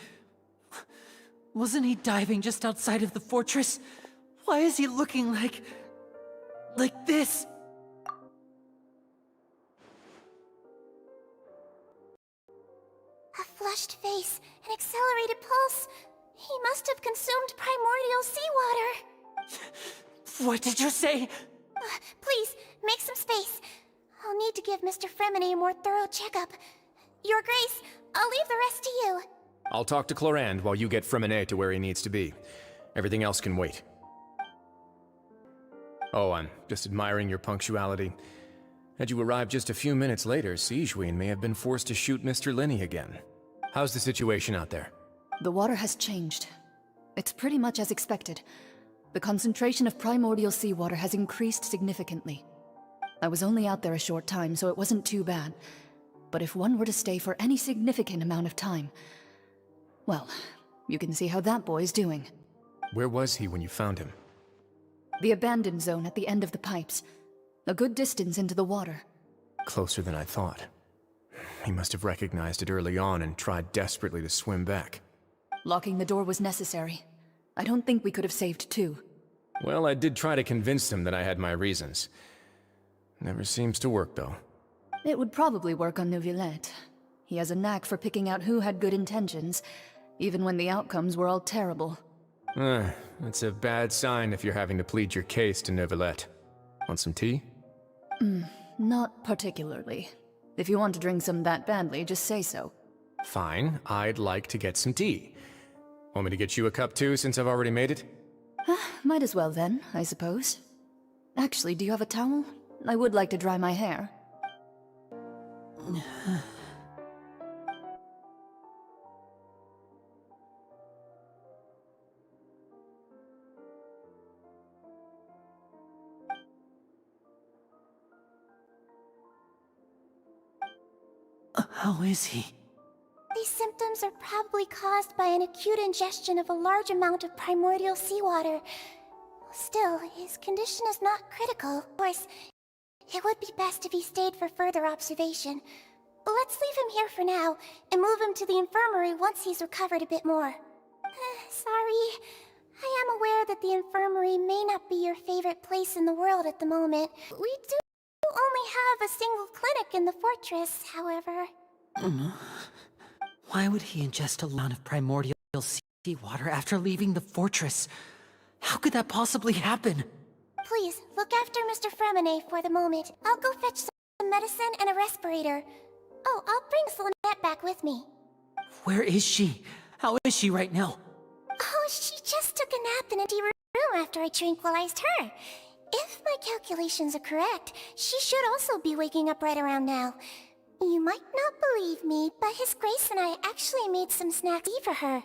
Wasn't he diving just outside of the fortress? Why is he looking like this? A flushed face, an accelerated pulse. He must have consumed primordial seawater. What did you say? Please, make some space. I'll need to give Mr. Fremine a more thorough checkup. Your Grace, I'll leave the rest to you. I'll talk to Clarande while you get Fremine to where he needs to be. Everything else can wait. Oh, I'm just admiring your punctuality. Had you arrived just a few minutes later, Siegeween may have been forced to shoot Mr. Linny again. How's the situation out there? The water has changed. It's pretty much as expected. The concentration of primordial seawater has increased significantly. I was only out there a short time, so it wasn't too bad. But if one were to stay for any significant amount of time... well, you can see how that boy's doing. Where was he when you found him? The abandoned zone at the end of the pipes. A good distance into the water. Closer than I thought. He must have recognized it early on and tried desperately to swim back. Locking the door was necessary. I don't think we could have saved 2. Well, I did try to convince him that I had my reasons. Never seems to work, though. It would probably work on Nervulet. He has a knack for picking out who had good intentions, even when the outcomes were all terrible. That's a bad sign if you're having to plead your case to Nervulet. Want some tea? Not particularly. If you want to drink some that badly, just say so. Fine, I'd like to get some tea. Want me to get you a cup too, since I've already made it? Might as well then, I suppose. Actually, do you have a towel? I would like to dry my hair. How is he? These symptoms are probably caused by an acute ingestion of a large amount of primordial seawater. Still, his condition is not critical. Of course, it would be best if he stayed for further observation. But let's leave him here for now, and move him to the infirmary once he's recovered a bit more. Sorry. I am aware that the infirmary may not be your favorite place in the world at the moment. We do only have a single clinic in the fortress, however. Why would he ingest a lot of primordial seawater after leaving the fortress? How could that possibly happen? Please, look after Mr. Fremine for the moment. I'll go fetch some medicine and a respirator. Oh, I'll bring Lynette back with me. Where is she? How is she right now? Oh, she just took a nap in an empty room after I tranquilized her. If my calculations are correct, she should also be waking up right around now. You might not believe me, but His Grace and I actually made some snacks for her.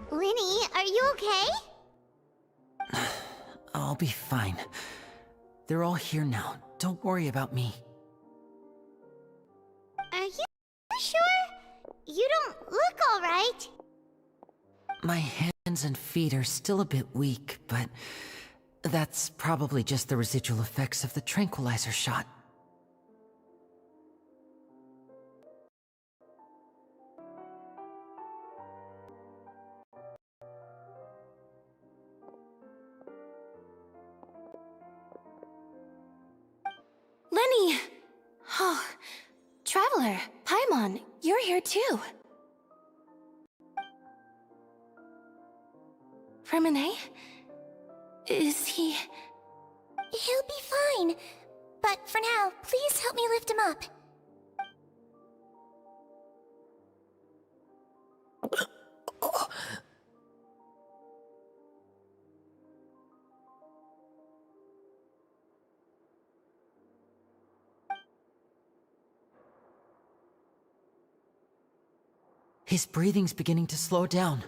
Linny, are you okay? I'll be fine. They're all here now. Don't worry about me. Are you sure? You don't look alright. My hands and feet are still a bit weak, but that's probably just the residual effects of the tranquilizer shot. Lenny! Oh, Traveler, Paimon, you're here too. Fremine? Is he... He'll be fine. But for now, please help me lift him up. His breathing's beginning to slow down.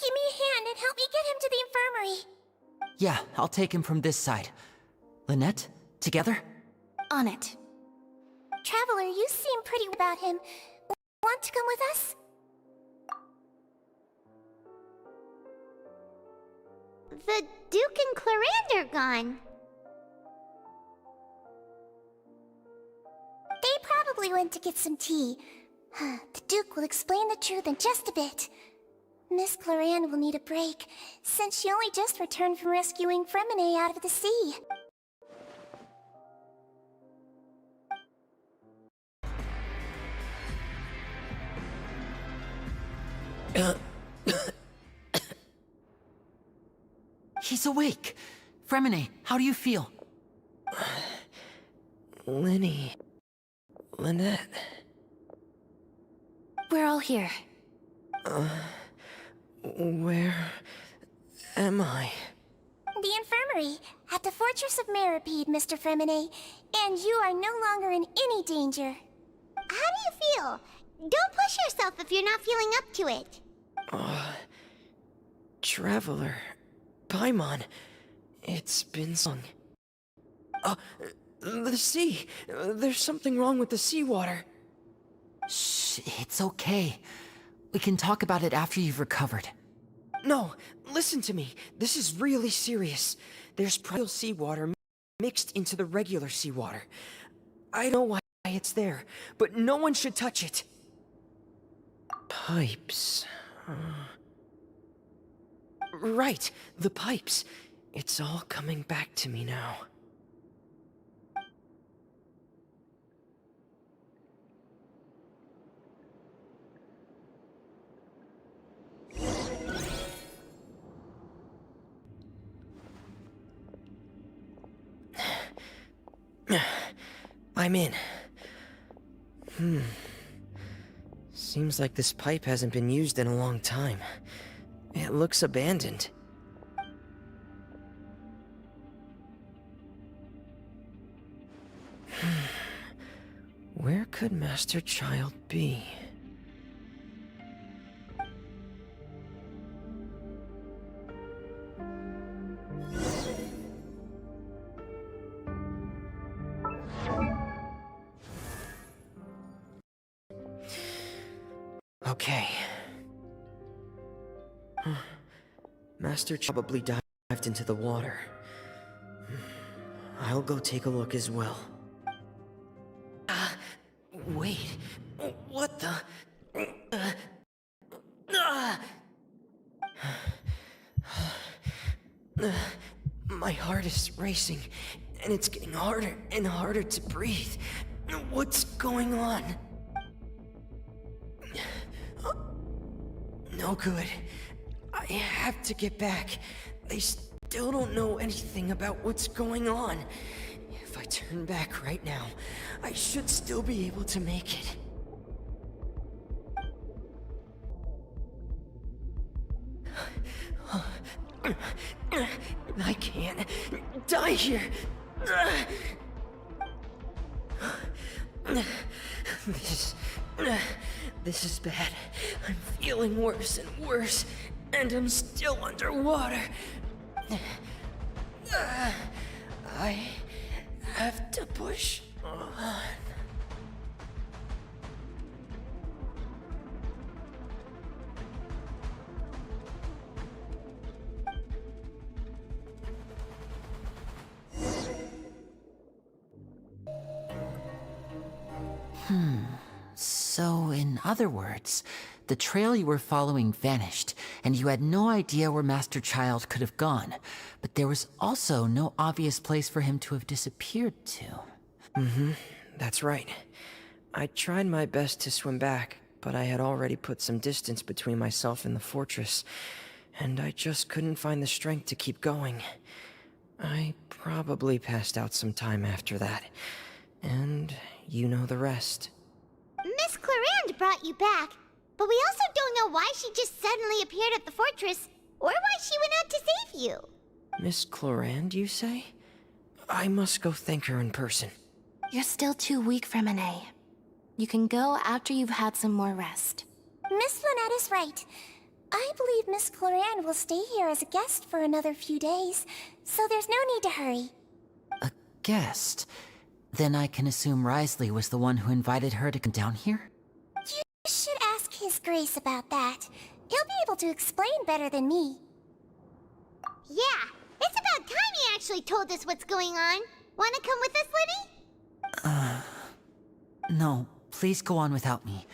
Give me a hand and help me get him to the infirmary. Yeah, I'll take him from this side. Lynette, together? On it. Traveler, you seem pretty about him. Want to come with us? The Duke and Clarande are gone. They probably went to get some tea. The Duke will explain the truth in just a bit. Miss Clarande will need a break, since she only just returned from rescuing Fremine out of the sea. He's awake! Fremine, how do you feel? Lynette. We're all here. Where am I? The infirmary, at the Fortress of Meripede, Mr. Fremine, and you are no longer in any danger. How do you feel? Don't push yourself if you're not feeling up to it. Traveler, Paimon, it's been so long. The sea! There's something wrong with the seawater. Shh, it's okay. We can talk about it after you've recovered. No, listen to me. This is really serious. There's primordial seawater mixed into the regular seawater. I don't know why it's there, but no one should touch it. Pipes. Right, the pipes. It's all coming back to me now. I'm in. Seems like this pipe hasn't been used in a long time. It looks abandoned. Where could Master Child be? Okay. Master probably dived into the water. I'll go take a look as well. Wait. What the? My heart is racing, and it's getting harder and harder to breathe. What's going on? No good. I have to get back. They still don't know anything about what's going on. If I turn back right now, I should still be able to make it. I can't die here. This is bad. I'm feeling worse and worse, and I'm still underwater. I have to push on. So, in other words, the trail you were following vanished, and you had no idea where Master Child could have gone. But there was also no obvious place for him to have disappeared to. That's right. I tried my best to swim back, but I had already put some distance between myself and the fortress, and I just couldn't find the strength to keep going. I probably passed out some time after that, and you know the rest. Miss Clarande brought you back, but we also don't know why she just suddenly appeared at the fortress, or why she went out to save you. Miss Clarande, you say? I must go thank her in person. You're still too weak, Fremine. You can go after you've had some more rest. Miss Lynette is right. I believe Miss Clarande will stay here as a guest for another few days, so there's no need to hurry. A guest? Then I can assume Wriothesley was the one who invited her to come down here? You should ask His Grace about that. He'll be able to explain better than me. Yeah, it's about time he actually told us what's going on. Wanna come with us, Lyney? No, please go on without me.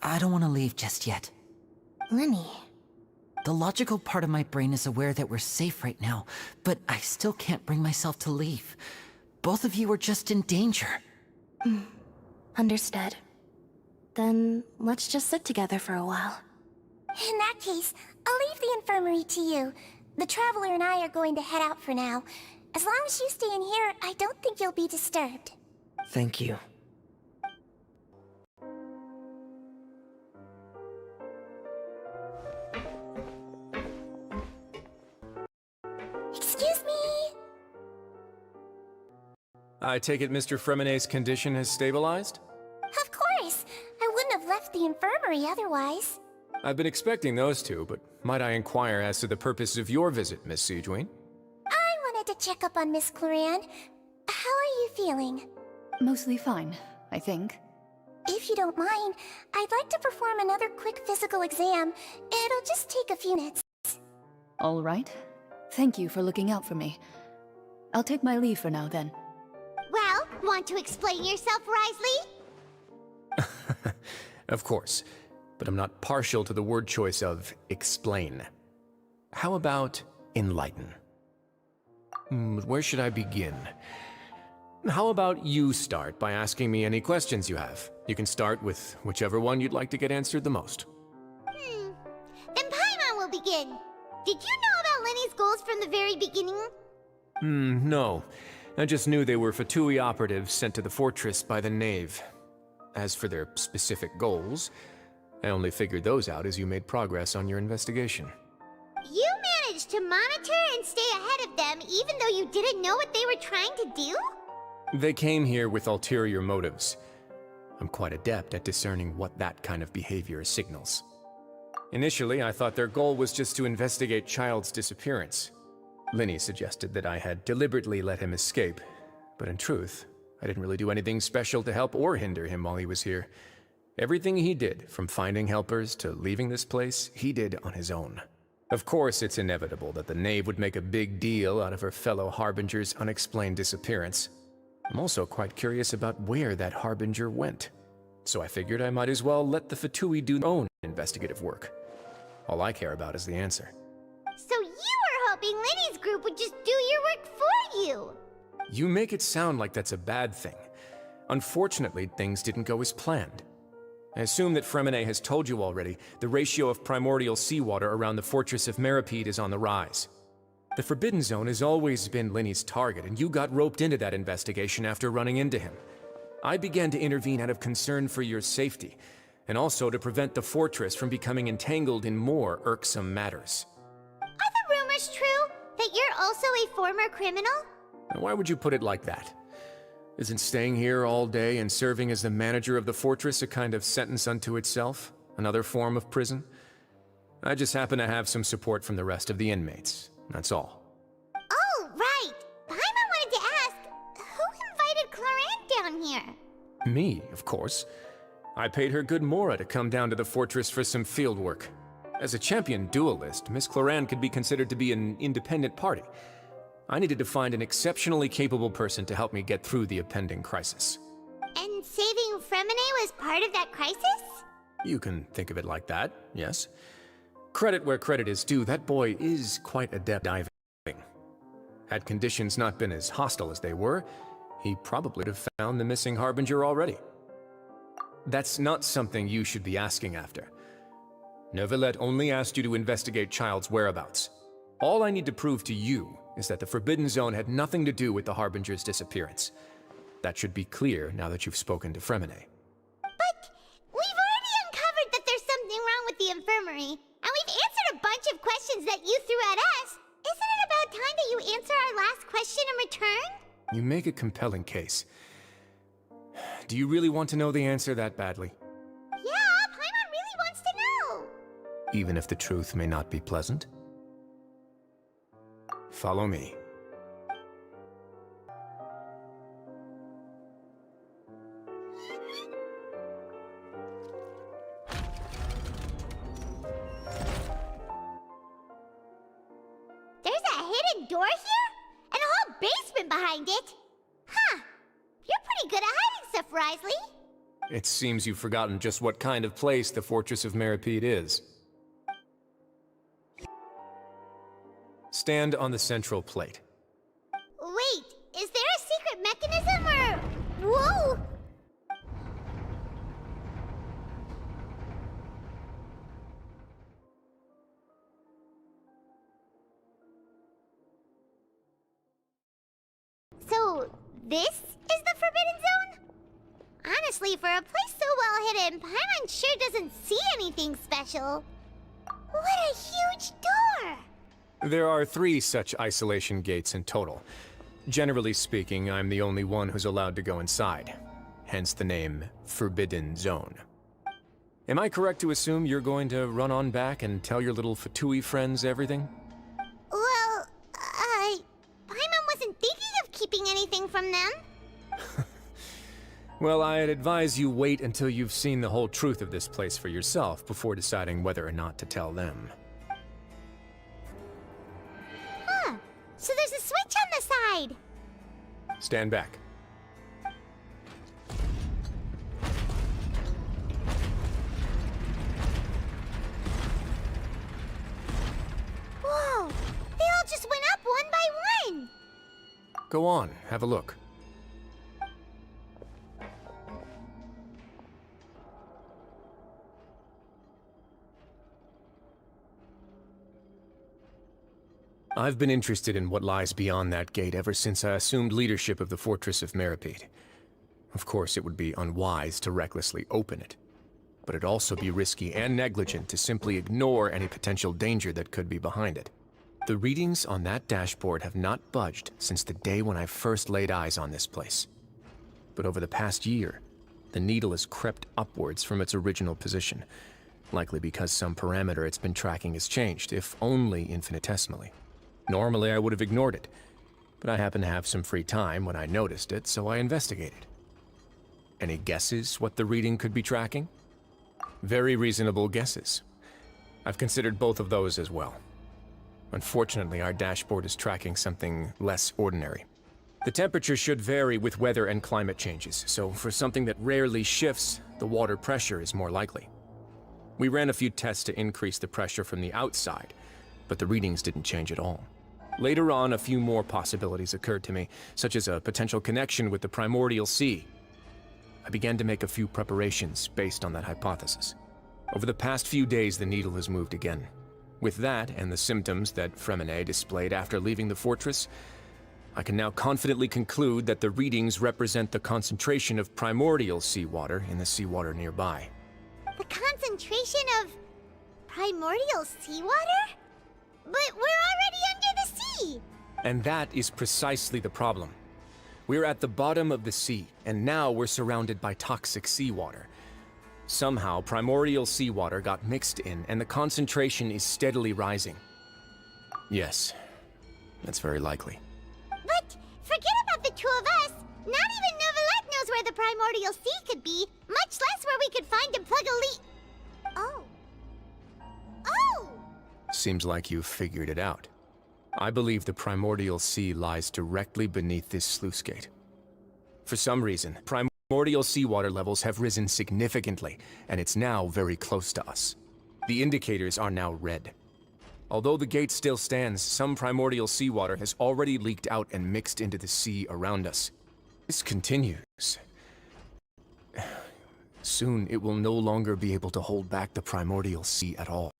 I don't want to leave just yet. Lyney. The logical part of my brain is aware that we're safe right now, but I still can't bring myself to leave. Both of you are just in danger. Understood. Then let's just sit together for a while. In that case, I'll leave the infirmary to you. The Traveler and I are going to head out for now. As long as you stay in here, I don't think you'll be disturbed. Thank you. Excuse me! I take it Mr. Fremine's condition has stabilized? Of course! I wouldn't have left the infirmary otherwise. I've been expecting those two, but might I inquire as to the purpose of your visit, Miss Siegewien? I wanted to check up on Miss Clarande. How are you feeling? Mostly fine, I think. If you don't mind, I'd like to perform another quick physical exam. It'll just take a few minutes. All right. Thank you for looking out for me. I'll take my leave for now, then. Well, want to explain yourself, Wriothesley? Of course, but I'm not partial to the word choice of explain. How about enlighten? Where should I begin? How about you start by asking me any questions you have? You can start with whichever one you'd like to get answered the most. Then Paimon will begin. Did you know about Lenny's goals from the very beginning? No. I just knew they were Fatui operatives sent to the fortress by the Knave. As for their specific goals, I only figured those out as you made progress on your investigation. You managed to monitor and stay ahead of them even though you didn't know what they were trying to do? They came here with ulterior motives. I'm quite adept at discerning what that kind of behavior signals. Initially, I thought their goal was just to investigate Child's disappearance. Lyney suggested that I had deliberately let him escape, but in truth, I didn't really do anything special to help or hinder him while he was here. Everything he did, from finding helpers to leaving this place, he did on his own. Of course, it's inevitable that the Knave would make a big deal out of her fellow Harbinger's unexplained disappearance. I'm also quite curious about where that Harbinger went, so I figured I might as well let the Fatui do their own investigative work. All I care about is the answer. So you were hoping Lenny's group would just do your work for you? You make it sound like that's a bad thing. Unfortunately, things didn't go as planned. I assume that Fremine has told you already, the ratio of primordial seawater around the Fortress of Meripede is on the rise. The Forbidden Zone has always been Linny's target, and you got roped into that investigation after running into him. I began to intervene out of concern for your safety, and also to prevent the fortress from becoming entangled in more irksome matters. Are the rumors true that you're also a former criminal? Now, why would you put it like that? Isn't staying here all day and serving as the manager of the fortress a kind of sentence unto itself? Another form of prison? I just happen to have some support from the rest of the inmates. That's all. Oh, right. Paimon wanted to ask, who invited Cloran down here? Me, of course. I paid her good mora to come down to the fortress for some field work. As a champion duelist, Miss Cloran could be considered to be an independent party. I needed to find an exceptionally capable person to help me get through the impending crisis. And saving Fremine was part of that crisis? You can think of it like that, yes. Credit where credit is due, that boy is quite adept at diving. Had conditions not been as hostile as they were, he probably would have found the missing Harbinger already. That's not something you should be asking after. Neuvillette only asked you to investigate Child's whereabouts. All I need to prove to you is that the Forbidden Zone had nothing to do with the Harbinger's disappearance. That should be clear now that you've spoken to Fremine. But we've already uncovered that there's something wrong with the infirmary, and we've answered a bunch of questions that you threw at us. Isn't it about time that you answer our last question in return? You make a compelling case. Do you really want to know the answer that badly? Yeah, Paimon really wants to know. Even if the truth may not be pleasant? Follow me. There's a hidden door here? And a whole basement behind it? Huh. You're pretty good at hiding stuff, Wriothesley. It seems you've forgotten just what kind of place the Fortress of Meripede is. Stand on the central plate. Wait, is there a secret mechanism or... Whoa! So, this is the Forbidden Zone? Honestly, for a place so well hidden, Paimon sure doesn't see anything special. What a huge door! There are 3 such isolation gates in total. Generally speaking, I'm the only one who's allowed to go inside. Hence the name Forbidden Zone. Am I correct to assume you're going to run on back and tell your little Fatui friends everything? Well, Paimon wasn't thinking of keeping anything from them. Well, I'd advise you wait until you've seen the whole truth of this place for yourself before deciding whether or not to tell them. Huh. So there's a switch on the side. Stand back. Whoa! They all just went up one by one! Go on, have a look. I've been interested in what lies beyond that gate ever since I assumed leadership of the Fortress of Meripede. Of course, it would be unwise to recklessly open it, but it'd also be risky and negligent to simply ignore any potential danger that could be behind it. The readings on that dashboard have not budged since the day when I first laid eyes on this place. But over the past year, the needle has crept upwards from its original position, likely because some parameter it's been tracking has changed, if only infinitesimally. Normally, I would have ignored it, but I happened to have some free time when I noticed it, so I investigated. Any guesses what the reading could be tracking? Very reasonable guesses. I've considered both of those as well. Unfortunately, our dashboard is tracking something less ordinary. The temperature should vary with weather and climate changes, so for something that rarely shifts, the water pressure is more likely. We ran a few tests to increase the pressure from the outside, but the readings didn't change at all. Later on, a few more possibilities occurred to me, such as a potential connection with the primordial sea. I began to make a few preparations based on that hypothesis. Over the past few days, the needle has moved again. With that, and the symptoms that Fremine displayed after leaving the fortress, I can now confidently conclude that the readings represent the concentration of primordial seawater in the seawater nearby. The concentration of primordial seawater? But we're already under the sea! And that is precisely the problem. We're at the bottom of the sea, and now we're surrounded by toxic seawater. Somehow, primordial seawater got mixed in, and the concentration is steadily rising. Yes, that's very likely. But forget about the two of us. Not even Neuvillette knows where the primordial sea could be, much less where we could find and plug a leak. Oh. Oh! Seems like you've figured it out. I believe the primordial sea lies directly beneath this sluice gate. For some reason, primordial seawater levels have risen significantly, and it's now very close to us. The indicators are now red. Although the gate still stands, some primordial seawater has already leaked out and mixed into the sea around us. This continues. Soon it will no longer be able to hold back the primordial sea at all.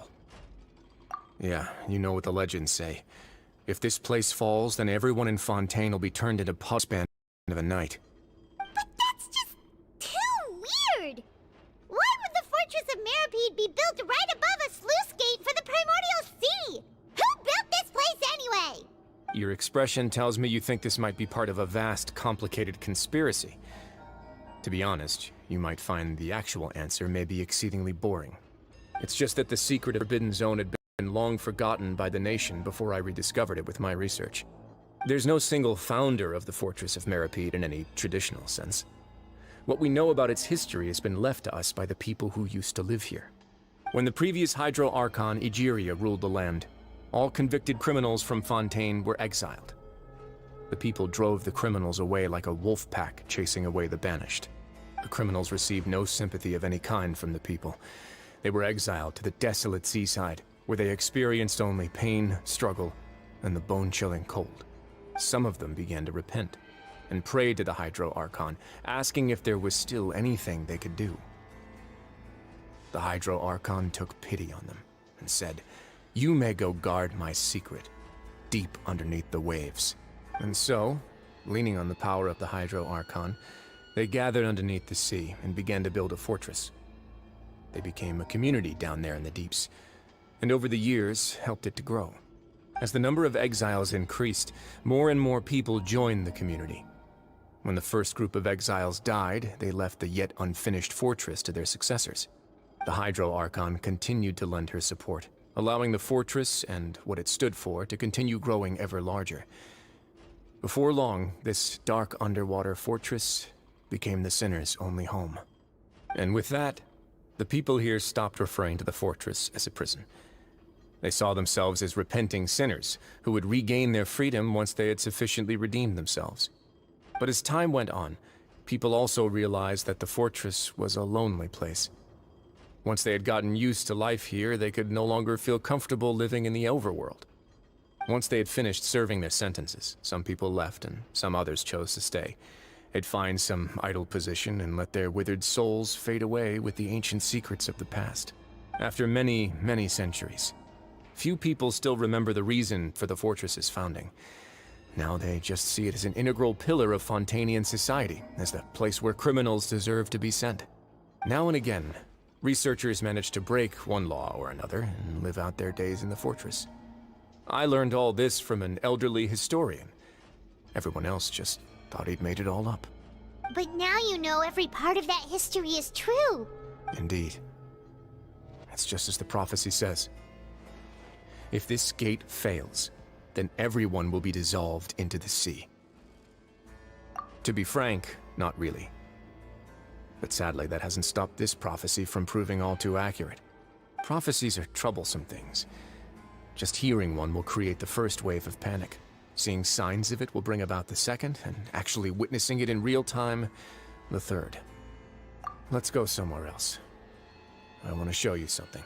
Yeah, you know what the legends say. If this place falls, then everyone in Fontaine will be turned into pub span of a night. But that's just too weird! Why would the Fortress of Meripede be built right above a sluice gate for the primordial sea? Who built this place anyway? Your expression tells me you think this might be part of a vast, complicated conspiracy. To be honest, you might find the actual answer may be exceedingly boring. It's just that the secret of the Forbidden Zone had been long forgotten by the nation before I rediscovered it with my research. There's no single founder of the Fortress of Meripede in any traditional sense. What we know about its history has been left to us by the people who used to live here. When the previous Hydro Archon Egeria ruled the land, all convicted criminals from Fontaine were exiled. The people drove the criminals away like a wolf pack chasing away the banished. The criminals received no sympathy of any kind from the people. They were exiled to the desolate seaside, where they experienced only pain, struggle, and the bone-chilling cold. Some of them began to repent, and prayed to the Hydro Archon, asking if there was still anything they could do. The Hydro Archon took pity on them, and said, "You may go guard my secret, deep underneath the waves." And so, leaning on the power of the Hydro Archon, they gathered underneath the sea and began to build a fortress. They became a community down there in the deeps, and over the years helped it to grow. As the number of exiles increased, more and more people joined the community. When the first group of exiles died, they left the yet unfinished fortress to their successors. The Hydro Archon continued to lend her support, allowing the fortress and what it stood for to continue growing ever larger. Before long, this dark underwater fortress became the sinner's only home. And with that, the people here stopped referring to the fortress as a prison. They saw themselves as repenting sinners who would regain their freedom once they had sufficiently redeemed themselves. But as time went on, people also realized that the fortress was a lonely place. Once they had gotten used to life here, they could no longer feel comfortable living in the overworld. Once they had finished serving their sentences, some people left and some others chose to stay. They'd find some idle position and let their withered souls fade away with the ancient secrets of the past. After many, many centuries, few people still remember the reason for the fortress's founding. Now they just see it as an integral pillar of Fontainian society, as the place where criminals deserve to be sent. Now and again, researchers manage to break one law or another and live out their days in the fortress. I learned all this from an elderly historian. Everyone else just thought he'd made it all up. But now you know every part of that history is true. Indeed. It's just as the prophecy says. If this gate fails, then everyone will be dissolved into the sea. To be frank, not really. But sadly, that hasn't stopped this prophecy from proving all too accurate. Prophecies are troublesome things. Just hearing one will create the first wave of panic. Seeing signs of it will bring about the second, and actually witnessing it in real time, the third. Let's go somewhere else. I want to show you something.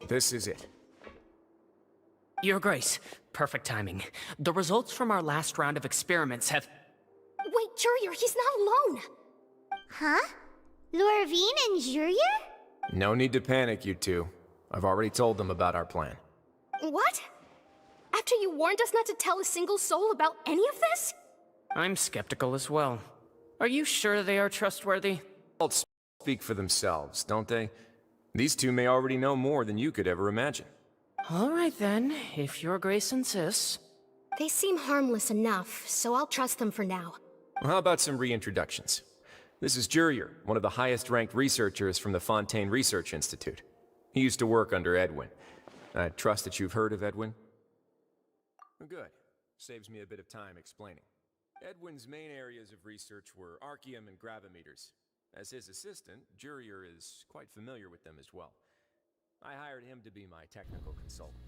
This is it. Your Grace, perfect timing. The results from our last round of experiments have... Wait, Jurier, he's not alone! Huh? Lorvine and Jurier? No need to panic, you two. I've already told them about our plan. What? After you warned us not to tell a single soul about any of this? I'm skeptical as well. Are you sure they are trustworthy? Results speak for themselves, don't they? These two may already know more than you could ever imagine. All right then, if Your Grace insists. They seem harmless enough, so I'll trust them for now. Well, how about some reintroductions? This is Jurier, one of the highest-ranked researchers from the Fontaine Research Institute. He used to work under Edwin. I trust that you've heard of Edwin? Good. Saves me a bit of time explaining. Edwin's main areas of research were archaeum and gravimeters. As his assistant, Jurier is quite familiar with them as well. I hired him to be my technical consultant.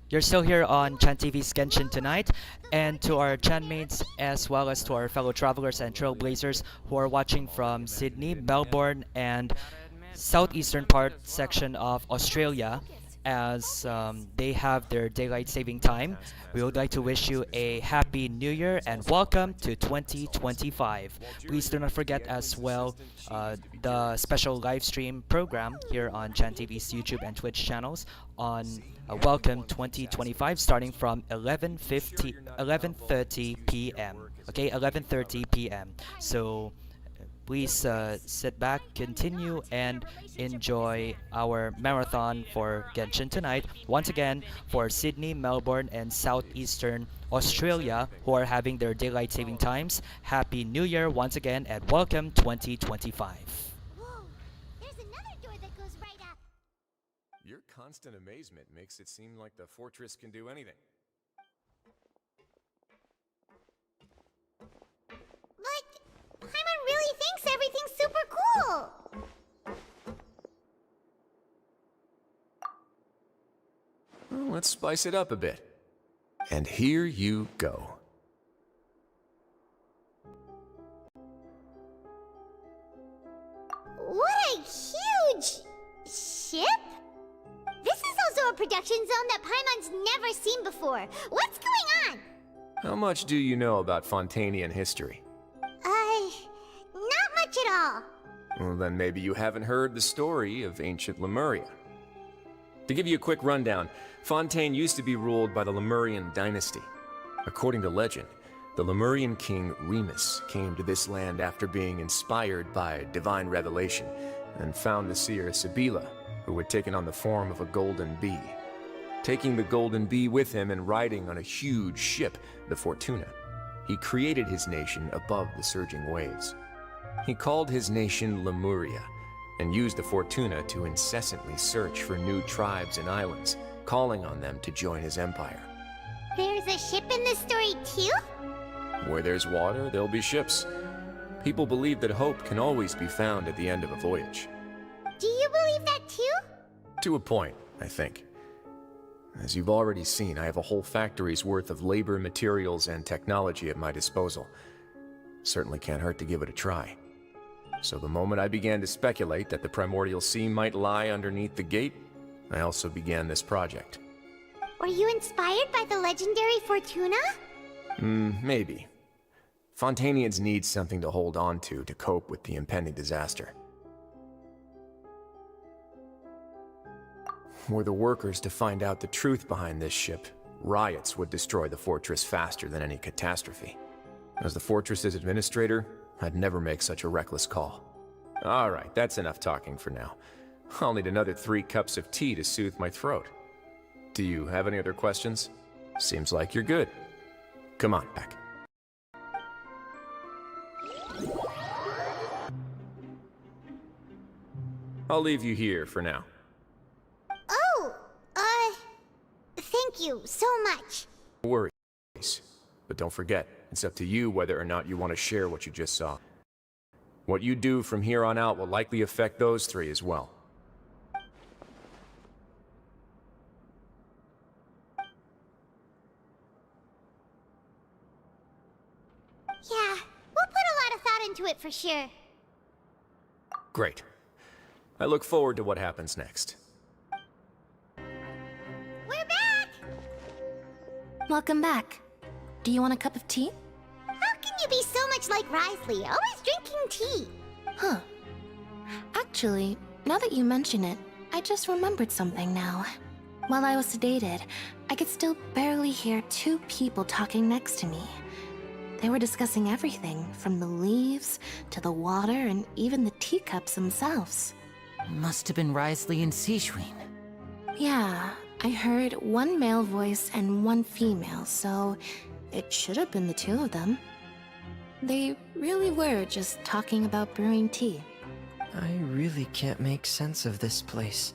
You're still here on Chan TV's Genshin tonight, and to our Chan mates as well as to our fellow travelers and trailblazers who are watching from Sydney, Melbourne, and southeastern part section of Australia, as they have their daylight saving time. We would like to wish you a happy new year and welcome to 2025. Please do not forget as well the special live stream program here on Chan TV's YouTube and Twitch channels on Welcome 2025 starting from 11:30 p.m. Okay, 11:30 p.m. So please sit back, continue, and enjoy our marathon for Genshin tonight. Once again, for Sydney, Melbourne, and southeastern Australia who are having their daylight saving times, Happy New Year once again, and welcome 2025. Whoa, there's another door that goes right up. Your constant amazement makes it seem like the fortress can do anything. Paimon really thinks everything's super cool! Well, let's spice it up a bit. And here you go. What a huge ship? This is also a production zone that Paimon's never seen before. What's going on? How much do you know about Fontainian history? Not much at all. Well, then maybe you haven't heard the story of ancient Lemuria. To give you a quick rundown, Fontaine used to be ruled by the Lemurian dynasty. According to legend, the Lemurian king Remus came to this land after being inspired by divine revelation and found the seer Sibila, who had taken on the form of a golden bee. Taking the golden bee with him and riding on a huge ship, the Fortuna, he created his nation above the surging waves. He called his nation Lemuria, and used the Fortuna to incessantly search for new tribes and islands, calling on them to join his empire. There's a ship in this story too? Where there's water, there'll be ships. People believe that hope can always be found at the end of a voyage. Do you believe that too? To a point, I think. As you've already seen, I have a whole factory's worth of labor, materials, and technology at my disposal. Certainly can't hurt to give it a try. So the moment I began to speculate that the Primordial Sea might lie underneath the gate, I also began this project. Were you inspired by the legendary Fortuna? Maybe. Fontainians need something to hold on to cope with the impending disaster. Were the workers to find out the truth behind this ship, riots would destroy the fortress faster than any catastrophe. As the fortress's administrator, I'd never make such a reckless call. Alright, that's enough talking for now. I'll need another 3 cups of tea to soothe my throat. Do you have any other questions? Seems like you're good. Come on, back. I'll leave you here for now. Oh, thank you so much. No worries. But don't forget, it's up to you whether or not you want to share what you just saw. What you do from here on out will likely affect those 3 as well. Yeah, we'll put a lot of thought into it for sure. Great. I look forward to what happens next. We're back! Welcome back. Do you want a cup of tea? How can you be so much like Wriothesley, always drinking tea? Huh. Actually, now that you mention it, I just remembered something now. While I was sedated, I could still barely hear two people talking next to me. They were discussing everything, from the leaves, to the water, and even the teacups themselves. Must have been Wriothesley and Sejuin. Yeah, I heard one male voice and one female, so it should have been the two of them. They really were just talking about brewing tea. I really can't make sense of this place.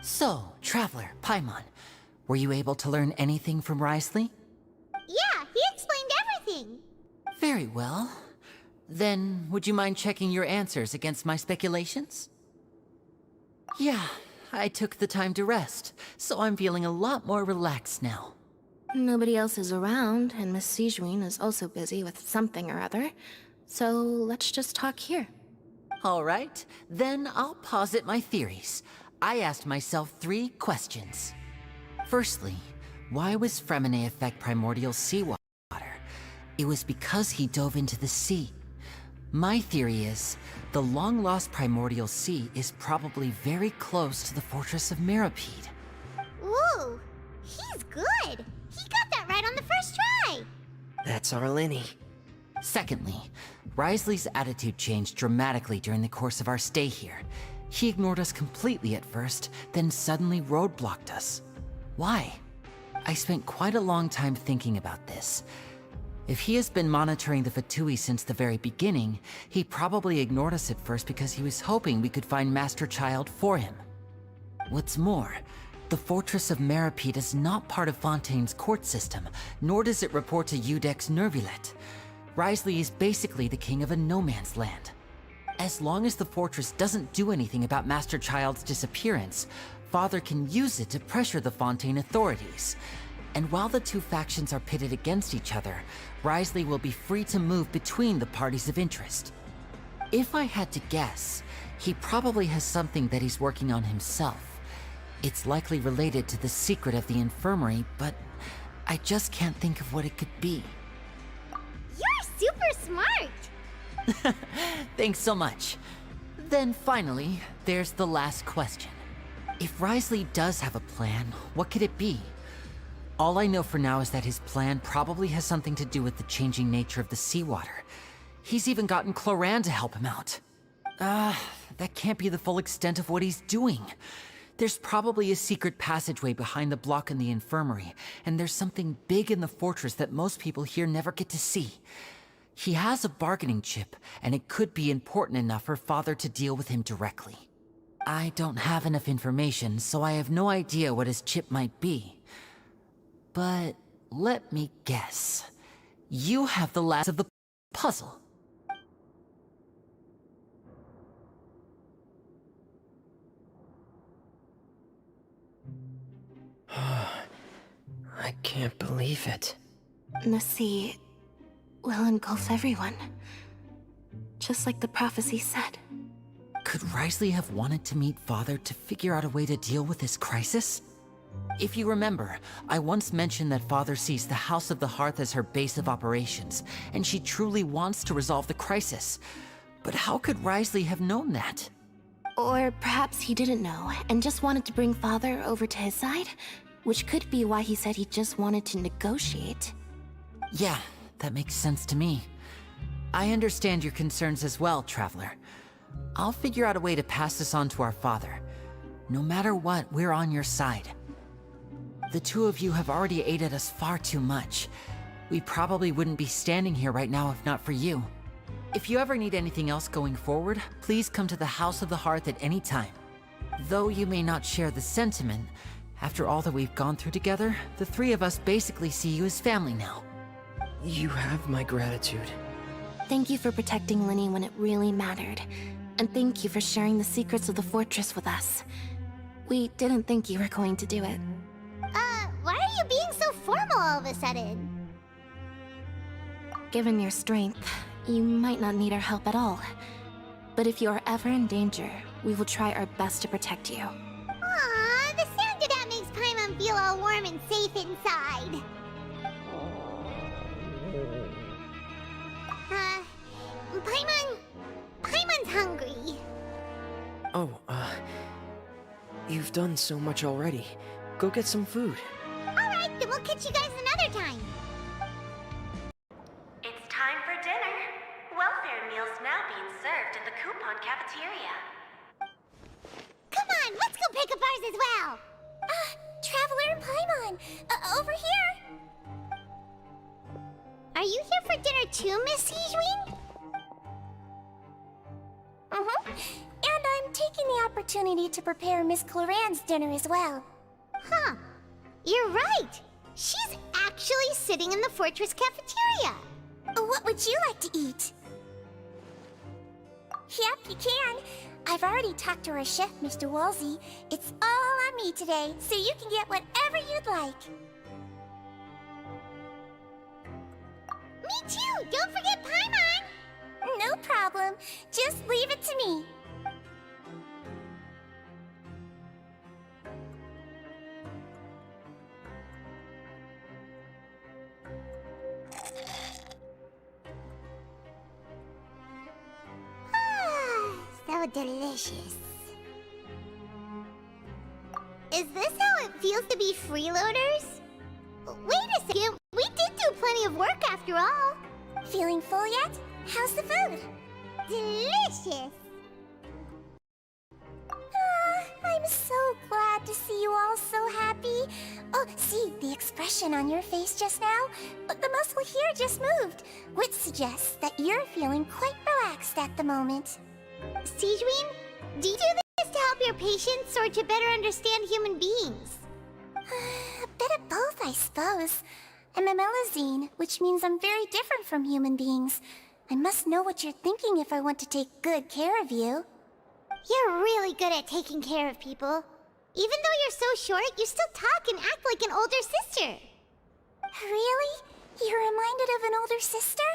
So, Traveler, Paimon, were you able to learn anything from Wriothesley? Yeah, he explained everything. Very well. Then, would you mind checking your answers against my speculations? Yeah, I took the time to rest, so I'm feeling a lot more relaxed now. Nobody else is around, and Miss Sejuin is also busy with something or other, so let's just talk here. All right, then I'll posit my theories. I asked myself 3 questions. Firstly, why was Fremine affect primordial seawater? It was because he dove into the sea. My theory is, the long-lost primordial sea is probably very close to the fortress of Mirapede. Ooh, he's good. He got that right on the first try. That's our Linny. Secondly, Wriothesley's attitude changed dramatically during the course of our stay here. He ignored us completely at first, then suddenly roadblocked us. Why? I spent quite a long time thinking about this. If he has been monitoring the Fatui since the very beginning, he probably ignored us at first because he was hoping we could find Master Child for him. What's more, the Fortress of Mirapede is not part of Fontaine's court system, nor does it report to Udex Nervulet. Wriothesley is basically the king of a no-man's land. As long as the fortress doesn't do anything about Master Child's disappearance, Father can use it to pressure the Fontaine authorities. And while the two factions are pitted against each other, Wriothesley will be free to move between the parties of interest. If I had to guess, he probably has something that he's working on himself. It's likely related to the secret of the infirmary, but I just can't think of what it could be. You're super smart. Thanks so much. Then finally, there's the last question. If Wriothesley does have a plan, what could it be? All I know for now is that his plan probably has something to do with the changing nature of the seawater. He's even gotten Cloran to help him out. That can't be the full extent of what he's doing. There's probably a secret passageway behind the block in the infirmary, and there's something big in the fortress that most people here never get to see. He has a bargaining chip, and it could be important enough for Father to deal with him directly. I don't have enough information, so I have no idea what his chip might be. But let me guess. You have the last of the puzzle. I can't believe it. The sea will engulf everyone. Just like the prophecy said. Could Wriothesley have wanted to meet Father to figure out a way to deal with this crisis? If you remember, I once mentioned that Father sees the House of the Hearth as her base of operations, and she truly wants to resolve the crisis. But how could Wriothesley have known that? Or perhaps he didn't know, and just wanted to bring Father over to his side? Which could be why he said he just wanted to negotiate. Yeah, that makes sense to me. I understand your concerns as well, Traveler. I'll figure out a way to pass this on to our father. No matter what, we're on your side. The two of you have already aided us far too much. We probably wouldn't be standing here right now if not for you. If you ever need anything else going forward, please come to the House of the Hearth at any time. Though you may not share the sentiment, after all that we've gone through together, the three of us basically see you as family now. You have my gratitude. Thank you for protecting Linny when it really mattered. And thank you for sharing the secrets of the fortress with us. We didn't think you were going to do it. Why are you being so formal all of a sudden? Given your strength, you might not need our help at all. But if you are ever in danger, we will try our best to protect you. Aww, the sound of that makes Paimon feel all warm and safe inside. Paimon's hungry. Oh, you've done so much already. Go get some food. Alright, then we'll catch you guys another time. It's time for dinner. Welfare meals now being served in the coupon cafeteria. Come on, let's go pick up ours as well. Traveler and Paimon, over here. Are you here for dinner too, Miss Sijween? And I'm taking the opportunity to prepare Miss Cloran's dinner as well. Huh. You're right. She's actually sitting in the fortress cafeteria. What would you like to eat? Yep, you can. I've already talked to our chef, Mr. Wolsey. It's all on me today, so you can get whatever you'd like. Me too! Don't forget Paimon! No problem. Just leave it to me. So delicious. Is this how it feels to be freeloaders? Wait a second, we did do plenty of work after all. Feeling full yet? How's the food? Delicious. I'm so glad to see you all so happy. Oh, see, the expression on your face just now? The muscle here just moved, which suggests that you're feeling quite relaxed at the moment. Sijween, do you do this to help your patients or to better understand human beings? A bit of both, I suppose. I'm a Melazine, which means I'm very different from human beings. I must know what you're thinking if I want to take good care of you. You're really good at taking care of people. Even though you're so short, you still talk and act like an older sister. Really? You're reminded of an older sister?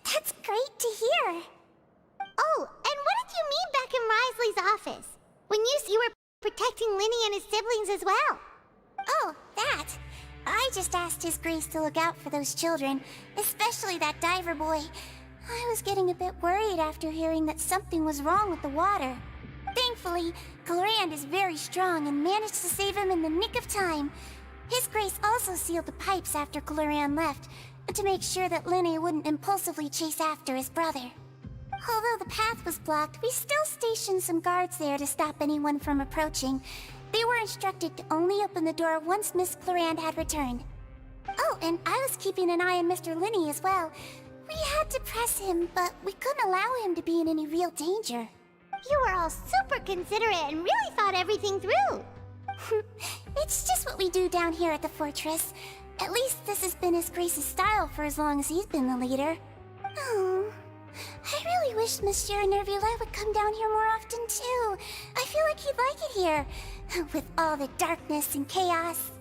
That's great to hear. Oh, and what did you mean back in Risley's office? When you were protecting Linny and his siblings as well. Oh, that. I just asked His Grace to look out for those children, especially that diver boy. I was getting a bit worried after hearing that something was wrong with the water. Thankfully, Clorand is very strong and managed to save him in the nick of time. His Grace also sealed the pipes after Clorand left, to make sure that Linny wouldn't impulsively chase after his brother. Although the path was blocked, we still stationed some guards there to stop anyone from approaching. They were instructed to only open the door once Miss Clorand had returned. Oh, and I was keeping an eye on Mr. Linny as well. We had to press him, but we couldn't allow him to be in any real danger. You were all super considerate and really thought everything through. It's just what we do down here at the fortress. At least this has been His Grace's style for as long as he's been the leader. Oh, I really wish Monsieur Nervula would come down here more often too. I feel like he'd like it here, with all the darkness and chaos.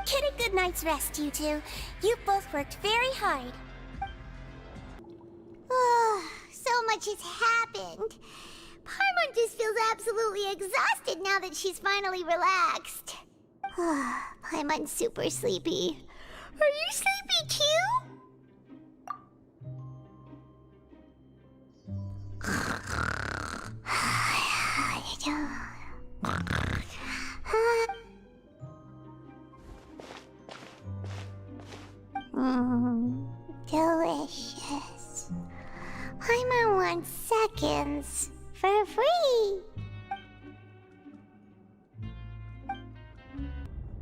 Get a good night's rest, you two. You both worked very hard. Oh, so much has happened. Paimon just feels absolutely exhausted now that she's finally relaxed. Paimon's super sleepy. Are you sleepy too? Delicious. Paimon wants seconds for free.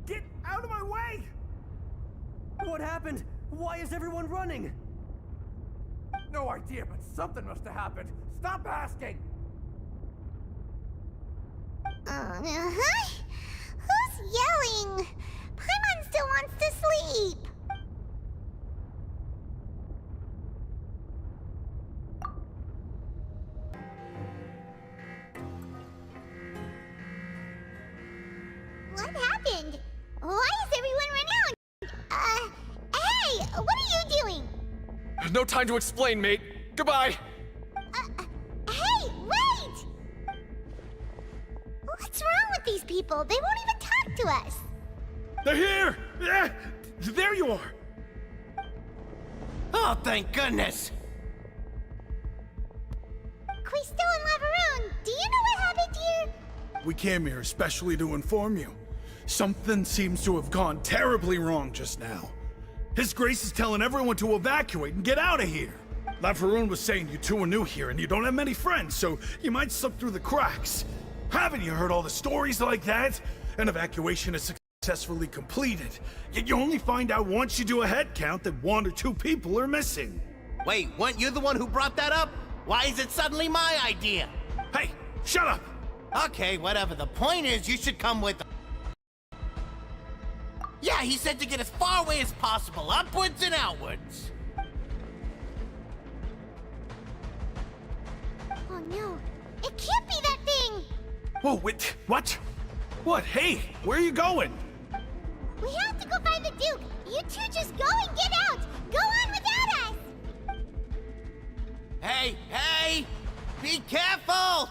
Get out of my way! What happened? Why is everyone running? No idea, but something must have happened. Stop asking! Who's yelling? Paimon still wants to sleep. What happened? Why is everyone running out? Hey! What are you doing? No time to explain, mate. Goodbye! Hey, wait! What's wrong with these people? They won't even talk to us. They're here! There you are! Oh, thank goodness! Quisto and Laveroon, do you know what happened here? We came here especially to inform you. Something seems to have gone terribly wrong just now. His Grace is telling everyone to evacuate and get out of here. Laveroon was saying you two are new here and you don't have many friends, so you might slip through the cracks. Haven't you heard all the stories like that? An evacuation is successfully completed, yet you only find out once you do a head count that 1 or 2 people are missing. Wait, weren't you the one who brought that up? Why is it suddenly my idea? Hey, shut up! Okay, whatever. The point is, you should come with... Yeah, he said to get as far away as possible, upwards and outwards. Oh no, it can't be that thing! Whoa, wait, what? What? Hey, where are you going? We have to go find the Duke! You two just go and get out! Go on without us! Hey, hey! Be careful!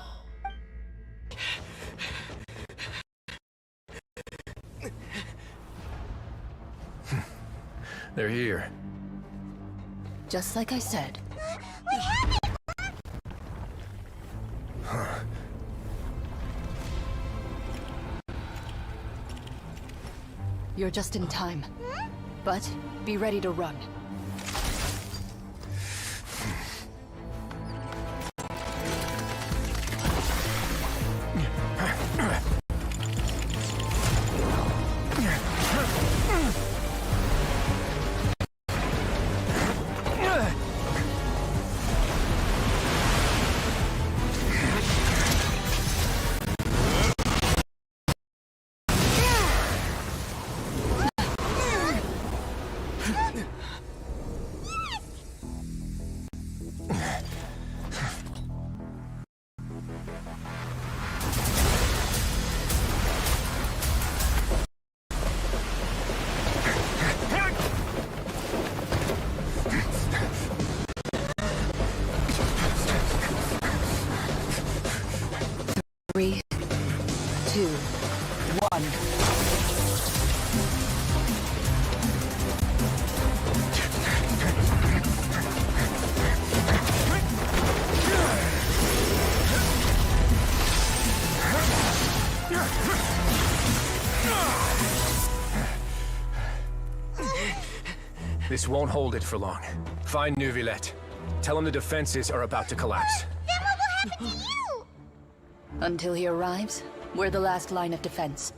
They're here. Just like I said. What happened? You're just in time. But be ready to run. Three, 2, 1. This won't hold it for long. Find Neuvillette. Tell him the defenses are about to collapse. Then what will happen to you? Until he arrives, we're the last line of defense.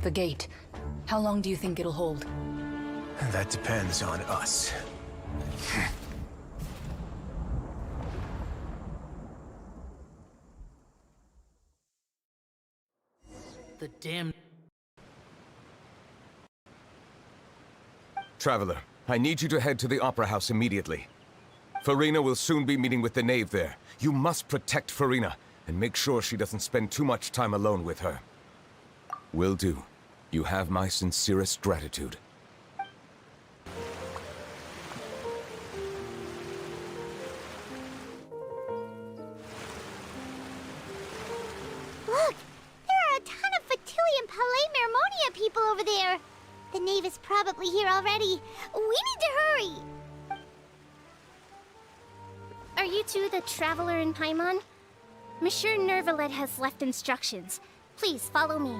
The gate. How long do you think it'll hold? That depends on us. The damn... Traveler, I need you to head to the Opera House immediately. Farina will soon be meeting with the knave there. You must protect Farina, and make sure she doesn't spend too much time alone with her. Will do. You have my sincerest gratitude. Look! There are a ton of Fatui Palais Mermonia people over there! The knave is probably here already. We need to hurry! Are you two the Traveler and Paimon? Monsieur Neuvillette has left instructions. Please follow me.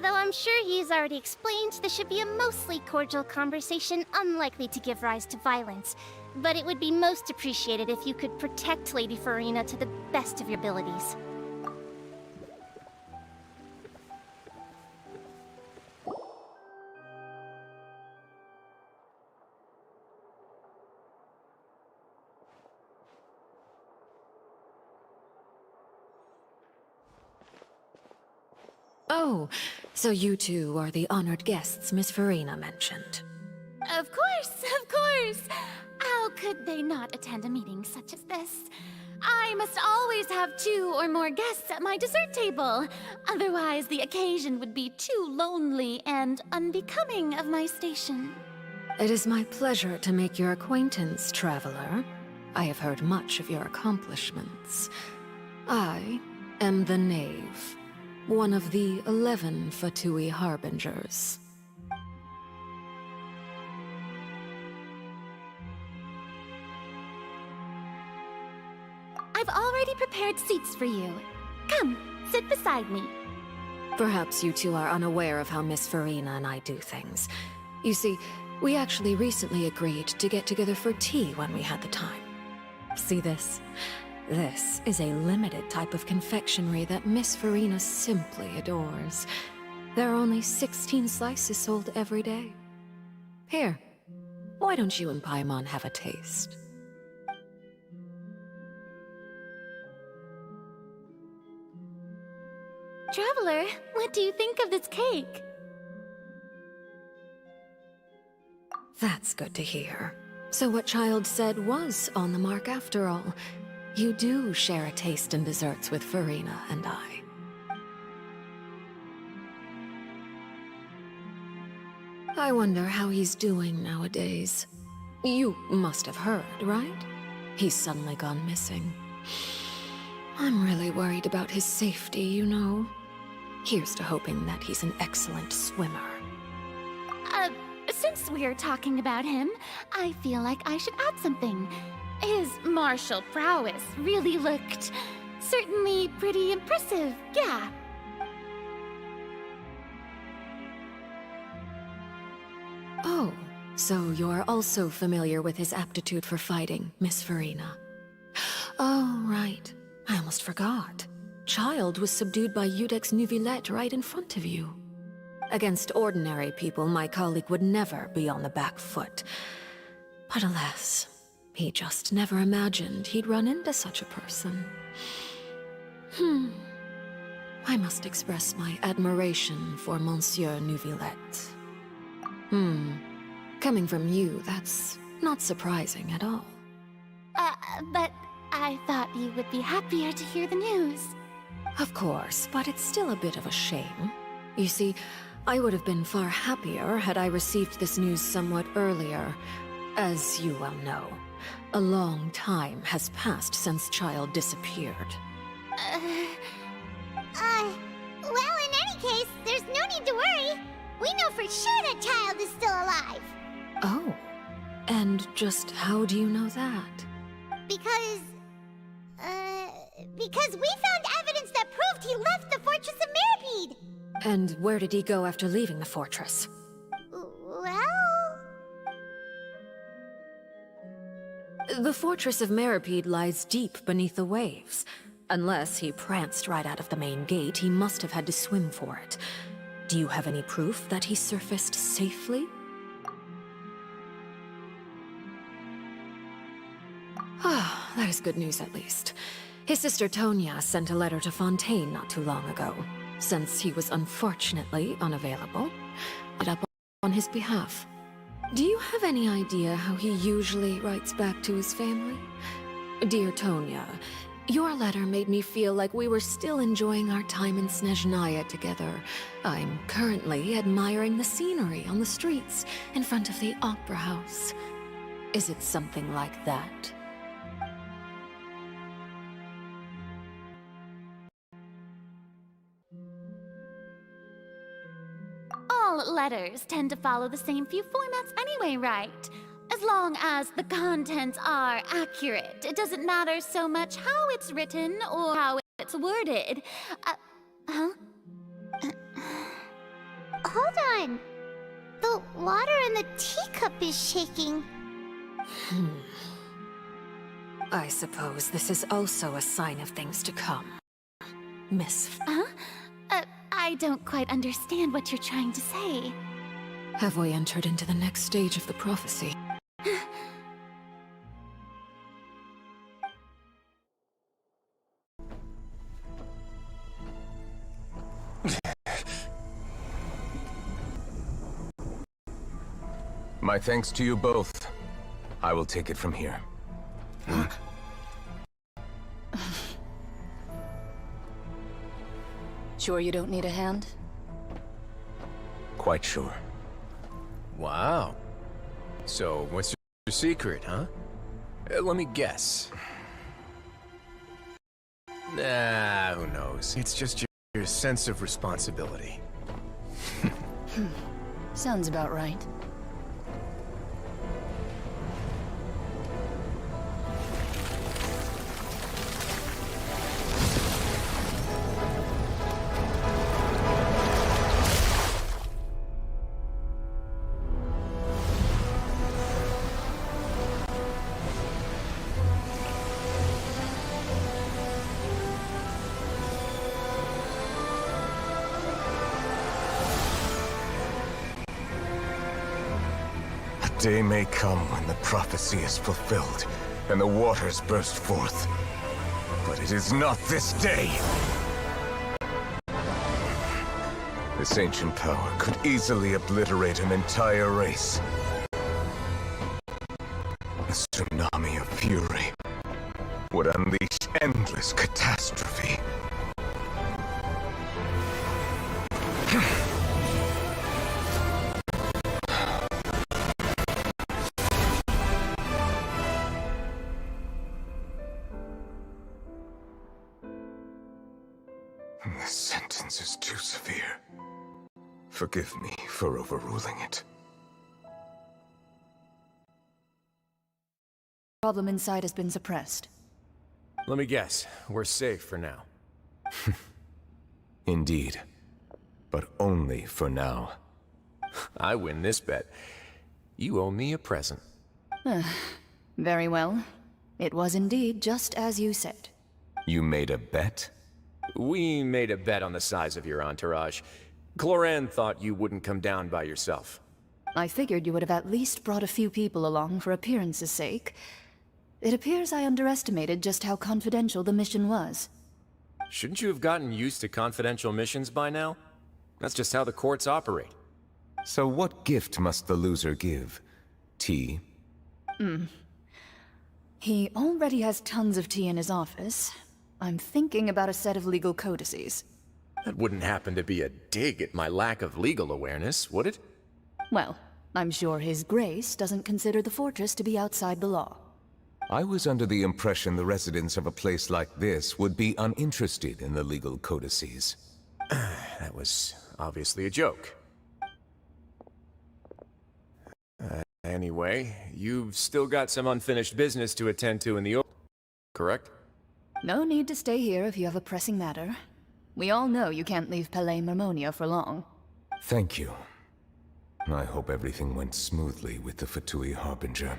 Though I'm sure he's already explained, this should be a mostly cordial conversation, unlikely to give rise to violence. But it would be most appreciated if you could protect Lady Farina to the best of your abilities. Oh, so you two are the honored guests Miss Farina mentioned. Of course, of course! How could they not attend a meeting such as this? I must always have 2 or more guests at my dessert table. Otherwise, the occasion would be too lonely and unbecoming of my station. It is my pleasure to make your acquaintance, Traveler. I have heard much of your accomplishments. I am the Knave. one of the 11 Fatui Harbingers. I've already prepared seats for you. Come, sit beside me. Perhaps you two are unaware of how Miss Farina and I do things. You see, we actually recently agreed to get together for tea when we had the time. See this? This is a limited type of confectionery that Miss Farina simply adores. There are only 16 slices sold every day. Here, why don't you and Paimon have a taste? Traveler, what do you think of this cake? That's good to hear. So what Child said was on the mark after all. You do share a taste in desserts with Farina and I. I wonder how he's doing nowadays. You must have heard, right? He's suddenly gone missing. I'm really worried about his safety, you know. Here's to hoping that he's an excellent swimmer. Since we're talking about him, I feel like I should add something. His martial prowess really looked certainly pretty impressive, yeah. Oh, so you're also familiar with his aptitude for fighting, Miss Farina. Oh, right. I almost forgot. Child was subdued by Udex Nuvillette right in front of you. Against ordinary people, my colleague would never be on the back foot. But alas, he just never imagined he'd run into such a person. I must express my admiration for Monsieur Nuvillette. Coming from you, that's not surprising at all. But I thought you would be happier to hear the news. Of course, but it's still a bit of a shame. You see, I would have been far happier had I received this news somewhat earlier. As you well know, a long time has passed since Child disappeared. Well, in any case, there's no need to worry. We know for sure that Child is still alive. Oh, and just how do you know that? Because we found evidence that proved he left the Fortress of Meripede. And where did he go after leaving the fortress? Well... The Fortress of Meripede lies deep beneath the waves. Unless he pranced right out of the main gate, he must have had to swim for it. Do you have any proof that he surfaced safely? Ah, that is good news at least. His sister Tonya sent a letter to Fontaine not too long ago. Since he was unfortunately unavailable, it up on his behalf. Do you have any idea how he usually writes back to his family? Dear Tonya, your letter made me feel like we were still enjoying our time in Snezhnaya together. I'm currently admiring the scenery on the streets in front of the Opera House. Is it something like that? All letters tend to follow the same few formats anyway, right? As long as the contents are accurate, it doesn't matter so much how it's written or how it's worded. Hold on. The water in the teacup is shaking. I suppose this is also a sign of things to come. Miss... I don't quite understand what you're trying to say. Have we entered into the next stage of the prophecy? My thanks to you both. I will take it from here. Sure you don't need a hand? Quite sure. Wow. So, what's your secret, huh? Let me guess. Nah, who knows? It's just your your sense of responsibility. Sounds about right. A day may come when the prophecy is fulfilled, and the waters burst forth. But it is not this day! This ancient power could easily obliterate an entire race. A tsunami of fury would unleash endless catastrophe. This sentence is too severe. Forgive me for overruling it. Problem inside has been suppressed. Let me guess, we're safe for now. Indeed. But only for now. I win this bet. You owe me a present. Very well. It was indeed just as you said. You made a bet? We made a bet on the size of your entourage. Cloran thought you wouldn't come down by yourself. I figured you would have at least brought a few people along for appearance's sake. It appears I underestimated just how confidential the mission was. Shouldn't you have gotten used to confidential missions by now? That's just how the courts operate. So what gift must the loser give? Tea? He already has tons of tea in his office. I'm thinking about a set of legal codices. That wouldn't happen to be a dig at my lack of legal awareness, would it? Well, I'm sure His Grace doesn't consider the fortress to be outside the law. I was under the impression the residents of a place like this would be uninterested in the legal codices. That was obviously a joke. Anyway, you've still got some unfinished business to attend to in the open, correct? No need to stay here if you have a pressing matter. We all know you can't leave Palais Marmonia for long. Thank you. I hope everything went smoothly with the Fatui Harbinger.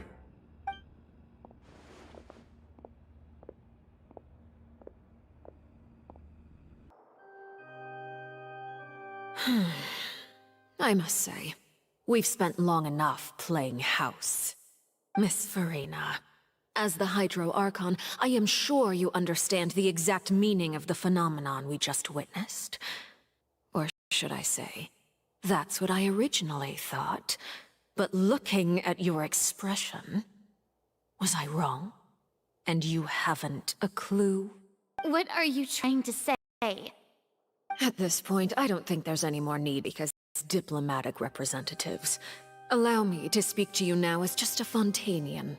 I must say, we've spent long enough playing house. Miss Farina, as the Hydro Archon, I am sure you understand the exact meaning of the phenomenon we just witnessed. Or should I say, that's what I originally thought. But looking at your expression, was I wrong? And you haven't a clue? What are you trying to say? At this point, I don't think there's any more need because diplomatic representatives. Allow me to speak to you now as just a Fontainian.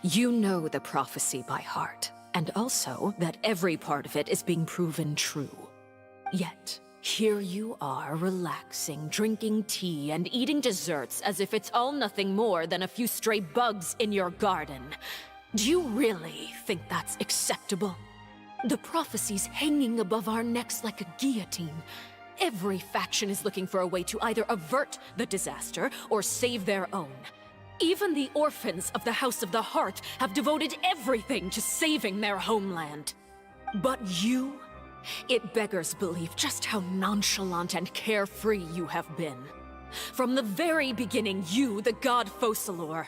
You know the prophecy by heart, and also that every part of it is being proven true. Yet, here you are relaxing, drinking tea, and eating desserts as if it's all nothing more than a few stray bugs in your garden. Do you really think that's acceptable? The prophecy's hanging above our necks like a guillotine. Every faction is looking for a way to either avert the disaster or save their own. Even the orphans of the House of the Heart have devoted everything to saving their homeland. But you? It beggars belief just how nonchalant and carefree you have been. From the very beginning, you, the god Focalor,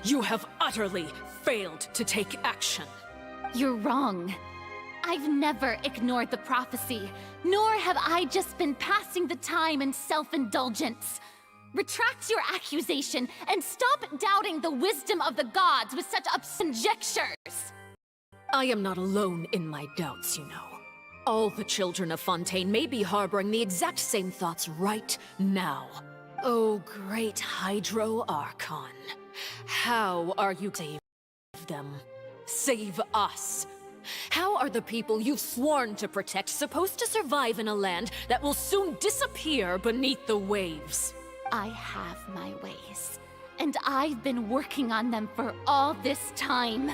you have utterly failed to take action. You're wrong. I've never ignored the prophecy, nor have I just been passing the time in self-indulgence. Retract your accusation and stop doubting the wisdom of the gods with such conjectures. I am not alone in my doubts, you know. All the children of Fontaine may be harboring the exact same thoughts right now. Oh, great Hydro Archon. How are you to save them? Save us? How are the people you've sworn to protect supposed to survive in a land that will soon disappear beneath the waves? I have my ways, and I've been working on them for all this time.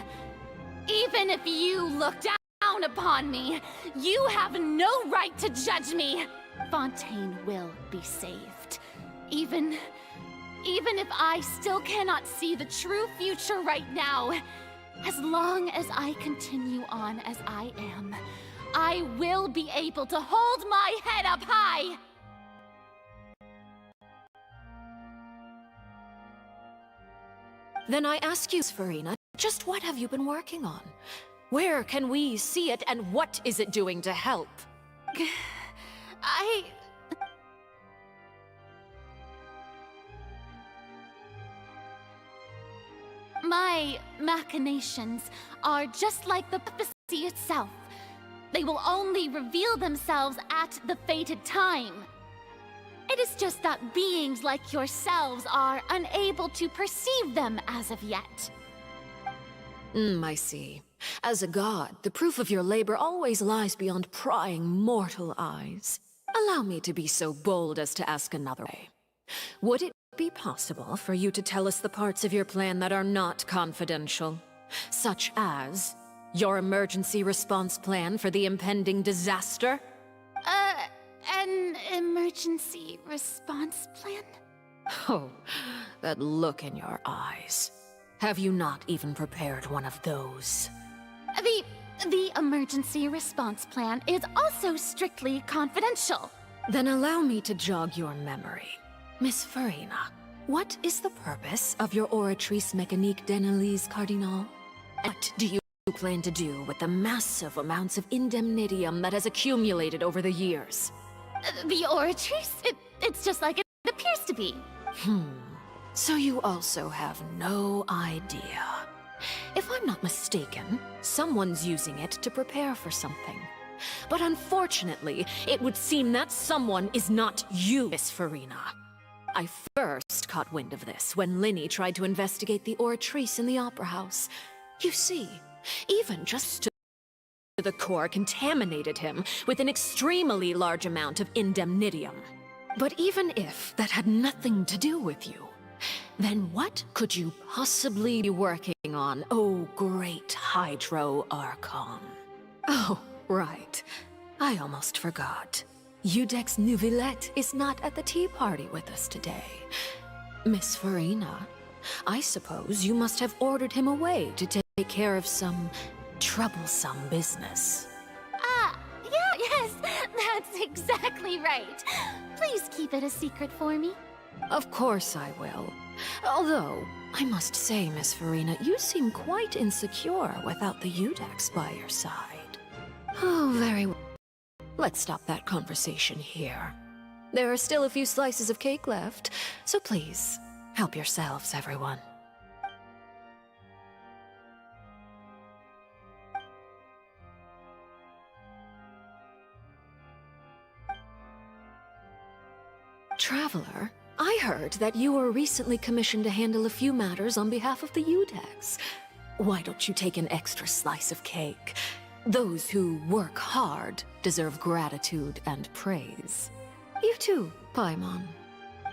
Even if you look down upon me, you have no right to judge me. Fontaine will be saved. Even if I still cannot see the true future right now, as long as I continue on as I am, I will be able to hold my head up high! Then I ask you, Farina, just what have you been working on? Where can we see it, and what is it doing to help? My machinations are just like the prophecy itself. They will only reveal themselves at the fated time. It is just that beings like yourselves are unable to perceive them as of yet. I see. As a god, the proof of your labor always lies beyond prying mortal eyes. Allow me to be so bold as to ask another way. Would it be possible for you to tell us the parts of your plan that are not confidential? Such as your emergency response plan for the impending disaster? An emergency response plan? Oh, that look in your eyes. Have you not even prepared one of those? The emergency response plan is also strictly confidential. Then allow me to jog your memory. Miss Farina, what is the purpose of your Oratrice Mécanique d'Analyse Cardinal? What do you plan to do with the massive amounts of indemnitium that has accumulated over the years? The Oratrice? It's just like it appears to be. So you also have no idea. If I'm not mistaken, someone's using it to prepare for something. But unfortunately, it would seem that someone is not you, Miss Farina. I first caught wind of this when Linny tried to investigate the Oratrice in the Opera House. You see, even just to the core contaminated him with an extremely large amount of indemnitium. But even if that had nothing to do with you, then what could you possibly be working on, oh great Hydro Archon? Oh, right. I almost forgot. Udex Neuvillette is not at the tea party with us today. Miss Farina, I suppose you must have ordered him away to take care of some troublesome business. Yes, that's exactly right. Please keep it a secret for me. Of course I will. Although, I must say, Miss Farina, you seem quite insecure without the Udex by your side. Oh, very well. Let's stop that conversation here. There are still a few slices of cake left, so please, help yourselves, everyone. Traveler, I heard that you were recently commissioned to handle a few matters on behalf of the Udex. Why don't you take an extra slice of cake? Those who work hard deserve gratitude and praise. You too, Paimon.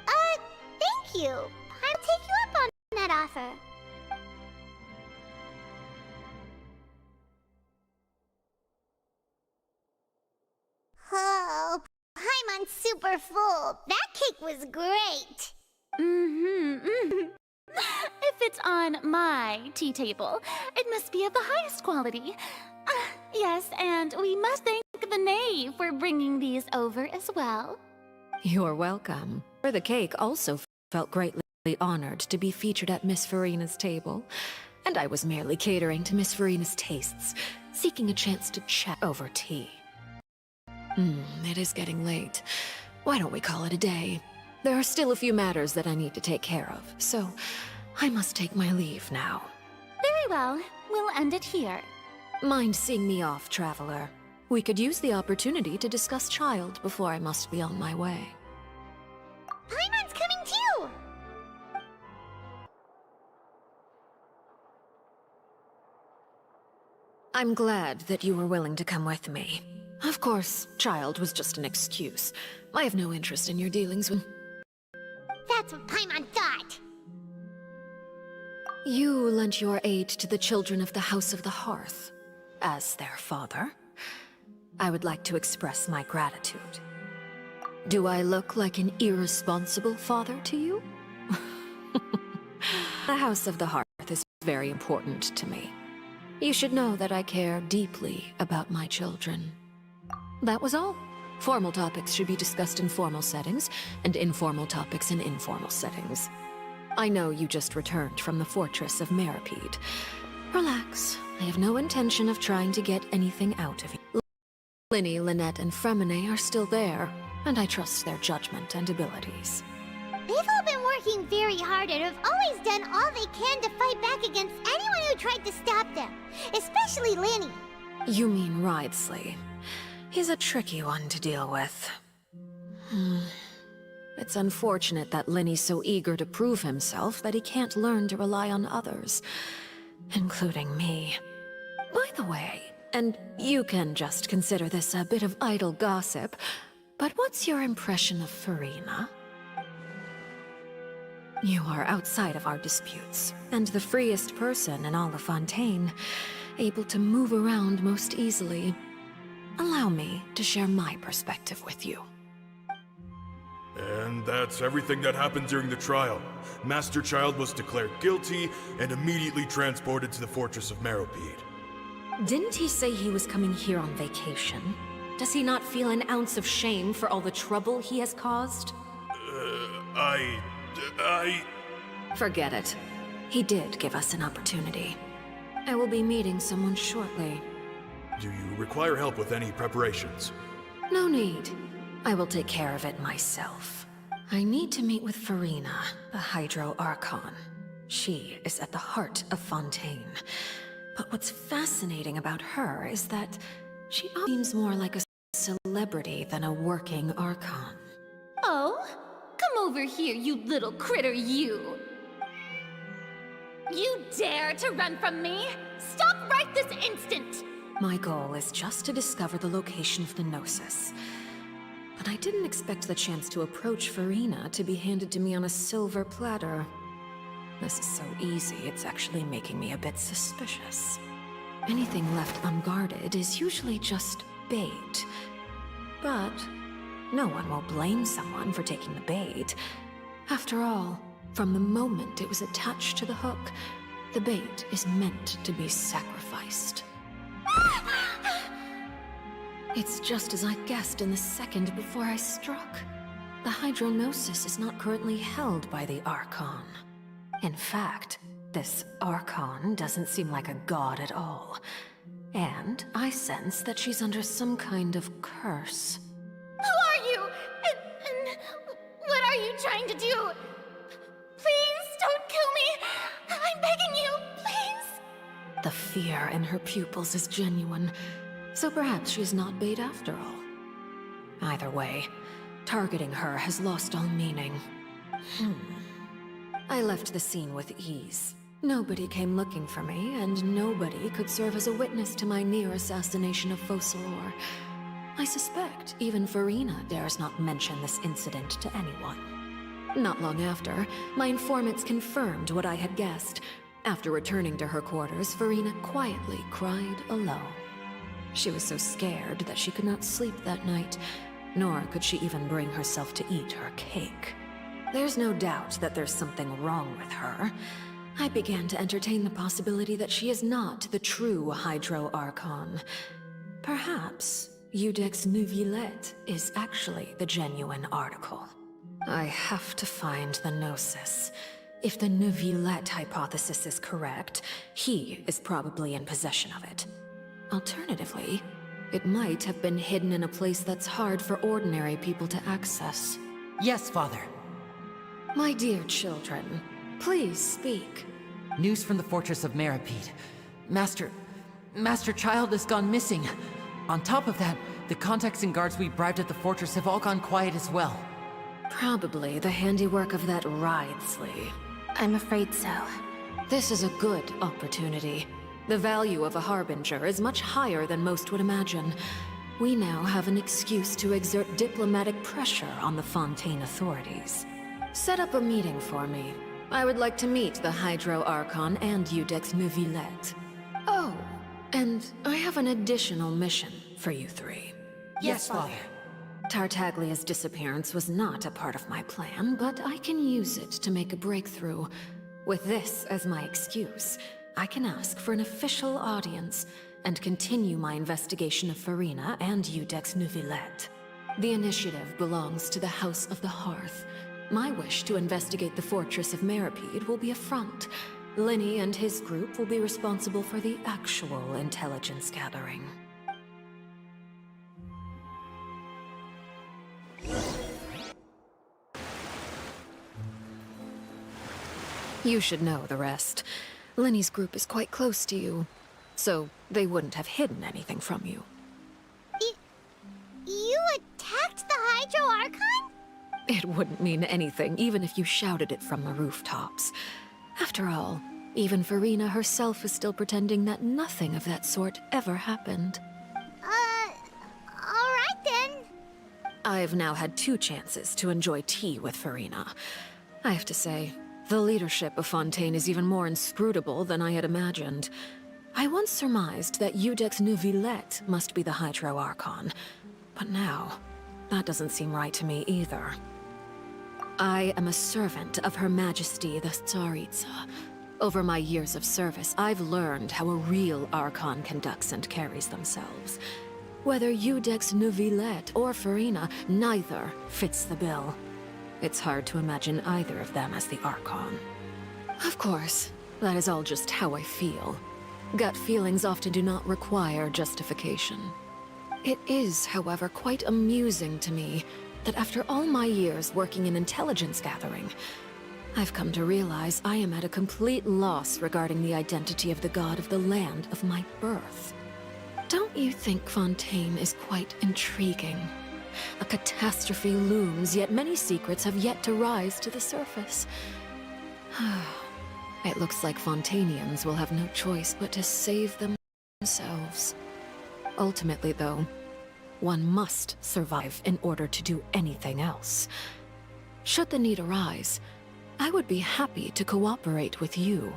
Thank you. I'll take you up on that offer. Oh, Paimon's super full. That cake was great. If it's on my tea table, it must be of the highest quality. Yes, and we must thank the knave for bringing these over as well. You're welcome. The cake also felt greatly honored to be featured at Miss Farina's table, and I was merely catering to Miss Farina's tastes, seeking a chance to chat over tea. It is getting late. Why don't we call it a day? There are still a few matters that I need to take care of, so I must take my leave now. Very well. We'll end it here. Mind seeing me off, Traveler? We could use the opportunity to discuss Child before I must be on my way. Paimon's coming too! I'm glad that you were willing to come with me. Of course, child was just an excuse. I have no interest in your dealings with... That's what Paimon thought. You lent your aid to the children of the House of the Hearth. As their father, I would like to express my gratitude. Do I look like an irresponsible father to you? The House of the Hearth is very important to me. You should know that I care deeply about my children. That was all. Formal topics should be discussed in formal settings, and informal topics in informal settings. I know you just returned from the fortress of Meripede. Relax. I have no intention of trying to get anything out of you. Linny, Lynette, and Fremine are still there, and I trust their judgment and abilities. They've all been working very hard and have always done all they can to fight back against anyone who tried to stop them, especially Linny. You mean Ridesley. He's a tricky one to deal with. It's unfortunate that Linny's so eager to prove himself that he can't learn to rely on others, including me. By the way, and you can just consider this a bit of idle gossip, but what's your impression of Furina? You are outside of our disputes, and the freest person in all of Fontaine, able to move around most easily. Allow me to share my perspective with you. And that's everything that happened during the trial. Master Child was declared guilty and immediately transported to the Fortress of Meripede. Didn't he say he was coming here on vacation? Does he not feel an ounce of shame for all the trouble he has caused? Forget it. He did give us an opportunity. I will be meeting someone shortly. Do you require help with any preparations? No need. I will take care of it myself. I need to meet with Furina, the Hydro Archon. She is at the heart of Fontaine. But what's fascinating about her is that she seems more like a celebrity than a working Archon. Oh? Come over here, you little critter, you! You dare to run from me? Stop right this instant! My goal is just to discover the location of the Gnosis. But I didn't expect the chance to approach Furina to be handed to me on a silver platter. This is so easy, it's actually making me a bit suspicious. Anything left unguarded is usually just bait. But no one will blame someone for taking the bait. After all, from the moment it was attached to the hook, the bait is meant to be sacrificed. It's just as I guessed in the second before I struck. The Hydrognosis is not currently held by the Archon. In fact, this Archon doesn't seem like a god at all. And I sense that she's under some kind of curse. Who are you? And what are you trying to do? Please don't kill me! I'm begging you, please! The fear in her pupils is genuine, so perhaps she's not bait after all. Either way, targeting her has lost all meaning. I left the scene with ease. Nobody came looking for me, and nobody could serve as a witness to my near assassination of Focalor. I suspect even Furina dares not mention this incident to anyone. Not long after, my informants confirmed what I had guessed. After returning to her quarters, Furina quietly cried alone. She was so scared that she could not sleep that night, nor could she even bring herself to eat her cake. There's no doubt that there's something wrong with her. I began to entertain the possibility that she is not the true Hydro Archon. Perhaps Eudex Neuvillette is actually the genuine article. I have to find the Gnosis. If the Neuvillette hypothesis is correct, he is probably in possession of it. Alternatively, it might have been hidden in a place that's hard for ordinary people to access. Yes, Father. My dear children, please speak. News from the Fortress of Meripede. Master Child has gone missing. On top of that, the contacts and guards we bribed at the fortress have all gone quiet as well. Probably the handiwork of that Ridesley. I'm afraid so. This is a good opportunity. The value of a harbinger is much higher than most would imagine. We now have an excuse to exert diplomatic pressure on the Fontaine authorities. Set up a meeting for me. I would like to meet the Hydro Archon and Iudex Neuvillette. Oh, and I have an additional mission for you three. Yes, Father. Tartaglia's disappearance was not a part of my plan, but I can use it to make a breakthrough. With this as my excuse, I can ask for an official audience and continue my investigation of Farina and Iudex Neuvillette. The initiative belongs to the House of the Hearth. My wish to investigate the fortress of Meripede will be a front. Linny and his group will be responsible for the actual intelligence gathering. You should know the rest. Linny's group is quite close to you, so they wouldn't have hidden anything from you. You attacked the Hydro Archon? It wouldn't mean anything, even if you shouted it from the rooftops. After all, even Farina herself is still pretending that nothing of that sort ever happened. Alright then. I've now had 2 chances to enjoy tea with Farina. I have to say, the leadership of Fontaine is even more inscrutable than I had imagined. I once surmised that Iudex Neuvillette must be the Hydro Archon, but now, that doesn't seem right to me either. I am a servant of Her Majesty the Tsaritsa. Over my years of service, I've learned how a real Archon conducts and carries themselves. Whether Iudex Neuvillette or Farina, neither fits the bill. It's hard to imagine either of them as the Archon. Of course, that is all just how I feel. Gut feelings often do not require justification. It is, however, quite amusing to me that after all my years working in intelligence gathering, I've come to realize I am at a complete loss regarding the identity of the god of the land of my birth. Don't you think Fontaine is quite intriguing? A catastrophe looms, yet many secrets have yet to rise to the surface. It looks like Fontainians will have no choice but to save themselves. Ultimately, though, one must survive in order to do anything else. Should the need arise, I would be happy to cooperate with you.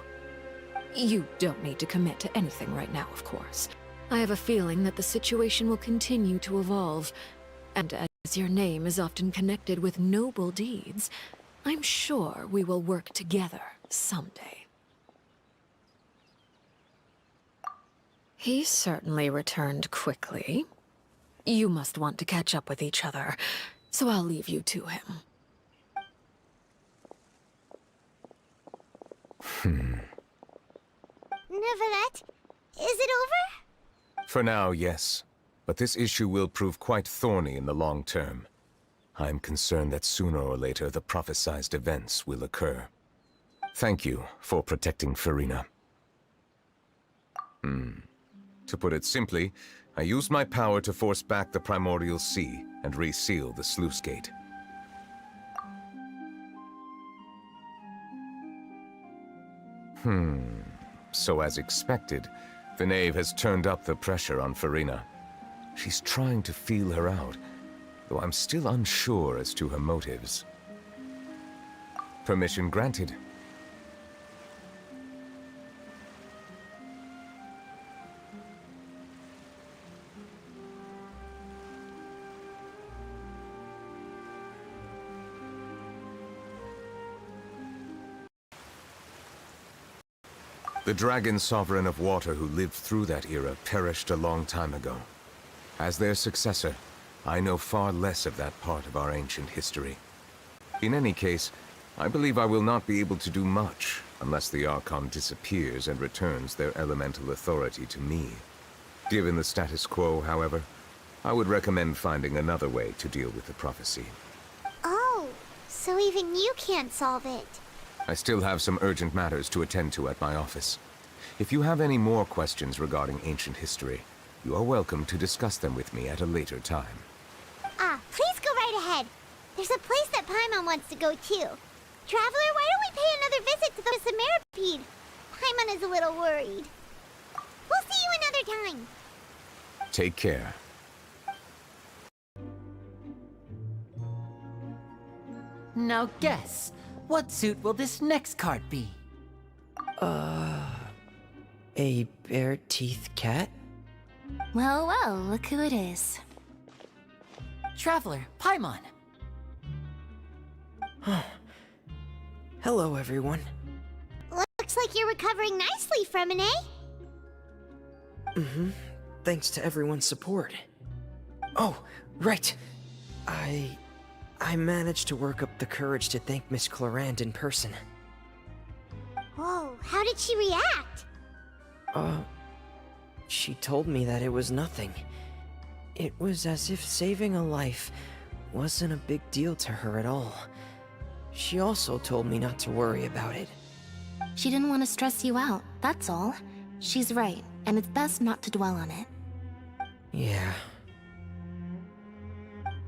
You don't need to commit to anything right now, of course. I have a feeling that the situation will continue to evolve, and as your name is often connected with noble deeds, I'm sure we will work together someday. He certainly returned quickly. You must want to catch up with each other, so I'll leave you to him. Neuvillette, is it over? For now, yes. But this issue will prove quite thorny in the long term. I'm concerned that sooner or later the prophesized events will occur. Thank you for protecting Farina. To put it simply, I used my power to force back the Primordial Sea and reseal the sluice gate. So as expected, the knave has turned up the pressure on Farina. She's trying to feel her out, though I'm still unsure as to her motives. Permission granted. The Dragon Sovereign of Water who lived through that era perished a long time ago. As their successor, I know far less of that part of our ancient history. In any case, I believe I will not be able to do much unless the Archon disappears and returns their elemental authority to me. Given the status quo, however, I would recommend finding another way to deal with the prophecy. Oh, so even you can't solve it. I still have some urgent matters to attend to at my office. If you have any more questions regarding ancient history, you are welcome to discuss them with me at a later time. Please go right ahead. There's a place that Paimon wants to go too. Traveler, why don't we pay another visit to the Meripede? Paimon is a little worried. Take care. Now guess, what suit will this next card be? A bare teeth cat? Well, well, look who it is. Traveler, Paimon. Hello, everyone. Looks like you're recovering nicely from it, eh? Mm-hmm. Thanks to everyone's support. Oh, right. I managed to work up the courage to thank Miss Clorand in person. Whoa, how did she react? She told me that it was nothing. It was as if saving a life wasn't a big deal to her at all. She also told me not to worry about it. She didn't want to stress you out, that's all. She's right, and it's best not to dwell on it. Yeah.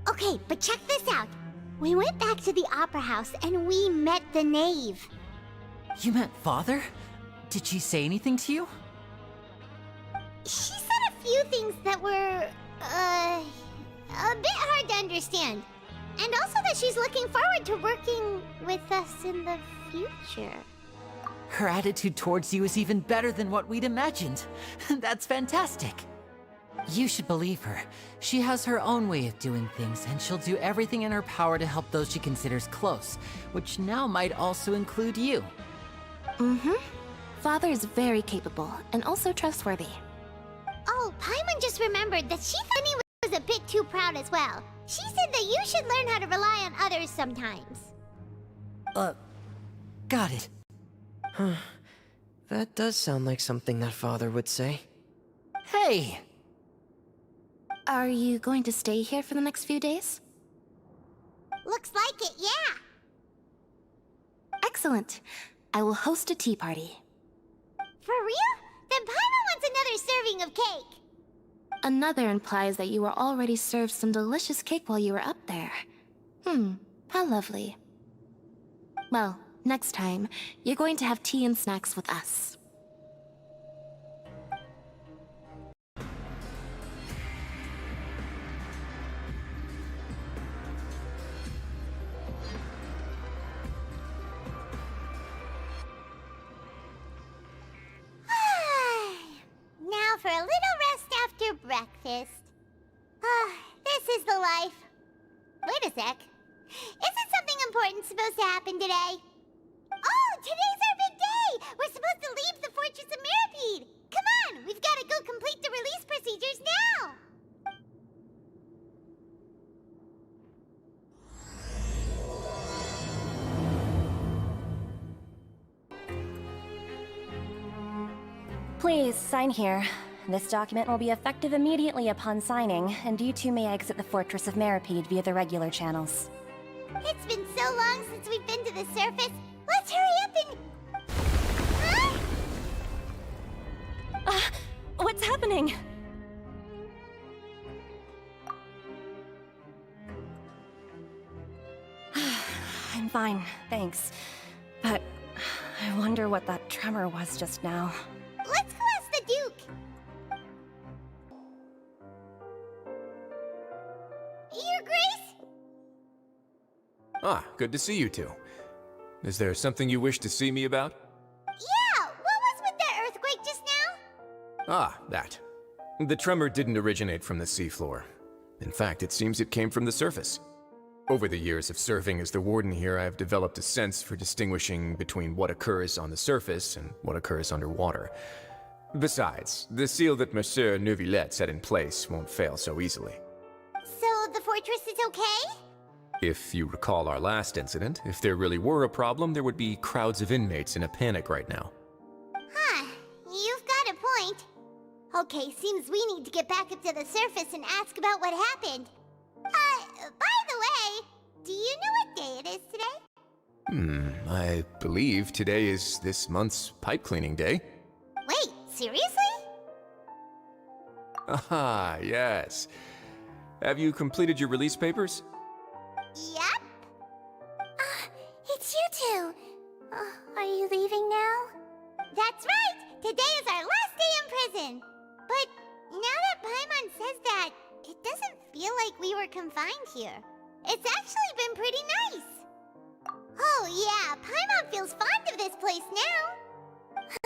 Okay, but check this out. We went back to the Opera House and we met the Knave. You met Father? Did she say anything to you? She said a few things that were, a bit hard to understand. And also that she's looking forward to working with us in the future. Her attitude towards you is even better than what we'd imagined. That's fantastic. You should believe her. She has her own way of doing things, and she'll do everything in her power to help those she considers close, which now might also include you. Mm-hmm. Father is very capable, and also trustworthy. Oh, Paimon just remembered that she thought he was a bit too proud as well. She said that you should learn how to rely on others sometimes. Got it. Huh. That does sound like something that Father would say. Hey! Are you going to stay here for the next few days? Looks like it, yeah. Excellent. I will host a tea party. For real? Then Paimon wants another serving of cake. Another implies that you were already served some delicious cake while you were up there. How lovely. Well, next time, you're going to have tea and snacks with us. Now for a little rest after breakfast. This is the life. Wait a sec. Isn't something important supposed to happen today? Oh, today's our big day! We're supposed to leave the Fortress of Mirapede! Come on, we've got to go complete the release procedures now! Please, sign here. This document will be effective immediately upon signing, and you two may exit the Fortress of Mirapede via the regular channels. It's been so long since we've been to the surface. Let's hurry up and... Huh? What's happening? I'm fine, thanks. But I wonder what that tremor was just now. Let's go ask the Duke. Your Grace? Ah, good to see you two. Is there something you wish to see me about? Yeah, what was with that earthquake just now? Ah, that. The tremor didn't originate from the seafloor. In fact, it seems it came from the surface. Over the years of serving as the warden here, I have developed a sense for distinguishing between what occurs on the surface and what occurs underwater. Besides, the seal that Monsieur Neuvillette set in place won't fail so easily. So the fortress is okay? If you recall our last incident, if there really were a problem, there would be crowds of inmates in a panic right now. Huh, you've got a point. Okay, seems we need to get back up to the surface and ask about what happened. By the way, do you know what day it is today? I believe today is this month's pipe cleaning day. Wait, seriously? Ah, yes. Have you completed your release papers? Yep. It's you two. Are you leaving now? That's right! Today is our last day in prison! But now that Paimon says that it doesn't feel like we were confined here. It's actually been pretty nice. Oh yeah, Paimon feels fond of this place now.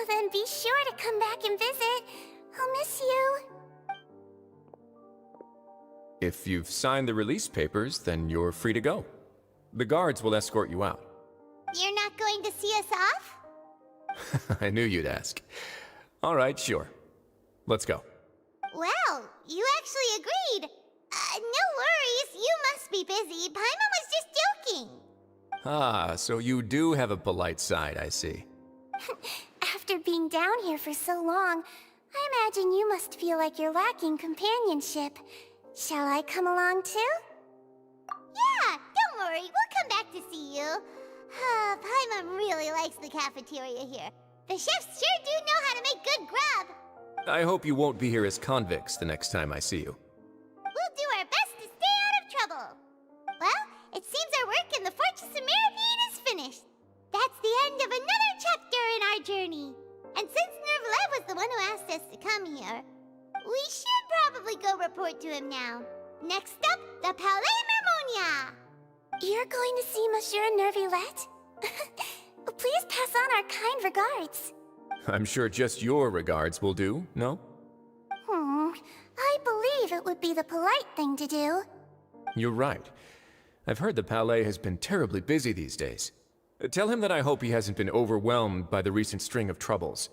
Then be sure to come back and visit. I'll miss you. If you've signed the release papers, then you're free to go. The guards will escort you out. You're not going to see us off? I knew you'd ask. All right, sure. Let's go. Well, you actually agreed. No worries, you must be busy. Paimon was just joking. Ah, so you do have a polite side, I see. After being down here for so long, I imagine you must feel like you're lacking companionship. Shall I come along too? Yeah, don't worry, we'll come back to see you. Paimon really likes the cafeteria here. The chefs sure do know how to make good grub. I hope you won't be here as convicts the next time I see you. We'll do our best to stay out of trouble. Well, it seems our work in the Fortress of Meripede is finished. That's the end of another chapter in our journey. And since Nervalet was the one who asked us to come here, we should probably go report to him now. Next up, the Palais Mermonia. You're going to see Monsieur Nervalet? Please pass on our kind regards. I'm sure just your regards will do, no? I believe it would be the polite thing to do. You're right. I've heard the Palais has been terribly busy these days. Tell him that I hope he hasn't been overwhelmed by the recent string of troubles.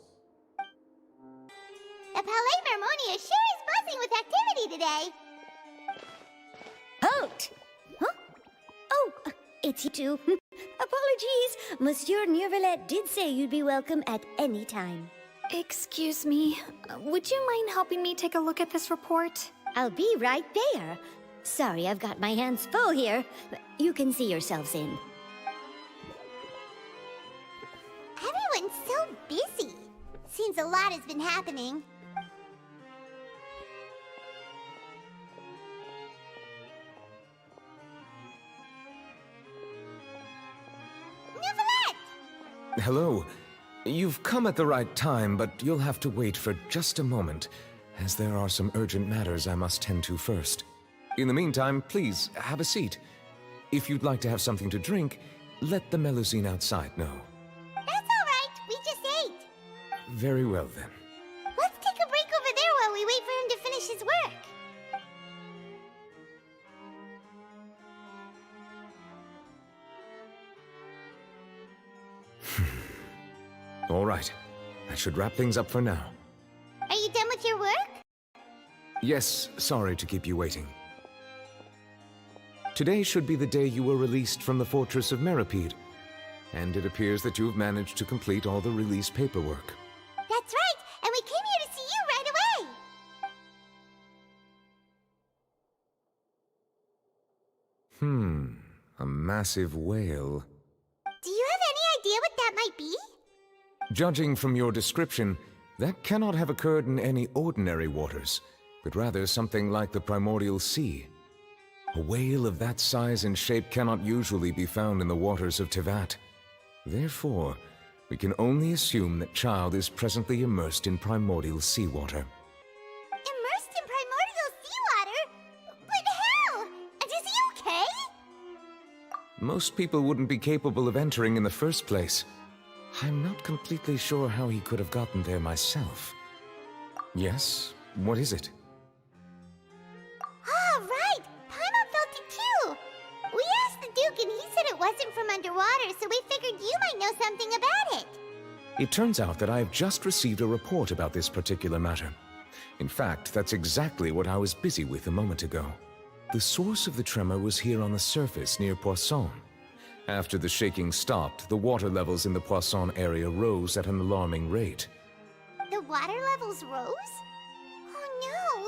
The Palais Mermonia sure is buzzing with activity today. Halt! Huh? Oh, it's you two. Apologies. Monsieur Nervalet did say you'd be welcome at any time. Excuse me, would you mind helping me take a look at this report? I'll be right there. Sorry, I've got my hands full here. You can see yourselves in. Everyone's so busy. Seems a lot has been happening. Nervalet! Hello. You've come at the right time, but you'll have to wait for just a moment, as there are some urgent matters I must tend to first. In the meantime, please, have a seat. If you'd like to have something to drink, let the Melusine outside know. That's all right. We just ate. Very well, then. Let's take a break over there while we wait for him to finish his work. All right. I should wrap things up for now. Are you done with your work? Yes, sorry to keep you waiting. Today should be the day you were released from the Fortress of Meripede, and it appears that you've managed to complete all the release paperwork. That's right, and we came here to see you right away. A massive whale. Do you have any idea what that might be? Judging from your description, that cannot have occurred in any ordinary waters, but rather something like the primordial sea. A whale of that size and shape cannot usually be found in the waters of Teyvat. Therefore, we can only assume that Child is presently immersed in primordial seawater. Immersed in primordial seawater? But how? And is he okay? Most people wouldn't be capable of entering in the first place. I'm not completely sure how he could have gotten there myself. Yes, what is it? Ah, right! Paimon felt it too! We asked the Duke and he said it wasn't from underwater, so we figured you might know something about it. It turns out that I have just received a report about this particular matter. In fact, that's exactly what I was busy with a moment ago. The source of the tremor was here on the surface near Poisson. After the shaking stopped, the water levels in the Poisson area rose at an alarming rate. The water levels rose? Oh no!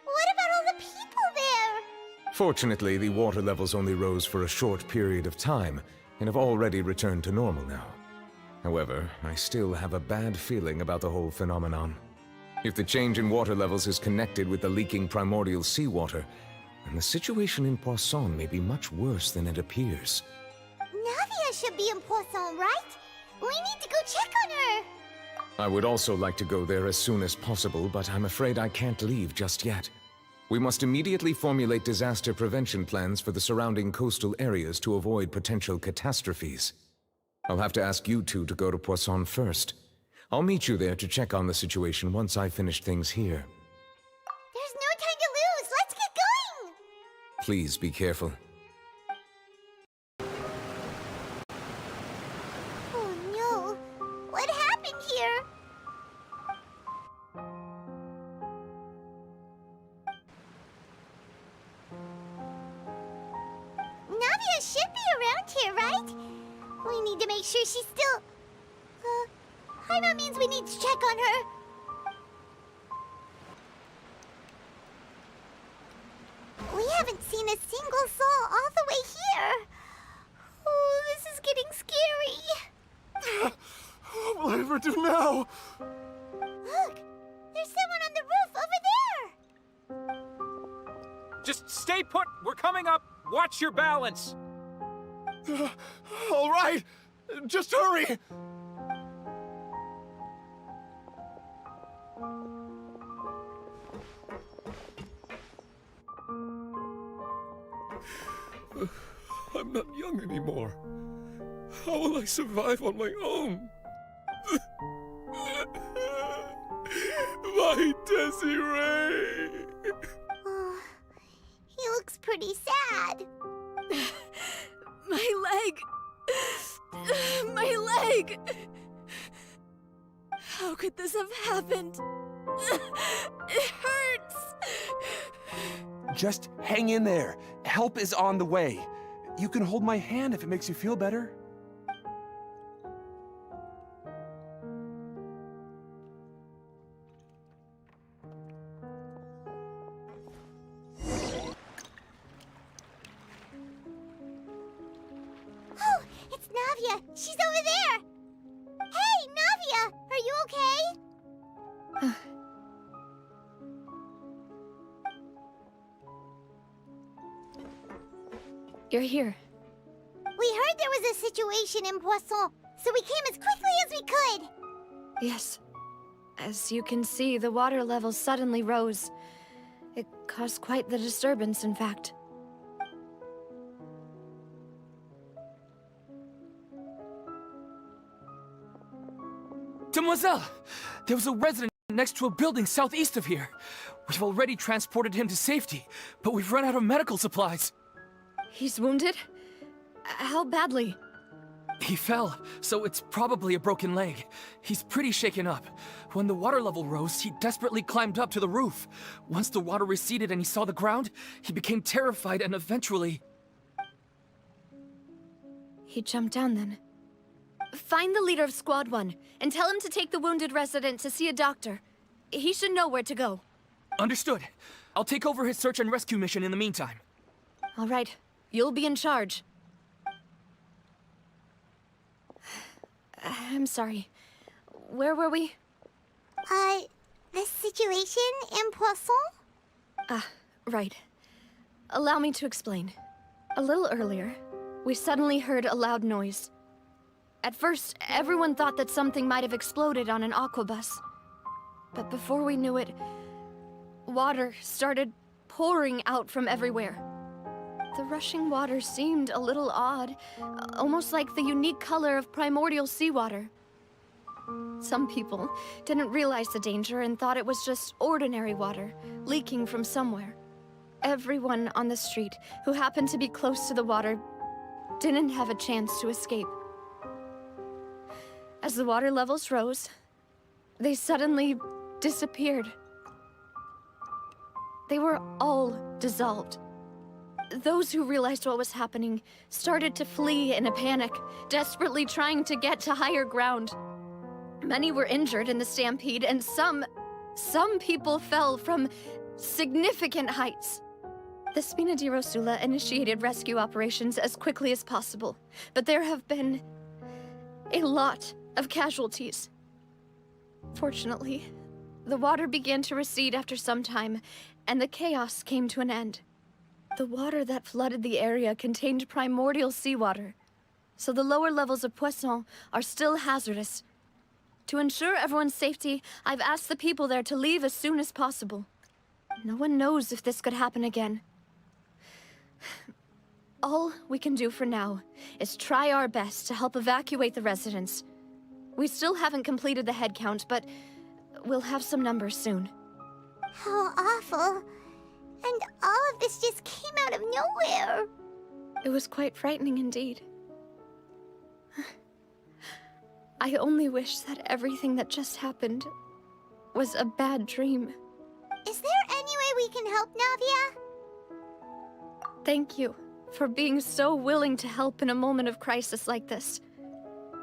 What about all the people there? Fortunately, the water levels only rose for a short period of time, and have already returned to normal now. However, I still have a bad feeling about the whole phenomenon. If the change in water levels is connected with the leaking primordial seawater, then the situation in Poisson may be much worse than it appears. Navia should be in Poisson, right? We need to go check on her! I would also like to go there as soon as possible, but I'm afraid I can't leave just yet. We must immediately formulate disaster prevention plans for the surrounding coastal areas to avoid potential catastrophes. I'll have to ask you two to go to Poisson first. I'll meet you there to check on the situation once I finish things here. There's no time to lose! Let's get going! Please be careful. Oh no! What happened here? Navia should be around here, right? We need to make sure she's still... Paimon means we need to check on her. We haven't seen a single soul all the way here. Oh, this is getting scary. What will I ever do now? Look! There's someone on the roof over there! Just stay put! We're coming up! Watch your balance! All right! Just hurry! I'm not young anymore. How will I survive on my own? My Desiree! Oh, he looks pretty sad. My leg! My leg! How could this have happened? It hurts! Just hang in there. Help is on the way. You can hold my hand if it makes you feel better. Oh, it's Navia. She's over there. Hey, Navia, are you okay? You're here. We heard there was a situation in Poisson, so we came as quickly as we could. Yes. As you can see, the water level suddenly rose. It caused quite the disturbance, in fact. Demoiselle! There was a resident next to a building southeast of here. We've already transported him to safety, but we've run out of medical supplies. He's wounded? How badly? He fell, so it's probably a broken leg. He's pretty shaken up. When the water level rose, he desperately climbed up to the roof. Once the water receded and he saw the ground, he became terrified and eventually... He jumped down then. Find the leader of Squad 1, and tell him to take the wounded resident to see a doctor. He should know where to go. Understood. I'll take over his search and rescue mission in the meantime. All right. You'll be in charge. I'm sorry. Where were we? The situation in Poisson? Right. Allow me to explain. A little earlier, we suddenly heard a loud noise. At first, everyone thought that something might have exploded on an aquabus. But before we knew it, water started pouring out from everywhere. The rushing water seemed a little odd, almost like the unique color of primordial seawater. Some people didn't realize the danger and thought it was just ordinary water, leaking from somewhere. Everyone on the street who happened to be close to the water didn't have a chance to escape. As the water levels rose, they suddenly disappeared. They were all dissolved. Those who realized what was happening started to flee in a panic, desperately trying to get to higher ground. Many were injured in the stampede, and some people fell from significant heights. The Spina di Rosula initiated rescue operations as quickly as possible, but there have been a lot of casualties. Fortunately, the water began to recede after some time, and the chaos came to an end. The water that flooded the area contained primordial seawater, so the lower levels of Poisson are still hazardous. To ensure everyone's safety, I've asked the people there to leave as soon as possible. No one knows if this could happen again. All we can do for now is try our best to help evacuate the residents. We still haven't completed the head count, but we'll have some numbers soon. How awful. And all of this just came out of nowhere. It was quite frightening indeed. I only wish that everything that just happened was a bad dream. Is there any way we can help, Navia? Thank you for being so willing to help in a moment of crisis like this.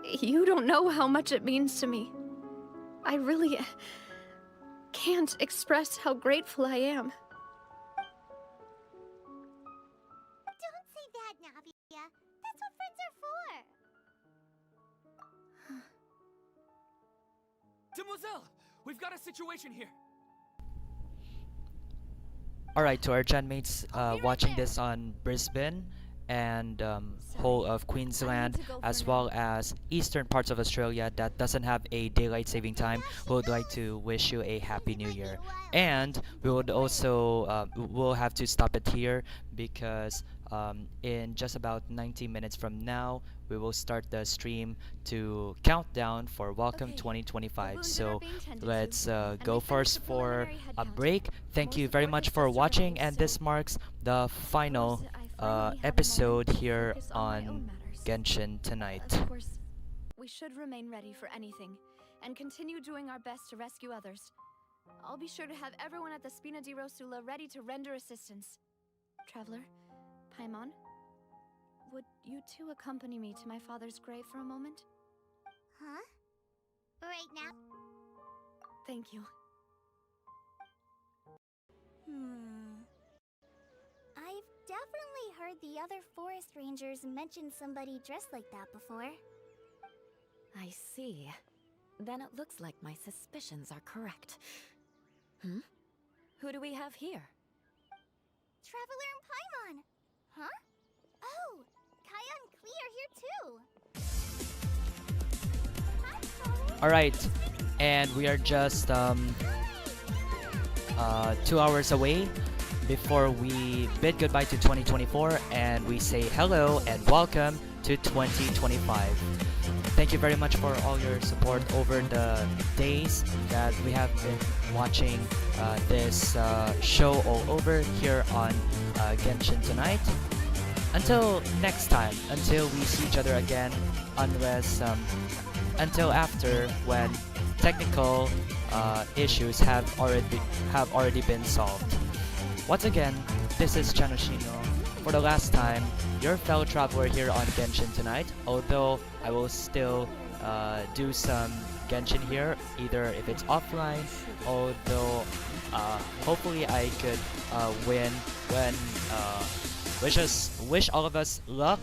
You don't know how much it means to me. I really can't express how grateful I am. Don't say that, Navia. That's what friends are for. Demoiselle, we've got a situation here. Alright, to our genmates watching this on Brisbane and whole of Queensland, as well as eastern parts of Australia that doesn't have a daylight saving time, we would like to wish you a happy new year. And we would also we'll have to stop it here because in just about 90 minutes from now we will start the stream to count down for Welcome 2025. So let's go first for a break. Thank you very much for watching, and this marks the final episode here on Genshin tonight. Of course, we should remain ready for anything and continue doing our best to rescue others. I'll be sure to have everyone at the Spina di Rosula ready to render assistance. Traveler, Paimon, would you two accompany me to my father's grave for a moment? Huh? Right now? Thank you. I've definitely heard the other forest rangers mention somebody dressed like that before. I see. Then it looks like my suspicions are correct. Who do we have here? Traveler and Paimon! Huh? Oh! Kaya and Klee are here too! Alright, and we are just 2 hours away before we bid goodbye to 2024 and we say hello and welcome to 2025. Thank you very much for all your support over the days that we have been watching this show all over here on Genshin tonight. Until next time, until we see each other again, unless until after when technical issues have already been solved. Once again, this is Chanoshino. For the last time, your fellow traveler here on Genshin tonight, although I will still do some Genshin here, either if it's offline, although hopefully I could win when wish all of us luck,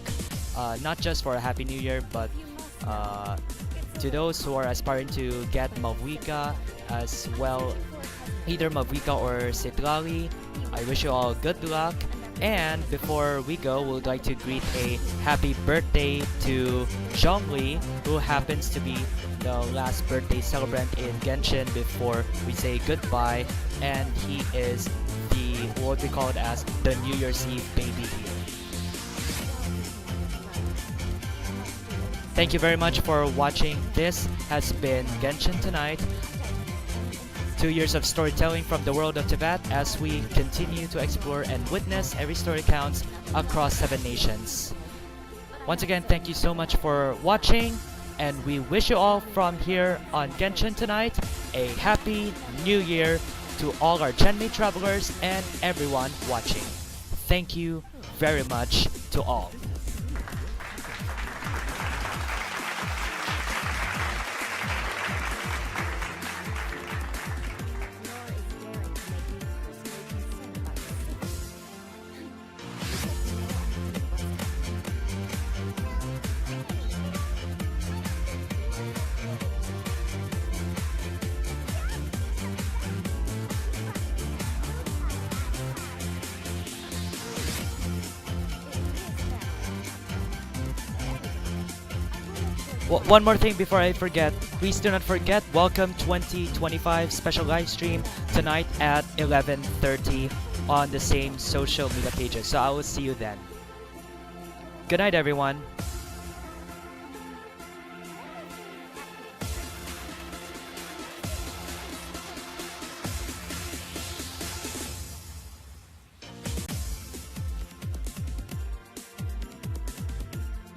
not just for a happy new year, but to those who are aspiring to get Mavwika as well, either Mavwika or Citlali. I wish you all good luck. And before we go, we'd like to greet a happy birthday to Zhongli, who happens to be the last birthday celebrant in Genshin before we say goodbye, and he is the what we call it as the New Year's Eve baby here. Thank you very much for watching. This has been Genshin Tonight. 2 years of storytelling from the world of Teyvat as we continue to explore and witness every story counts across 7 nations. Once again, thank you so much for watching, and we wish you all from here on Genshin Tonight a happy new year to all our Genmate travelers and everyone watching. Thank you very much to all. One more thing before I forget. Please do not forget, Welcome 2025 special live stream tonight at 11:30 on the same social media pages. So I will see you then. Good night, everyone.